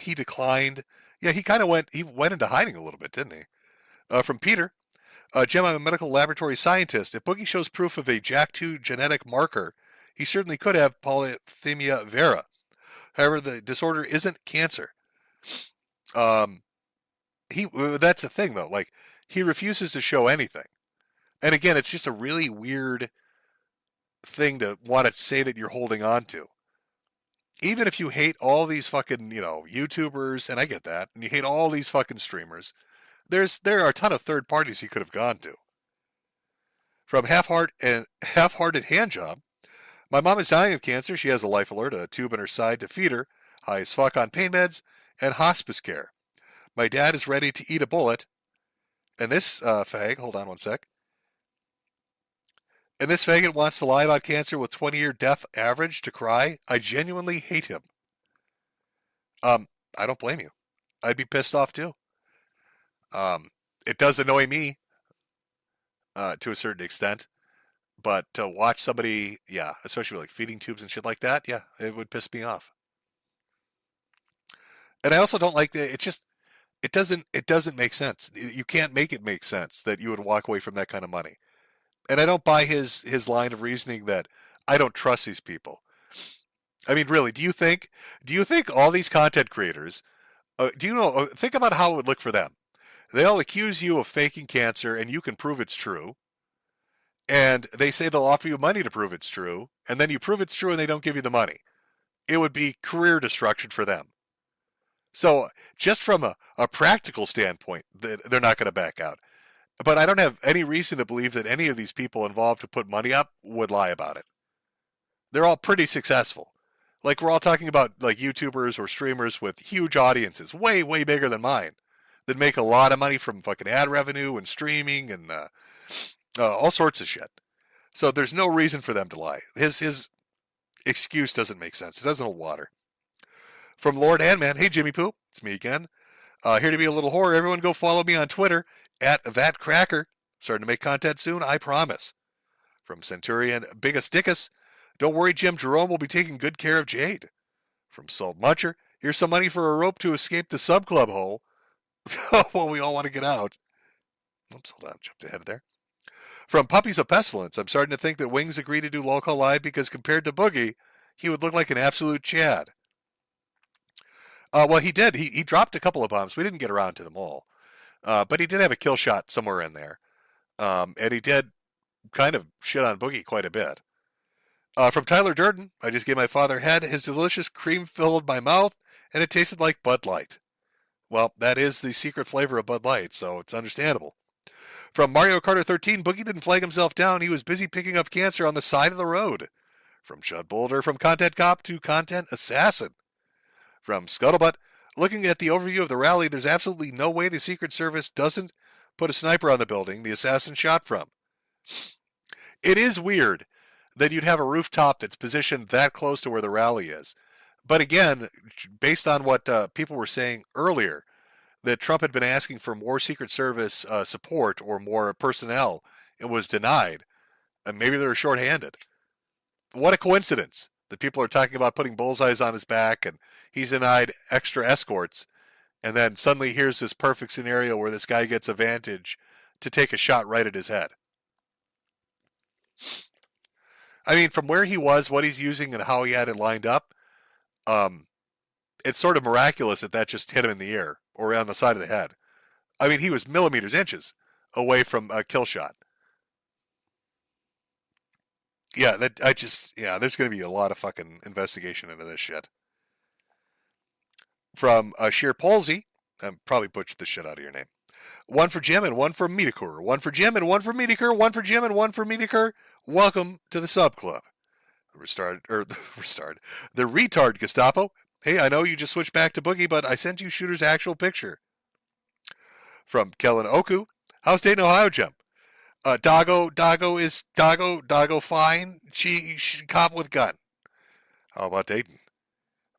he declined. Yeah, he went into hiding a little bit, didn't he? From Peter, Jim, I'm a medical laboratory scientist. If Boogie shows proof of a JAK2 genetic marker, he certainly could have polycythemia vera. However, the disorder isn't cancer. That's the thing, though. Like, he refuses to show anything. And again, it's just a really weird thing to want to say that you're holding on to. Even if you hate all these fucking, you know, YouTubers, and I get that, and you hate all these fucking streamers, there are a ton of third parties he could have gone to. From Half-Hearted Handjob, my mom is dying of cancer. She has a life alert, a tube in her side to feed her, high as fuck on pain meds, and hospice care. My dad is ready to eat a bullet. And this fag, hold on one sec. And this faggot wants to lie about cancer with 20-year death average to cry. I genuinely hate him. I don't blame you. I'd be pissed off too. It does annoy me to a certain extent, but to watch somebody, yeah, especially with like feeding tubes and shit like that, yeah, it would piss me off. And I also don't like it's just, It doesn't make sense. You can't make it make sense that you would walk away from that kind of money. And I don't buy his line of reasoning that I don't trust these people. I mean, really, do you think all these content creators, think about how it would look for them. They all accuse you of faking cancer and you can prove it's true. And they say they'll offer you money to prove it's true. And then you prove it's true and they don't give you the money. It would be career destruction for them. So just from a practical standpoint, they're not going to back out. But I don't have any reason to believe that any of these people involved to put money up would lie about it. They're all pretty successful. Like we're all talking about like YouTubers or streamers with huge audiences, way, way bigger than mine, that make a lot of money from fucking ad revenue and streaming and all sorts of shit. So there's no reason for them to lie. His excuse doesn't make sense. It doesn't hold water. From Lord Andman, hey Jimmy Poo, it's me again. Here to be a little horror. Everyone go follow me on Twitter at @thatcracker. Starting to make content soon, I promise. From Centurion Biggest Dickus, don't worry Jim, Jerome will be taking good care of Jade. From Salt Muncher, here's some money for a rope to escape the sub club hole. Well, we all want to get out. Oops, hold on, jumped ahead there. From Puppies of Pestilence, I'm starting to think that Wings agreed to do LOLcow Live because compared to Boogie, he would look like an absolute Chad. Well, he did. He dropped a couple of bombs. We didn't get around to them all. But he did have a kill shot somewhere in there. And he did kind of shit on Boogie quite a bit. From Tyler Durden, I just gave my father head. His delicious cream filled my mouth, and it tasted like Bud Light. Well, that is the secret flavor of Bud Light, so it's understandable. From Mario Kart 13, Boogie didn't flag himself down. He was busy picking up cancer on the side of the road. From Chud Boulder, from Content Cop to Content Assassin. From Scuttlebutt, looking at the overview of the rally, there's absolutely no way the Secret Service doesn't put a sniper on the building the assassin shot from. It is weird that you'd have a rooftop that's positioned that close to where the rally is. But again, based on what people were saying earlier, that Trump had been asking for more Secret Service support or more personnel and was denied, and maybe they were shorthanded. What a coincidence that people are talking about putting bullseyes on his back and he's denied extra escorts. And then suddenly here's this perfect scenario where this guy gets a vantage to take a shot right at his head. I mean, from where he was, what he's using, and how he had it lined up, it's sort of miraculous that just hit him in the ear or on the side of the head. I mean, he was millimeters, inches away from a kill shot. Yeah, there's going to be a lot of fucking investigation into this shit. From Sheer Palsy, I probably butchered the shit out of your name. One for Jim and one for Metokur. One for Jim and one for Metokur. One for Jim and one for Metokur. Welcome to the sub club. The retard Gestapo. Hey, I know you just switched back to Boogie, but I sent you Shooter's actual picture. From Kellen Oku. How's Dayton, Ohio, Jim? Doggo fine. She cop with gun. How about Dayton?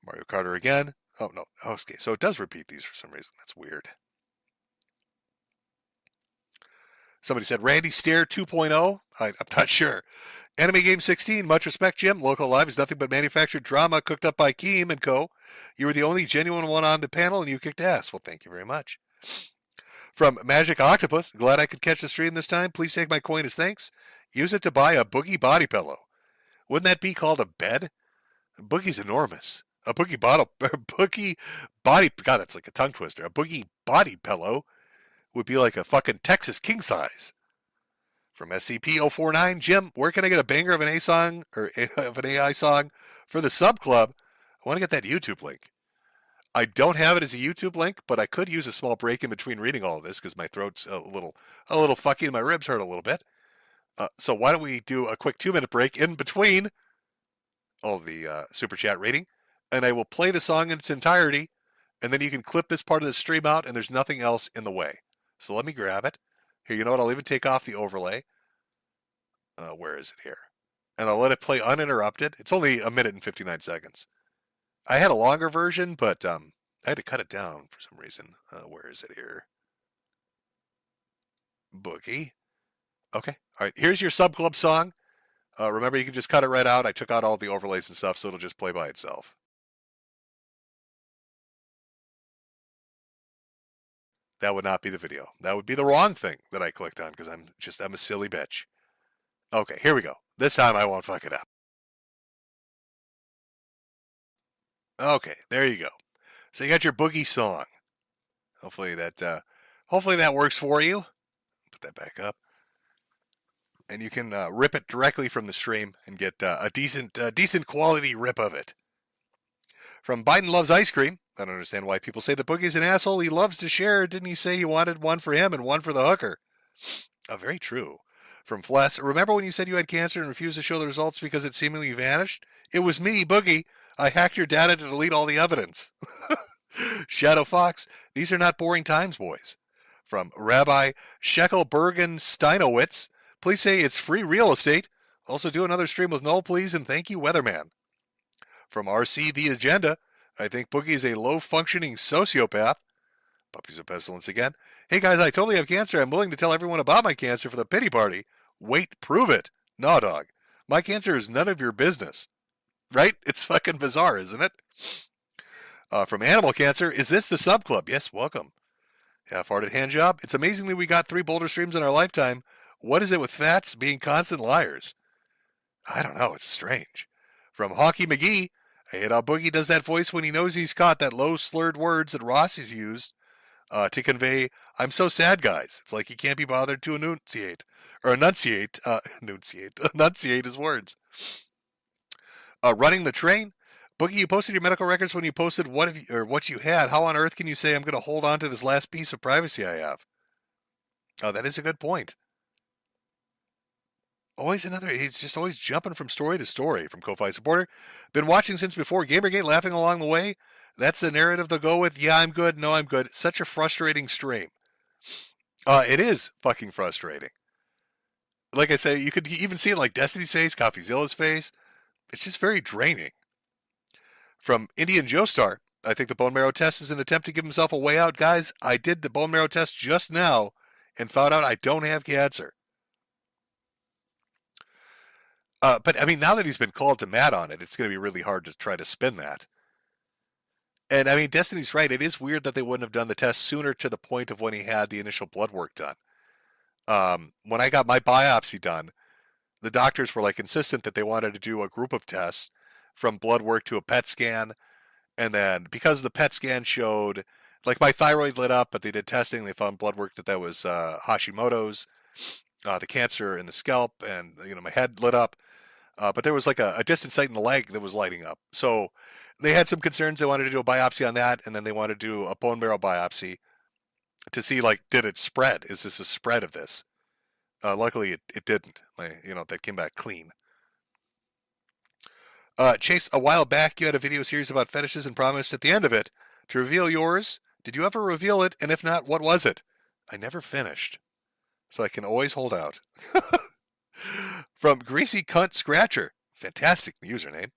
Mario Carter again. Oh, no. Okay, so it does repeat these for some reason. That's weird. Somebody said Randy Stair 2.0. I'm not sure. Anime Game 16. Much respect, Jim. LOLcow Live is nothing but manufactured drama cooked up by Keem and Co. You were the only genuine one on the panel, and you kicked ass. Well, thank you very much. From Magic Octopus. Glad I could catch the stream this time. Please take my coin as thanks. Use it to buy a Boogie body pillow. Wouldn't that be called a bed? Boogie's enormous. A Boogie body, God, that's like a tongue twister. A Boogie body pillow would be like a fucking Texas king size. From SCP-049, Jim, where can I get a banger of an song or of an AI song for the sub club? I want to get that YouTube link. I don't have it as a YouTube link, but I could use a small break in between reading all of this because my throat's a little fucky and my ribs hurt a little bit. So why don't we do a quick 2-minute break in between all the super chat rating, and I will play the song in its entirety, and then you can clip this part of the stream out, and there's nothing else in the way. So let me grab it. Here, you know what? I'll even take off the overlay. Where is it here? And I'll let it play uninterrupted. It's only 1 minute and 59 seconds. I had a longer version, but I had to cut it down for some reason. Where is it here? Boogie. Okay. All right. Here's your sub club song. Remember, you can just cut it right out. I took out all the overlays and stuff, so it'll just play by itself. That would not be the video. That would be the wrong thing that I clicked on because I'm a silly bitch. Okay, here we go. This time I won't fuck it up. Okay, there you go. So you got your Boogie song. Hopefully that works for you. Put that back up. And you can rip it directly from the stream and get a decent quality rip of it. From Biden Loves Ice Cream. I don't understand why people say that Boogie's an asshole. He loves to share. Didn't he say he wanted one for him and one for the hooker? Oh, very true. From Fless. Remember when you said you had cancer and refused to show the results because it seemingly vanished? It was me, Boogie. I hacked your data to delete all the evidence. Shadow Fox. These are not boring times, boys. From Rabbi Sheckelbergen Steinowitz. Please say it's free real estate. Also do another stream with Null, please, and thank you, Weatherman. From RC The Agenda. I think Boogie is a low-functioning sociopath. Puppies of Pestilence again. Hey guys, I totally have cancer. I'm willing to tell everyone about my cancer for the pity party. Wait, prove it. No, dog. My cancer is none of your business. Right? It's fucking bizarre, isn't it? From Animal Cancer, is this the sub club? Yes, welcome. Half-hearted hand job. It's amazing that we got 3 Boulder streams in our lifetime. What is it with fats being constant liars? I don't know. It's strange. From Hockey McGee, I hate how Boogie does that voice when he knows he's caught that low slurred words that Rossi's used to convey, I'm so sad, guys. It's like he can't be bothered to enunciate his words. Running the train. Boogie, you posted your medical records when you posted what you had. How on earth can you say I'm going to hold on to this last piece of privacy I have? Oh, that is a good point. He's just always jumping from story to story. From Ko-Fi supporter. Been watching since before Gamergate, laughing along the way. That's the narrative they'll go with. Yeah, I'm good. No, I'm good. Such a frustrating stream. It is fucking frustrating. Like I say, you could even see it like Destiny's face, Coffeezilla's face. It's just very draining. From Indian Joestar, I think the bone marrow test is an attempt to give himself a way out. Guys, I did the bone marrow test just now and found out I don't have cancer. But, I mean, now that he's been called to Matt on it, it's going to be really hard to try to spin that. And, I mean, Destiny's right. It is weird that they wouldn't have done the test sooner to the point of when he had the initial blood work done. When I got my biopsy done, the doctors were, like, insistent that they wanted to do a group of tests from blood work to a PET scan. And then because the PET scan showed, like, my thyroid lit up, but they did testing. They found blood work that was Hashimoto's, the cancer in the scalp, and, my head lit up. But there was like a distant site in the leg that was lighting up. So they had some concerns. They wanted to do a biopsy on that, and then they wanted to do a bone marrow biopsy to see, like, did it spread? Is this a spread of this? Luckily, it didn't. That came back clean. Chase, a while back, you had a video series about fetishes and promised at the end of it to reveal yours. Did you ever reveal it? And if not, what was it? I never finished. So I can always hold out. From Greasy Cunt Scratcher. Fantastic username.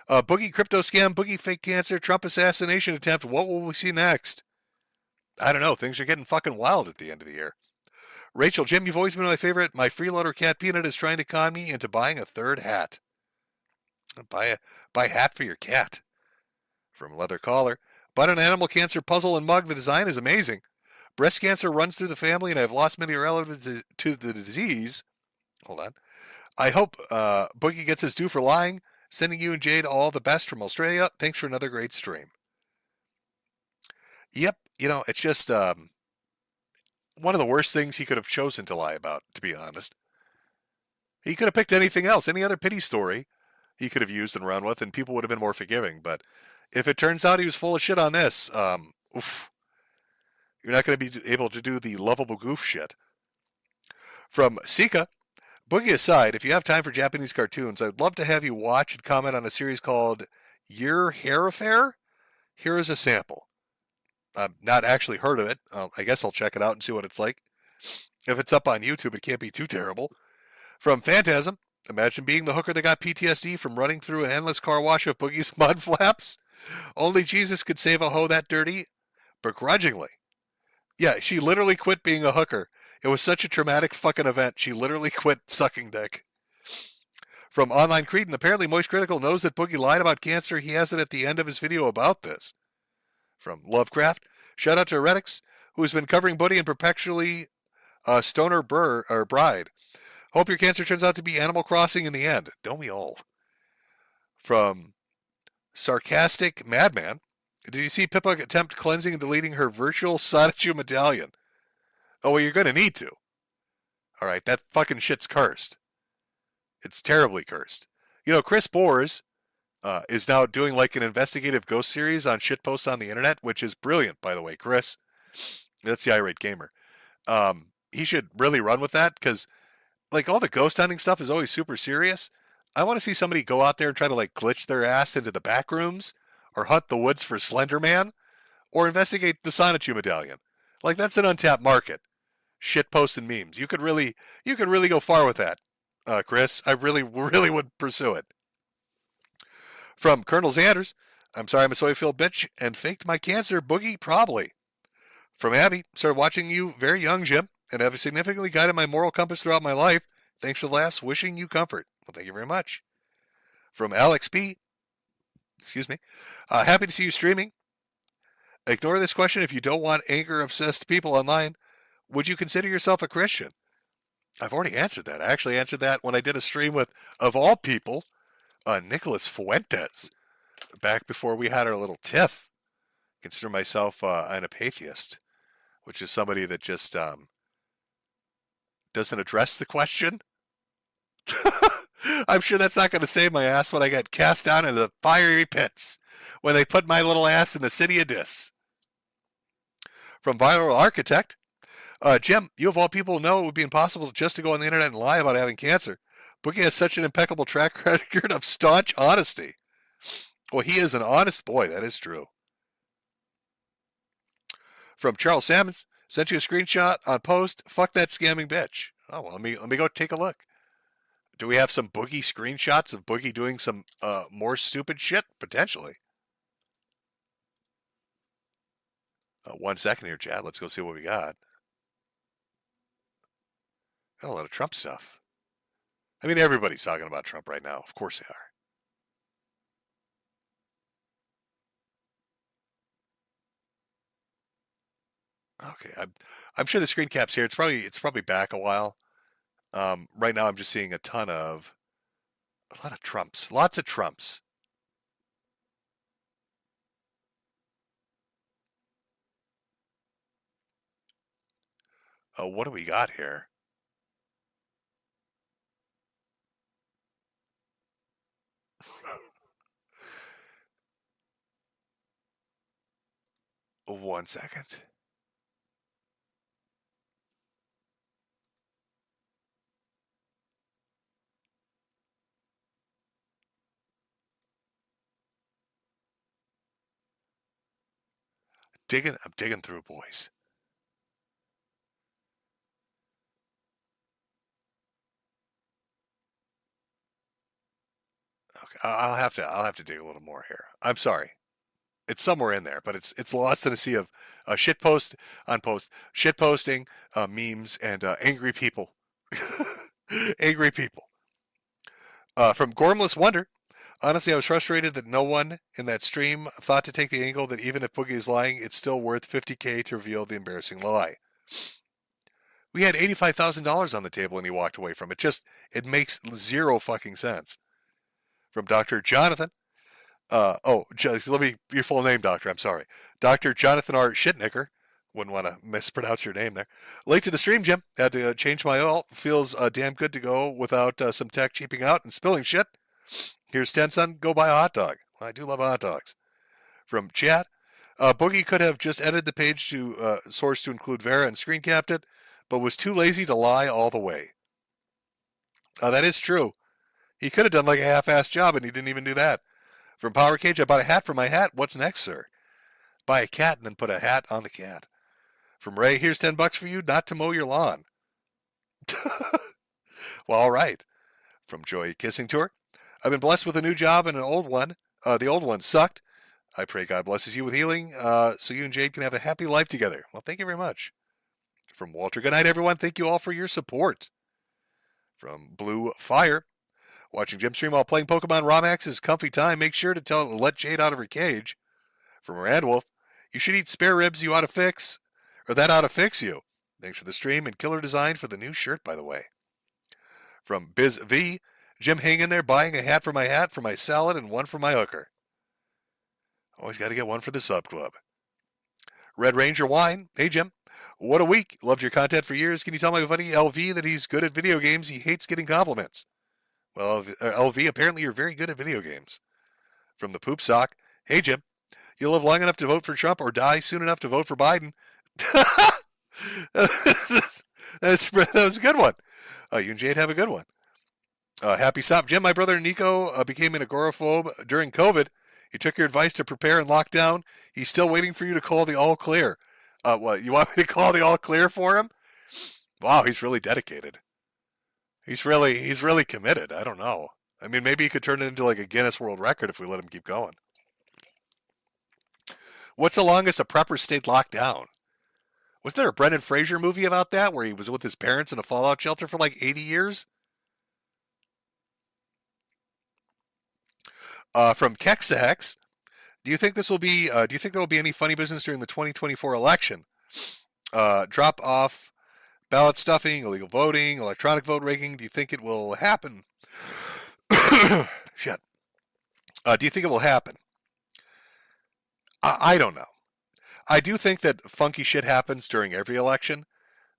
Boogie Crypto Scam, Boogie Fake Cancer, Trump Assassination Attempt. What will we see next? I don't know. Things are getting fucking wild at the end of the year. Rachel, Jim, you've always been my favorite. My freeloader cat Peanut is trying to con me into buying a third hat. Buy a hat for your cat. From Leather Collar. Bought an animal cancer puzzle and mug. The design is amazing. Breast cancer runs through the family, and I've lost many relatives to the disease. Hold on. I hope Boogie gets his due for lying. Sending you and Jade all the best from Australia. Thanks for another great stream. Yep, it's just one of the worst things he could have chosen to lie about, to be honest. He could have picked anything else, any other pity story he could have used and run with, and people would have been more forgiving. But if it turns out he was full of shit on this, oof. You're not going to be able to do the lovable goof shit. From Sika, Boogie aside, if you have time for Japanese cartoons, I'd love to have you watch and comment on a series called Your Hair Affair. Here is a sample. I've not actually heard of it. I guess I'll check it out and see what it's like. If it's up on YouTube, it can't be too terrible. From Phantasm, imagine being the hooker that got PTSD from running through an endless car wash of Boogie's mud flaps. Only Jesus could save a hoe that dirty, begrudgingly. Yeah, she literally quit being a hooker. It was such a traumatic fucking event. She literally quit sucking dick. From Online Cretin, apparently Moist Critical knows that Boogie lied about cancer. He has it at the end of his video about this. From Lovecraft, shout out to Heretics. who's been covering Buddy and perpetually stoner bride. Hope your cancer turns out to be Animal Crossing in the end. Don't we all? From Sarcastic Madman. Did you see Pippa attempt cleansing and deleting her virtual Sonichu medallion? Oh, well, you're going to need to. All right, that fucking shit's cursed. It's terribly cursed. You know, Chris Bores is now doing like an investigative ghost series on shitposts on the internet, which is brilliant, by the way, Chris. That's the irate gamer. He should really run with that because, like, all the ghost hunting stuff is always super serious. I want to see somebody go out there and try to, like, glitch their ass into the back rooms or hunt the woods for Slender Man or investigate the Sonichu medallion. Like, that's an untapped market. Shitposts and memes. You could really go far with that, Chris. I really would pursue it. From Colonel Sanders, I'm sorry I'm a soy-filled bitch and faked my cancer, Boogie, probably. From Abby, started watching you very young, Jim, and have significantly guided my moral compass throughout my life. Thanks for the laughs, wishing you comfort. Well, thank you very much. From Alex P, excuse me, happy to see you streaming. Ignore this question if you don't want anger-obsessed people online. Would you consider yourself a Christian? I've already answered that. I actually answered that when I did a stream with, of all people, Nicholas Fuentes, back before we had our little tiff. Consider myself an apatheist, which is somebody that just doesn't address the question. I'm sure that's not going to save my ass when I get cast down into the fiery pits when they put my little ass in the city of Dis. From Viral Architect, Jim, you of all people know it would be impossible just to go on the internet and lie about having cancer. Boogie has such an impeccable track record of staunch honesty. Well, he is an honest boy, that is true. From Charles Sammons, sent you a screenshot on post. Fuck that scamming bitch. Oh, well, let me go take a look. Do we have some Boogie screenshots of Boogie doing some more stupid shit? Potentially. 1 second here, Chad. Let's go see what we got. Got a lot of Trump stuff. I mean, everybody's talking about Trump right now. Of course they are. Okay, I'm sure the screen cap's here. It's probably back a while. Right now, I'm just seeing a lot of Trumps, lots of Trumps. What do we got here? One second. I'm digging through, boys. Okay, I'll have to dig a little more here. I'm sorry. It's somewhere in there, but it's lost in a sea of shitpost on post, shitposting, memes, and angry people. Angry people. From Gormless Wonder, honestly, I was frustrated that no one in that stream thought to take the angle that even if Boogie is lying, it's still worth $50K to reveal the embarrassing lie. We had $85,000 on the table and he walked away from it. It makes zero fucking sense. From Dr. Jonathan. Let me, your full name, Doctor. I'm sorry. Dr. Jonathan R. Shitnicker. Wouldn't want to mispronounce your name there. Late to the stream, Jim. Had to change my oil. Feels damn good to go without some tech cheaping out and spilling shit. Here's 10, son. Go buy a hot dog. Well, I do love hot dogs. From Chad. Boogie could have just edited the page to source to include Vera and screen capped it, but was too lazy to lie all the way. That is true. He could have done like a half-assed job, and he didn't even do that. From Power Cage, I bought a hat for my hat. What's next, sir? Buy a cat and then put a hat on the cat. From Ray, here's $10 for you not to mow your lawn. Well, all right. From Joy Kissing Tour, I've been blessed with a new job and an old one. The old one sucked. I pray God blesses you with healing so you and Jade can have a happy life together. Well, thank you very much. From Walter, good night, everyone. Thank you all for your support. From Blue Fire, watching Jim stream while playing Pokemon Romax is comfy time. Make sure to tell it to let Jade out of her cage. From Randwolf, you should eat spare ribs you ought to fix. or that ought to fix you. Thanks for the stream and killer design for the new shirt, by the way. From Biz V, Jim, hang in there, buying a hat for my salad, and one for my hooker. Always got to get one for the sub club. Red Ranger Wine, hey Jim, what a week. Loved your content for years. Can you tell my buddy LV that he's good at video games? He hates getting compliments. Well, LV, apparently you're very good at video games. From the Poop Sock, hey Jim, you'll live long enough to vote for Trump or die soon enough to vote for Biden. That was a good one. You and Jade have a good one. Happy stop. Jim, my brother Nico became an agoraphobe during COVID. He took your advice to prepare and lock down. He's still waiting for you to call the all clear. What, you want me to call the all clear for him? Wow, he's really dedicated. He's really committed. I don't know. I mean, maybe he could turn it into like a Guinness World Record if we let him keep going. What's the longest a prepper stayed locked down? Wasn't there a Brendan Fraser movie about that where he was with his parents in a fallout shelter for like 80 years? From Kexahex, do you think there will be any funny business during the 2024 election? Drop off ballot stuffing, illegal voting, electronic vote rigging. Do you think it will happen? Shit. Do you think it will happen? I don't know. I do think that funky shit happens during every election.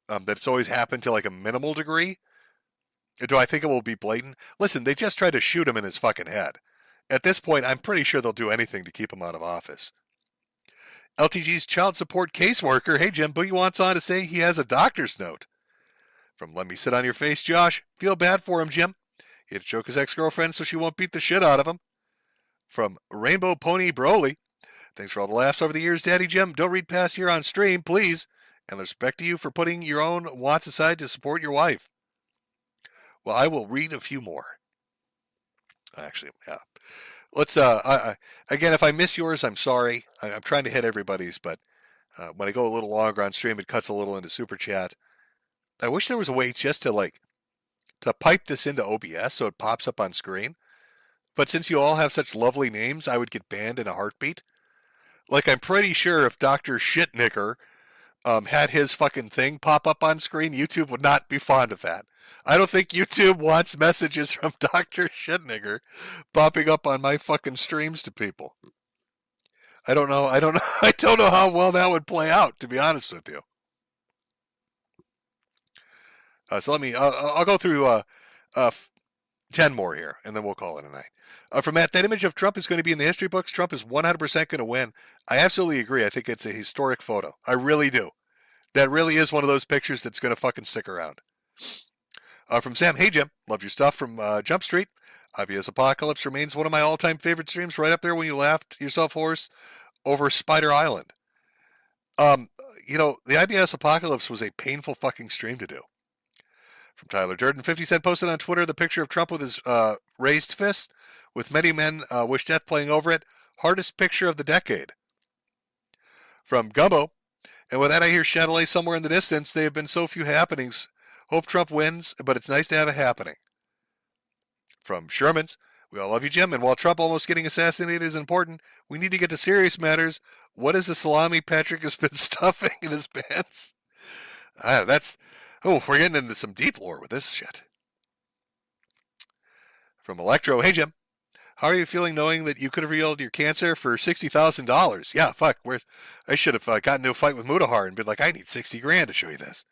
That's always happened to like a minimal degree. Do I think it will be blatant? Listen, they just tried to shoot him in his fucking head. At this point, I'm pretty sure they'll do anything to keep him out of office. LTG's child support caseworker. Hey, Jim, Boogie wants on to say he has a doctor's note. From Let Me Sit on Your Face, Josh. Feel bad for him, Jim. He had to choke his ex-girlfriend so she won't beat the shit out of him. From Rainbow Pony Broly. Thanks for all the laughs over the years, Daddy Jim. Don't read past here on stream, please. And respect to you for putting your own wants aside to support your wife. Well, I will read a few more. Actually, yeah. Let's, again, if I miss yours, I'm sorry. I'm trying to hit everybody's, but when I go a little longer on stream, it cuts a little into Super Chat. I wish there was a way just to pipe this into OBS so it pops up on screen. But since you all have such lovely names, I would get banned in a heartbeat. Like, I'm pretty sure if Dr. Shitnicker had his fucking thing pop up on screen, YouTube would not be fond of that. I don't think YouTube wants messages from Dr. Shitnicker popping up on my fucking streams to people. I don't know how well that would play out, to be honest with you. So let me, I'll go through 10 more here, and then we'll call it a night. From Matt, that image of Trump is going to be in the history books. Trump is 100% going to win. I absolutely agree. I think it's a historic photo. I really do. That really is one of those pictures that's going to fucking stick around. From Sam, hey Jim, loved your stuff from Jump Street. IBS Apocalypse remains one of my all-time favorite streams, right up there when you laughed yourself hoarse over Spider Island. The IBS Apocalypse was a painful fucking stream to do. From Tyler Durden, 50 Cent posted on Twitter the picture of Trump with his raised fist, with many men wish death playing over it. Hardest picture of the decade. From Gumbo, and with that I hear Chatelet somewhere in the distance. There have been so few happenings. Hope Trump wins, but it's nice to have a happening. From Sherman's, we all love you, Jim, and while Trump almost getting assassinated is important, we need to get to serious matters. What is the salami Patrick has been stuffing in his pants? We're getting into some deep lore with this shit. From Electro, hey Jim, how are you feeling knowing that you could have revealed your cancer for $60,000? Yeah, fuck. I should have gotten into a fight with Mudahar and been like, I need $60,000 to show you this.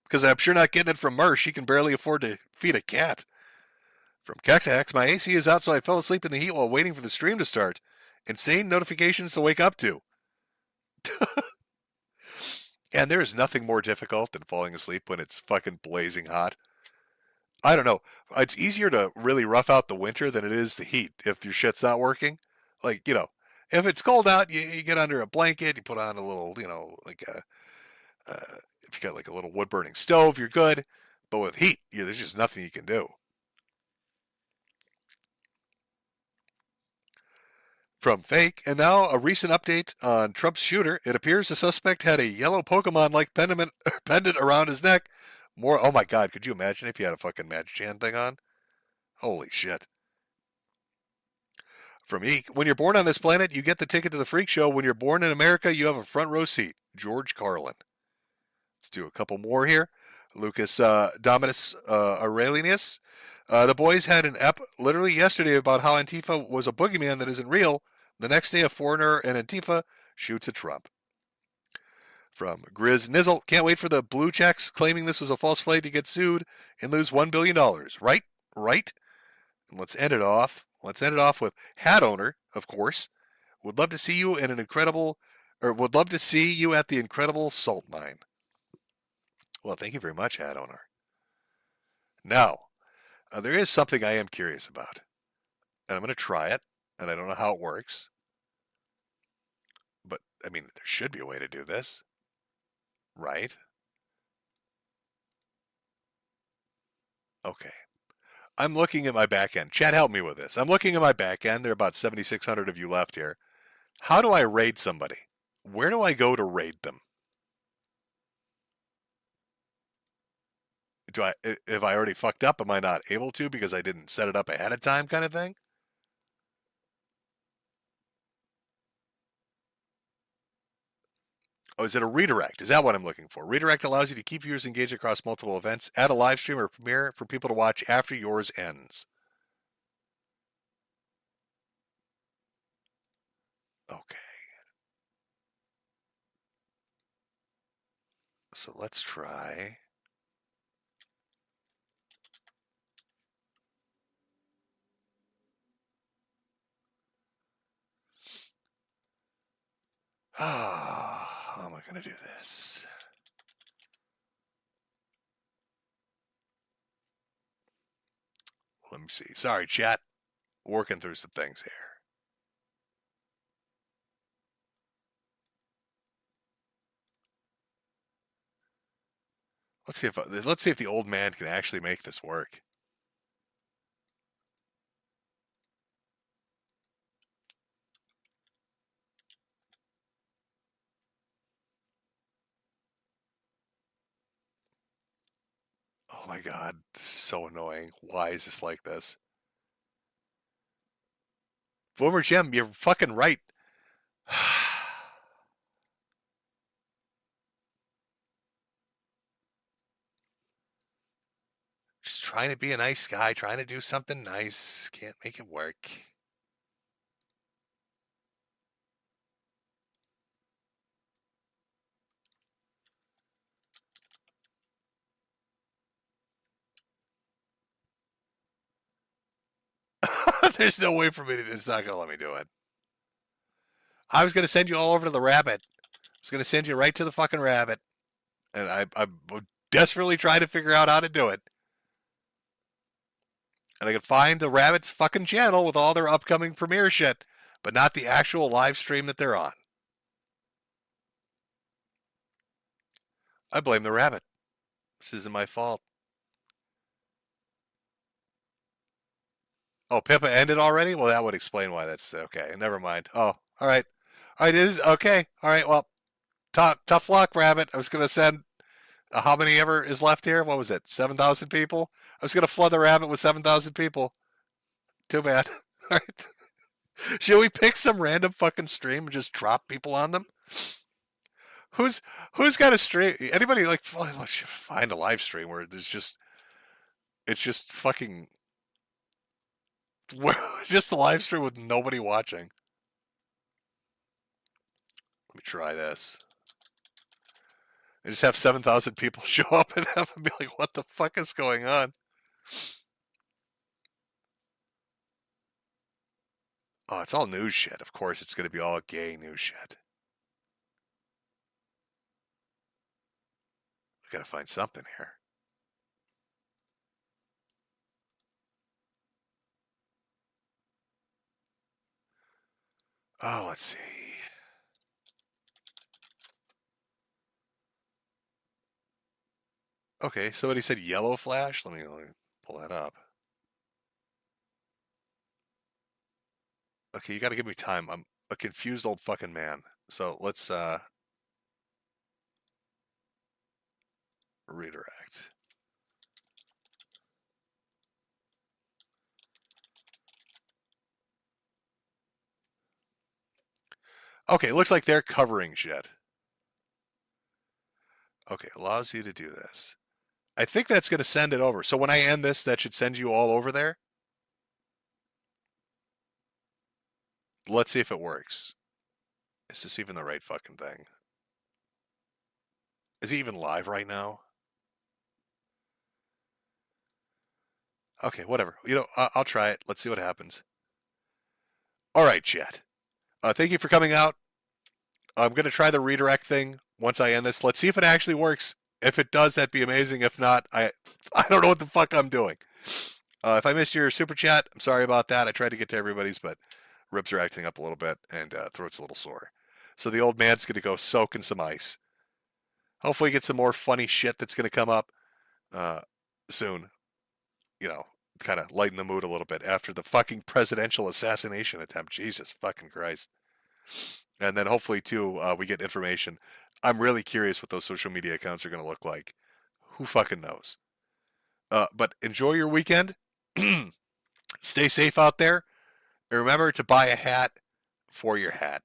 Because I'm sure not getting it from Mer. She can barely afford to feed a cat. From Kexax, my AC is out, so I fell asleep in the heat while waiting for the stream to start. Insane notifications to wake up to. And there is nothing more difficult than falling asleep when it's fucking blazing hot. I don't know. It's easier to really rough out the winter than it is the heat if your shit's not working. Like, if it's cold out, you get under a blanket, you put on a little, if you got like a little wood burning stove, you're good. But with heat, there's just nothing you can do. From Fake, and now a recent update on Trump's shooter. It appears the suspect had a yellow Pokemon-like pendant around his neck. Oh my God, could you imagine if he had a fucking Magic Hand thing on? Holy shit. From Eek, when you're born on this planet, you get the ticket to the freak show. When you're born in America, you have a front row seat. George Carlin. Let's do a couple more here. Lucas Dominus Aurelianus. The boys had an ep literally yesterday about how Antifa was a boogeyman that isn't real. The next day, a foreigner and Antifa shoots at Trump. From Grizz Nizzle, can't wait for the blue checks claiming this was a false flag to get sued and lose $1 billion. Right? And let's end it off with Hat Owner, of course. Would love to see you at the incredible salt mine. Well, thank you very much, Hat Owner. Now, there is something I am curious about, and I'm going to try it, and I don't know how it works. But, I mean, there should be a way to do this. Right? Okay. I'm looking at my back end. Chat, help me with this. I'm looking at my back end. There are about 7,600 of you left here. How do I raid somebody? Where do I go to raid them? If I already fucked up, am I not able to because I didn't set it up ahead of time kind of thing? Oh, is it a redirect? Is that what I'm looking for? Redirect allows you to keep viewers engaged across multiple events, add a live stream or premiere for people to watch after yours ends. Okay. So let's try. How am I going to do this? Let me see. Sorry, chat. Working through some things here. Let's see if the old man can actually make this work. Oh my god, so annoying. Why is this like this? Boomer Jim, you're fucking right. Just trying to be a nice guy, trying to do something nice. Can't make it work. There's no way for me to. It's not going to let me do it. I was going to send you all over to the rabbit. I was going to send you right to the fucking rabbit. And I'm desperately trying to figure out how to do it. And I could find the rabbit's fucking channel with all their upcoming premiere shit, but not the actual live stream that they're on. I blame the rabbit. This isn't my fault. Oh, Pippa ended already? Well, that would explain why that's okay. Never mind. Oh, all right. All right, it is okay. All right, well, tough luck, rabbit. I was going to send how many ever is left here? What was it? 7,000 people? I was going to flood the rabbit with 7,000 people. Too bad. All right. Should we pick some random fucking stream and just drop people on them? Who's got a stream? Anybody like let's find a live stream where there's just it's just fucking just the live stream with nobody watching. Let me try this. I just have 7,000 people show up and have them be like, what the fuck is going on? Oh, it's all news shit. Of course, it's going to be all gay news shit. We got to find something here. Oh, let's see. Okay, somebody said yellow flash. Let me pull that up. Okay, you got to give me time. I'm a confused old fucking man. So let's redirect. Okay, it looks like they're covering shit. Okay, allows you to do this. I think that's going to send it over. So when I end this, that should send you all over there. Let's see if it works. Is this even the right fucking thing? Is he even live right now? Okay, whatever. You know, I'll try it. Let's see what happens. All right, chat. Thank you for coming out. I'm going to try the redirect thing once I end this. Let's see if it actually works. If it does, that'd be amazing. If not, I don't know what the fuck I'm doing. If I missed your super chat, I'm sorry about that. I tried to get to everybody's, but ribs are acting up a little bit and throat's a little sore. So the old man's going to go soak in some ice. Hopefully get some more funny shit that's going to come up soon. You know, kind of lighten the mood a little bit after the fucking presidential assassination attempt. Jesus fucking Christ. And then hopefully, too, we get information. I'm really curious what those social media accounts are going to look like. Who fucking knows? But enjoy your weekend. Stay safe out there. And remember to buy a hat for your hat.